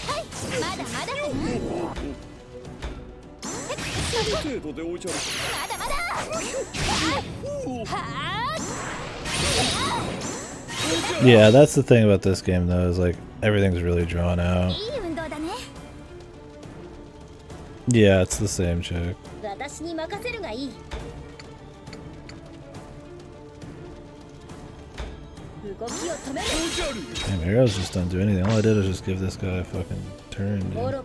Yeah, that's the thing about this game though, is like everything's really drawn out. Yeah, it's the same chick. Damn, arrows just don't do anything. All I did was just give this guy a fucking turn, dude.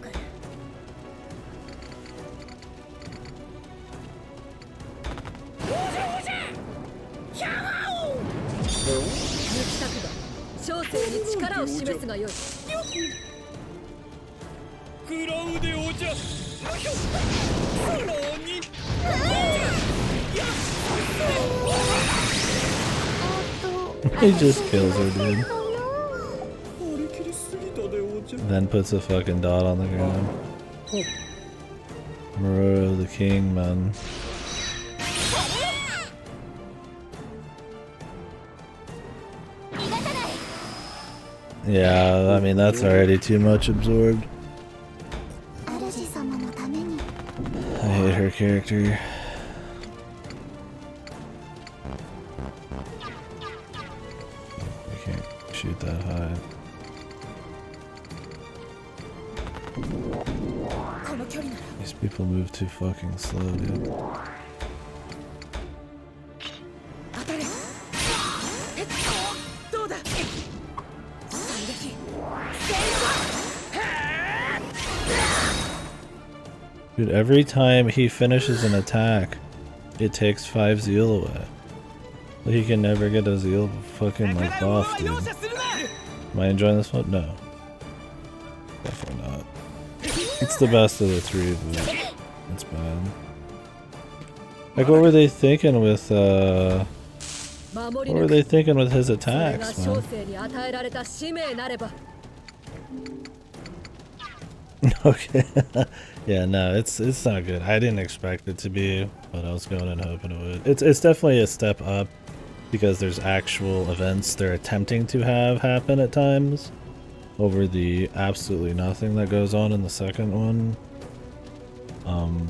He just kills her, dude. Then puts a fucking dot on the ground. Bro, the king, man. Yeah, I mean, that's already too much absorbed. I hate her character. Shoot that high. These people move too fucking slow, dude. Dude, every time he finishes an attack, it takes 5 zeal away. He can never get a zeal fucking like buff, dude. Am I enjoying this one? No. Definitely not. It's the best of the three, but it's bad. Like, what were they thinking with what were they thinking with his attacks, man? Okay. Yeah, no, it's not good. I didn't expect it to be, but I was going and hoping it would. It's definitely a step up because there's actual events they're attempting to have happen at times over the absolutely nothing that goes on in the second one.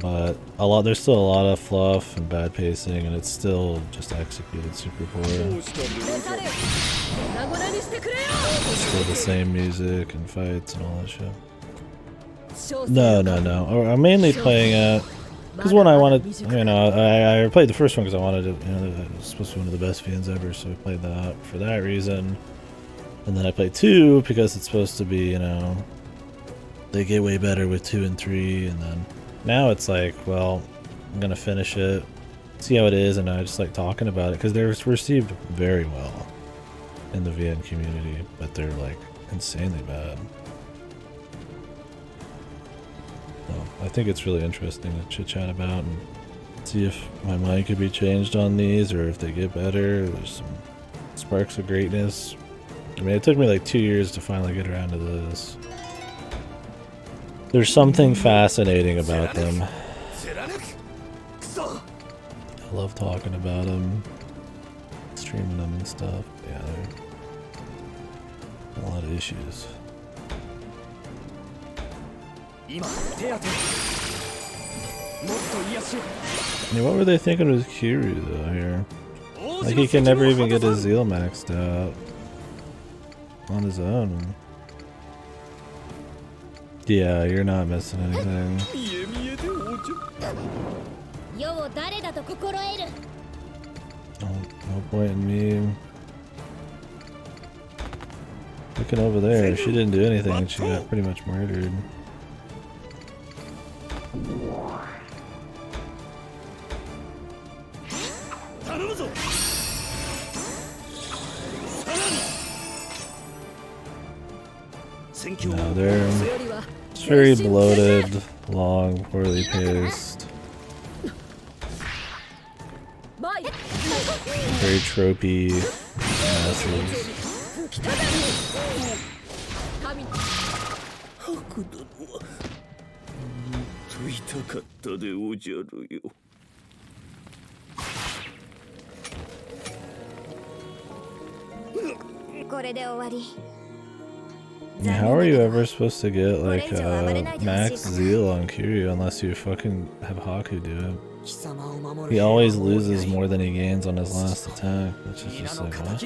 But there's still a lot of fluff and bad pacing, and it's still just executed super poorly. Still the same music and fights and all that shit. No. I'm mainly playing it because when I wanted, I played the first one because I wanted to, it was supposed to be one of the best fiends ever, so I played that for that reason. And then I played 2 because it's supposed to be, they get way better with 2 and 3, and then now it's like, well, I'm gonna finish it, see how it is, and I just like talking about it because they're received very well in the VN community, but they're like insanely bad. So I think it's really interesting to chit chat about and see if my mind could be changed on these or if they get better. There's some sparks of greatness. I mean, it took me like 2 years to finally get around to this. There's something fascinating about them. I love talking about them, streaming them and stuff. Yeah, there are a lot of issues. I mean, what were they thinking with Kiryu though here? Like, he can never even get his zeal maxed out on his own. Yeah, you're not missing anything. No point in me looking over there. She didn't do anything and she got pretty much murdered. No, it's very bloated, long, poorly paced. Very tropey.
白殿はと痛かったでおじゃるよ。
これで終わり。
How are you ever supposed to get like max zeal on Kiryu unless you fucking have Haku do it? He always loses more than he gains on his last attack, which is just like what?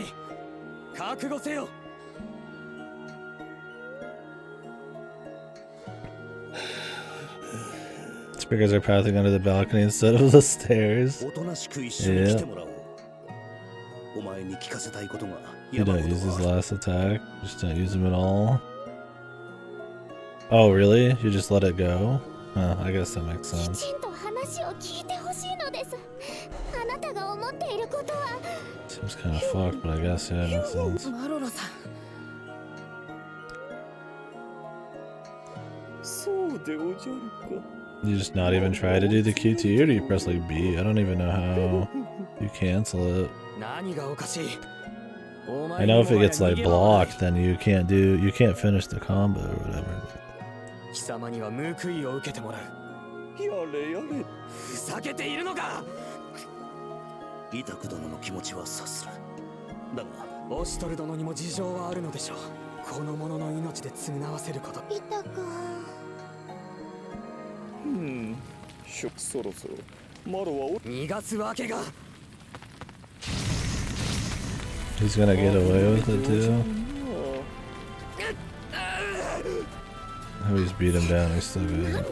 It's because they're pathing under the balcony instead of the stairs. Yeah. You don't use his last attack? Just don't use him at all? Oh, really? You just let it go? Oh, I guess that makes sense. Seems kind of fucked, but I guess, yeah, it makes sense. You just not even try to do the QT, or do you press like B? I don't even know how you cancel it. I know if it gets like blocked, then you can't finish the combo or whatever. He's gonna get away with it too. Oh, he's beat him down, he's still good.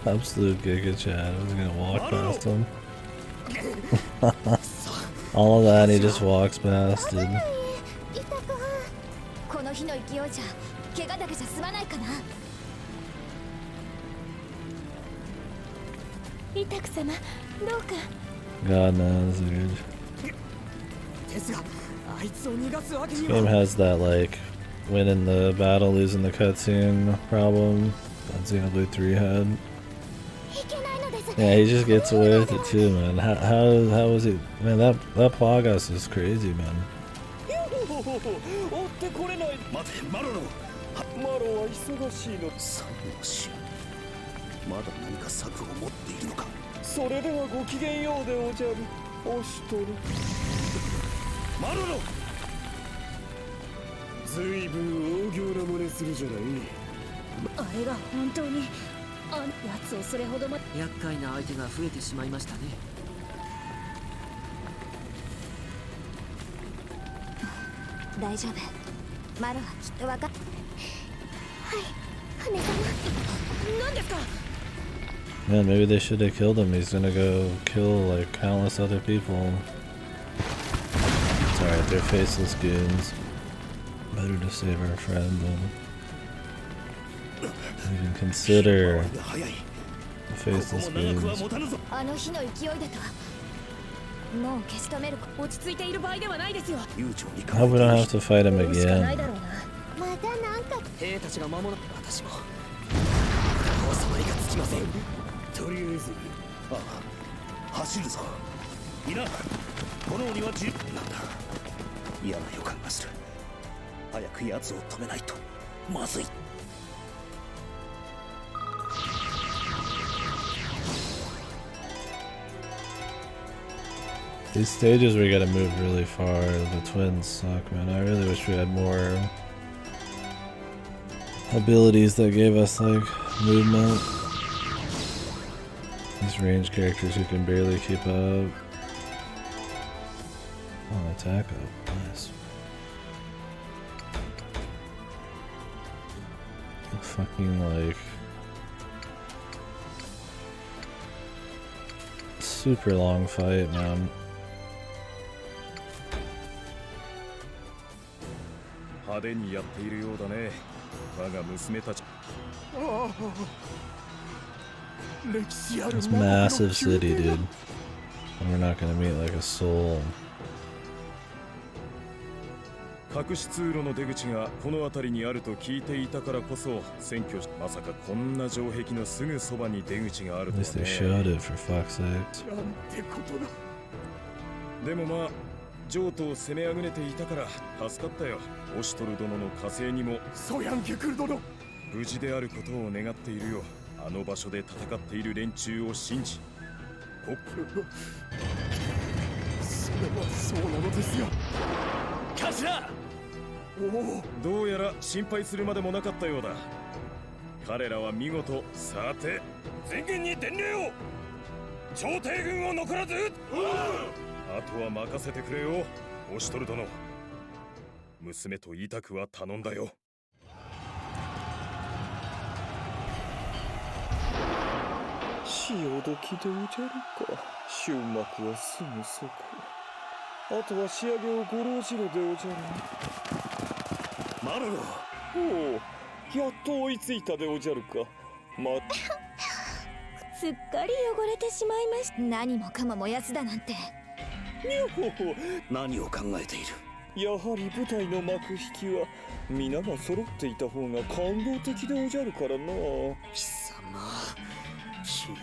Absolute Giga Chad. I was gonna walk past him. All of that, and he just walks past, dude. God knows, dude. This game has that, like, winning the battle, losing the cutscene problem that Xenoblade 3 had. Yeah, he just gets away with it too, man. How was he? Man, that Plagas is crazy, man. Man, maybe they should have killed him. He's gonna go kill like countless other people. It's alright, they're faceless goons. Better to save our friend than even consider the faceless goons. I hope we don't have to fight him again. These stages where you gotta move really far, the twins suck, man. I really wish we had more abilities that gave us, like, movement. These range characters who can barely keep up. Oh, attack up. Nice. Fucking, like, super long fight, man. This massive city, dude. And we're not gonna meet like a soul.
隠し通路の出口がこの辺りにあると聞いていたからこそ占拠し、まさかこんな城壁のすぐそばに出口があるとはね。
At least they showed it, for fuck's sake.
なんてことだ。でもまあジョートを攻めあぐねていたから助かったよ。オシュトル殿の火星にもソヤンケクル殿、無事であることを願っているよ。あの場所で戦っている連中を信じ。それはそうなのですよ。頭、どうやら心配するまでもなかったようだ。彼らは見事、さて全軍に伝令を。朝廷軍を残らず、あとは任せてくれよ、オシュトル殿。娘とイタクは頼んだよ。
潮時でおじゃるか。終幕はすぐそこ。あとは仕上げをごろじろでおじゃる。
マロロ。
おお、やっと追いついたでおじゃるか。
すっかり汚れてしまいました。何もかも燃やすだなんて。
何を考えている。
やはり舞台の幕引きは皆が揃っていた方が感動的でおじゃるからな。
貴様、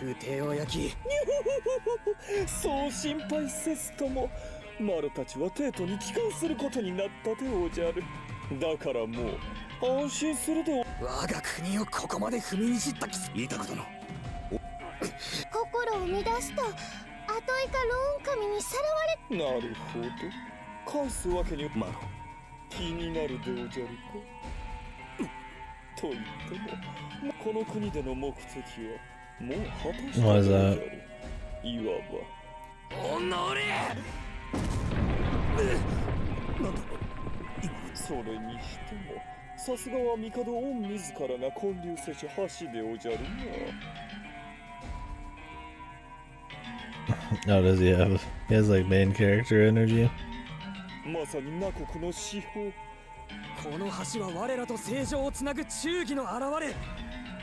宮廷を焼き。
そう心配せずともマルたちは帝都に帰還することになったでおじゃる。だからもう安心するで。
我が国をここまで踏みにじった
イタク殿、
心を乱すと後以下ローン神にさらわれ。
なるほど、返すわけに
マロ、
気になるでおじゃるか。と言ってもこの国での目的はもう果たしておじゃる。いわば
おのれ。
なんだそれにしてもさすがは帝御自らが建立せし橋でおじゃるな。
Oh, does he have? He has like main character energy.
まさに魔国の至宝。
この橋は我らと聖城をつなぐ忠義の現れ。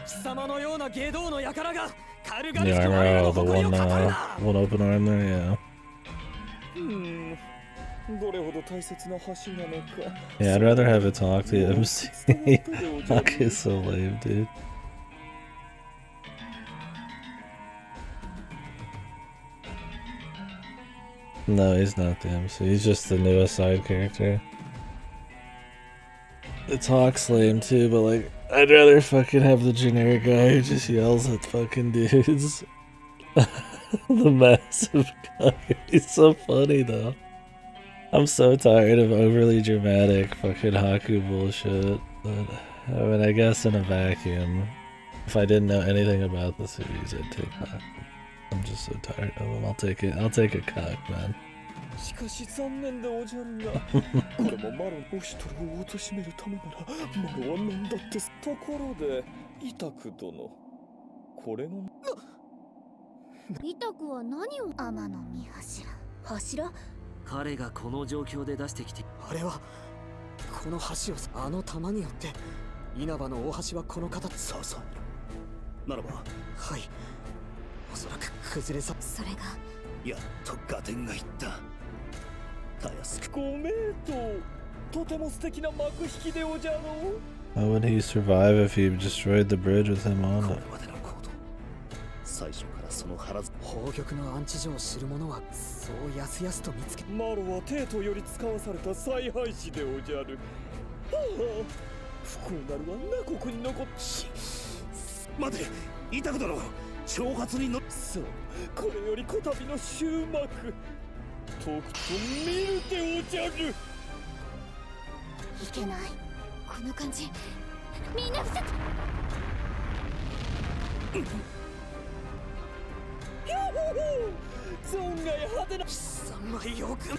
貴様のような外道の輩が軽々しく
Yeah,
我らの
the
誇りを
one,
語るな。
one open arm there, yeah.
どれほど大切な橋なのか。
Yeah, I'd rather have it talk to him. Fuck is so lame, dude. No, he's not the MC. He's just the newest side character. The talk's lame too, but like, I'd rather fucking have the generic guy who just yells at fucking dudes. The massive guy. He's so funny though. I'm so tired of overly dramatic fucking Haku bullshit. But, I mean, I guess in a vacuum, if I didn't know anything about the series, I'd take Haku. I'm just so tired of him. I'll take it. I'll take a cock, man.
しかし残念でおじゃるが、これもマロのオシュトルを貶めるためならマロは何だって。ところでイタク殿、これが
イタクは何を。天の御柱。
柱？
彼がこの状況で出してきて。
あれはこの橋をあの玉によって稲葉の大橋はこの形。
さあさあ、ならば
はい、おそらく崩れさ。
それが
やっと合点がいった。たやすく
ご名答。とても素敵な幕引きでおじゃろう。
How would he survive if he destroyed the bridge with him on it?
最初からその腹ず。
宝玉の安置所を知る者はそうやすやすと見つけ。
マロは帝都より使わされた采配師でおじゃる。はあ、不幸なるは那国に残っ。
待て、イタク殿、挑発にの。
そう、これよりこたびの終幕、とくと見るでおじゃる。
いけない、この感じ。みんな伏せて。
存外派手な。
貴様よく。
危ない、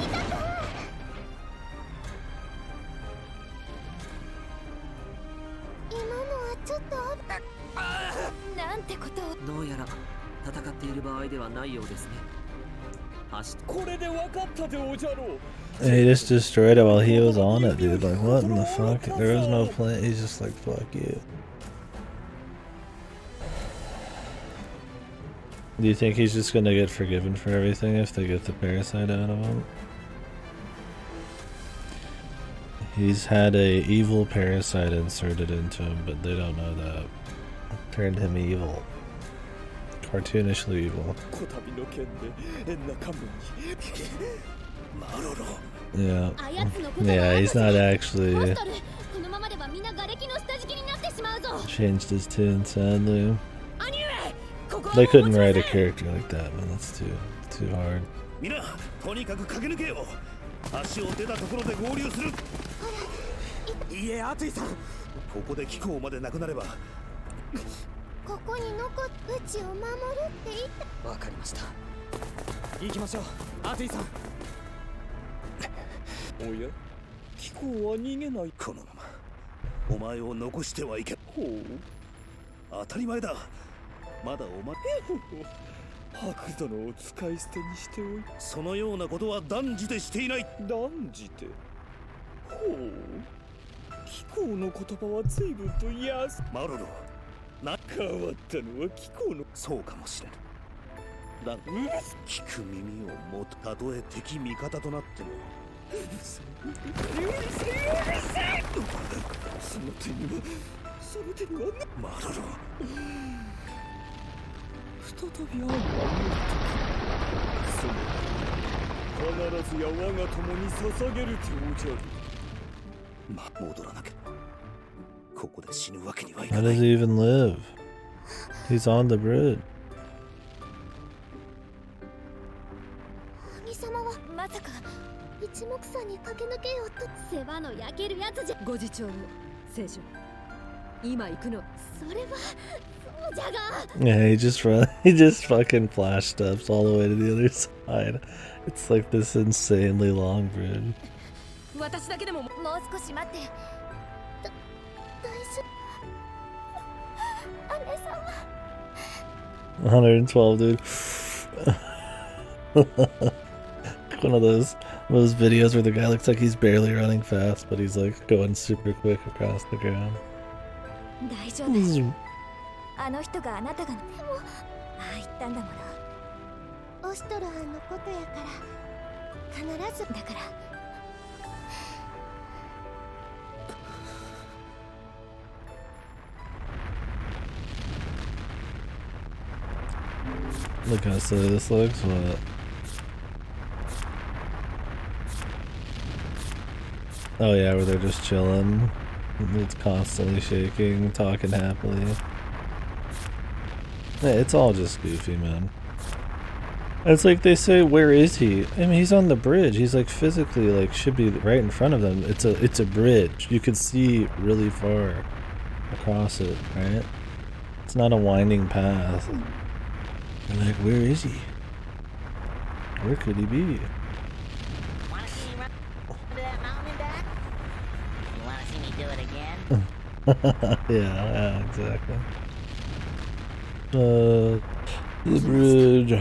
イタク。今のはちょっと。
なんてことを。
どうやら戦っている場合ではないようですね。
これで分かったでおじゃろう。
He just destroyed it while he was on it, dude. Like, what in the fuck? There was no plan. He's just like, fuck you. Do you think he's just gonna get forgiven for everything if they get the parasite out of him? He's had a evil parasite inserted into him, but they don't know that. Turned him evil. Cartoonishly evil. Yeah. Yeah, he's not actually changed his tune, sadly. They couldn't write a character like that, man. That's too hard.
とにかく駆け抜けよう。足を出たところで合流する。いいえ、アツイさん。ここで気候までなくなれば。
ここに残ってうちを守るって言った。
わかりました。行きましょう、アツイさん。
おや、気候は逃げない。
このままお前を残してはいけん。
ほう。
当たり前だ。まだお前。
白殿を使い捨てにしておい。
そのようなことは断じてしていない。
断じて。ほう。気候の言葉は随分と安。
マロロ。
変わったのは気候の。
そうかもしれん。だが聞く耳を持つ。たとえ敵味方となっても。
その手には
マロロ。
再び会うは必ずや我が友に捧げるておじゃる。
戻らなければここで死ぬわけにはいか
How
ない。
does he even live? He's on the bridge.
兄様はまさか一目散に駆け抜けようと。世話の焼けるやつじゃ。
ご次長の聖女、今行くの。
それはそうじゃが。
Yeah, he just fucking flash steps all the way to the other side. It's like this insanely long bridge.
私だけでも。
もう少し待って。大丈夫。姉様。
112, dude. One of those videos where the guy looks like he's barely running fast, but he's like going super quick across the ground.
大丈夫。あの人があなたが。でもああ言ったんだもの。
オシトラーのことやから必ずだから。
Look how silly this looks. What? Oh yeah, where they're just chilling. It's constantly shaking, talking happily. Yeah, it's all just goofy, man. It's like they say, where is he? I mean, he's on the bridge. He's like physically like should be right in front of them. It's a bridge. You could see really far across it, right? It's not a winding path. They're like, where is he? Where could he be?
Wanna see me run to that mountain and back? You wanna see me do it again?
Yeah, exactly. The bridge.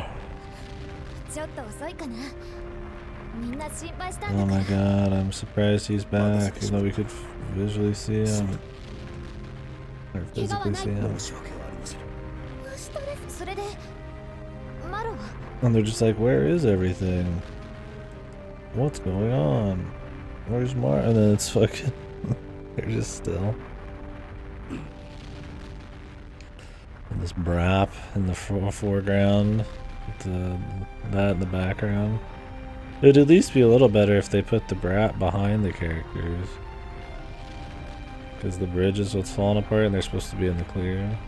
Oh my god, I'm surprised he's back, even though we could visually see him. Or physically see him. And they're just like, where is everything? What's going on? Where's Mar? And then it's fucking... they're just still. And this brap in the foreground. That in the background. It would at least be a little better if they put the brat behind the characters. Because the bridge is what's falling apart and they're supposed to be in the clear.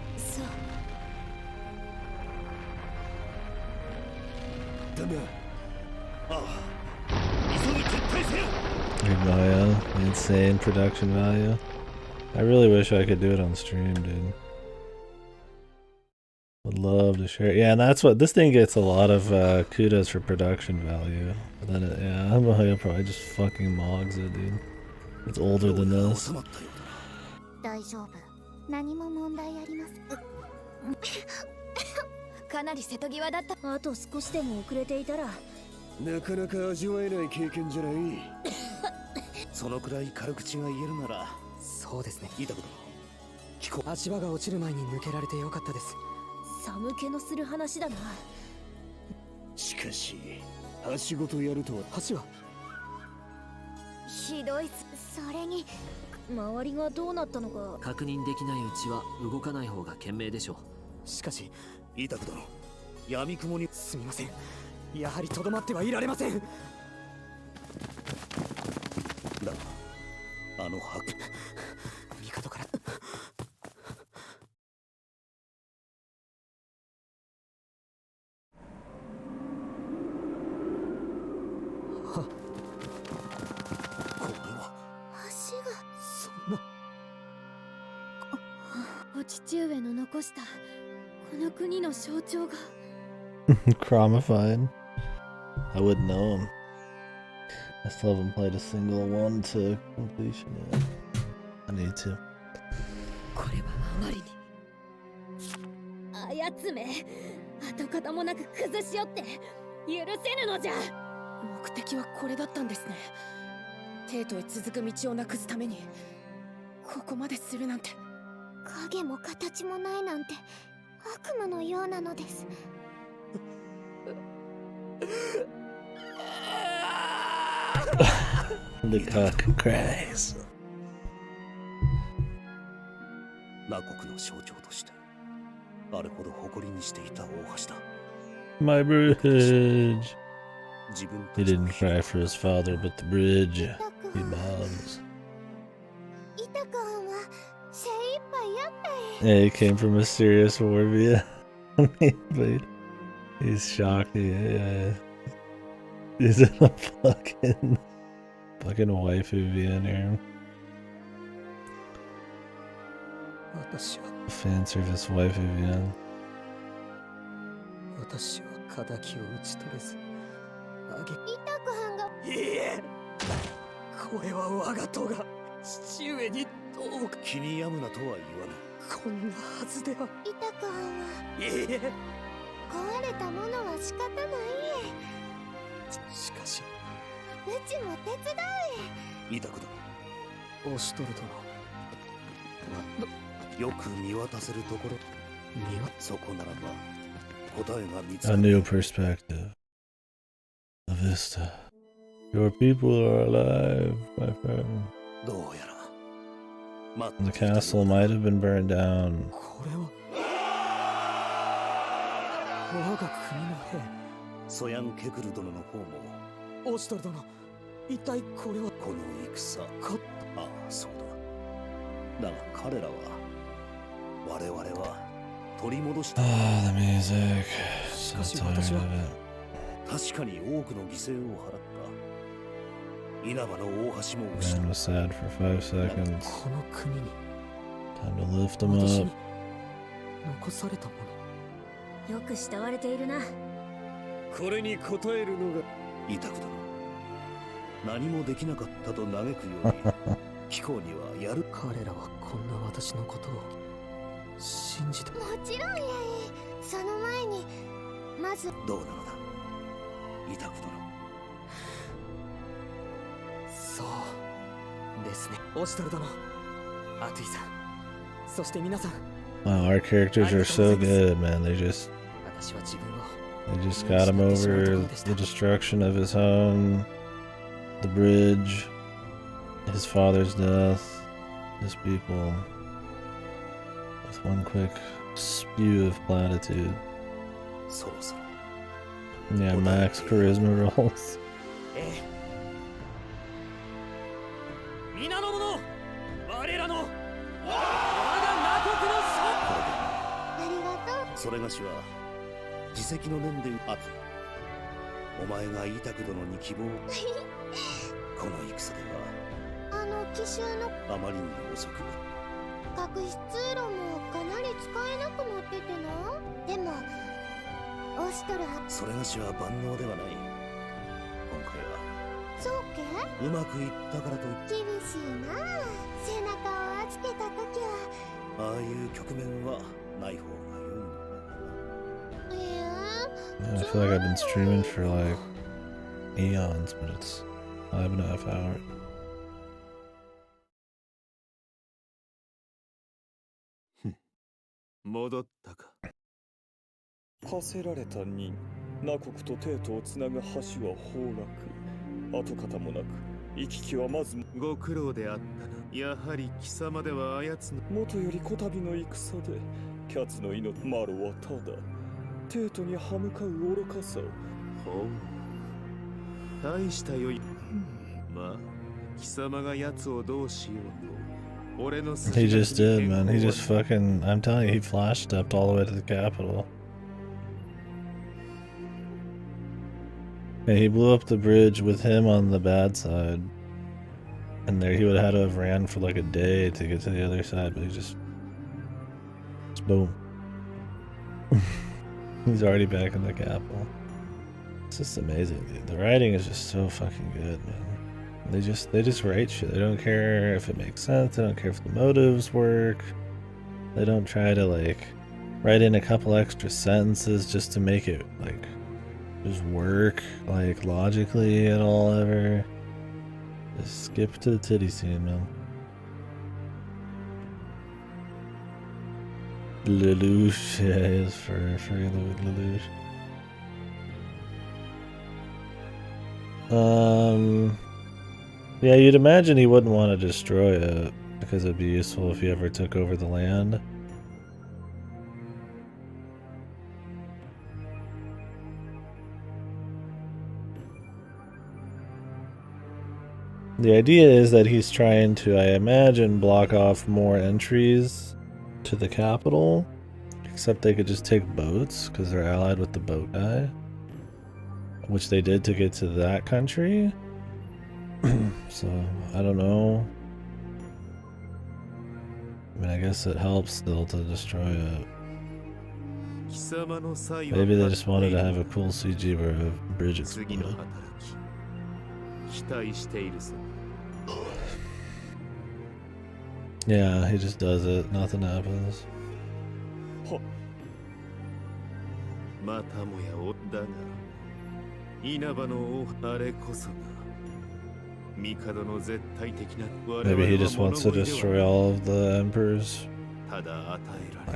Big value, insane production value. I really wish I could do it on stream, dude. Would love to share it. Yeah, and that's what this thing gets a lot of kudos for production value. But then it, yeah, he'll probably just fucking mogs it, dude. It's older than this.
大丈夫。何も問題ありません。
かなり瀬戸際だった。あと少しでも遅れていたら。
なかなか味わえない経験じゃない。
そのくらい軽口が言えるなら。
そうですね。
いたこと。
足場が落ちる前に抜けられてよかったです。
寒気のする話だな。
しかし、橋ごとやるとは。
橋は
ひどい。
それに
周りがどうなったのか
確認できないうちは動かない方が賢明でしょう。
しかしイタク殿、闇雲に
すみません。やはりとどまってはいられません。
だがあの白
帝から
足が
そんな
お父上の残したこの国の象徴が
Chromified. I wouldn't know him. I still haven't played a single one to completion yet. I need to.
これはあまりにあやつめ跡形もなく崩し寄って許せぬのじゃ。
目的はこれだったんですね。帝都へ続く道をなくすためにここまでするなんて。
影も形もないなんて悪夢のようなのです。
The cock cries.
ナ国の象徴としてあれほど誇りにしていた大橋だ。
My bridge.
自分
He didn't cry for his father, but the bridge he loves.
イタカンは精一杯やったえ。
Yeah, he came from a serious war, yeah. But he's shocked. Yeah. He's in a fucking waifu VN here.
私は
Fan service waifu VN.
私は仇を討ち取れずあげ。
イタカンが
いいえ、これは我が党が父上にどうか。
気に病むなとは言わぬ。
こんなはずでは。
イタカンはい
いえ、
壊れたものは仕方ない
しかし
え。うちも手伝う
イタク
オシュトル
殿、よく見渡せるところ。そこならば答えが見つか
A
る。
new perspective. A vista. Your people are alive, my friend.
どうやら
The castle might have been burned down.
これは我が国の兵。
ソヤン・ケクル殿の方も。
オシュトル殿、一体これは。
この戦。ああ、そうだ。だが彼らは我々は取り戻した。
Ah, the music.
し
So
かし
tired
私は
of it.
確かに多くの犠牲を払った。稲葉の大橋も失
Man
っ
was sad for 5 seconds.
この国に
Time to lift him
私
up.
に残されたもの。
よく慕われているな。
これに応えるのが
イタク殿。何もできなかったと嘆くように貴公にはやる。
彼らはこんな私のことを信じて。
もちろんやえ。その前にまず
どうなのだイタク殿。
そうですね。オシュトル殿、アトゥイさん、そして皆さん。
Wow, our characters are so good, man. They just
私は自分を
got him over the destruction of his home, the bridge, his father's death, his people, with one quick spew of platitude.
そろそろ
Yeah, max charisma rolls.
皆の者、我らの我が
ありがとう。
それがしは自責の念であとお前がイタク殿に希望この戦で
あの奇襲の
はあまりに遅く
隠し通路もかなり使えなくなっててな。でもオシュトルは
それがしは万能ではない。今回は
そうけ
うまくいったからといって
厳しいな。背中を預けた時は
ああいう局面はない方が良いのだ。
Yeah, I feel like I've been streaming for like eons, but it's 5.5 hours.
戻ったか。
課せられた任、ナ国と帝都をつなぐ橋は崩落。跡形もなく行き来はまず
ご苦労であったな。やはり貴様では操の
元よりこたびの戦でキャツの命マロはただテートに歯向かう愚かさを。
ほう、大したよい。まあ貴様が奴をどうしようと俺の
He just did, man. He just fucking, I'm telling you, he flash stepped all the way to the capital. And he blew up the bridge with him on the bad side. And there he would have had to have ran for like a day to get to the other side, but he just boom. He's already back in the capital. It's just amazing, dude. The writing is just so fucking good, man. They just write shit. They don't care if it makes sense. They don't care if the motives work. They don't try to like write in a couple extra sentences just to make it like just work like logically at all ever. Just skip to the titty scene, man. Lelouch, yeah, he is for Lelouch. Yeah, you'd imagine he wouldn't want to destroy it because it'd be useful if he ever took over the land. The idea is that he's trying to, I imagine, block off more entries to the capital, except they could just take boats because they're allied with the boat guy, which they did to get to that country. So, I don't know. I mean, I guess it helps still to destroy it. Maybe they just wanted to have a cool CG where a bridge exploded. Yeah, he just does it. Nothing happens. Maybe he just wants to destroy all of the Emperor's like,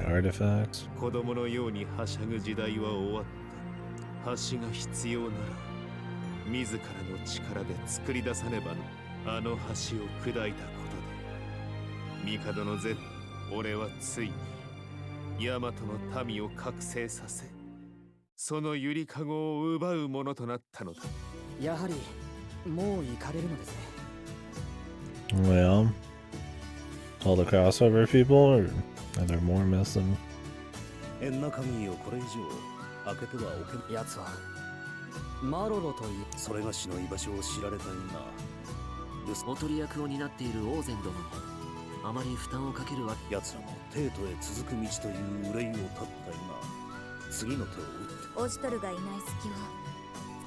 artifacts. Well, all the crossover people, or are there more missing?
マロロという
それがしの居場所を知られたいな。
おとり役を担っているオーゼン殿にあまり負担をかけるわ。
奴らもテートへ続く道という憂いを断った今、次の手を打って。
オジトルがいない隙は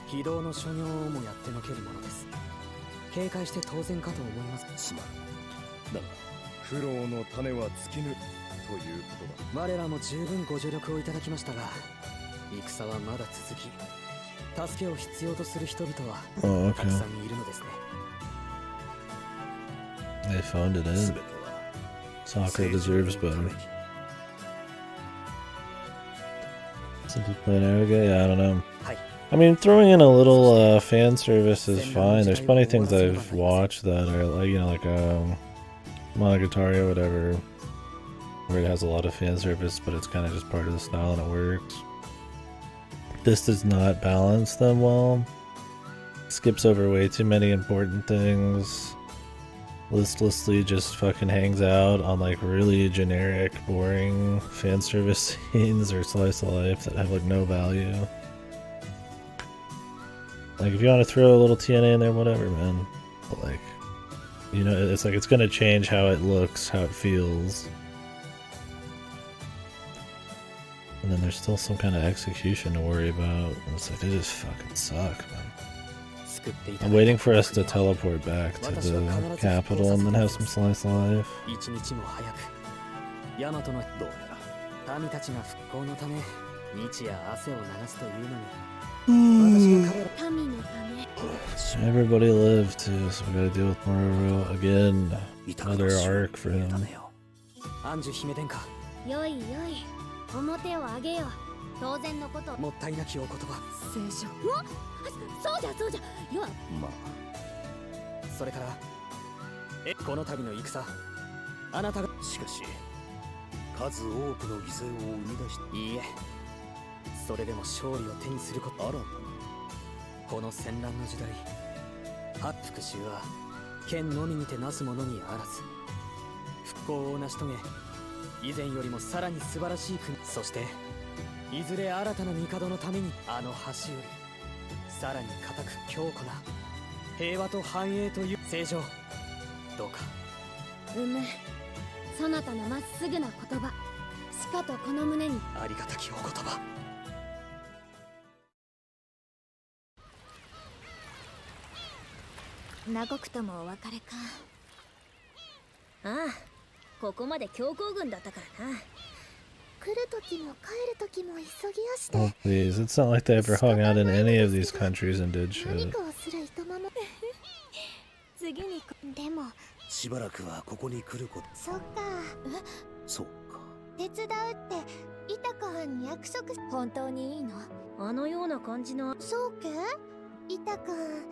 非道の所業をもやってのけるものです。警戒して当然かと思います。
すまん。だが
苦労の種は尽きぬということだ。
我らも十分ご助力をいただきましたが、戦はまだ続き、助けを必要とする人々はたくさんいるのですね。
They phoned it in. Soccer deserves better. Some people playing arrogant? Yeah, I don't know. I mean, throwing in a little fan service is fine. There's plenty of things I've watched that are like, you know, like Monogatari or whatever, where it has a lot of fan service, but it's kind of just part of the style and it works. This does not balance them well. Skips over way too many important things. Listlessly just fucking hangs out on like really generic, boring fan service scenes or slice of life that have like no value. Like if you want to throw a little TNA in there, whatever, man. But like, you know, it's like it's gonna change how it looks, how it feels. And then there's still some kind of execution to worry about. And it's like, they just fucking suck, man. I'm waiting for us to teleport back to the capital and then have some slice of life.
ヤマトのどうやら民たちが復興のため日夜汗を流すというのに私が彼ら民のため
Everybody lived too, so we gotta deal with Mororo again. Another arc for him.
アンジュ姫殿下
よいよい表を上げよ当然のこと
もったいなきお言葉
聖書うわそうじゃそうじゃよ
まあ
それからこの度の戦、あなたが
しかし数多くの犠牲を生み出し
いいえ、それでも勝利を手にすること
新たに
この戦乱の時代、復讐は剣のみにてなすものにあらず、復興を成し遂げ以前よりもさらに素晴らしい国、そしていずれ新たな帝のためにあの橋よりさらに固く強固な平和と繁栄という正常、どうか。
そなたのまっすぐな言葉、しかとこの胸に
ありがたきお言葉。
ナゴクともお別れか。
ああ、ここまで強行軍だったからな。
来る時も帰る時も急ぎ足で。
Oh, please. It's not like they ever hung out in any of these countries and did shit.
何かをするいとまも。
次に
でも
しばらくはここに来ること。
そっか。
そうか。
手伝うってイタカ藩に約束。
本当にいいの？
あのような感じの。
そうけ？イタカ藩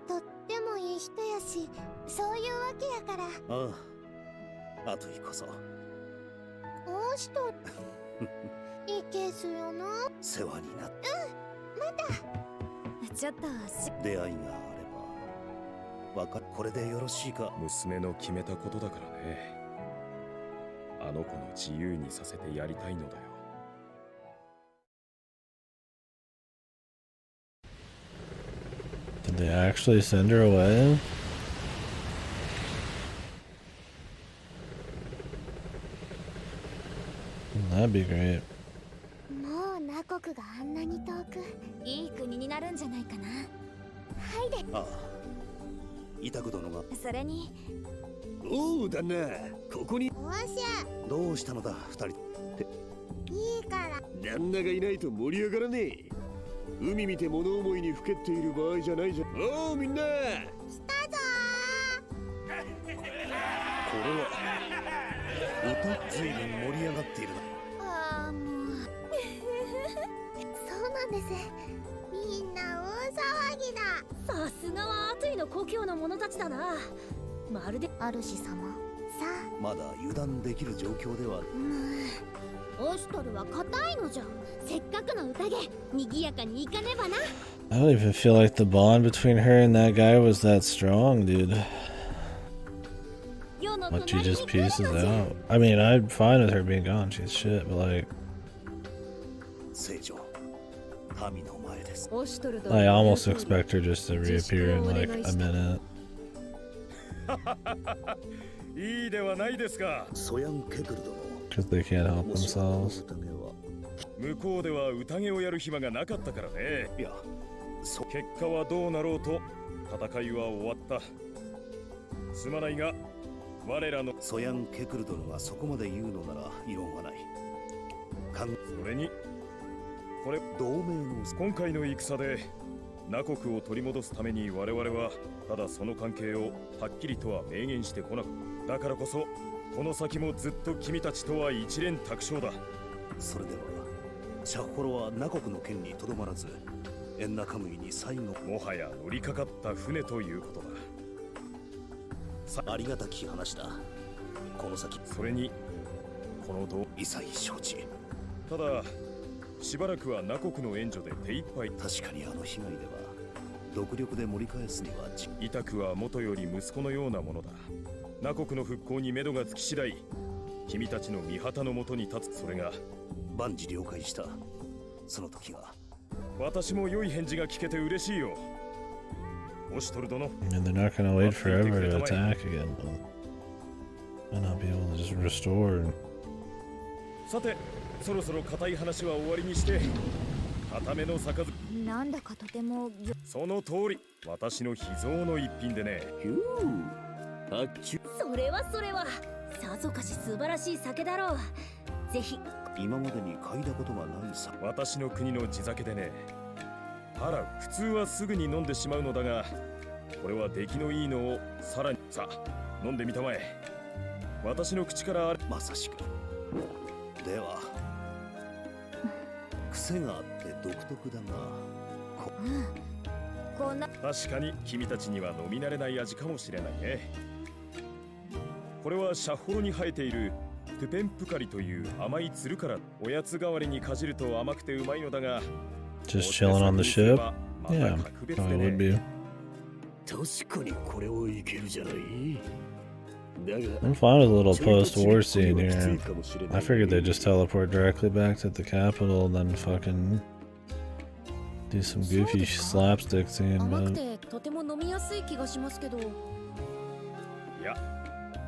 とってもいい人やし、そういうわけやから。
ああ、あといこそ。
おしといけすよな。
世話になった。
またちょっと
出会いがあればこれでよろしいか。
娘の決めたことだからね。あの子の自由にさせてやりたいのだよ。
Did they actually send her away? That'd be great.
もうナコクがあんなに遠く、
いい国になるんじゃないかな。
はいで。
ああ、イタク殿が。
それに。
おう旦那、ここに。
おしゃ。
どうしたのだ二人。
いいから。
旦那がいないと盛り上がらねえ。海見て物思いにふけっている場合じゃないじゃん。おうみんな。
来たぞ
これは歌ずいぶん盛り上がっているな。
ああもうそうなんです。みんな大騒ぎだ。
さすがはアトイの故郷の者たちだな。まるで
主様さ
あ、まだ油断できる状況では。
オシトルは硬いのじゃ。せっかくの宴にぎやかにいかねばな。
I don't even feel like the bond between her and that guy was that strong, dude. Like she just pieces out. I mean, I'm fine with her being gone. She's shit, but like, I almost expect her just to reappear in like a minute.
いいではないですか。
ソヤンケクル殿。
Because they can't help themselves.
向こうでは宴をやる暇がなかったからね。
いや、
結果はどうなろうと戦いは終わった。すまないが我らの
ソヤンケクル殿がそこまで言うのなら異論はない。
それにこれ
同盟の
今回の戦でナ国を取り戻すために我々はただその関係をはっきりとは明言してこなかった。だからこそこの先もずっと君たちとは一連卓勝だ。
それではシャッホロはナ国の剣にとどまらずエンナカムイに最後
もはや乗りかかった船ということだ。
ありがたき話だ。この先
それにこの道
一切承知。
ただしばらくはナ国の援助で手一杯。
確かにあの被害では独力で盛り返すには
イタクは元より息子のようなものだ。ナ国の復興に目処がつき次第君たちの御旗のもとに立つ。それが
万事了解した。その時は
私も良い返事が聞けて嬉しいよ。オシトル殿。
And they're not gonna wait forever to attack again. And I'll be able to just restore.
さて、そろそろ固い話は終わりにして固めの杯。
なんだかとても。
その通り、私の秘蔵の一品でね。
それはそれはさぞかし素晴らしい酒だろう。ぜひ。
今までに嗅いだことがないさ。
私の国の地酒でね。払う。普通はすぐに飲んでしまうのだが、これは出来のいいのをさらに。さあ飲んでみたまえ。私の口からあれ。
まさしく。では癖があって独特だが、
確かに君たちには飲み慣れない味かもしれないね。これはシャッホロに生えているトゥペンプカリという甘いつるからおやつ代わりにかじると甘くてうまいのだが、
Just chilling on the ship? Yeah, probably would be.
確かにこれはいけるじゃない。
I'm fine with a little post-war scene here. I figured they'd just teleport directly back to the capital and then fucking do some goofy slapstick scene, but...
とても飲みやすい気がしますけど。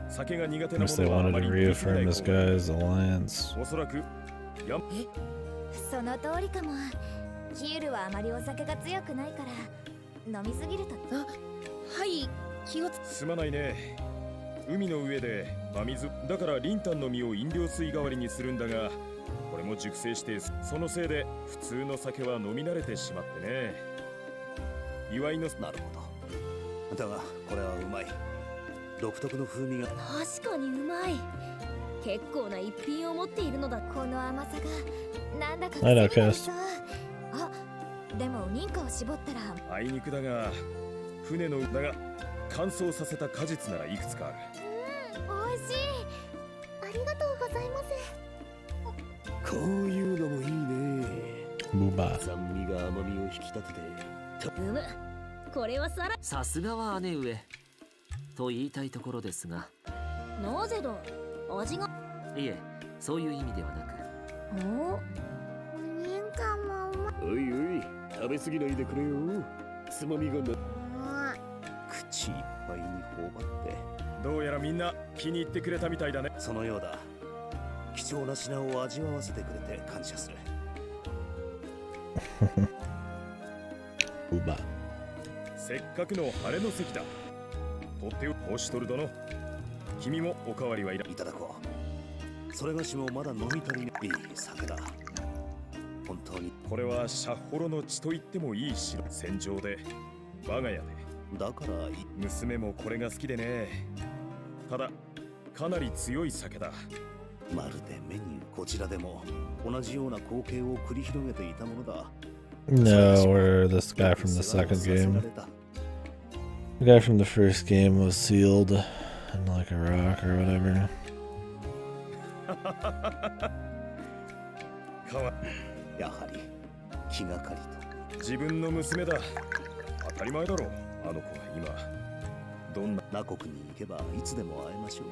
Unless they wanted to reaffirm this guy's alliance.
その通りかも。キールはあまりお酒が強くないから飲みすぎると。
はい、気を
すまないね。海の上で真水だからリンタンの実を飲料水代わりにするんだが、これも熟成してそのせいで普通の酒は飲み慣れてしまってね。祝いの
なるほど。だがこれはうまい。独特の風味が。
確かにうまい。結構な一品を持っているのだ。
この甘さがなんだか
癖になりそう。
あ、でも認可を絞ったら。
あいにくだが船のだが乾燥させた果実ならいくつかある。
美味しい。ありがとうございます。
こういうのもいいね。
ブバ。
酸味が甘みを引き立てて。
これは
さすがは姉上と言いたいところですが。
なぜだ。味が。
いえ、そういう意味ではなく。
お認可もうまい。
おいおい、食べ過ぎないでくれよ。つまみがな。
口いっぱいに頬張って。
どうやらみんな気に入ってくれたみたいだね。
そのようだ。貴重な品を味わわせてくれて感謝する。
うば。
せっかくの晴れの席だ。とっておホシュトル殿、君もおかわりはいら。
いただこう。それがしもまだ飲み足りない。いい酒だ。本当に。
これはシャッホロの血と言ってもいい城。戦場で我が家で。
だから
娘もこれが好きでね。ただかなり強い酒だ。
まるでメニューこちらでも同じような光景を繰り広げていたものだ。
No, or this guy from the second game. The guy from the first game was sealed in like a rock or whatever.
やはり気がかりと。
自分の娘だ。当たり前だろう。あの子は今どんな。
ナ国に行けばいつでも会えましょう。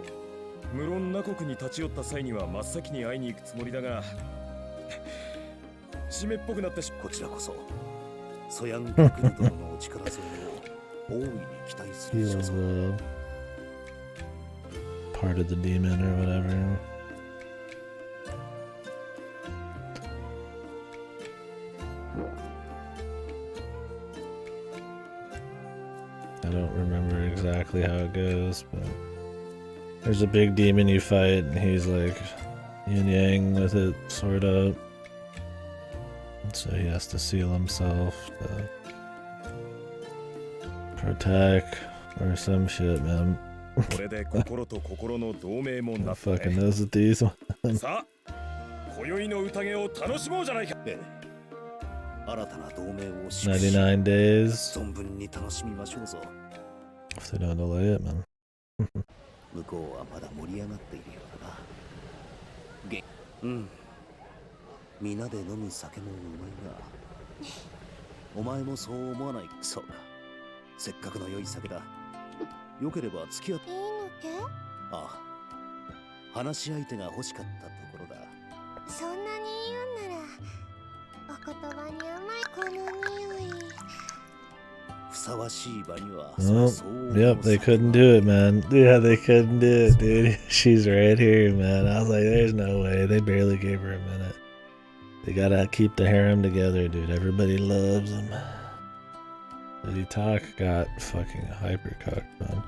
無論ナ国に立ち寄った際には真っ先に会いに行くつもりだが、湿っぽくなって
こちらこそソヤン・クル殿のお力添えを大いに期待する所存。
Part of the demon or whatever. I don't remember exactly how it goes, but there's a big demon you fight, and he's like yin yang with it, sort of. So he has to seal himself to protect or some shit, man.
これで心と心の同盟もなったね。
fucking knows what these ones.
さあ、今宵の宴を楽しもうじゃないか。
新たな同盟を
99 days.
存分に楽しみましょうぞ。
If they don't delay it, man.
向こうはまだ盛り上がっているようだな。うん。皆で飲む酒もうまいが、お前もそう思わない。そうか。せっかくの良い酒だ。よければ付き合って。
いいのけ？
ああ。話し相手が欲しかったところだ。
そんなに言うなら、お言葉に甘いこの匂い。
ふさわしい場には。
Oh, yep, they couldn't do it, man. Yeah, they couldn't do it, dude. She's right here, man. I was like, there's no way. They barely gave her a minute. They gotta keep the harem together, dude. Everybody loves him. Did talk got fucking hyper cocked, man.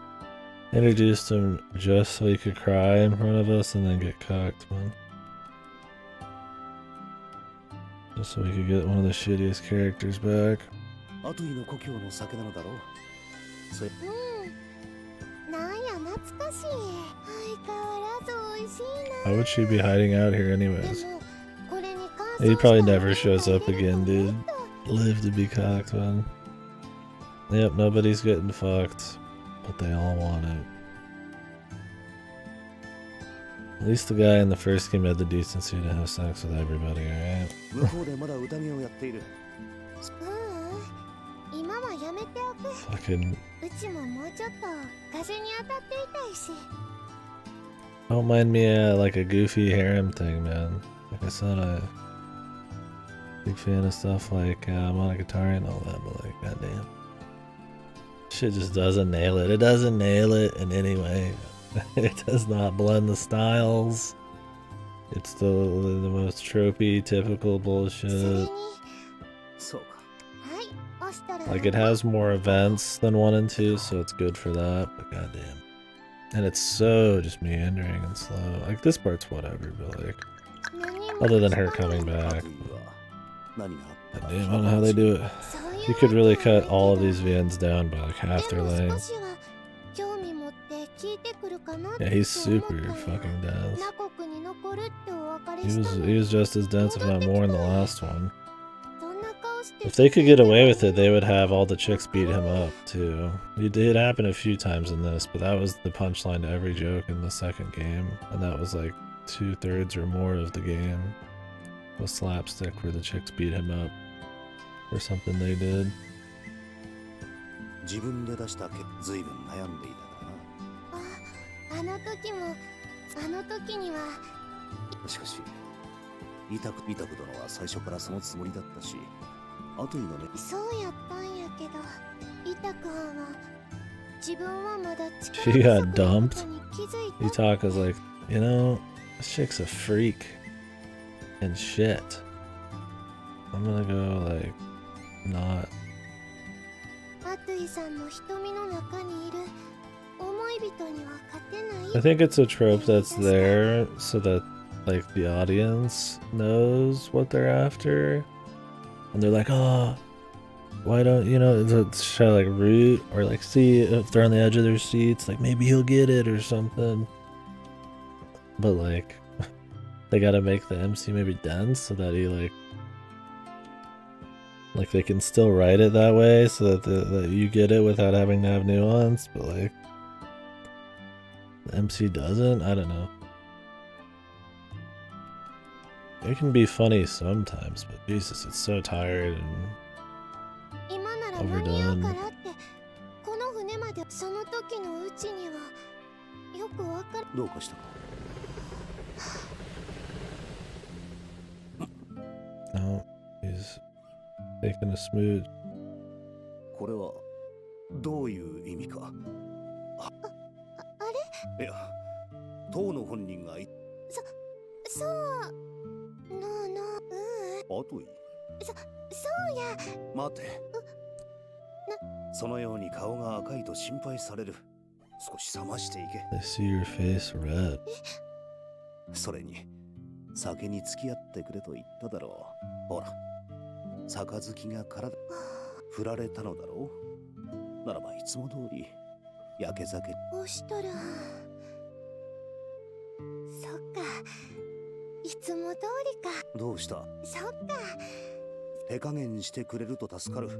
Introduced him just so he could cry in front of us and then get cocked, man. Just so we could get one of the shittiest characters back.
後の故郷の酒なのだろう。
なんや懐かしい。相変わらず美味しいな。
Why would she be hiding out here anyways?
でもこれに関
He probably never shows up again, dude. Live to be cocked, man. Yep, nobody's getting fucked, but they all want it. At least the guy in the first game had the decency to have sex with everybody, alright?
向こうでまだ宴をやっている。
今はやめておく。
Fucking
うちももうちょっと風に当たっていたいし。
don't mind me like a goofy harem thing, man. Like I said, I'm a big fan of stuff like Monogatari and all that, but like, goddamn. Shit just doesn't nail it. It doesn't nail it in any way. It does not blend the styles. It's the most tropey, typical bullshit. Like, it has more events than 1 and 2, so it's good for that, but goddamn. And it's so just meandering and slow. Like, this part's whatever, but like, other than her coming back. Goddamn, I don't know how they do it. You could really cut all of these VNs down by like half their length. Yeah, he's super fucking dense. He was just as dense, if not more, in the last one. If they could get away with it, they would have all the chicks beat him up, too. It did happen a few times in this, but that was the punchline to every joke in the second game. And that was like 2/3 or more of the game. Was slapstick where the chicks beat him up. Or something they did.
自分で出した結果、随分悩んでいたからな。
あの時には。
しかし、イタク殿は最初からそのつもりだったし、後にのね。
そうやったんやけど、イタクは自分はまだ
She got dumped. Itaka's like, you know, this chick's a freak. And shit. I'm gonna go like not. I think it's a trope that's there so that like the audience knows what they're after, and they're like, oh, why don't you know? Try to like root or like see if they're on the edge of their seats, like maybe he'll get it or something. But like, they gotta make the MC maybe dense so that he like they can still write it that way so that that you get it without having to have nuance, but like the MC doesn't. I don't know. It can be funny sometimes, but Jesus, it's so tired and overdone. No, he's taking a smooth.
これはどういう意味か。
あれ？
いや、当の本人が
そう
あとい。
そうや。
待て。そのように顔が赤いと心配される。少し冷ましていけ。
I see your face red.
それに酒に付き合ってくれと言っただろう。ほら、杯が体振られたのだろう。ならばいつも通り焼け酒。
おしとる。そっか。いつも通りか。
どうした？
そっか。
手加減してくれると助かる。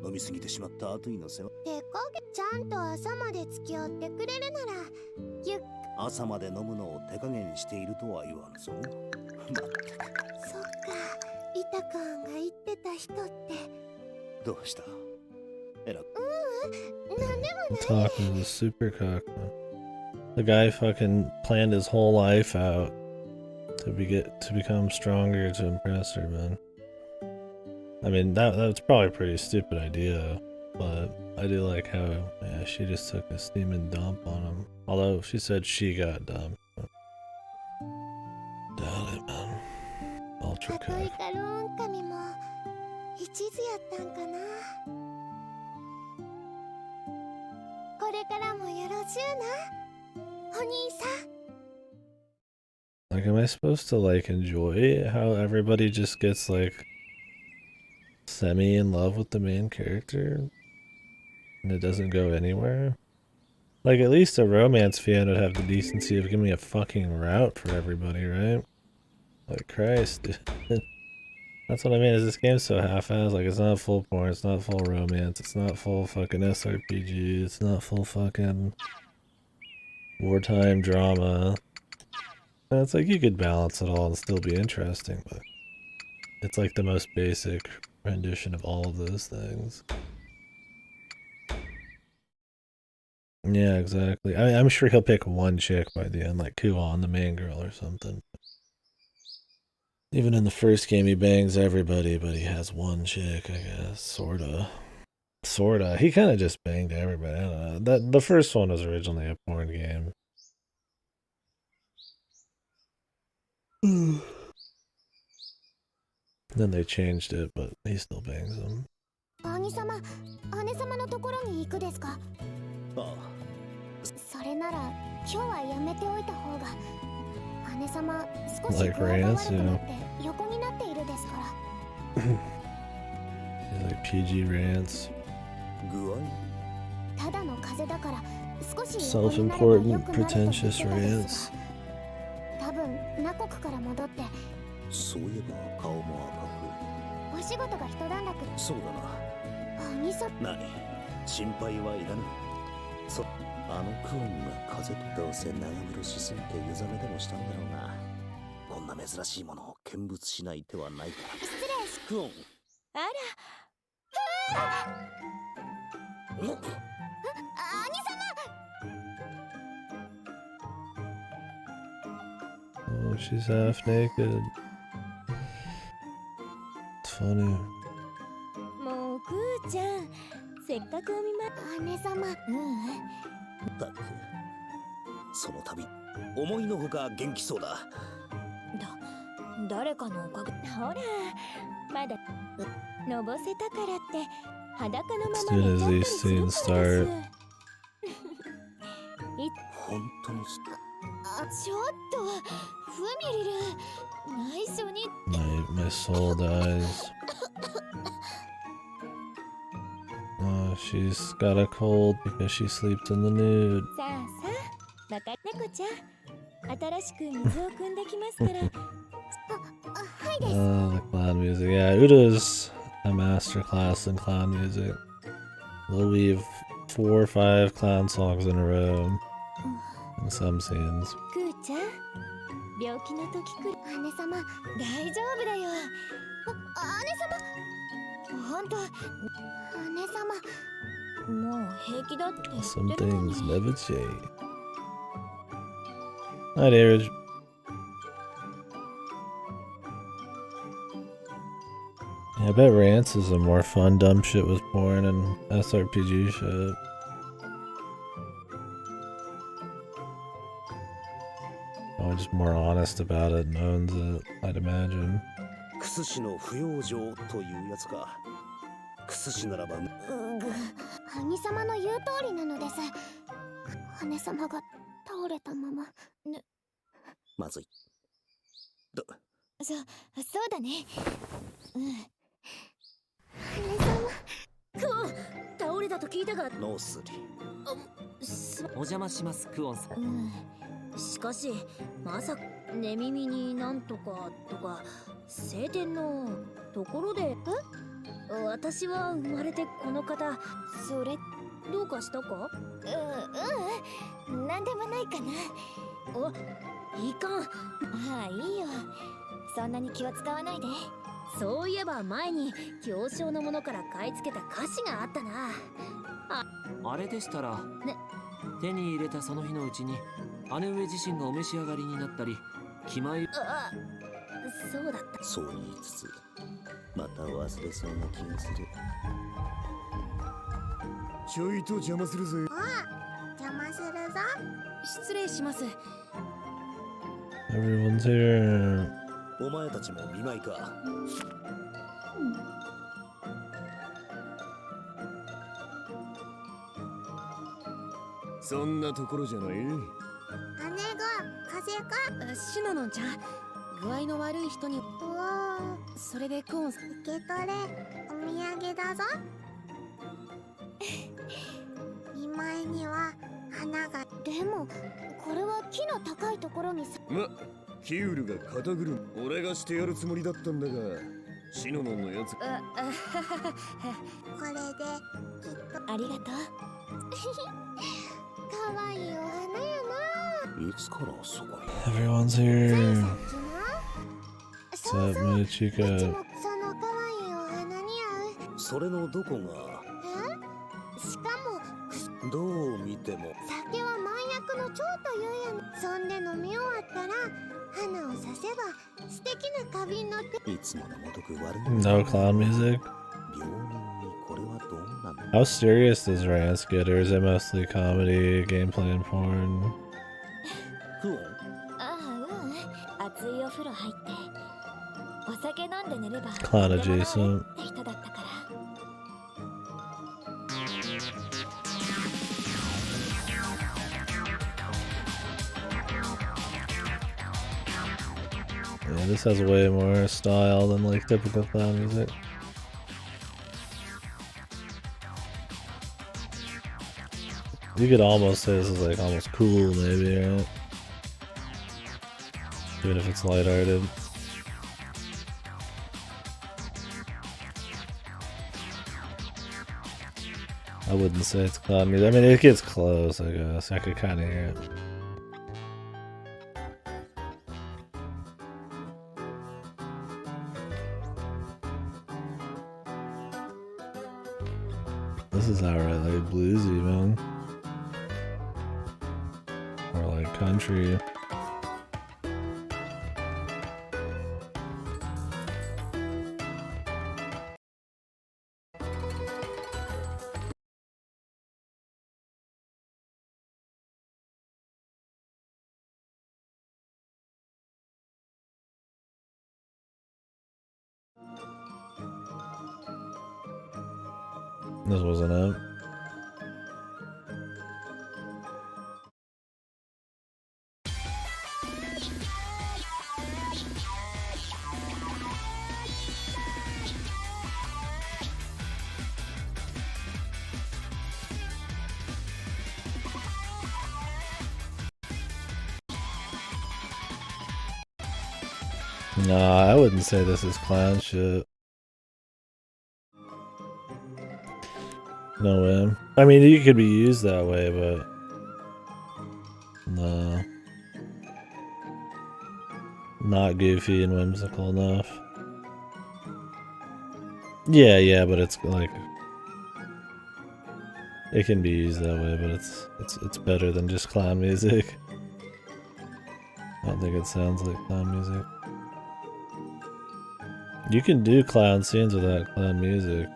飲みすぎてしまった後にの世話。
手加減ちゃんと朝まで付き合ってくれるなら
朝まで飲むのを手加減しているとは言わんぞ。まったく。
そっか。イタカンが言ってた人って。
どうした？えら。
なんでもない。
Talking to super cock. The guy fucking planned his whole life out to become stronger to impress her, man. I mean, that's probably a pretty stupid idea, but I do like how, yeah, she just took a steaming dump on him. Although she said she got dumped. Doubt it, man. Ultra cock.
これからもよろしゅうな、お兄さん。
Like, am I supposed to like enjoy how everybody just gets like semi in love with the main character and it doesn't go anywhere? Like, at least a romance fan would have the decency of giving me a fucking route for everybody, right? Like, Christ, dude. That's what I mean, is this game's so half-assed. Like, it's not full porn, it's not full romance, it's not full fucking SRPG, it's not full fucking wartime drama. And it's like, you could balance it all and still be interesting, but it's like the most basic rendition of all of those things. Yeah, exactly. I'm sure he'll pick one chick by the end, like Kuon, the main girl or something. Even in the first game, he bangs everybody, but he has one chick, I guess. Sorta. He kind of just banged everybody. I don't know. The first one was originally a porn game. Then they changed it, but he still bangs them.
兄様、姉様のところに行くですか？
ああ。
それなら今日はやめておいた方が。姉様少し
Like
具合が悪
rants,
くな
yeah.
って横になっているですから。
Like PG rants.
具合？
ただの風邪だから少し
Self-important, pretentious rants.
多分ナ国から戻って。
そういえば顔も赤く。
お仕事が一段落。
そうだな。
兄さん。
何？心配はいらぬ。あのクオンが風邪とどうせ長風呂しすぎて湯冷めでもしたんだろうな。こんな珍しいものを見物しない手はないから。
失礼し。
クオン。
あら。
兄様。
Oh, she's half naked. It's funny.
もうクーちゃん、せっかくお見舞い。
姉様。
たく、その度思いのほか元気そうだ。
誰かのおかげ。ほら、まだのぼせたからって裸のまま
As soon as these scenes start.
本当に。
ちょっとフミリル、内緒に。
My soul dies. She's got a cold because she sleeps in the nude.
さあさあ、バカ猫ちゃん、新しく水を汲んできますから。
はいです。
The clown music. Yeah, Uda's a master class in clown music. They'll weave 4 or 5 clown songs in a row in some scenes.
クーちゃん、病気の時来る。
姉様、
大丈夫だよ。
姉様。本当。姉様。
もう平気だって。
Some things never change. Hi, Darage. Yeah, I bet Rants is a more fun dumb shit with porn and SRPG shit. Oh, just more honest about it and owns it, I'd imagine.
クス氏の不養生というやつか。クス氏ならば。
兄様の言う通りなのです。姉様が倒れたまま。
まずい。
そうだね。
姉様。
クオン、倒れたと聞いたが。
ノースリ。
お邪魔します、クオンさん。
しかし、まさか寝耳になんとかとか晴天のところで。私は生まれてこの方。それどうかしたか？
なんでもないかな。
いかん。
ああ、いいよ。そんなに気は使わないで。
そういえば前に行商のものから買い付けた菓子があったな。
あれでしたら、手に入れたその日のうちに姉上自身がお召し上がりになったり、気前。
そうだった。
そう言いつつまた忘れそうな気がする。
ちょいと邪魔するぜ。
邪魔するぞ。
失礼します。
Everyone's here.
お前たちも見舞いか。
そんなところじゃない。
姉が風邪か。
シノノンちゃん、具合の悪い人に。それでクオン。
受け取れ、お土産だぞ。見舞いには花が。でもこれは木の高いところにさ。
キュールが肩車。俺がしてやるつもりだったんだが、
シノノのやつ。
これできっとありがとう。かわいいお花やな。
いつからそこに。
Everyone's here. What's up, Michiko?
そのかわいいお花に合う。
それのどこが。
しかも
どう見ても
酒は万薬の長というやん。そんで飲み終わったら花をさせば素敵な花瓶の手。
いつものごとく悪い。
No clown music.
病人にこれはどうなんだ。
How serious does Rance get, or is it mostly comedy, gameplay, and porn?
ああ、熱いお風呂入ってお酒飲んで寝れば
Clown adjacent.
って人だったから。
Yeah, this has way more style than like typical clown music. You could almost say this is like almost cool, maybe, right? Even if it's lighthearted. I wouldn't say it's clown music. I mean, it gets close, I guess. I could kind of hear it. This is outright like bluesy, man. Or like country. This wasn't it. Nah, I wouldn't say this is clown shit. No way. I mean, you could be used that way, but no. Not goofy and whimsical enough. Yeah, but it's like it can be used that way, but it's better than just clown music. I don't think it sounds like clown music. You can do clown scenes without clown music.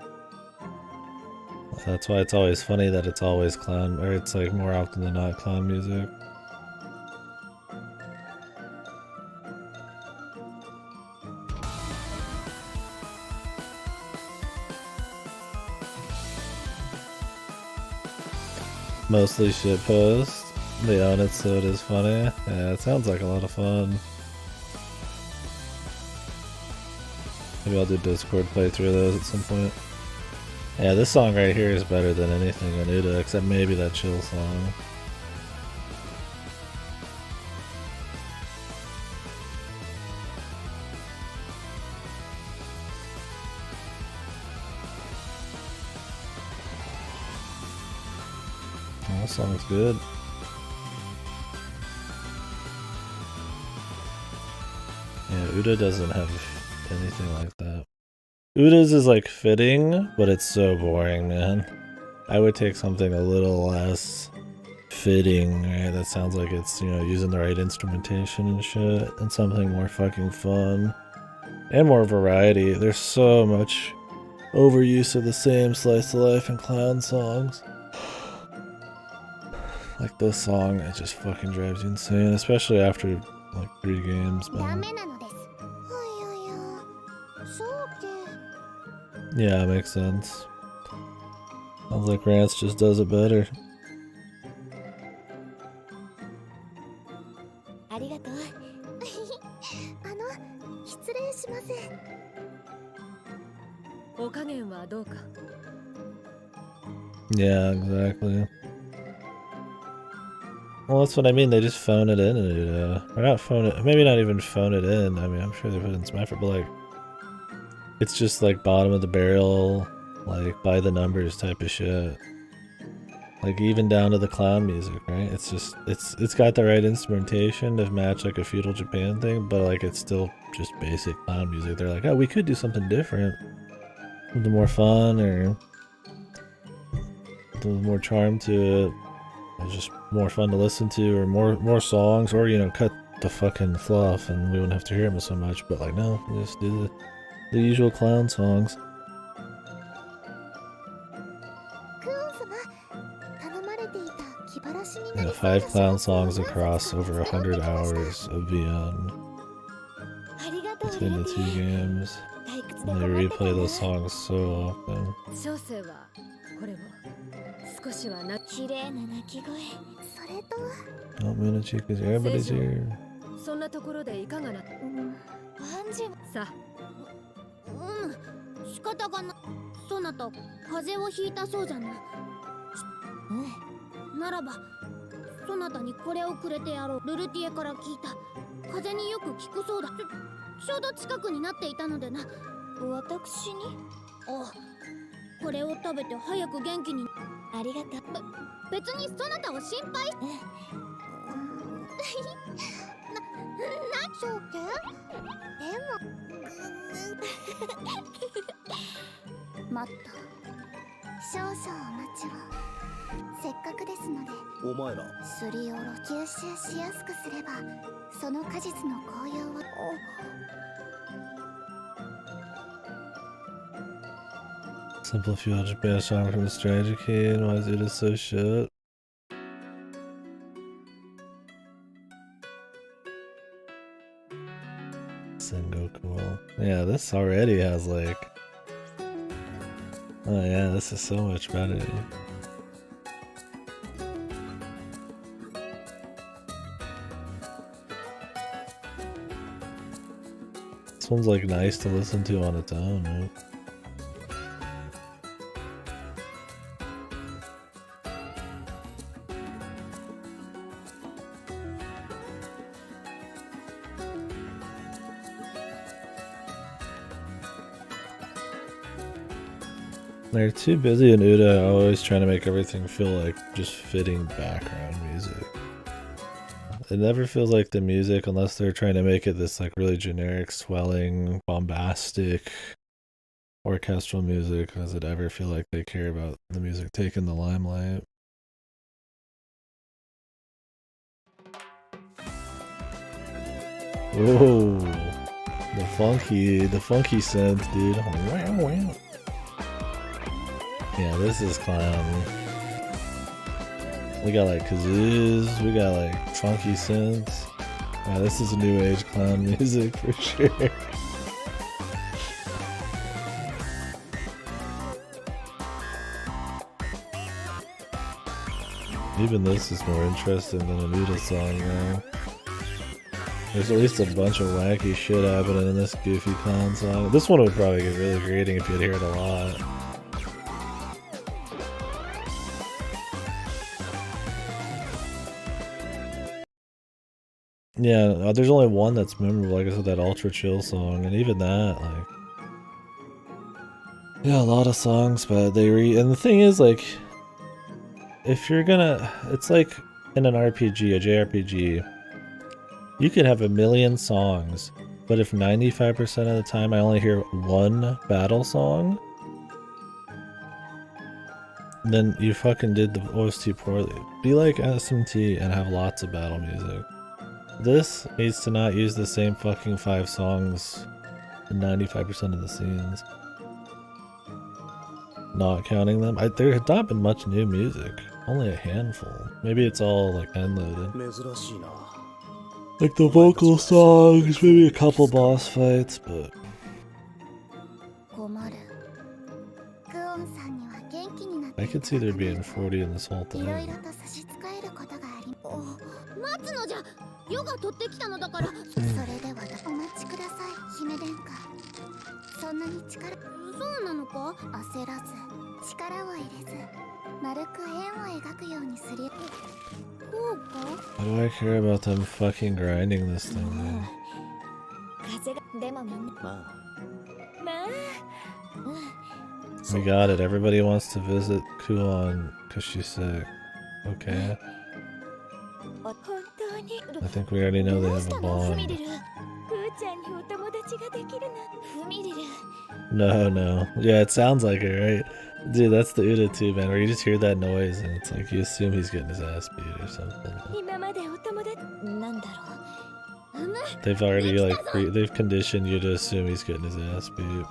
That's why it's always funny that it's always clown, or it's like more often than not clown music. Mostly shitpost. They own it, so it is funny. Yeah, it sounds like a lot of fun. Maybe I'll do Discord playthrough of those at some point. Yeah, this song right here is better than anything on Uta, except maybe that chill song. Oh, that song's good. Yeah, Uta doesn't have anything like that. Uta's is like fitting, but it's so boring, man. I would take something a little less fitting, right? That sounds like it's, you know, using the right instrumentation and shit, and something more fucking fun. And more variety. There's so much overuse of the same slice of life and clown songs. Like this song, it just fucking drives you insane, especially after like 3 games, man. Yeah, it makes sense. Sounds like Rance just does it better. Yeah, exactly. Well, that's what I mean, they just phone it in and or not phone it, maybe not even phone it in, I mean, I'm sure they put in some effort, but like, It's just like bottom of the barrel, like by the numbers type of shit. Like even down to the clown music, right? It's just it's got the right instrumentation to match like a feudal Japan thing, but like it's still just basic clown music. They're like, oh, we could do something different, something more fun or with more charm to it. It's just more fun to listen to, or more songs, or you know, cut the fucking fluff and we wouldn't have to hear them so much. But like, no, just do the usual clown songs. Yeah, 5 clown songs across over 100 hours of VN between the 2 games. And they replay those songs so often. Oh, Munachika's here. Everybody's here.
そんなところでいかがな。
アンジ
さあ。
仕方がな。そなた風邪をひいたそうじゃな。ならばそなたにこれをくれてやろう。ルルティエから聞いた。風邪によく効くそうだ。ちょうど近くになっていたのでな。私に？ああ、これを食べて早く元気に。ありがとう。別にそなたを心配。そうけ？でももっと少々お待ちを。せっかくですので、
お前ら
すりおろ吸収しやすくすれば、その果実の紅葉を。
Simple feudal Japan song from the Stranger King. Why is it so shit? Sengoku. Yeah, this already has like. Oh yeah, this is so much better. This one's like nice to listen to on its own, right? They're too busy in Uda, always trying to make everything feel like just fitting background music. It never feels like the music unless they're trying to make it this like really generic, swelling, bombastic orchestral music. Does it ever feel like they care about the music taking the limelight? Whoa, the funky synth, dude. Wow, wow. Yeah, this is clown. We got like kazoos, we got like funky synths. Yeah, this is new age clown music for sure. Even this is more interesting than a noodle song, man. There's at least a bunch of wacky shit happening in this goofy clown song. This one would probably get really grating if you'd hear it a lot. Yeah, there's only one that's memorable, like I said, that Ultra Chill song, and even that, like... Yeah, a lot of songs, but they and the thing is, like... If you're gonna... It's like in an RPG, a JRPG, you could have a million songs, but if 95% of the time I only hear one battle song, then you fucking did the OST poorly. Be like SMT and have lots of battle music. This needs to not use the same fucking 5 songs in 95% of the scenes. Not counting them. There has not been much new music. Only a handful. Maybe it's all like end-loaded. Like the vocal songs, maybe a couple boss fights, but... I could see there being 40 in this whole thing.
ヨガ取ってきたのだから。それではお待ちください、姫殿下。そんなに力、そうなのか？焦らず、力を入れず、丸く円を描くようにすり。こうか？
Why do I care about them fucking grinding this thing, man?
風
We got it. Everybody wants to visit Kuon because she's sick. Okay. I think we already know they have a bond. No. Yeah, it sounds like it, right? Dude, that's the Uda too, man, where you just hear that noise and it's like you assume he's getting his ass beat or something. They've already, like, they've conditioned you to assume he's getting his ass beat.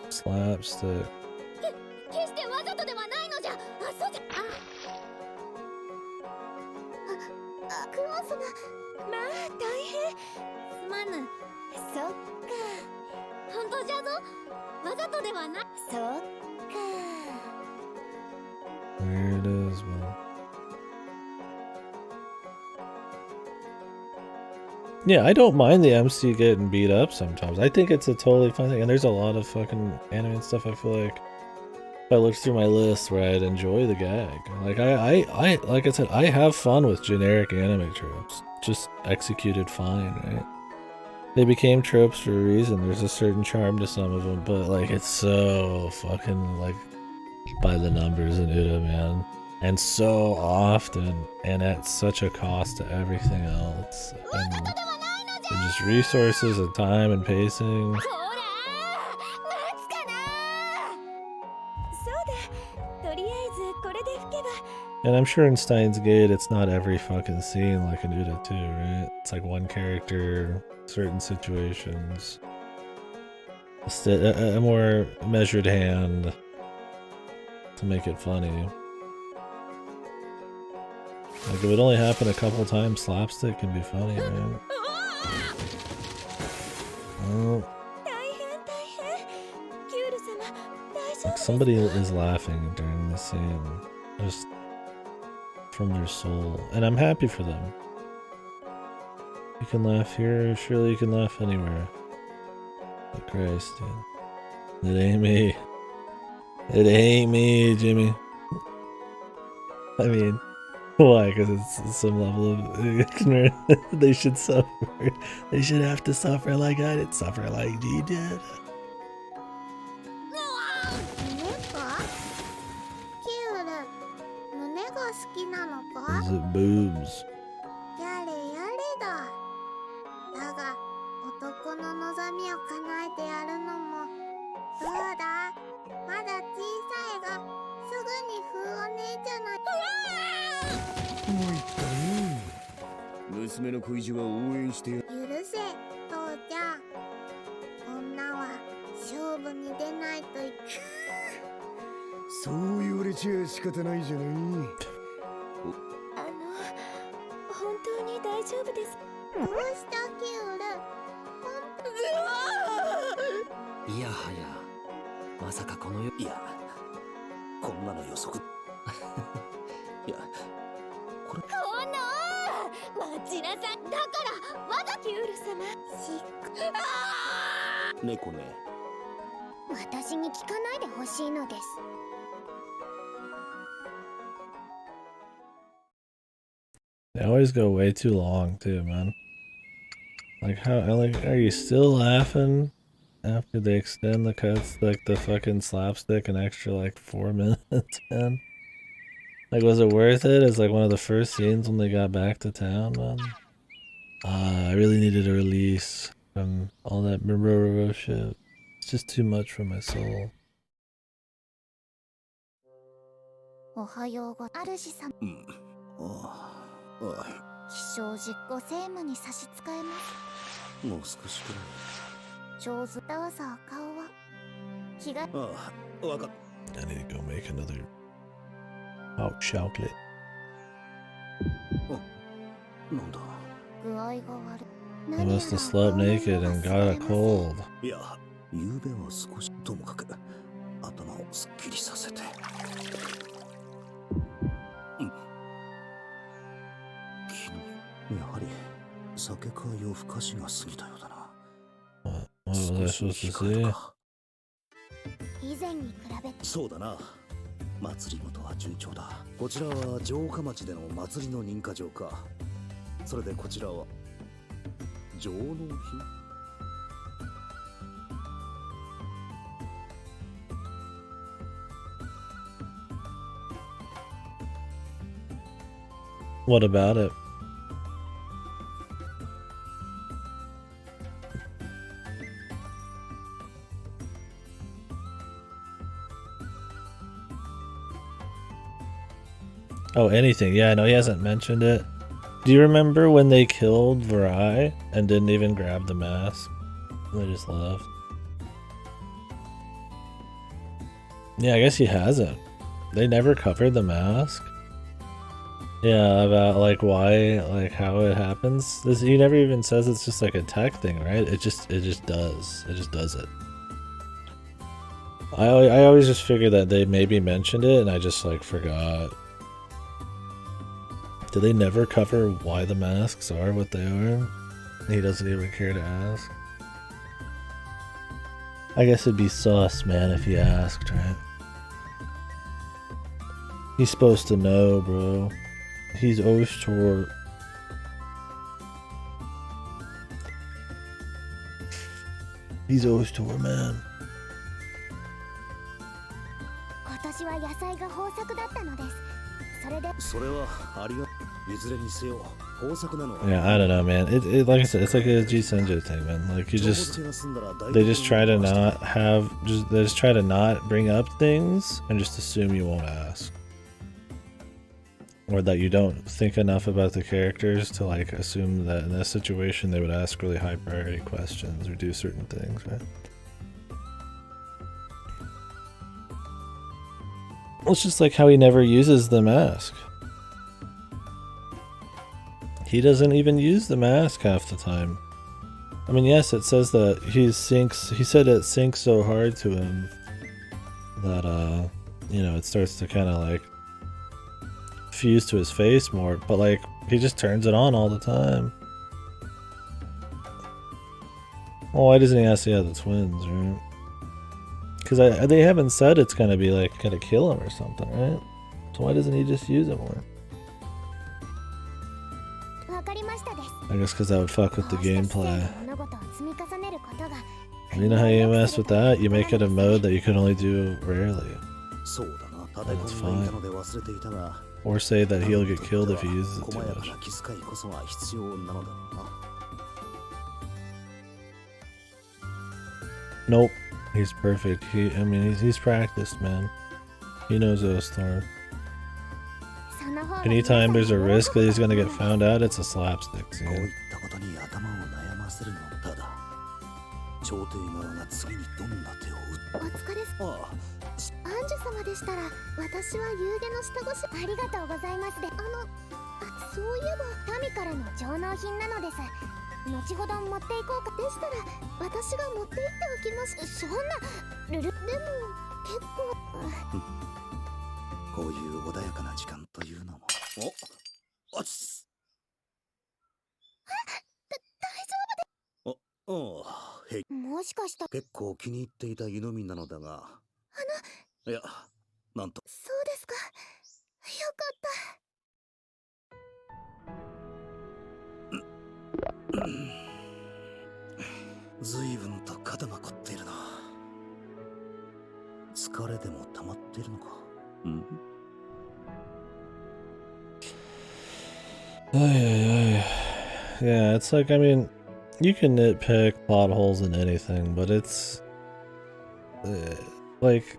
Slapstick. There it is, man. Yeah, I don't mind the MC getting beat up sometimes. I think it's a totally fun thing, and there's a lot of fucking anime and stuff I feel like if I look through my list where I'd enjoy the gag. Like like I said, I have fun with generic anime tropes. Just executed fine, right? They became tropes for a reason. There's a certain charm to some of them, but like it's so fucking like by the numbers in Uda, man. And so often, and at such a cost to everything else. And just resources and time and pacing. And I'm sure in Steins Gate it's not every fucking scene like in Uda too, right? It's like one character, certain situations. A more measured hand to make it funny. Like if it only happened a couple times, slapstick can be funny, right? Oh. Like somebody is laughing during this scene, just from their soul, and I'm happy for them. You can laugh here, surely you can laugh anywhere. But Christ, dude. It ain't me. It ain't me, Jimmy. I mean, why? Because it's some level of ignorance. They should suffer. They should have to suffer like I did. Suffer like G did. Is it boobs? They always go way too long too, man. Like how, like, are you still laughing after they extend the cuts, like the fucking slapstick an extra like 4 minutes, man? Like, was it worth it? It's like one of the first scenes when they got back to town, man. I really needed a release from all that shit. It's just too much for my soul. I need to go make another hot chocolate. I must have slept naked and got a cold. What was I supposed to say?
以前に比べ
そうだな。祭りごとは順調だ。こちらは城下町での祭りの認可状か。それでこちらは上納品。
What about it? Oh, anything. Yeah, no, he hasn't mentioned it. Do you remember when they killed Varai and didn't even grab the mask? They just left. Yeah, I guess he hasn't. They never covered the mask. Yeah, about like why, like how it happens. This, he never even says it's just like a tech thing, right? It just does. It just does it. I always just figured that they maybe mentioned it and I just like forgot. Do they never cover why the masks are what they are? He doesn't even care to ask. I guess it'd be sus, man, if he asked, right? He's supposed to know, bro. He's Ostor. He's Ostor, man.
今年は野菜が豊作だったのです。それで
それはありがいずれにせよ豊作なのは。
Yeah, I don't know, man. It like I said, it's like a G Senju thing, man. Like you just, they just try to not have, they just try to not bring up things and just assume you won't ask. Or that you don't think enough about the characters to like assume that in this situation they would ask really high priority questions or do certain things, right? Well, it's just like how he never uses the mask. He doesn't even use the mask half the time. I mean, yes, it says that he said it sinks so hard to him that, you know, it starts to kind of like fuse to his face more, but like he just turns it on all the time. Well, why doesn't he ask the other twins, right? Because they haven't said it's gonna be like gonna kill him or something, right? So why doesn't he just use it more? I guess because that would fuck with the gameplay. You know how you mess with that? You make it a mode that you can only do rarely. And it's fine. Or say that he'll get killed if he uses it too much. Nope. He's perfect. I mean, he's practiced, man. He knows Ostor. Anytime there's a risk that he's gonna get found out, it's a slapstick scene.
朝廷側が次にどんな手を打つ。お疲れ様。アンジュ様でしたら、私は夕げの下ごしありがとうございますで、そういえば民からの上納品なのです。後ほど持っていこうか。でしたら、私が持って行っておきます。そんなでも結構。こういう穏やかな時間というのも。おっつ。もしかしたら結構気に入っていた湯飲みなのだが、いや、なんと。そうですか。よかった。随分と肩が凝っているな。疲れでも溜まっているのか。
Yeah, it's like, I mean, you can nitpick plot holes in anything, but it's like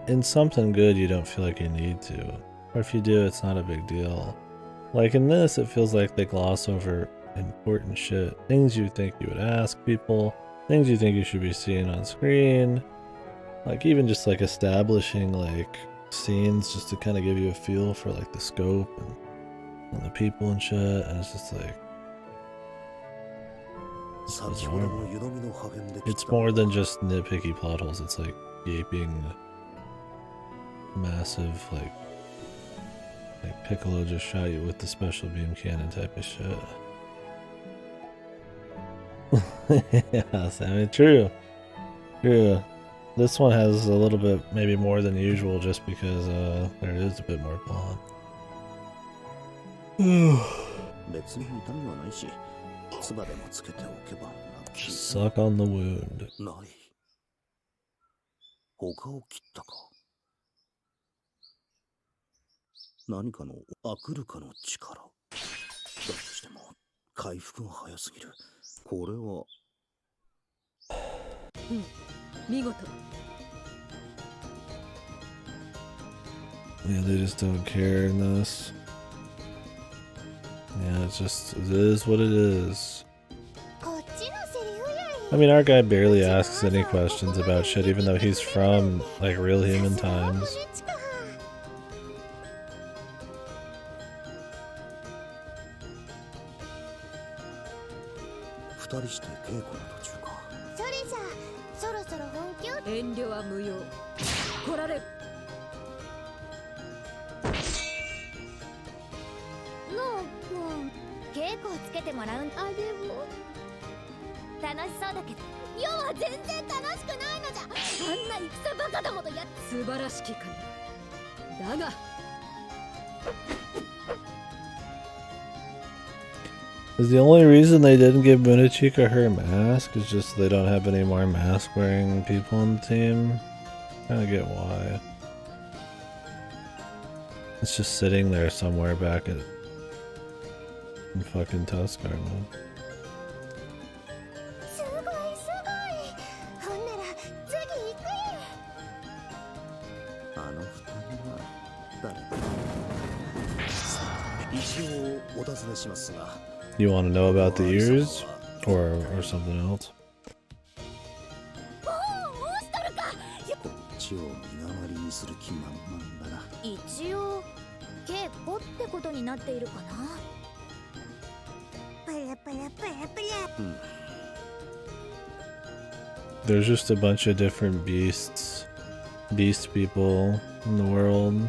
in something good you don't feel like you need to, or if you do, it's not a big deal. Like in this, it feels like they gloss over important shit, things you think you would ask people, things you think you should be seeing on screen, like even just like establishing like scenes just to kind of give you a feel for like the scope and the people and shit, and it's just like it's more than just nitpicky plot holes. It's like gaping, massive, like Piccolo just shot you with the special beam cannon type of shit. Yes, I mean, true. True. This one has a little bit, maybe more than usual, just because there is a bit more plot.
別に痛みはないし、唾でもつけておけば
Suck on the wound.
ない。他を切ったか。何かのアクルカの力。だとしても回復が早すぎる。これは。
見事。
Yeah, they just don't care in this. Yeah, it is what it is. I mean, our guy barely asks any questions about shit, even though he's from, like, real human times. Is the only reason they didn't give Munachika her mask is just they don't have any more mask wearing people on the team? I don't get why. It's just sitting there somewhere back in fucking Tuscar, man. You want to know about the ears? Or something else?
一応稽古ってことになっているかな。
There's just a bunch of different beast people in the world.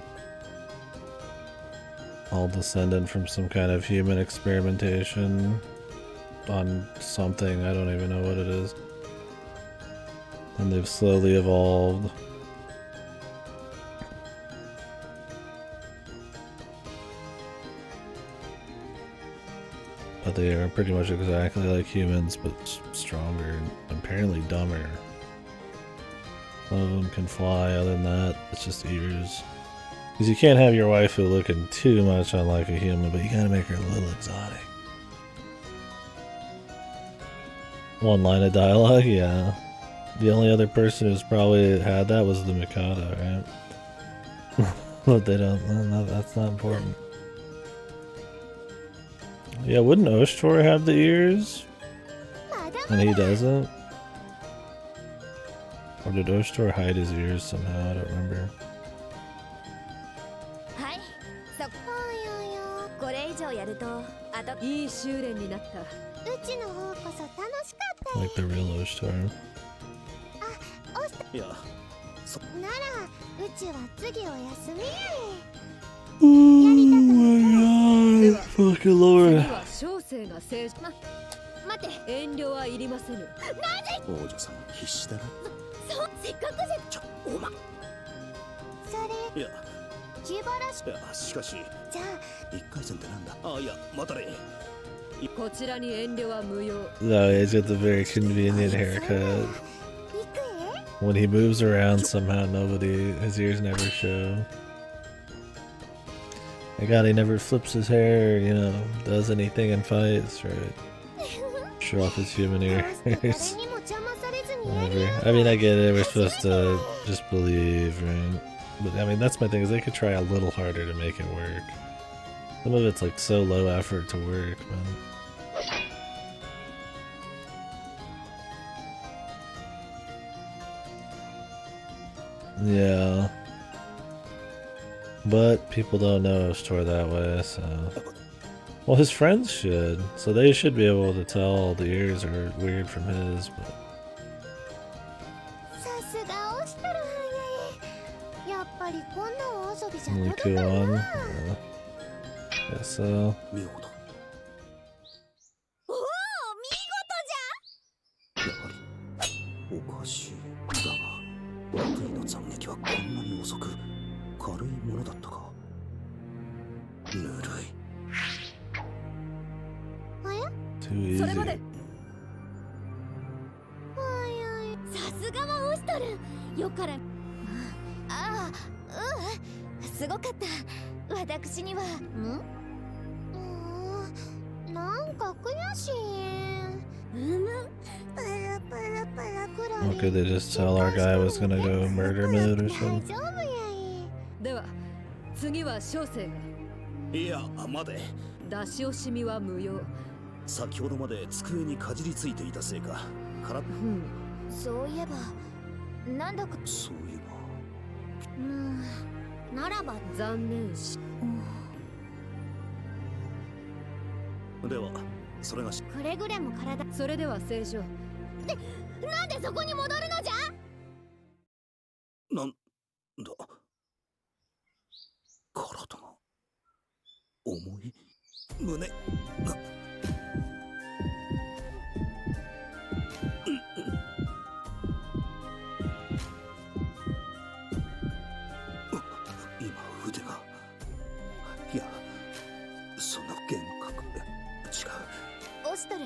All descended from some kind of human experimentation on something, I don't even know what it is. And they've slowly evolved. But they are pretty much exactly like humans, but stronger and apparently dumber. Some of them can fly, other than that, it's just ears. Because you can't have your waifu looking too much unlike a human, but you gotta make her a little exotic. One line of dialogue, yeah. The only other person who's probably had that was the Mikado, right? But they don't, that's not important. Yeah, wouldn't Oshtor have the ears? And he doesn't? Or did Oshtor hide his ears somehow? I don't remember.
これ以上やると
いい修練になった。
うちの方こそ楽しかったよ。
Like the real Oshtor.
いや、
ならうちは次お休みやい。
Oh my god, fucking lord.
小生が正待て、遠慮はいりませぬ。なぜ？
王女さん必死だな。
そうせっかくじゃ。
お前。
それ。
いや。
気晴らし。
いや、しかし。
じゃあ。
一回戦ってなんだ。あ、いや、待たれ。
こちらに遠慮は無用。
No, he's got the very convenient haircut. When he moves around, somehow his ears never show. My god, he never flips his hair, you know, does anything in fights, right? Show off his human ears. Whatever. I mean, I get it, we're supposed to just believe, right? But I mean, that's my thing, is they could try a little harder to make it work. Some of it's like so low effort to work, man. Yeah. But people don't know Oshtor that way, so... Well, his friends should, so they should be able to tell the ears are weird from his, but... Only 2 on? Yeah. Guess so.
はりおかしい。だが悪意の斬撃はこんなに遅く軽いものだったか。ぬるい。
それまで。
さすがはオシトル。よから。すごかった。私には。
なんか悔しい。
Okay, they just tell our guy was gonna go murder mode or something.
では次は小生が。
いや、待て。
出し惜しみは無用。
先ほどまで机にかじりついていたせいか。
そういえばなんだか。
そういえ
ば。ならば
残念し。
ではそれが
くれぐれも体。
それでは正常。
なんでそこに戻るのじゃ。
なんだ。体が重い。胸が。今腕が。いや、その幻覚。違う。
オシトル。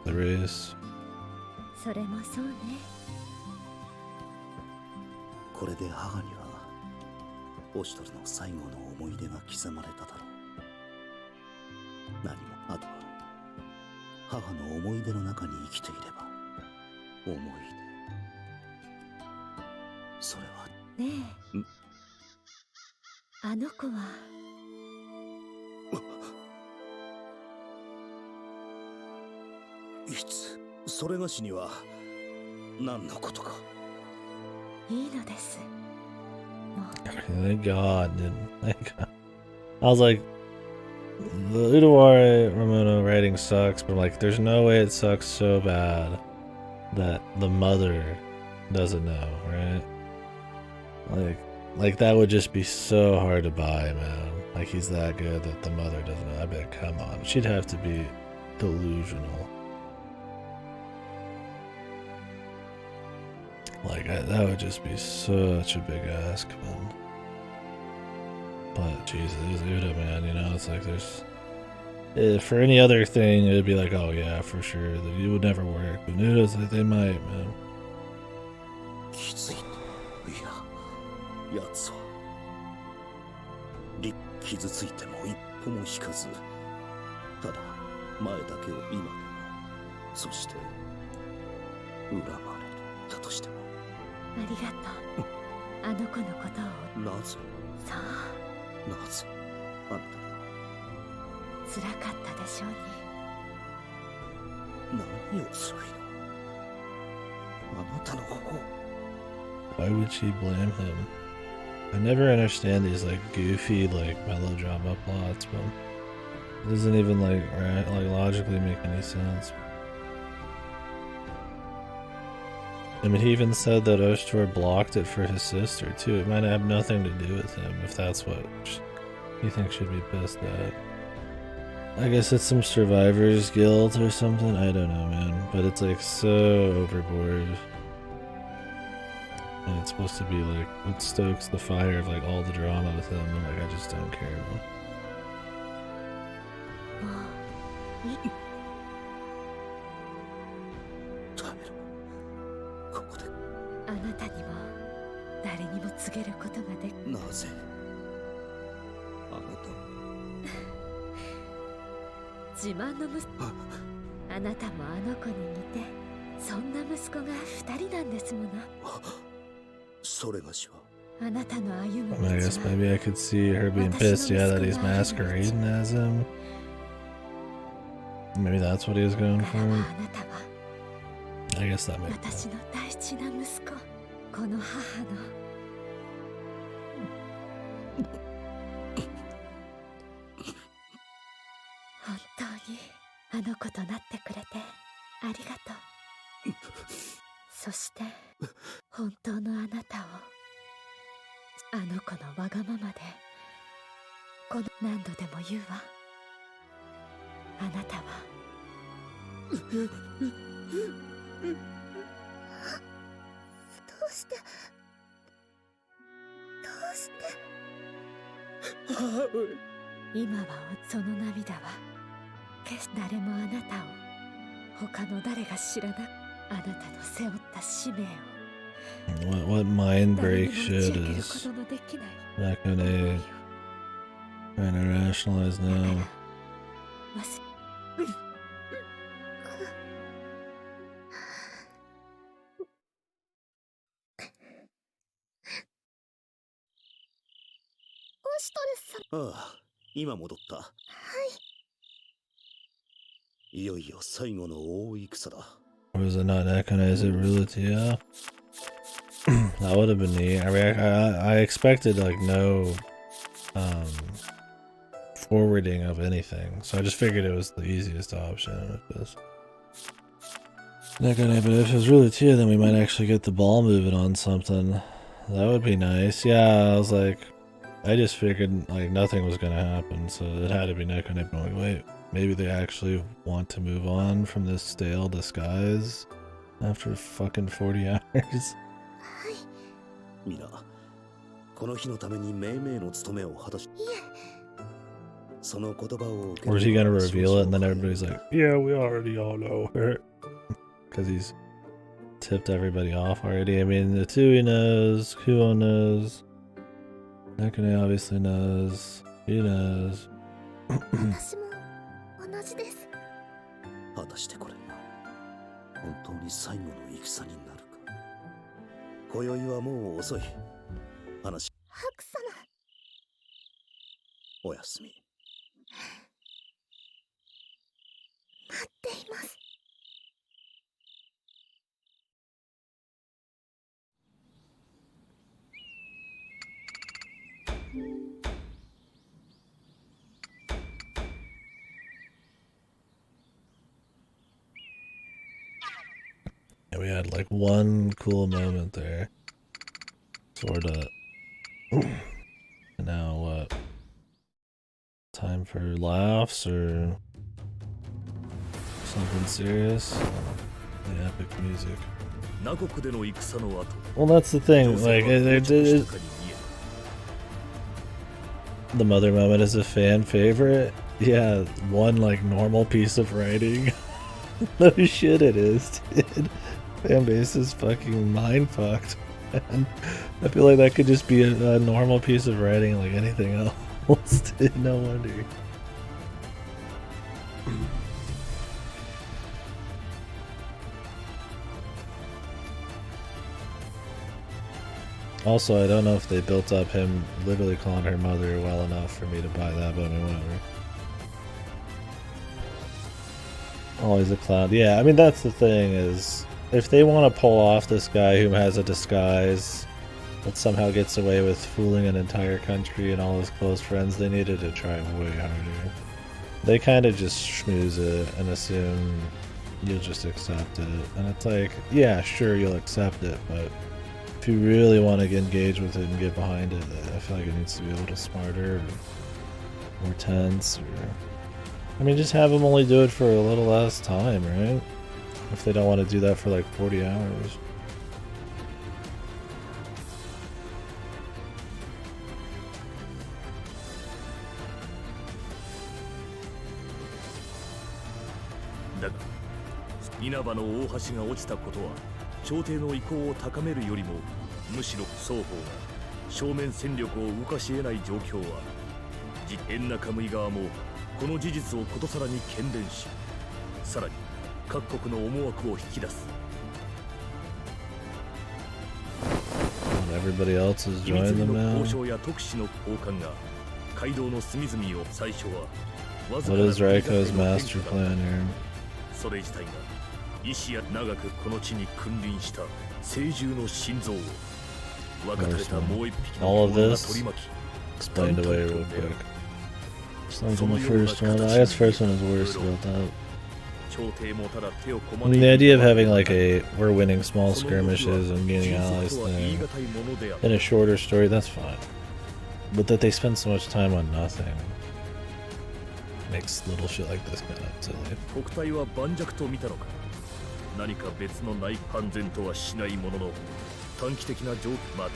The race.
それもそうね。
これで母にはオシトルの最後の思い出が刻まれただろう。何もあとは母の思い出の中に生きていれば。思い出、それは
ねえ、あの子は。
いつそれがしには何のことか。
いいのです。
Thank God, dude. Thank God. I was like, the Utawarerumono writing sucks, but like, there's no way it sucks so bad that the mother doesn't know, right? Like that would just be so hard to buy, man. Like he's that good that the mother doesn't know. I bet, come on, she'd have to be delusional. Like that would just be such a big ask, man. But Jesus, it was Uda, man. You know, it's like there's for any other thing, it'd be like, oh yeah, for sure, that it would never work. But Uda's like they might, man.
きつい。いや、奴は傷ついても一歩も引かず、ただ前だけを今でも、そして恨まれたとしても。
ありがとう。あの子のことを。
なぜ？
さあ。
なぜあなたが。
辛かったでしょうに。
何を辛いの？あなたの方。
Why would she blame him? I never understand these like goofy like melodrama plots, but it doesn't even like logically make any sense. I mean, he even said that Ostor blocked it for his sister too. It might have nothing to do with him if that's what he thinks should be pissed at. I guess it's some survivor's guilt or something. I don't know, man. But it's like so overboard. And it's supposed to be like what stokes the fire of like all the drama with him. I'm like, I just don't care. Man.
あなたにも誰にも告げることができ
なぜあなた
自慢の息子あなたもあの子に似てそんな息子が2人なんですもの
それがしは
あなたの歩む
I guess maybe I could see her being pissed, yeah, that he's masquerading as him. Maybe that's what he was going for. I guess that makes sense.
私の大事な息子この母の本当にあの子となってくれてありがとうそして本当のあなたをあの子のわがままでこの何度でも言うわあなたはどうして今はその涙は決して誰もあなたを他の誰が知らなあなたの背負った使命を
What mind break shit is not gonna trying to rationalize now.
ああ、今戻った。はい。いよいよ最後の大戦だ。
Was it not Nekane? It really? Yeah. That would have been neat. I mean, I expected like no forwarding of anything, so I just figured it was the easiest option with this. Nekane, but if it was really Tia, then we might actually get the ball moving on something. That would be nice. Yeah, I was like, I just figured like nothing was gonna happen, so it had to be Nekane. But like, wait, maybe they actually want to move on from this stale disguise after fucking 40 hours.
ミラ、この日のために命名の務めを果たし。その言葉を。
Or is he gonna reveal it and then everybody's like, yeah, we already all know her, because he's tipped everybody off already. I mean, the Tui knows, Kuo knows, Nekane obviously knows, he knows.
私も同じです。
果たしてこれが本当に最後の戦になるか。今宵はもう遅い。話。
白様。
おやすみ。
待っています。
we had like one cool moment there. Sorta. And now what? Time for laughs or something serious? The epic music. Well, that's the thing. Like, the mother moment is a fan favorite. Yeah, one like normal piece of writing. No shit, it is, dude. Fan base is fucking mind fucked. And I feel like that could just be a normal piece of writing, like anything else. Dude, no wonder. Also, I don't know if they built up him literally calling her mother well enough for me to buy that, but I mean, whatever. Always a clown. Yeah, I mean, that's the thing is, if they want to pull off this guy who has a disguise that somehow gets away with fooling an entire country and all his close friends, they needed to try way harder. They kind of just schmooze it and assume you'll just accept it. And it's like, yeah, sure, you'll accept it, but if you really want to engage with it and get behind it, I feel like it needs to be a little smarter or more tense. Or, I mean, just have them only do it for a little less time, right? If they don't want to do that for like 40 hours.
稲葉の大橋が落ちたことは朝廷の意向を高めるよりもむしろ双方が正面戦力を動かし得ない状況は円中向側もこの事実をことさらに喧伝しさらに各国の思惑を引き出す。
Everybody else is joining them now.
交渉や特使の交換が街道の隅々を最初は
What is Raiko's master plan here?
それ自体が意志や長くこの地に君臨した聖獣の心臓を分かれたもう一匹の
All of
獣が
this
取り巻き
explained away real quick. Just like in the first one. I guess first one is worse about that. I mean, the idea of having like a we're winning small skirmishes and gaining allies thing in a shorter story, that's fine. But that they spend so much time on nothing makes little shit like this kind of silly.
国体は盤石と見たのか何か別の内判然とはしないものの短期的な状況また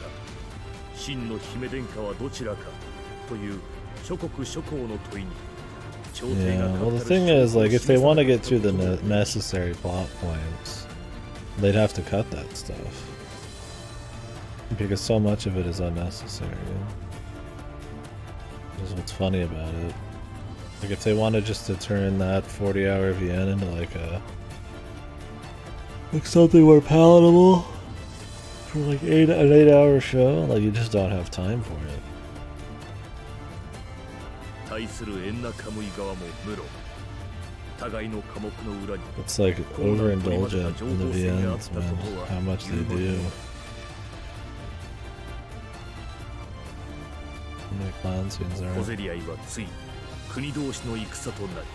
真の姫殿下はどちらかという諸国諸侯の問いに
Yeah, well the thing is, like, if they want to get through the necessary plot points, they'd have to cut that stuff. Because so much of it is unnecessary. That's what's funny about it. Like, if they wanted just to turn that 40-hour VN into, like, like something more palatable for, like, an 8-hour show, like, you just don't have time for it.
対する円中向側も無論互いの科目の裏に
It's like overindulgent in the VNs, man. How much they do. How many clown scenes are
小競り合いはついに国同士の戦となり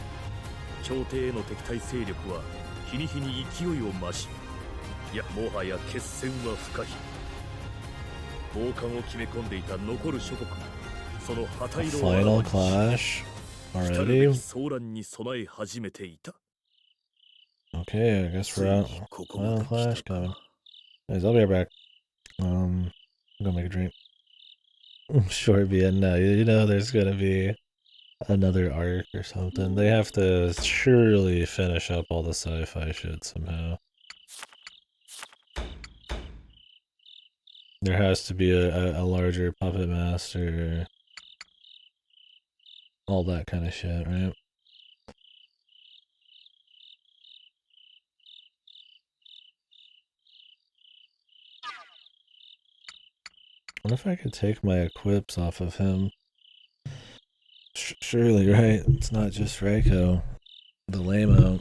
朝廷への敵対勢力は日に日に勢いを増しいやもはや決戦は不可避傍観を決め込んでいた残る諸国
Final clash already? Okay, I guess we're out. Final clash coming. Anyways, I'll be right back. I'm gonna make a drink. Short VN now. You know there's gonna be another arc or something. They have to surely finish up all the sci-fi shit somehow. There has to be a larger puppet master. All that kind of shit, right? I wonder if I could take my equips off of him. Surely, right? It's not just Reiko. The lame-o.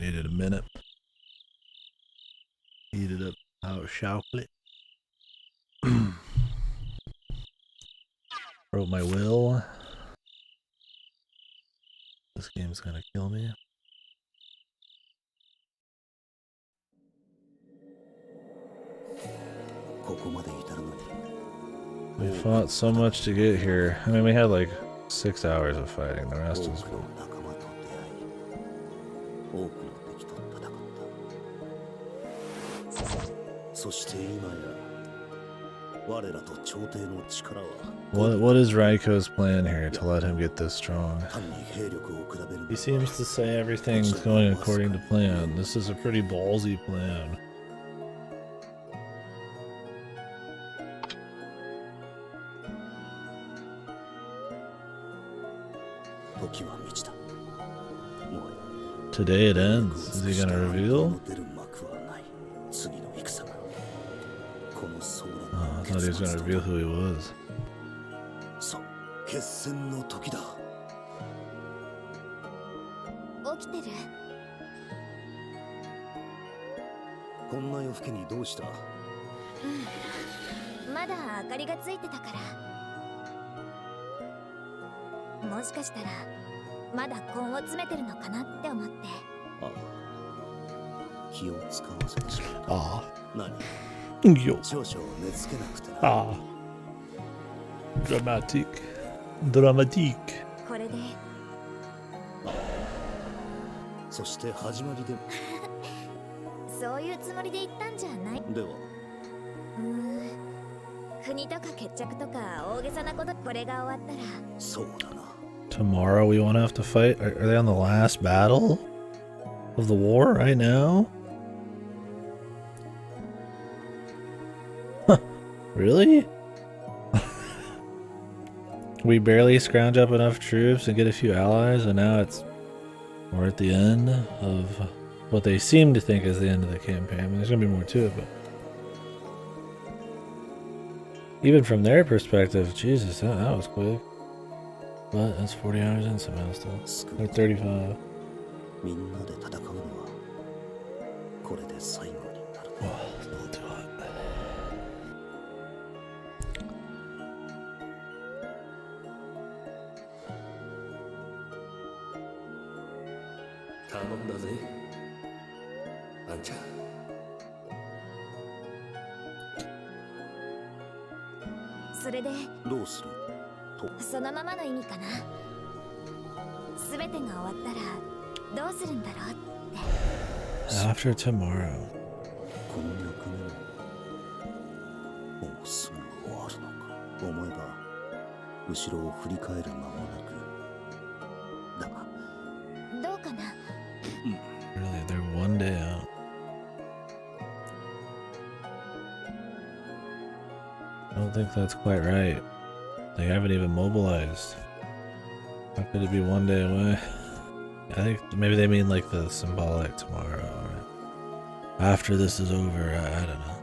Needed a minute. Heated up our chocolate. Wrote my will. This game's gonna kill me. We fought so much to get here. I mean, we had like 6 hours of fighting. The rest was cool. What is Raiko's plan here to let him get this strong? He seems to say everything's going according to plan. This is a pretty ballsy plan. Today it ends. Is he gonna reveal? Oh, I thought he was gonna reveal who he was. Dramatic. Dramatique.
そういうつもりで言ったんじゃないでは国とか決着とか大げさなことこれが終わったらそうだな
Tomorrow we won't have to fight? Are they on the last battle of the war right now? Really? We barely scrounge up enough troops and get a few allies, and now we're at the end of what they seem to think is the end of the campaign. I mean, there's gonna be more to it, but even from their perspective, Jesus, that was quick. But that's 40 hours in somehow still. Or 35. After tomorrow.
思えば後ろを振り返る間もなくだが
どうかな
Really, they're one day out. I don't think that's quite right. They haven't even mobilized. How could it be one day away? I think maybe they mean like the symbolic tomorrow. Or after this is over, I don't know.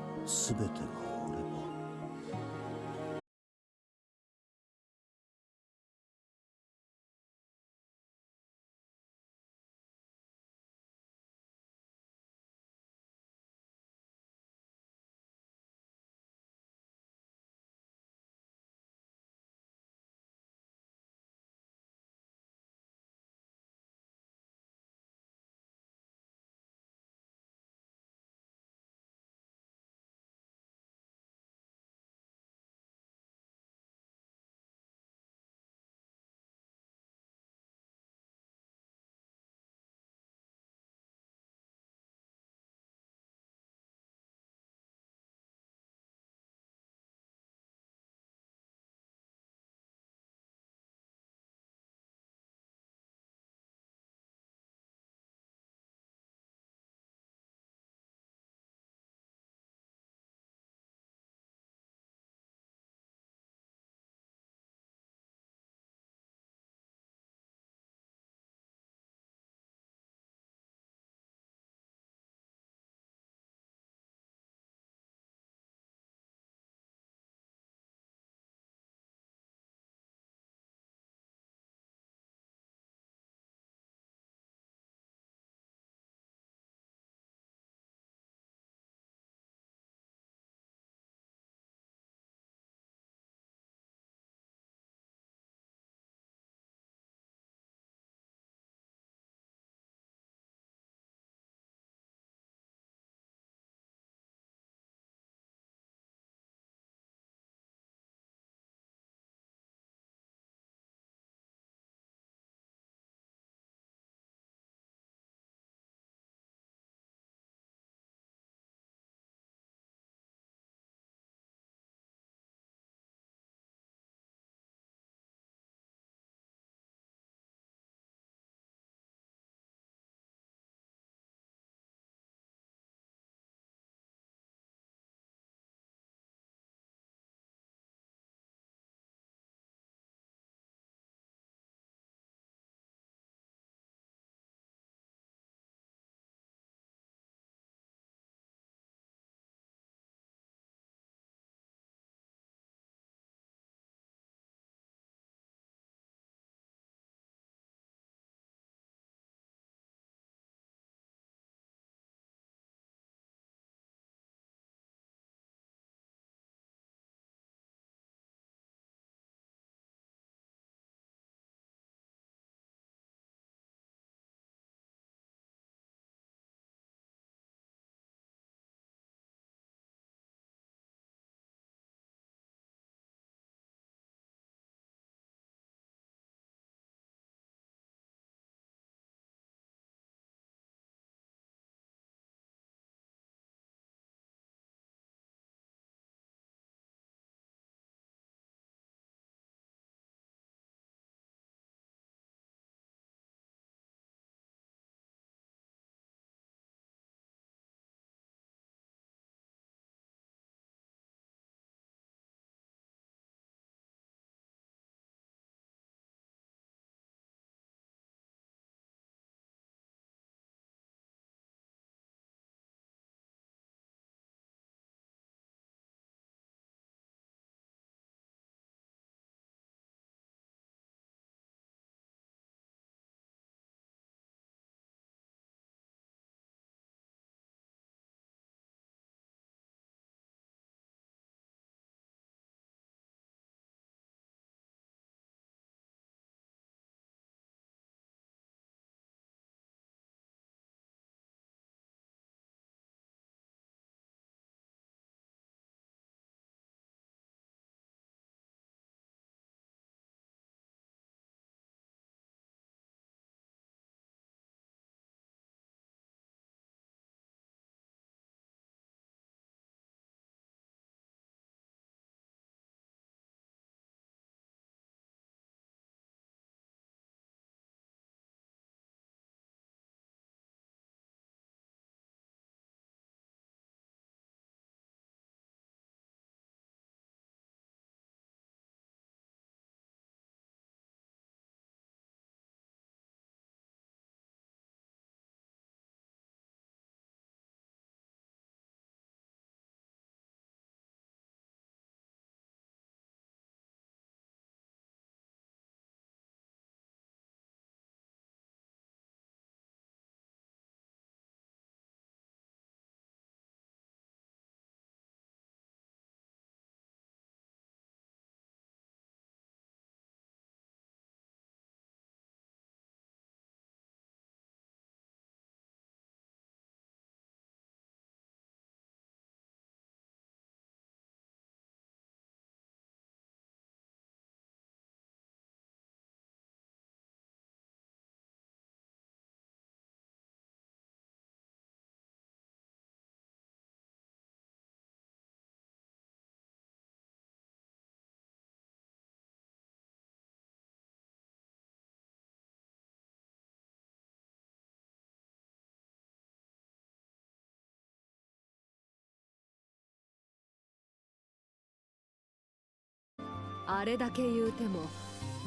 あれだけ言うても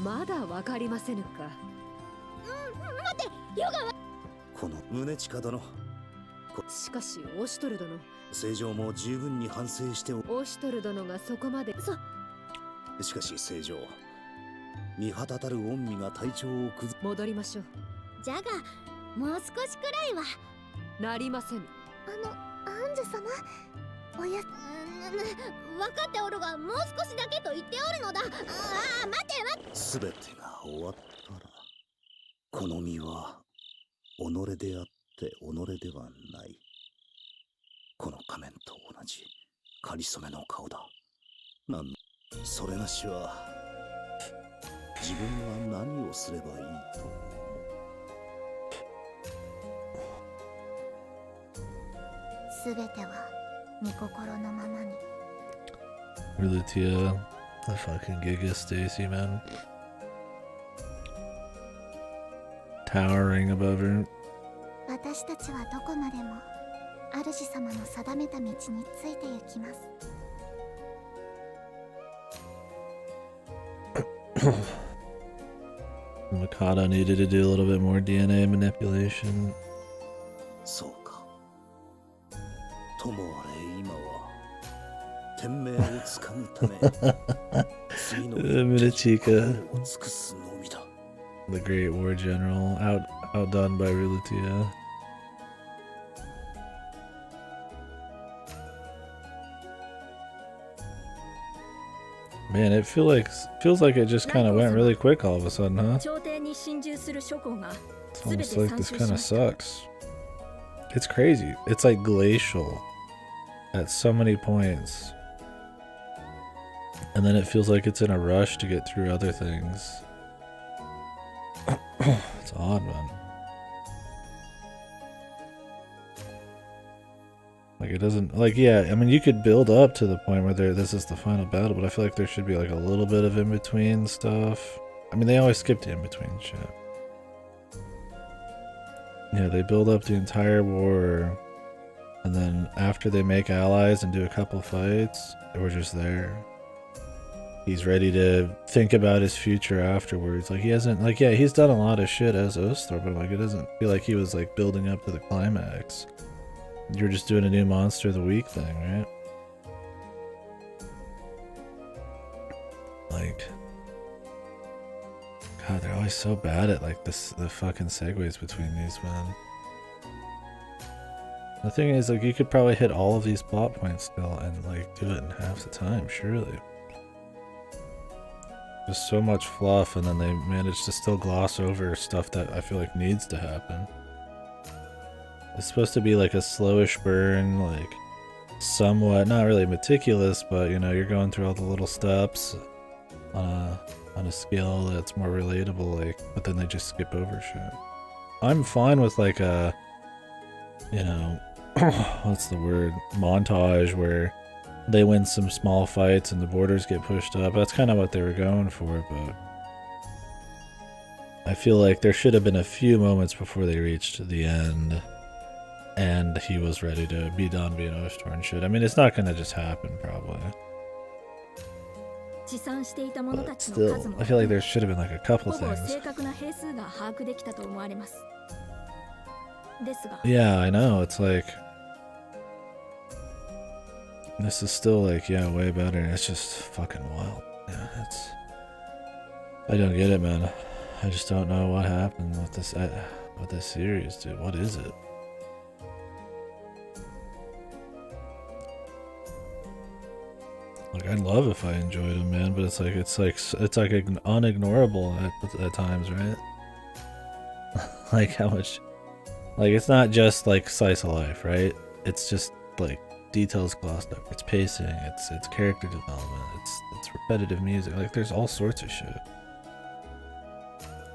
まだわかりませぬか。
待って、ヨガは
この宗近殿、
しかしオシュトル殿、
正常も十分に反省して
オシュトル殿がそこまで。
しかし正常、見旗たる御身が体調を崩
戻りましょう。
じゃがもう少しくらいは
なりませぬ。
アンジュ様、おや
分かっておるが、もう少しだけと言っておるのだ。待て待て。
すべてが終わったら、この身は己であって己ではない。この仮面と同じかりそめの顔だ。それなしは自分は何をすればいいと思う。
すべては御心のままに。
Rulitia, the fucking Giga Stacy, man. Towering above her.
私たちはどこまでも主様の定めた道について行きます。
Mikado needed to do a little bit more DNA manipulation.
そうか。ともあれ今は天命をつかむため次の
Minichika,
を尽くすのみだ。
the great war general, outdone by Rulitia. Man, it feels like it just kind of went really quick all of a sudden, huh? It's almost like this kind of sucks. It's crazy. It's like glacial at so many points. And then it feels like it's in a rush to get through other things. It's odd, man. Like it doesn't, like, yeah, I mean, you could build up to the point where this is the final battle, but I feel like there should be like a little bit of in-between stuff. I mean, they always skip the in-between shit. Yeah, they build up the entire war, and then after they make allies and do a couple fights, we're just there. He's ready to think about his future afterwards. Like, he hasn't, like, yeah, he's done a lot of shit as Oaththor, but like, it doesn't feel like he was like building up to the climax. You're just doing a new Monster of the Week thing, right? Like, God, they're always so bad at like the fucking segues between these, man. The thing is, like, you could probably hit all of these plot points still and like do it in half the time, surely. Just so much fluff, and then they manage to still gloss over stuff that I feel like needs to happen. It's supposed to be like a slowish burn, like somewhat, not really meticulous, but you know, you're going through all the little steps on a scale that's more relatable, like, but then they just skip over shit. I'm fine with like a, you know, what's the word, montage where they win some small fights and the borders get pushed up. That's kind of what they were going for, but I feel like there should have been a few moments before they reached the end and he was ready to be done being Oaththor and shit. I mean, it's not gonna just happen, probably. But still, I feel like there should have been like a couple things. Yeah, I know, it's like, this is still like, yeah, way better. It's just fucking wild. Yeah, it's, I don't get it, man. I just don't know what happened with this series, dude. What is it? Like, I'd love if I enjoyed them, man, but it's like unignorable at times, right? Like how much, like, it's not just like slice of life, right? It's just like details glossed up. It's pacing. It's character development. It's repetitive music. Like, there's all sorts of shit.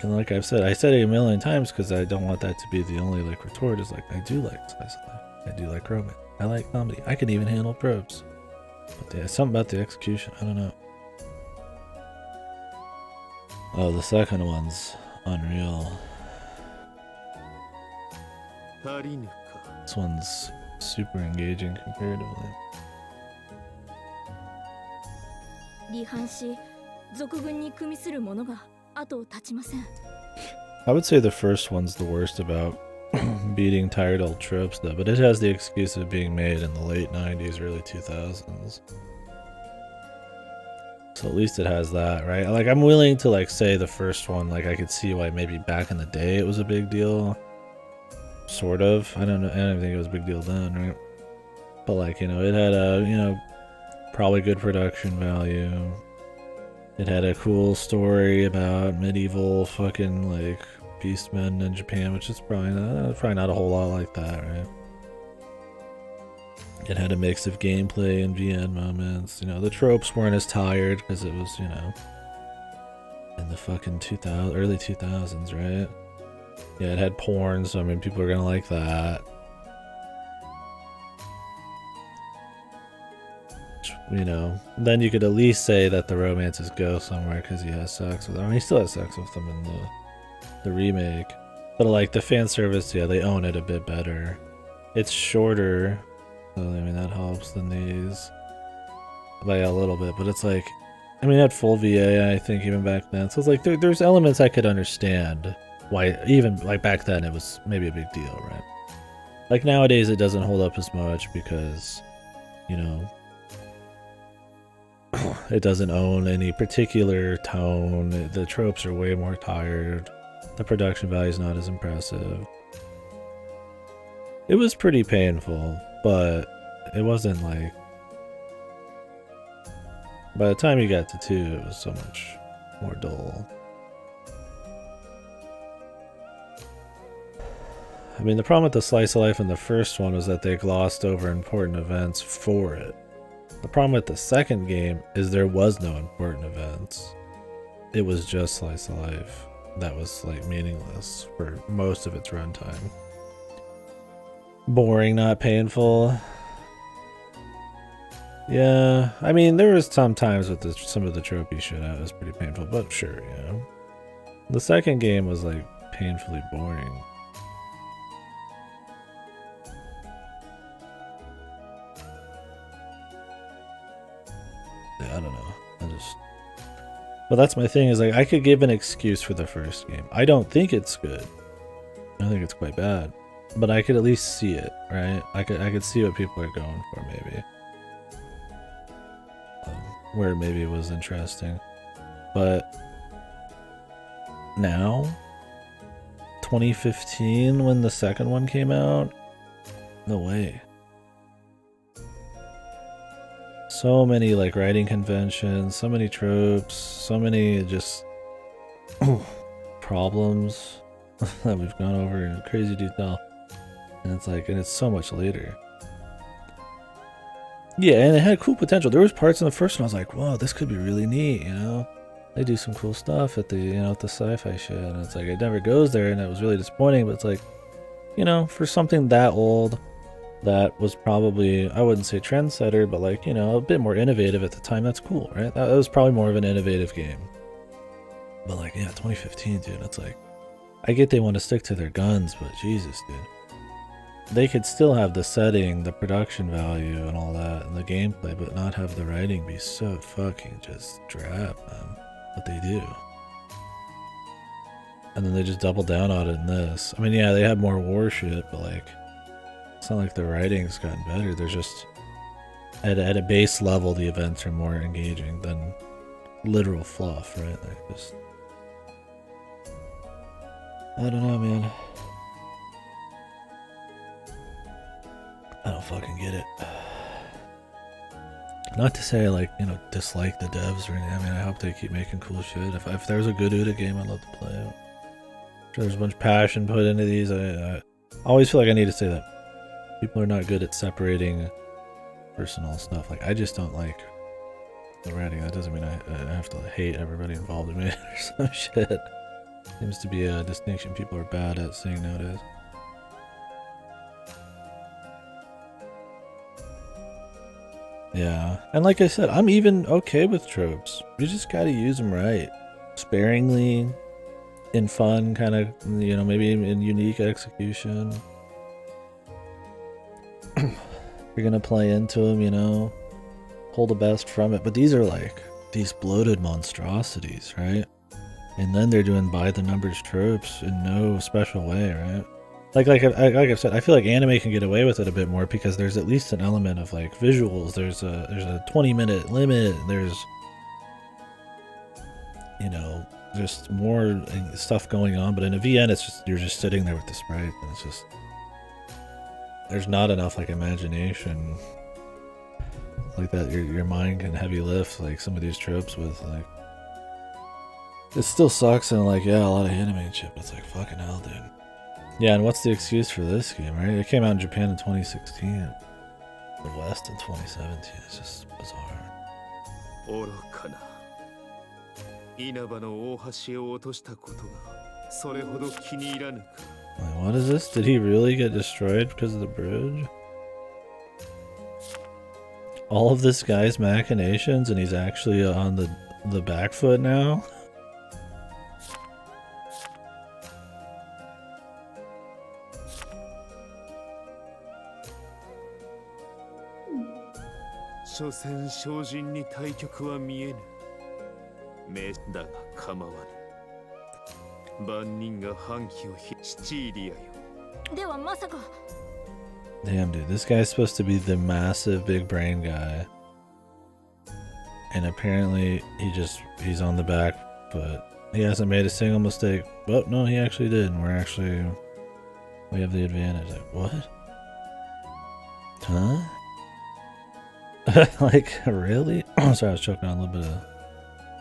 And like I've said, I said it a million times because I don't want that to be the only like retort. Is like, I do like slice of life. I do like romance. I like comedy. I can even handle tropes. But yeah, something about the execution, I don't know. Oh, the second one's unreal. This one's super engaging comparatively.
離反し
賊軍に組みする者が後を絶ちません。
I would say the first one's the worst about beating tired old tropes though, but it has the excuse of being made in the late 90s, early 2000s. So at least it has that, right? Like, I'm willing to like say the first one, like I could see why maybe back in the day it was a big deal. Sort of. I don't know, I don't think it was a big deal then, right? But like, you know, it had a, you know, probably good production value. It had a cool story about medieval fucking like beastmen in Japan, which is probably not a whole lot like that, right? It had a mix of gameplay and VN moments. You know, the tropes weren't as tired because it was, you know, in the fucking early 2000s, right? Yeah, it had porn, so I mean, people are gonna like that. You know, then you could at least say that the romances go somewhere because he has sex with them. I mean, he still has sex with them in the remake. But like the fan service, yeah, they own it a bit better. It's shorter, so I mean that helps than these by a little bit. But it's like, I mean, it had full VA, I think, even back then. So it's like there's elements I could understand why even like back then it was maybe a big deal, right? Like nowadays it doesn't hold up as much because, you know, it doesn't own any particular tone. The tropes are way more tired. The production value is not as impressive. It was pretty painful, but it wasn't like... By the time you got to 2, it was so much more dull. I mean, the problem with the slice of life in the first one was that they glossed over important events for it. The problem with the second game is there was no important events. It was just slice of life that was like meaningless for most of its runtime. Boring, not painful. Yeah, I mean, there was some times with some of the tropey shit that was pretty painful, but sure, yeah. The second game was like painfully boring. I don't know. But that's my thing, is like I could give an excuse for the first game. I don't think it's good. I think it's quite bad. But I could at least see it, right? I could see what people are going for, maybe. Where maybe it was interesting. But now, 2015, when the second one came out, no way. So many like writing conventions, so many tropes, so many just problems that we've gone over in crazy detail. And it's like, and it's so much later. Yeah, and it had cool potential. There was parts in the first one I was like, whoa, this could be really neat, you know? They do some cool stuff at the, you know, at the sci-fi shit. And it's like, it never goes there, and it was really disappointing. But it's like, you know, for something that old, that was probably, I wouldn't say trendsetter, but like, you know, a bit more innovative at the time, that's cool, right? That was probably more of an innovative game. But like, yeah, 2015, dude, it's like, I get they want to stick to their guns, but Jesus, dude. They could still have the setting, the production value and all that, and the gameplay, but not have the writing be so fucking just drab, man. What they do. And then they just double down on it in this. I mean, yeah, they have more war shit, but like, it's not like the writing's gotten better. There's just, at a base level, the events are more engaging than literal fluff, right? Like just, I don't know, man. I don't fucking get it. Not to say, like, you know, dislike the devs or anything. I mean, I hope they keep making cool shit. If there's a good Uta game, I'd love to play it. I'm sure there's a bunch of passion put into these. I always feel like I need to say that. People are not good at separating personal stuff. Like, I just don't like the writing. That doesn't mean I have to hate everybody involved in it or some shit. Seems to be a distinction people are bad at seeing nowadays. Yeah, and like I said, I'm even okay with tropes. You just gotta use them right. Sparingly, in fun, kind of, you know, maybe in unique execution. You're gonna play into them, you know, pull the best from it. But these are like these bloated monstrosities, right? And then they're doing by the numbers tropes in no special way, right? Like I've said, I feel like anime can get away with it a bit more because there's at least an element of like visuals. There's a 20-minute limit. There's, you know, just more stuff going on. But in a VN, it's just you're just sitting there with the sprite, and it's just there's not enough like imagination like that. Your mind can heavy lift like some of these tropes with like. It still sucks and like yeah, a lot of anime and shit. But it's like fucking hell, dude. Yeah, and what's the excuse for this game, right? It came out in Japan in 2016, the West in 2017. It's just bizarre. Like, what is this? Did he really get destroyed because of the bridge? All of this guy's machinations, and he's actually on the back foot now?
Yeah,
damn, dude, this guy's supposed to be the massive big brain guy. And apparently he's on the back foot. He hasn't made a single mistake. Oh, no, he actually did. And we have the advantage. Like, what? Huh? Like, really? Sorry, I was choking on a little bit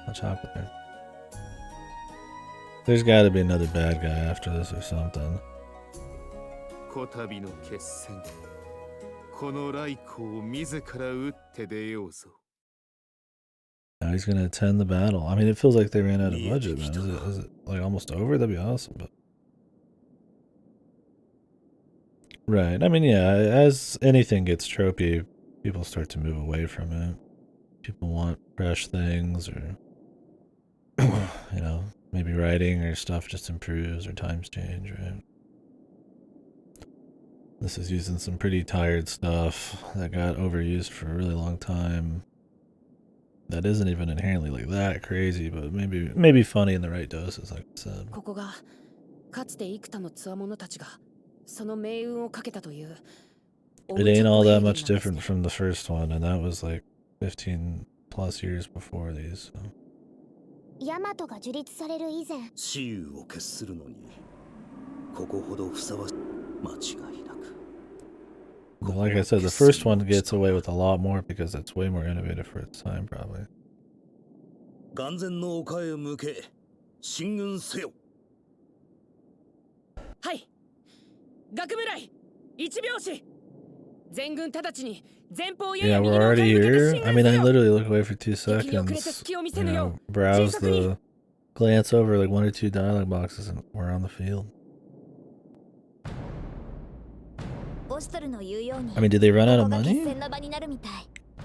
of chocolate there. There's gotta be another bad guy after this or something. Now he's gonna attend the battle. I mean, it feels like they ran out of budget, man. Is it like almost over? That'd be awesome, but... Right. I mean, yeah, as anything gets tropey, people start to move away from it. People want fresh things, or you know, maybe writing or stuff just improves or times change, right? This is using some pretty tired stuff that got overused for a really long time. That isn't even inherently like that crazy, but maybe funny in the right doses, like I said. It ain't all that much different from the first one, and that was like 15 plus years before these. So. Well, like I said, the first one gets away with a lot more because it's way more innovative for its time, probably. Yeah, we're already here. I mean, I literally look away for 2 seconds, you know, browse glance over like 1 or 2 dialogue boxes, and we're on the field. I mean, did they run out of money?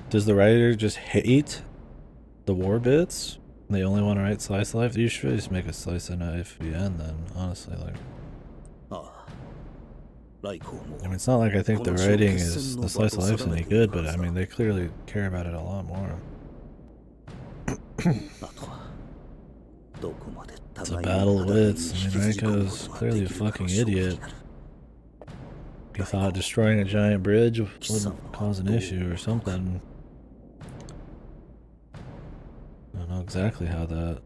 Does the writer just hate the war bits? They only want to write slice of life? You should just make a slice of life VN then, honestly. Like, I mean, it's not like I think the writing is the slice of life's any good, but I mean, they clearly care about it a lot more. It's a battle of wits. I mean, Raiko's clearly a fucking idiot. He thought destroying a giant bridge wouldn't cause an issue or something. I don't know exactly how that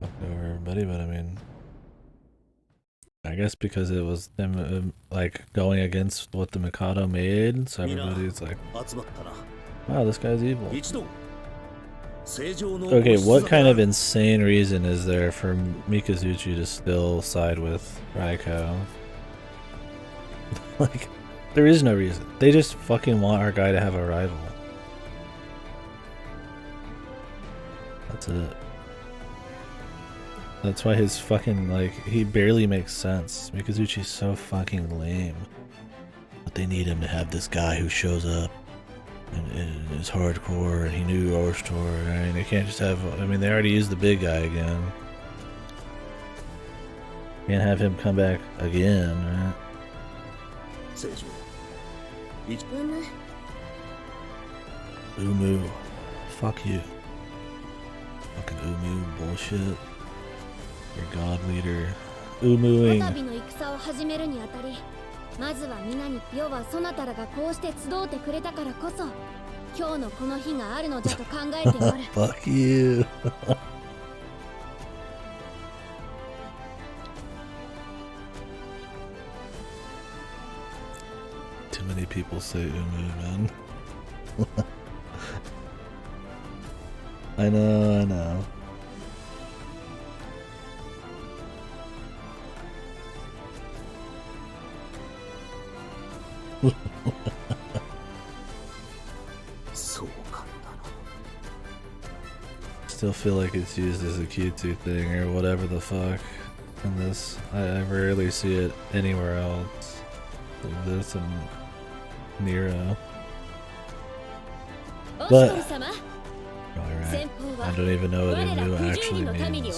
fucked over everybody, but I mean, I guess because it was them like going against what the Mikado made, so everybody's like, wow, this guy's evil. Okay, what kind of insane reason is there for Mikazuchi to still side with Raiko? Like, there is no reason. They just fucking want our guy to have a rival. That's it. That's why his fucking, like, he barely makes sense. Mikazuchi's so fucking lame. But they need him to have this guy who shows up and is hardcore, and he knew Orstor, right? They can't just have, I mean, they already used the big guy again. Can't have him come back again, right? Umu. Fuck you. Fucking Umu bullshit. Your god leader. Umuing.
こたびの戦を始めるにあたり、まずは皆に、要はそなたらがこうして集うてくれたからこそ、今日のこの日があるのじゃと考えておる。
Fuck you. Too many people say Umu, man. I know, I know. Still feel like it's used as a Q2 thing or whatever the fuck in this. I rarely see it anywhere else. Like this and Nero. But alright, I don't even know what Umu actually means.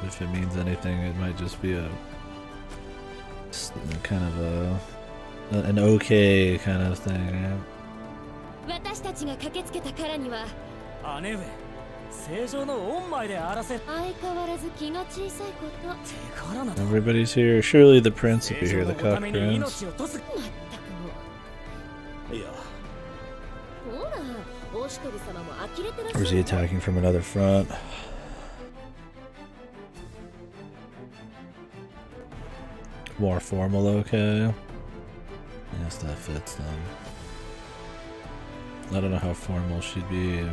If it means anything, it might just be a kind of an okay kind of thing, right?
私たちが駆けつけたからには
姉上、正常の御前であらせ。
相変わらず気が小さいこと。
Everybody's here. Surely the prince will be here, the cock prince.
いや。
ほら、おしとり様も呆れてらっしゃ
Or
る。
is he attacking from another front? More formal, okay. Yes, that fits then. I don't know how formal she'd be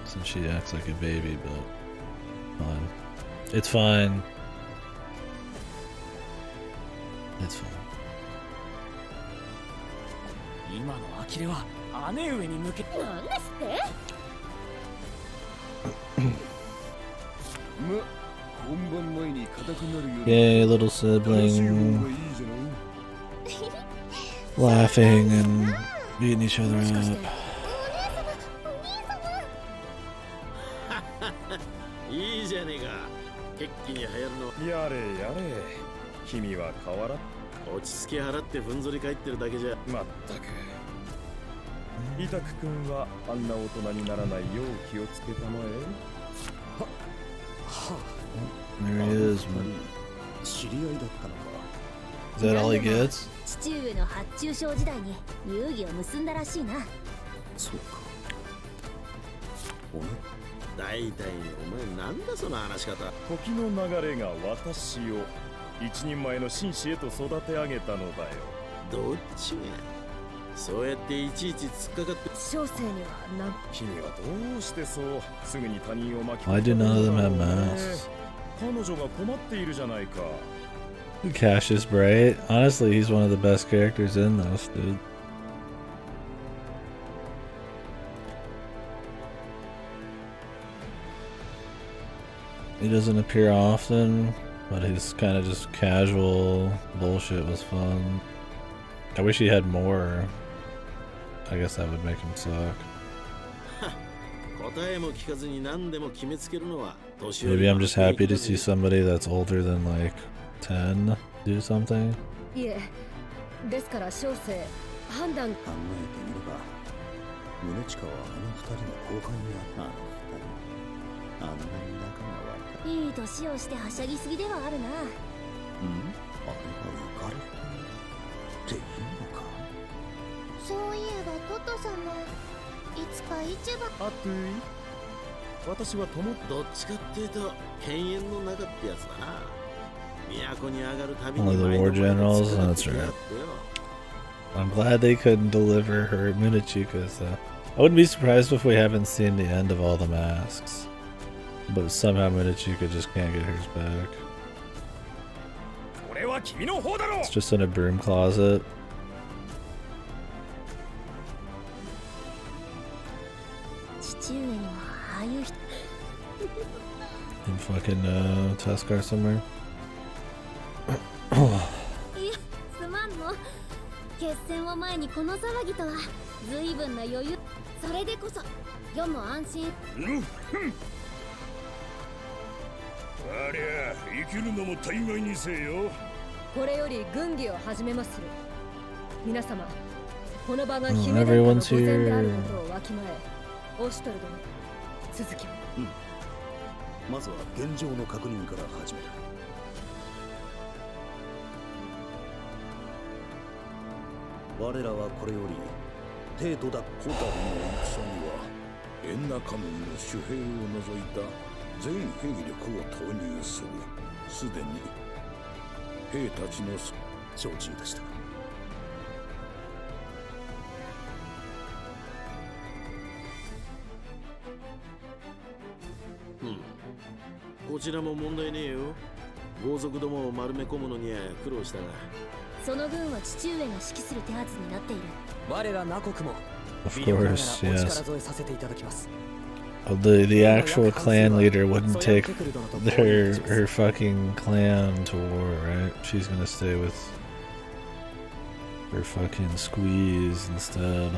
since she acts like a baby, but fine. It's fine. It's fine.
今の呆れは姉上に向け。
なんですって？
Yay, little sibling. Laughing and beating each other up.
いいじゃねえか。決起に流行るの。
やれやれ。君は変わら。
落ち着き払ってふんぞり返ってるだけじゃ。
まったく。イタク君はあんな大人にならないよう気をつけたまえ。
There he is, man.
知り合いだったのか。
Is that all he gets?
父上の発注症時代に遊戯を結んだらしいな。
そうか。
大体お前なんだその話し方。
時の流れが私を一人前の紳士へと育て上げたのだよ。
どっちがそうやっていちいち突っかかって。
小生には何？
君はどうしてそうすぐに他人を巻き込
Why
む
do
の
none of
だ
them
ろ
have
うね。
masks?
彼女が困っているじゃないか。
Cassius Bright. Honestly, he's one of the best characters in this, dude. He doesn't appear often, but his kind of just casual bullshit was fun. I wish he had more. I guess that would make him suck. Maybe I'm just happy to see somebody that's older than like 10 do something.
いえ、ですから小生判断。
考えてみれば、宗近はあの二人の後輩にあった。あんなに仲が悪い。
いい年をしてはしゃぎすぎではあるな。
あれは浮かれていいのか。
そういえばトト様、いつか市場。
あとい私は友
どっちかっていうと犬猿の中ってやつだな。都に上がるたび
One
に
of the war generals? That's right. I'm glad they couldn't deliver her Munechika, so I wouldn't be surprised if we haven't seen the end of all the masks. But somehow Munechika just can't get hers back. It's just in a broom closet. In fucking Tuskar somewhere.
いや、すまんの。決戦を前にこの騒ぎとは随分な余裕。それでこそ世も安心。
ありゃ生きるのも大概にせよ。
これより軍議を始めまする。皆様、この場が姫殿の御前であることをわきまえ、オシュトル殿、続きを。
まずは現状の確認から始める。我らはこれより帝都だ
こたびの戦にはエンナカムイの守兵を除いた全兵力を投入する。すでに兵たちの
承知いたした。
こちらも問題ねえよ。豪族どもを丸め込むのには苦労したが、
その軍は父上が指揮する手はずになっている。
我らナ国も
Of course, yes.
お力添えさせていただきます。
The actual clan leader wouldn't take her fucking clan to war, right? She's gonna stay with her fucking squeeze instead.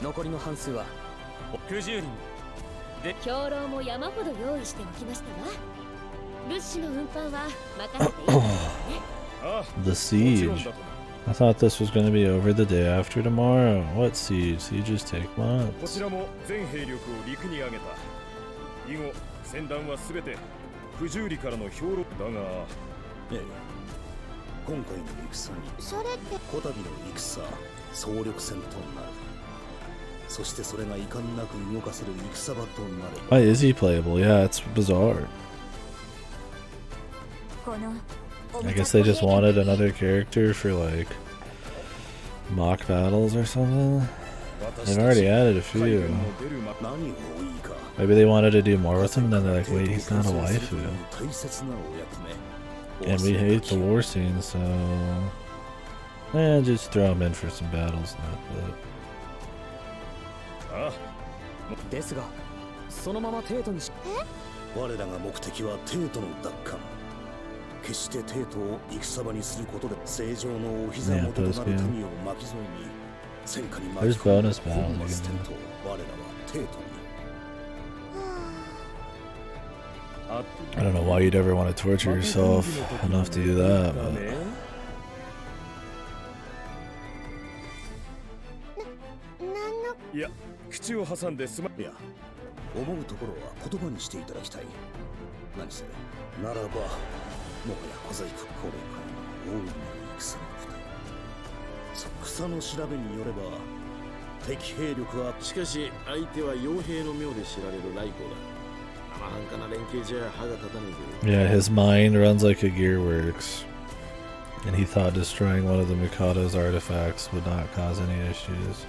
残りの半数は90人。
兵糧も山ほど用意しておきましたわ。物資の運搬は任せていいですね。
The siege. I thought this was gonna be over the day after tomorrow. What siege? Sieges take months.
こちらも全兵力を陸に上げた。以後、戦団はすべて九十里からの兵糧だが、
ええ、今回の戦に
それって
こたびの戦、総力戦となる。そしてそれが遺憾なく動かせる戦場となれば。
Why is he playable? Yeah, it's bizarre. I guess they just wanted another character for like mock battles or something. They've already added a few. Maybe they wanted to do more with him, and then they're like, wait, he's not a waifu. And we hate the war scene, so just throw him in for some battles. Not
ですが、そのまま帝都にし。
我らが目的は帝都の奪還。決して帝都を戦場にすることで正常のお膝元となる民を巻き添えに戦火に巻き込む本末転倒。我らは帝都に。
I don't know why you'd ever want to torture yourself enough to do that, but...
いや、口を挟んでい
や、思うところは言葉にしていただきたい。何せならば、もはや小細工高齢からの大いなる戦の二人。草の調べによれば、敵兵力は
しかし相手は傭兵の妙で知られる頼光だ。生半可な連携じゃ歯が立たねえぜ。
Yeah, his mind runs like a gearworks. And he thought destroying one of the Mikado's artifacts would not cause any issues.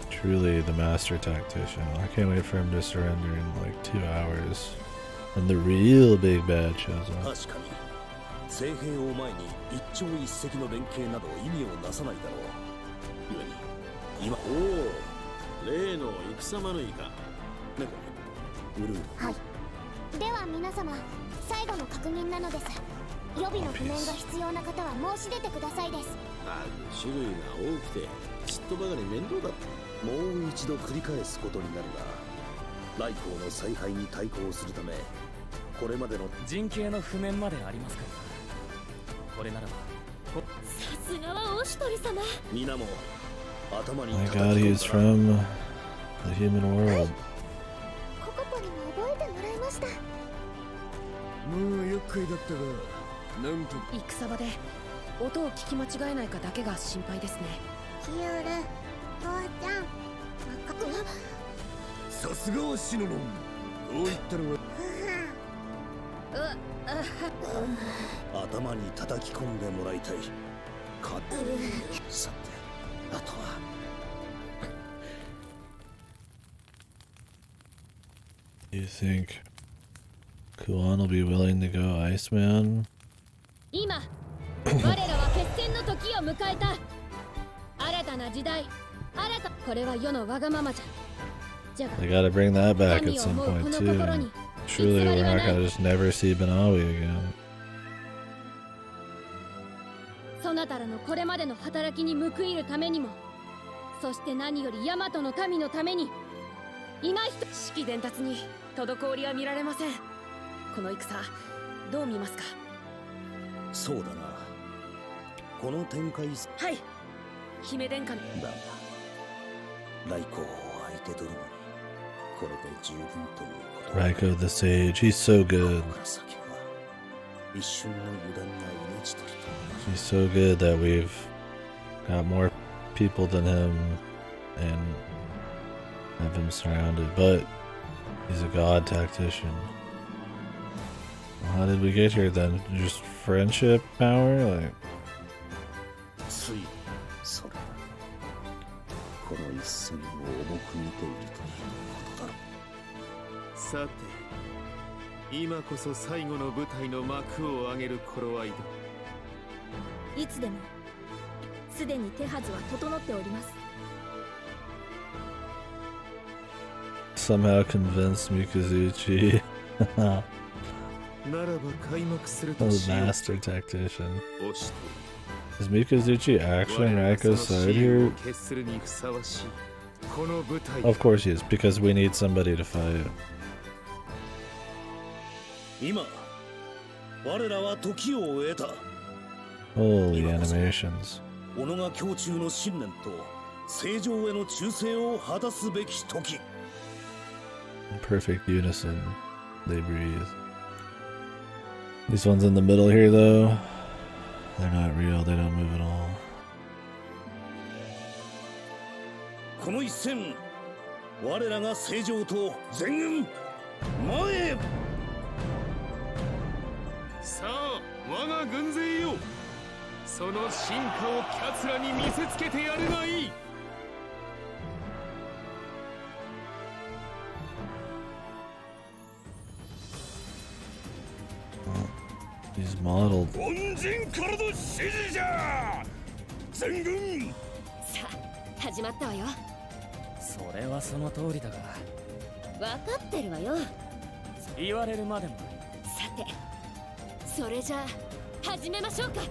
Truly the master tactician. I can't wait for him to surrender in like 2 hours. And the real big bad shows up.
確かに聖兵を前に一朝一夕の連携など意味をなさないだろう。故に今
おお、例の戦マヌイか。
猫ウルー
はい。では皆様、最後の確認なのです。予備の譜面が必要な方は申し出てくださいです。
種類が多くてちっとばかり面倒だった。
もう一度繰り返すことになるが、頼光の采配に対抗するため、これまでの
陣形の譜面までありますから、これならば。
さすがはおしとり様。
皆も頭に
My god, he's from the human world.
ココポにも覚えてもらいました。
もう厄介だったが、なんと
戦場で音を聞き間違えないかだけが心配ですね。
キュール、父ちゃん、
さすがはシノノン。こう言ったのは
頭に叩き込んでもらいたい。さて、あとは。
Do you think Kuan will be willing to go Iceman?
今、我らは決戦の時を迎えた。新たな時代、新た。これは世のわがままじゃ。
They gotta bring that back at some point too. Surely we're not gonna just never see Benawi again.
そなたらのこれまでの働きに報いるためにも、そして何より大和の民のために、今一つ
式伝達に滞りは見られません。この戦、どう見ますか？
そうだな。この展開。
はい、姫殿下。
だが来光を相手取るのにこれで十分ということ。
Raiko the Sage, he's so good.
一瞬の油断が命取りと。
He's so good that we've got more people than him and have him surrounded, but he's a god tactician. Well, how did we get here then? Just friendship power? Like,
ついそれはこの一戦を重く見ているということだろう。
さて、今こそ最後の舞台の幕を上げる頃合いだ。
いつでもすでに手はずは整っております。
somehow convinced Mikazuchi.
ならば開幕する
The
としよう。
master tactician.
押して
Is Mikazuchi actually on
我らがその
Raiko's
シ
side
ール
here?
を決するにふさわしいこの舞台。
Of course he is, because we need somebody to fight.
今我らは時を終えた。
Holy animations.
己が胸中の信念と正常への忠誠を果たすべき時。
In perfect unison, they breathe. These ones in the middle here, though, they're not real, they don't move at all.
この一戦、我らが正常と全軍前へ。
さあ、我が軍勢よ、その進化をキャツらに見せつけてやるがいい。
He's modeled.
恩人からの指示じゃ。全軍。
さあ、始まったわよ。
それはその通りだが、
分かってるわよ。
言われるまでも。
さて、それじゃあ始めましょうか。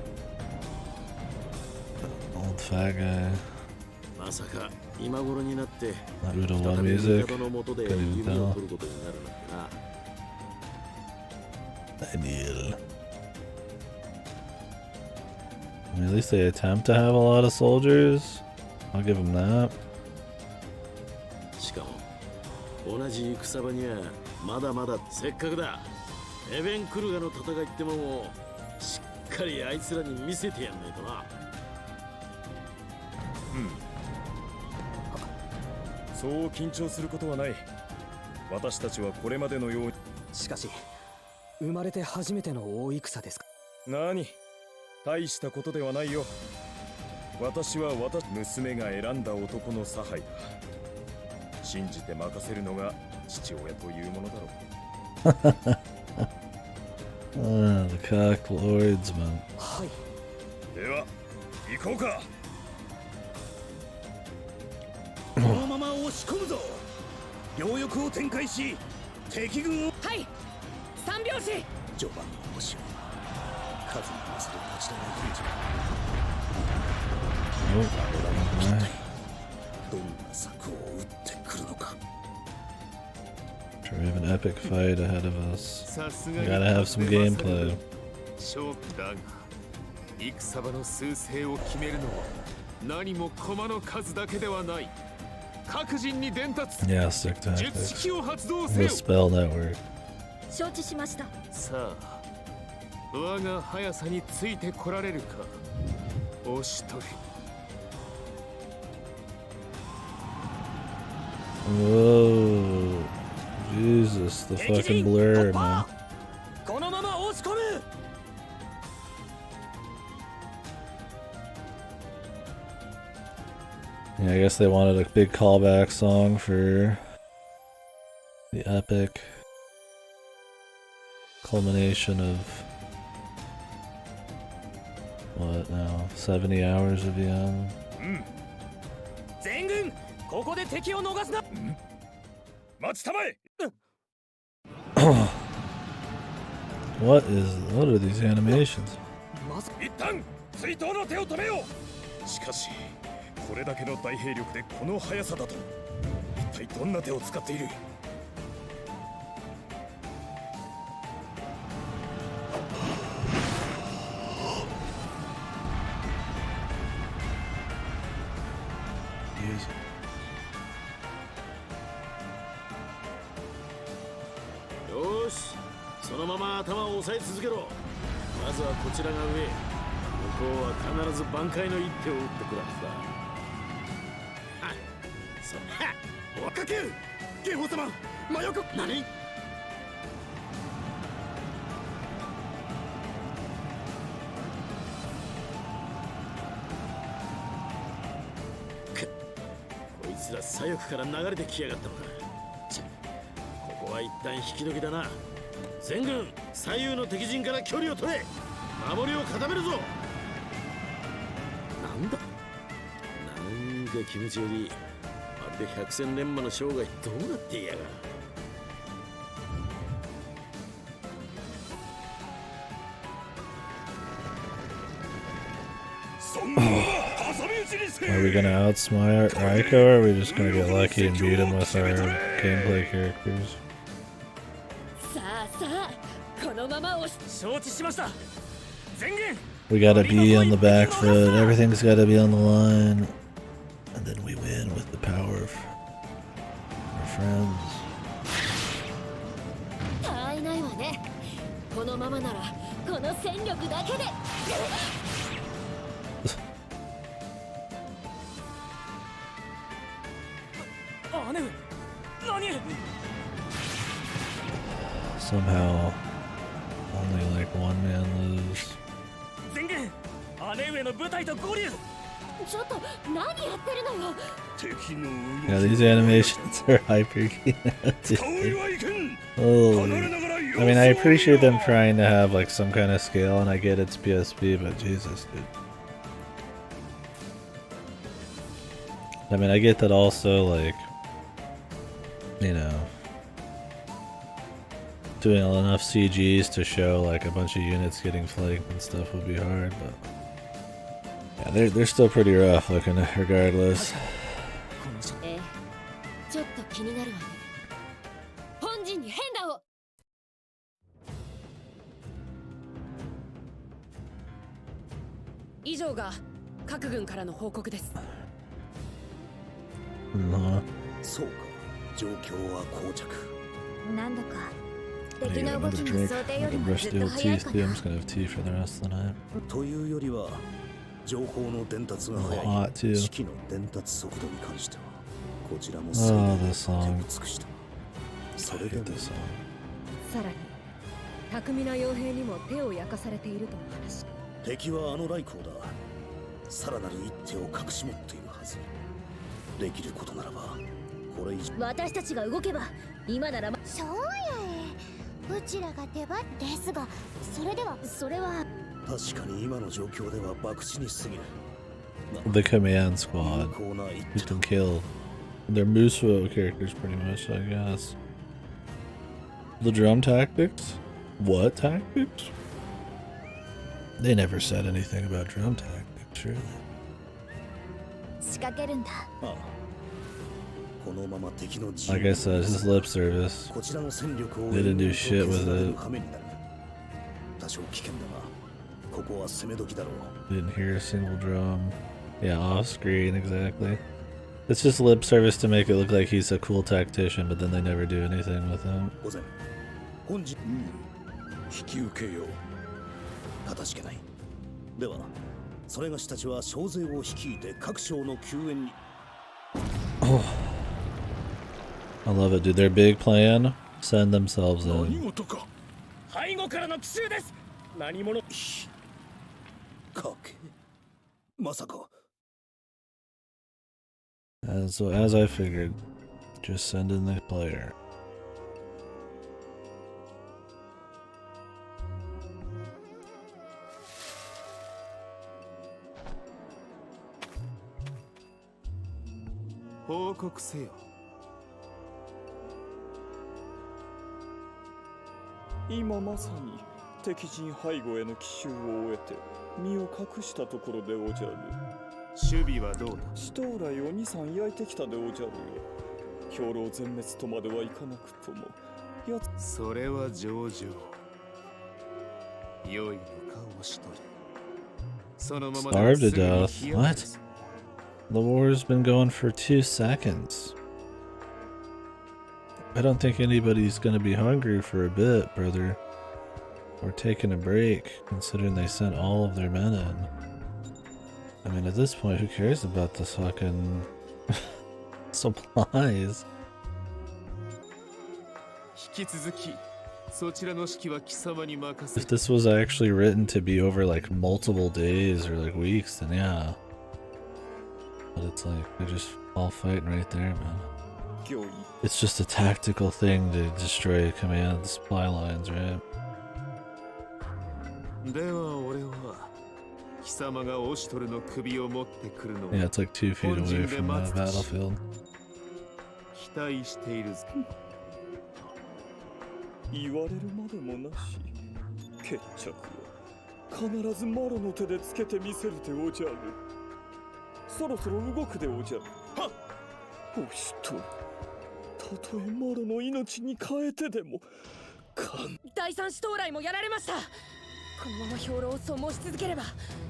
Old fat guy.
まさか今頃になって再
Utawarerumono
び
music.
味方の元で
Couldn't
夢を
tell.
取ることになるなんてな。
Ideal. I mean, at least they attempt to have a lot of soldiers. I'll give them that.
しかも同じ戦場にはまだまだせっかくだ。エベンクルガの戦いってもんをしっかりあいつらに見せてやんねえとな。
そう緊張することはない。私たちはこれまでのように。
しかし生まれて初めての大戦ですか。
何、大したことではないよ。私は娘が選んだ男の差配だ。信じて任せるのが父親というものだろう。
Ah, the cock lordsman.
はい。
では行こうか。
このまま押し込むぞ。両翼を展開し敵軍を。
はい、三拍子。
序盤の星は数に合わせて立ち上がるんじゃ。
Oh,
どんな策を打ってくるのか。
sure, we have an epic fight ahead of us. We gotta have some gameplay.
勝負だが、戦場の趨勢を決めるのは何も駒の数だけではない。各陣に伝達。
Yeah, stick
術
tactics.
式を発動せ
The
よ。
spell network.
承知しました。
さあ、我が速さについてこられるか。おしとり。
Whoa. Jesus, the fucking blur, man.
このまま押し込む。
Yeah, I guess they wanted a big callback song for the epic culmination of what now? 70 hours of the end.
全軍ここで敵を逃すな。
待ちたまえ。
What are these animations?
一旦追討の手を止めよう。しかしこれだけの大兵力でこの速さだと一体どんな手を使っている。
Oh confusing.
よし、そのまま頭を押さえ続けろ。まずはこちらが上。向こうは必ず挽回の一手を打ってくるはずだ。はっ、そはっ、
かける警報様、真横。何？
こいつら左翼から流れてきやがったのか。ここは一旦引き時だな。全軍左右の敵陣から距離を取れ。守りを固めるぞ。なんだ、なんか気持ちより。まるで百戦錬磨の生涯どうなっていやが。
Are we gonna outsmart Raiko, or are we just gonna get lucky and beat him with our gameplay characters? We gotta be on the back foot, everything's gotta be on the line, and then we win with the power of our friends.
たえないわね。このままならこの戦力だけで。
Somehow, only like one man lose.
ちょっと何やってるのよ。
Yeah, these animations are hyper key. Oh, I mean, I appreciate them trying to have like some kind of scale, and I get it's PSP, but Jesus, dude. I mean, I get that also, like, you know, doing enough CGs to show like a bunch of units getting flanked and stuff would be hard, but yeah, they're still pretty rough looking regardless.
ちょっと気になるわね。本陣に変打を。
以上が各軍からの報告です。
そうか、状況は膠着。
なんだか
I need another drink. I'm gonna brush the old teeth, dude. I'm just gonna have tea for the rest of the night.
というよりは、情報の伝達が早い。式の伝達速度に関しては、こちらも精力を尽くした。それでも
さらに巧みな傭兵にも手を焼かされているとの話。
敵はあの来光だ。さらなる一手を隠し持っているはず。できることならば、これ以上。
私たちが動けば、今なら
そうやえ。うちらが手張ですが、それは。
確かに今の状況では博打に過ぎる。
The command squad, you can kill. They're Muso characters pretty much, I guess. The drum tactics? What tactics? They never said anything about drum tactics, surely.
仕掛けるんだ。
Like I said, it's just lip service. They didn't do shit with it. Didn't hear a single drum. Yeah, off screen, exactly. It's just lip service to make it look like he's a cool tactician, but then they never do anything with him. Oh. I love it, dude. Their big plan, send themselves in. As I figured, just send in the player.
"今まさに敵陣背後への奇襲を終えて身を隠したところでおじゃる。
守備はどうだ。
将来を2、3焼いてきたでおじゃるよ。兵糧全滅とまではいかなくとも。
それは上々。良いのかおしとり。そのまま
Starved to death. What? The war's been going for 2 seconds. I don't think anybody's gonna be hungry for a bit, brother. Or taking a break, considering they sent all of their men in. I mean, at this point, who cares about the fucking supplies? If this was actually written to be over like multiple days or like weeks, then yeah. But it's like, they're just all fighting right there, man. It's just a tactical thing to destroy command supply lines, right? Yeah, it's like 2 feet away from the battlefield.
言われるまでもなし、決着は必ずマロの手でつけてみせるでおじゃる。そろそろ動くでおじゃる。はっ、お一人、たとえマロの命に変えてでも。
第三子到来もやられました。このまま兵糧を消耗し続ければ、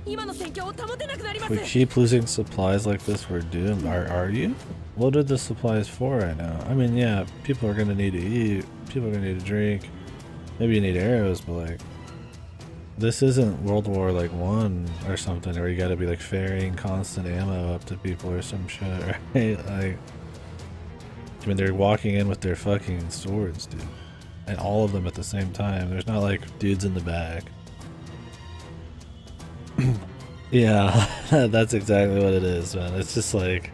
今の戦況を保てなくなります。
We keep losing supplies like this, we're doomed. Are you? What are the supplies for right now? I mean, yeah, people are gonna need to eat, people are gonna need to drink. Maybe you need arrows, but like, this isn't World War like 1 or something where you gotta be like ferrying constant ammo up to people or some shit, right? Like, I mean, they're walking in with their fucking swords, dude. And all of them at the same time. There's not like dudes in the back. Yeah, that's exactly what it is, man. It's just like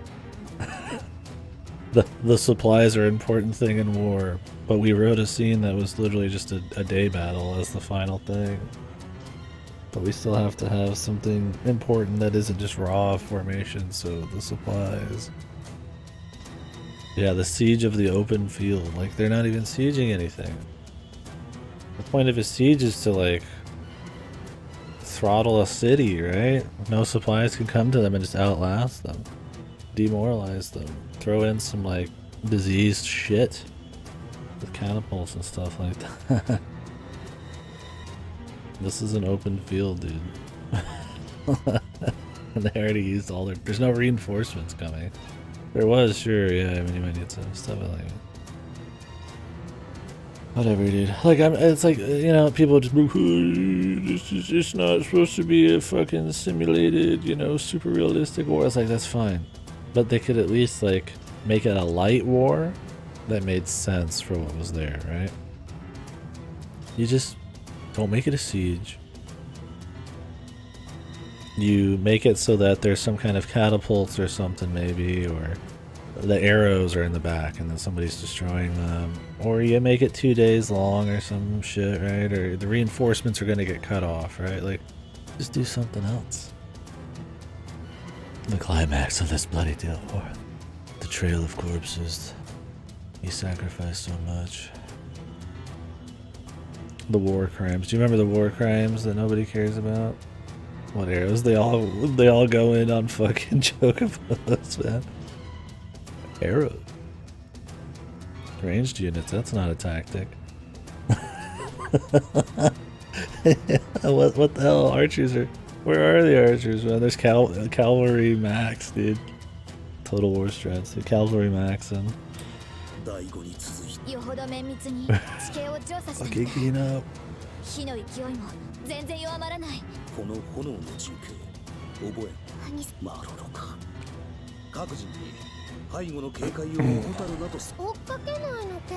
the supplies are an important thing in war, but we wrote a scene that was literally just a day battle as the final thing. But we still have to have something important that isn't just raw formation, so the supplies. Yeah, the siege of the open field. Like, they're not even sieging anything. The point of a siege is to, like, throttle a city, right? No supplies can come to them and just outlast them. Demoralize them. Throw in some, like, diseased shit with catapults and stuff like that. This is an open field, dude. And they already used all their... There's no reinforcements coming. There was, sure, yeah, I mean, you might need some stuff like that. Whatever, dude. Like, it's like, you know, people just this is just not supposed to be a fucking simulated, you know, super realistic war. It's like, that's fine. But they could at least, like, make it a light war that made sense for what was there, right? You just don't make it a siege. You make it so that there's some kind of catapults or something, maybe, or the arrows are in the back and then somebody's destroying them. Or you make it 2 days long or some shit, right? Or the reinforcements are going to get cut off, right? Like, just do something else. The climax of this bloody deal war. The trail of corpses. You sacrificed so much. The war crimes. Do you remember the war crimes that nobody cares about? What arrows? They all go in on fucking chocobos, man. Arrow. Ranged units, that's not a tactic. What the hell? Archers are... Where are the archers, man? There's cavalry max, dude. Total war strats, dude. Cavalry max and... Fucking clean up.
この炎の陣形覚えマロロか各人に背後の警戒を怠るなと
追っかけないのけ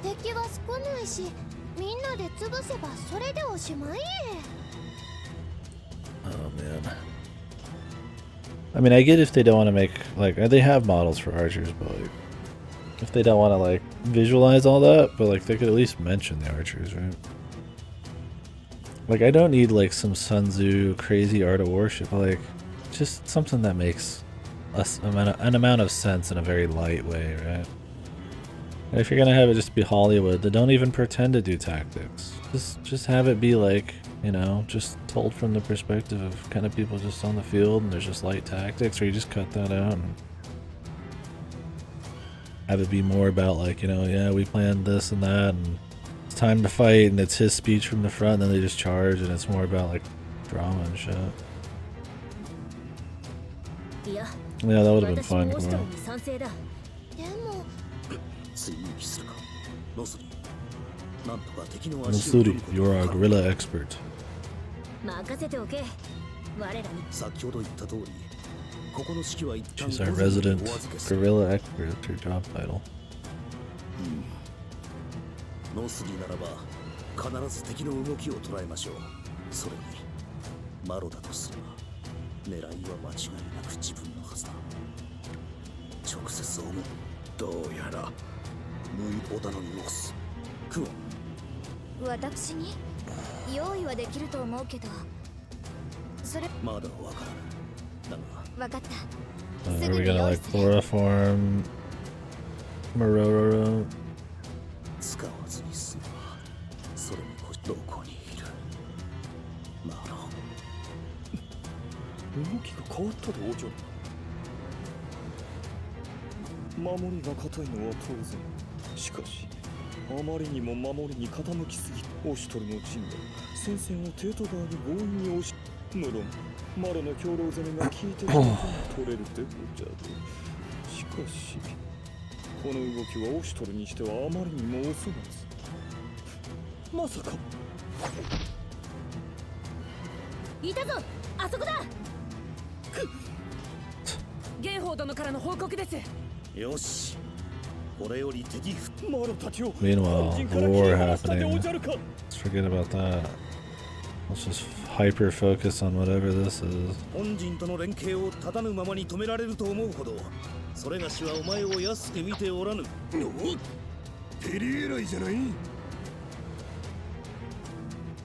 敵は少ないしみんなで潰せばそれでおしまい
Oh man. I mean, I get if they don't want to make, like, they have models for archers, but like, if they don't want to like visualize all that, but like they could at least mention the archers, right? Like, I don't need, like, some Sun Tzu crazy art of worship, like, just something that makes an amount of sense in a very light way, right? And if you're gonna have it just be Hollywood, then don't even pretend to do tactics. Just have it be, like, you know, just told from the perspective of kind of people just on the field, and there's just light tactics, or you just cut that out, and have it be more about, like, you know, yeah, we planned this and that, and time to fight, and it's his speech from the front, and then they just charge, and it's more about like drama and shit. Yeah, that would have been fun. Come on.
でも
追撃するかノスリなんとか敵の
Masudi, you're a guerrilla expert.
任せておけ我らに
先ほど言った通りここの指揮は一旦
She's our resident guerrilla expert. It's her job title.
ノスリならば必ず敵の動きを捉えましょう。それにマロだとすれば狙いは間違いなく自分のはずだ。直接思う。どうやら無意織田の様子。クオン
私に用意はできると思うけどそれ
まだわからない。だが
わかった
Are we gonna like chloroform Maroro?
使わずに済むわ。それにどこにいるマロ。
動きが変わったでおじゃる。守りが固いのは当然。しかしあまりにも守りに傾きすぎ、オシュトルの陣が戦線をテート側に強引に押し、無論マロの兵糧攻めが効いていると取れるでおじゃる。しかしこの動きはオシュトルにしてはあまりにもお粗末。まさか
いたぞ、あそこだ。
ゲンホー殿からの報告です。
よし、これより敵
マロたちを
Meanwhile, war happening. Let's forget about that. Let's just hyper focus on whatever this is.
本陣との連携を立たぬままに止められると思うほど、それがしはお前を安く見ておらぬ。
ペリエライじゃない。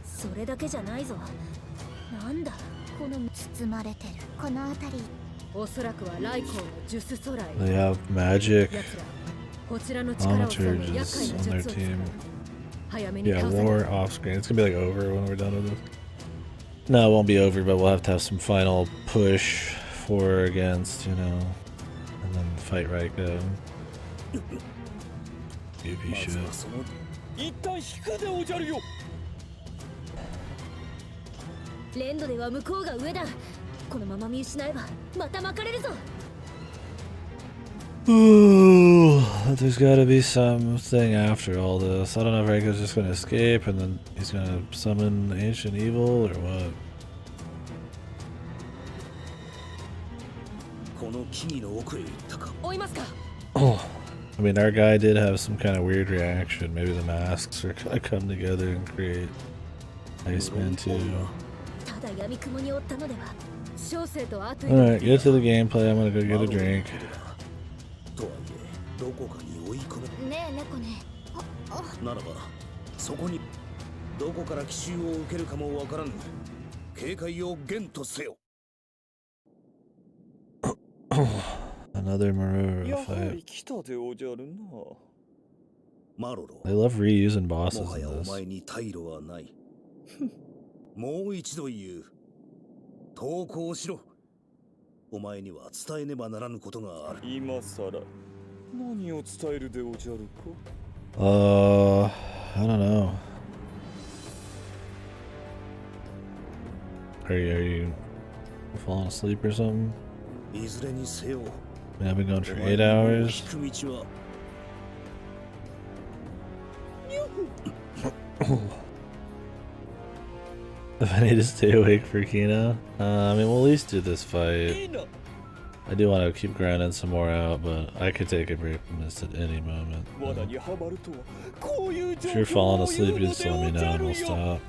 それだけじゃないぞ。なんだこの
包まれてるこの辺り。
おそらくはライコーのジュスソライ。
They have magic
こちらの力を使う厄介な
amateurs
術
on
を
their
使う。
team.
早めに
Yeah,
倒さない。
war off screen. It's gonna be like over when we're done with this. No, it won't be over, but we'll have to have some final push for or against, you know, and then fight Raiko. If he should.
一旦引くでおじゃるよ。
連度では向こうが上だ。このまま見失えばまた巻かれるぞ。
Ooh, there's gotta be something after all this. I don't know if Raiko's just gonna escape and then he's gonna summon ancient evil or what.
この木々の奥へ行ったか。
追いますか。
Oh, I mean, our guy did have some kind of weird reaction. Maybe the masks are gonna come together and create Iceman 2.
ただ闇雲に追ったのでは。
Alright, get to the gameplay. I'm gonna go get a drink.
とはいえどこかに追い込め。
ねえ猫ね。
ならばそこにどこから奇襲を受けるかもわからぬ。警戒を厳とせよ。
Another Maroro
やは
fight.
り来たでおじゃるな。
マロロ。
They love reusing
も
bosses
はや
in
お
this.
前に退路はない。もう一度言う。投降しろ。お前には伝えねばならぬことがある。
今さら何を伝えるでおじゃるか。
I don't know. Are you falling asleep or something?
いずれにせよ。
We have been going for 8 hours.
引く道は
If I need to stay awake for Kino, I mean, we'll at least do this fight. I do want to keep grinding some more out, but I could take a break from this at any moment. If you're falling asleep, you just let me know and we'll stop.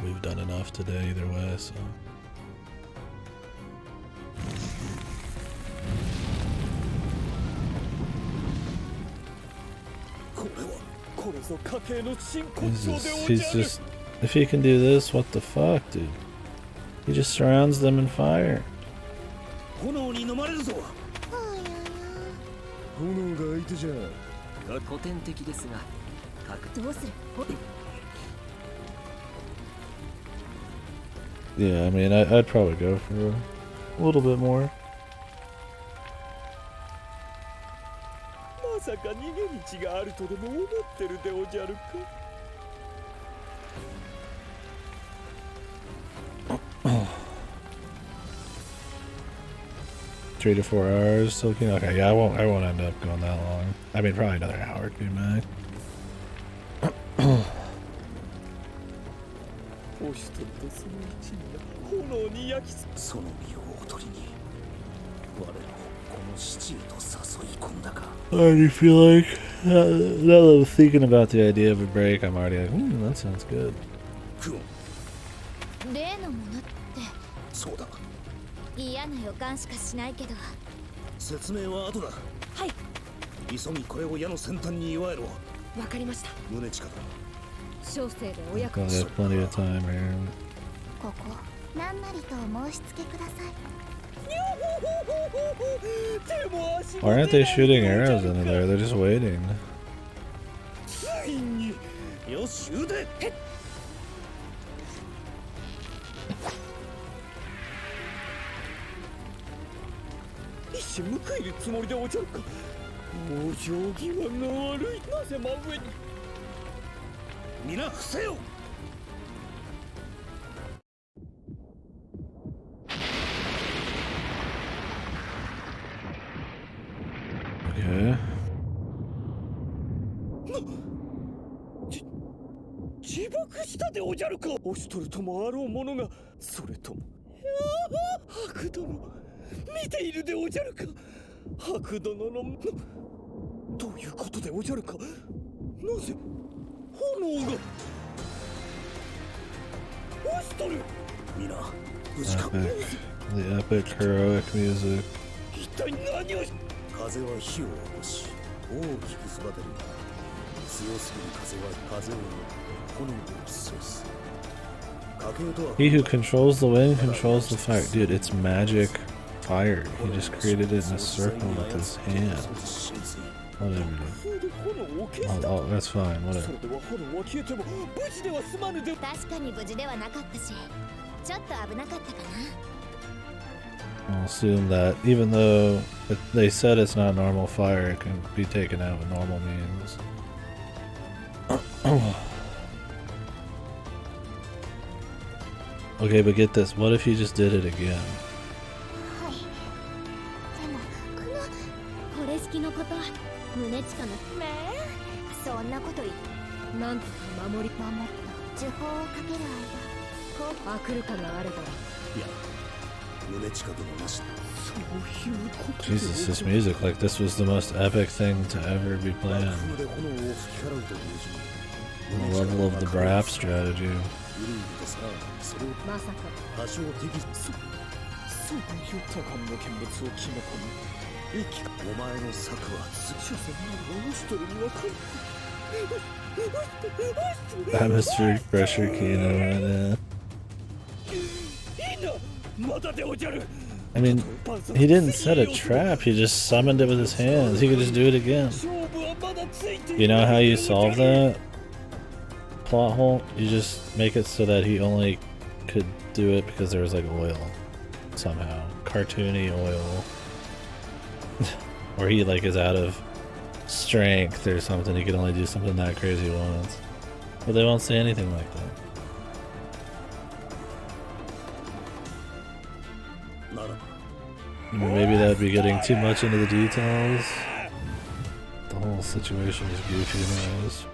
We've done enough today either way, so. He's just, if he can do this, what the fuck, dude? He just surrounds them in fire.
炎に飲まれるぞ。
炎が相手じゃ。
古典的ですが、
どうする？
Yeah, I mean, I'd probably go for a little bit more.
まさか逃げ道があるとでも思ってるでおじゃるか。
3 to 4 hours. So okay, yeah, I won't end up going that long. I mean, probably another hour to be max.
お一人とその一味が炎に焼き
その身をおとりに我らをこの七へと誘い込んだか。
I already feel like now that I'm thinking about the idea of a break, I'm already like, that sounds good.
例のものって。
そうだ。
嫌な予感しかしないけど。
説明は後だ。
はい。
急ぎこれを矢の先端に祝えろ。
わかりました。
宗近だ。
小生でお役
Probably have plenty of time here.
ここなんなりとお申し付けください。
Why aren't they shooting arrows into there? They're just waiting.
ついによし腕。一瞬報いるつもりでおじゃるか。往生際が悪い。なぜ真上に。皆伏せよ。
Okay.
自爆したでおじゃるか。押しとるともあろうものが、それとも白殿見ているでおじゃるか。白殿のどういうことでおじゃるか。なぜ炎が押しとる。皆無事か。
The epic heroic music.
一体何をし。
風は火を起こし大きく育てるが強すぎる風は風を炎を押しそうす。
He who controls the wind controls the fire. Dude, it's magic fire. He just created it in a circle with his hand. Whatever, dude. Oh, that's fine. Whatever.
確かに無事ではなかったし、ちょっと危なかったかな。
I'll assume that even though they said it's not normal fire, it can be taken out with normal means. Okay, but get this. What if he just did it again?
これ好きのこと、宗近のねえ、そんなこと言って
なんとか守った
呪法をかける間
こうあくるかがあれば。
いや、宗近殿なし。
Jesus, this music, like this was the most epic thing to ever be planned. The level of the BRAP strategy.
まさか。
そういう多感な見物を決め込み、お前の策は所詮の押しとるにわかる。
Atmospheric pressure Kino right now. I mean, he didn't set a trap, he just summoned it with his hands. He could just do it again. You know how you solve that plot hole? You just make it so that he only could do it because there was like oil. Somehow. Cartoony oil. Or he like is out of strength or something. He can only do something that crazy once. But they won't say anything like that. I mean, maybe that would be getting too much into the details. The whole situation is goofy anyways.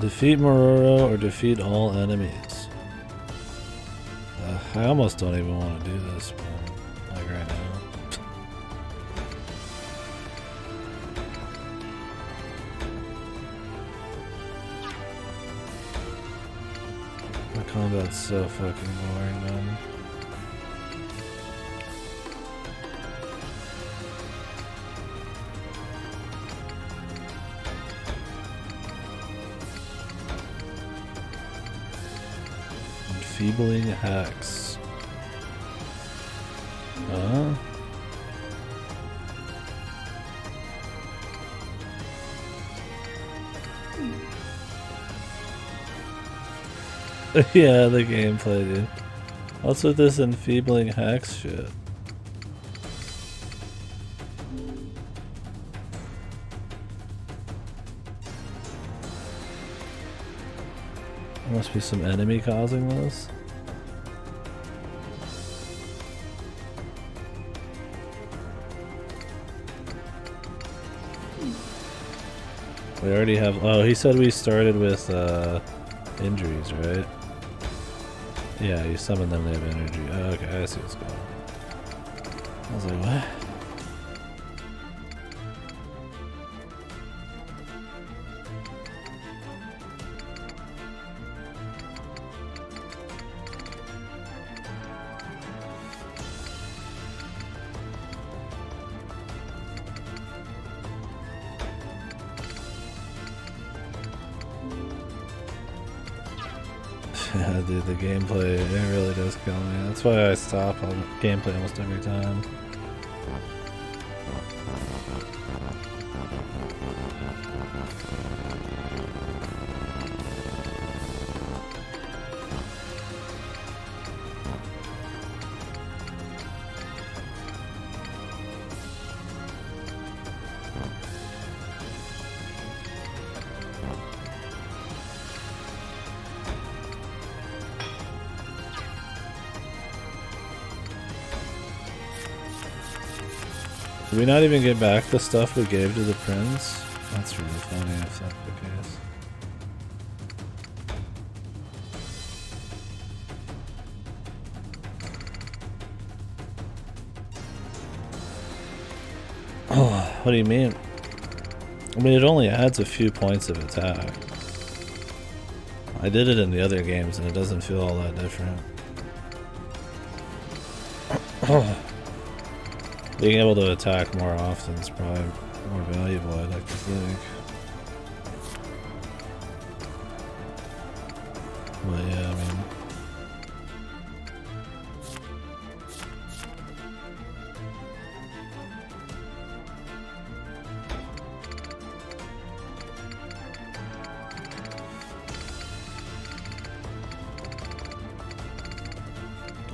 Defeat Mororo or defeat all enemies. I almost don't even want to do this, man. Like right now. The combat's so fucking boring, man. Enfeebling hacks. Huh? Yeah, the gameplay, dude. What's with this enfeebling hacks shit? There must be some enemy causing this. We already have. Oh, he said we started with injuries, right? Yeah, you summon them, they have energy. Oh, okay, I see what's going on. I was like, what? Yeah, dude, the gameplay, it really does kill me. That's why I stop on gameplay almost every time. Did we not even get back the stuff we gave to the prince? That's really funny if that's the case. Oh, what do you mean? I mean, it only adds a few points of attack. I did it in the other games and it doesn't feel all that different. Being able to attack more often is probably more valuable, I'd like to think. But yeah, I mean...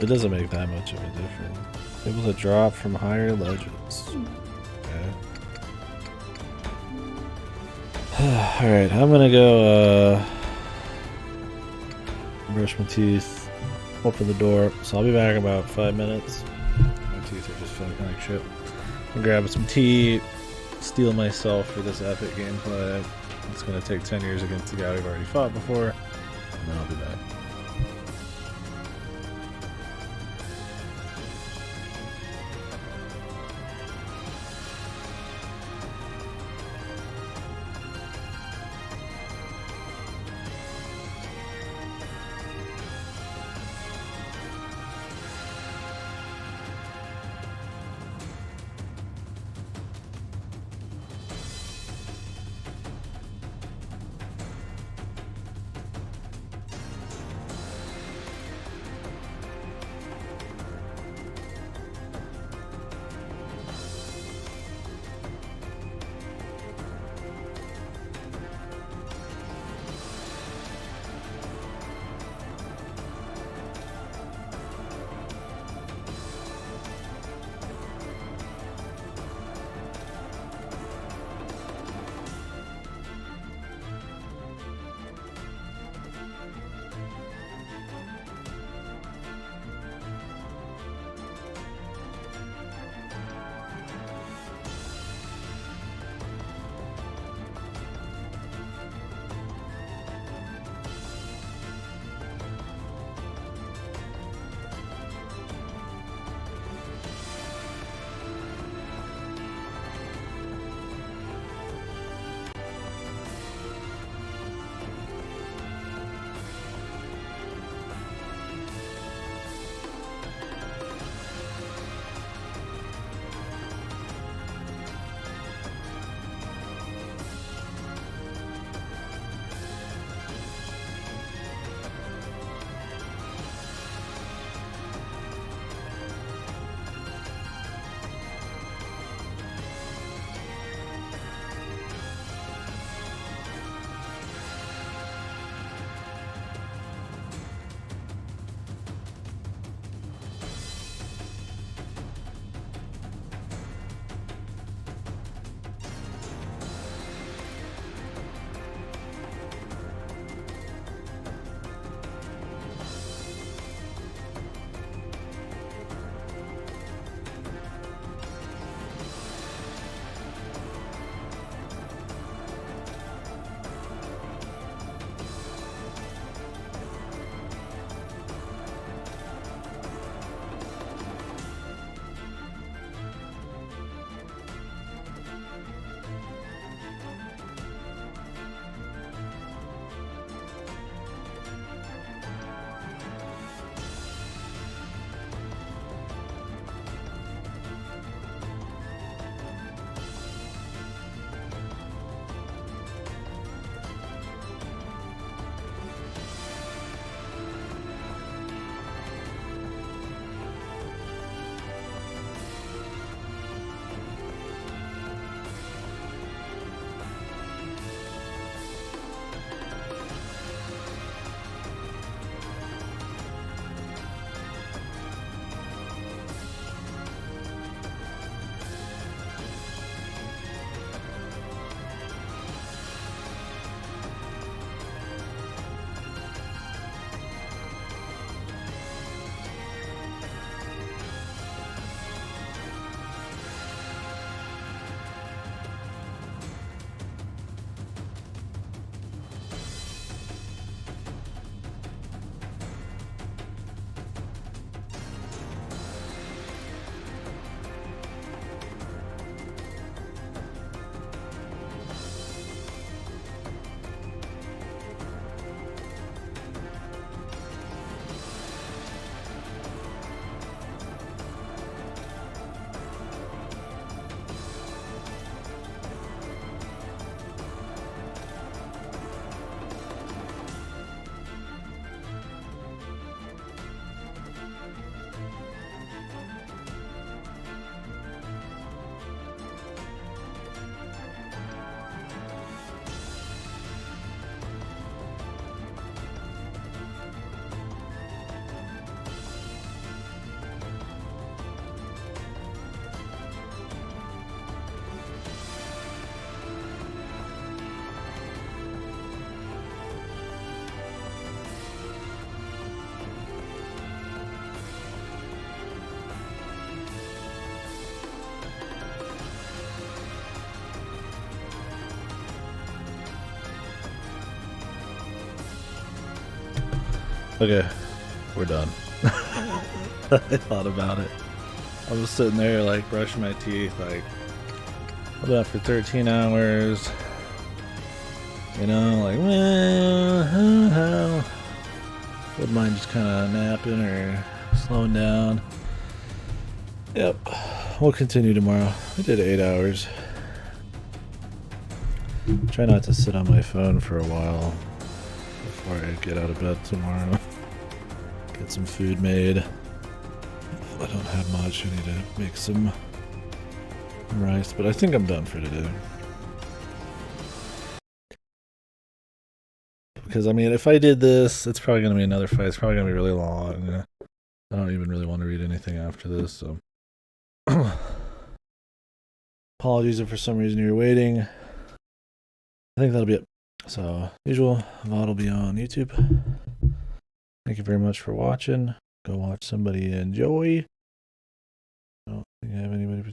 It doesn't make that much of a difference. Able to drop from higher ledges. Okay. Alright, I'm gonna go brush my teeth, open the door, so I'll be back in about 5 minutes. My teeth are just feeling like shit. I'll grab some tea, steel myself for this epic gameplay. It's gonna take 10 years against the guy we've already fought before, and then I'll be back. Okay, we're done. I thought about it. I was sitting there like brushing my teeth, like I've been up for 13 hours. You know, like wouldn't mind just kind of napping or slowing down. Yep, we'll continue tomorrow. I did 8 hours. Try not to sit on my phone for a while before I get out of bed tomorrow. Get some food made. I don't have much. I need to make some rice, but I think I'm done for today. Because I mean, if I did this, it's probably going to be another fight. It's probably going to be really long. I don't even really want to read anything after this, so. Apologies if for some reason you're waiting. I think that'll be it. So, usual, VOD will be on YouTube. Thank you very much for watching. Go watch somebody enjoy. I don't think I have anybody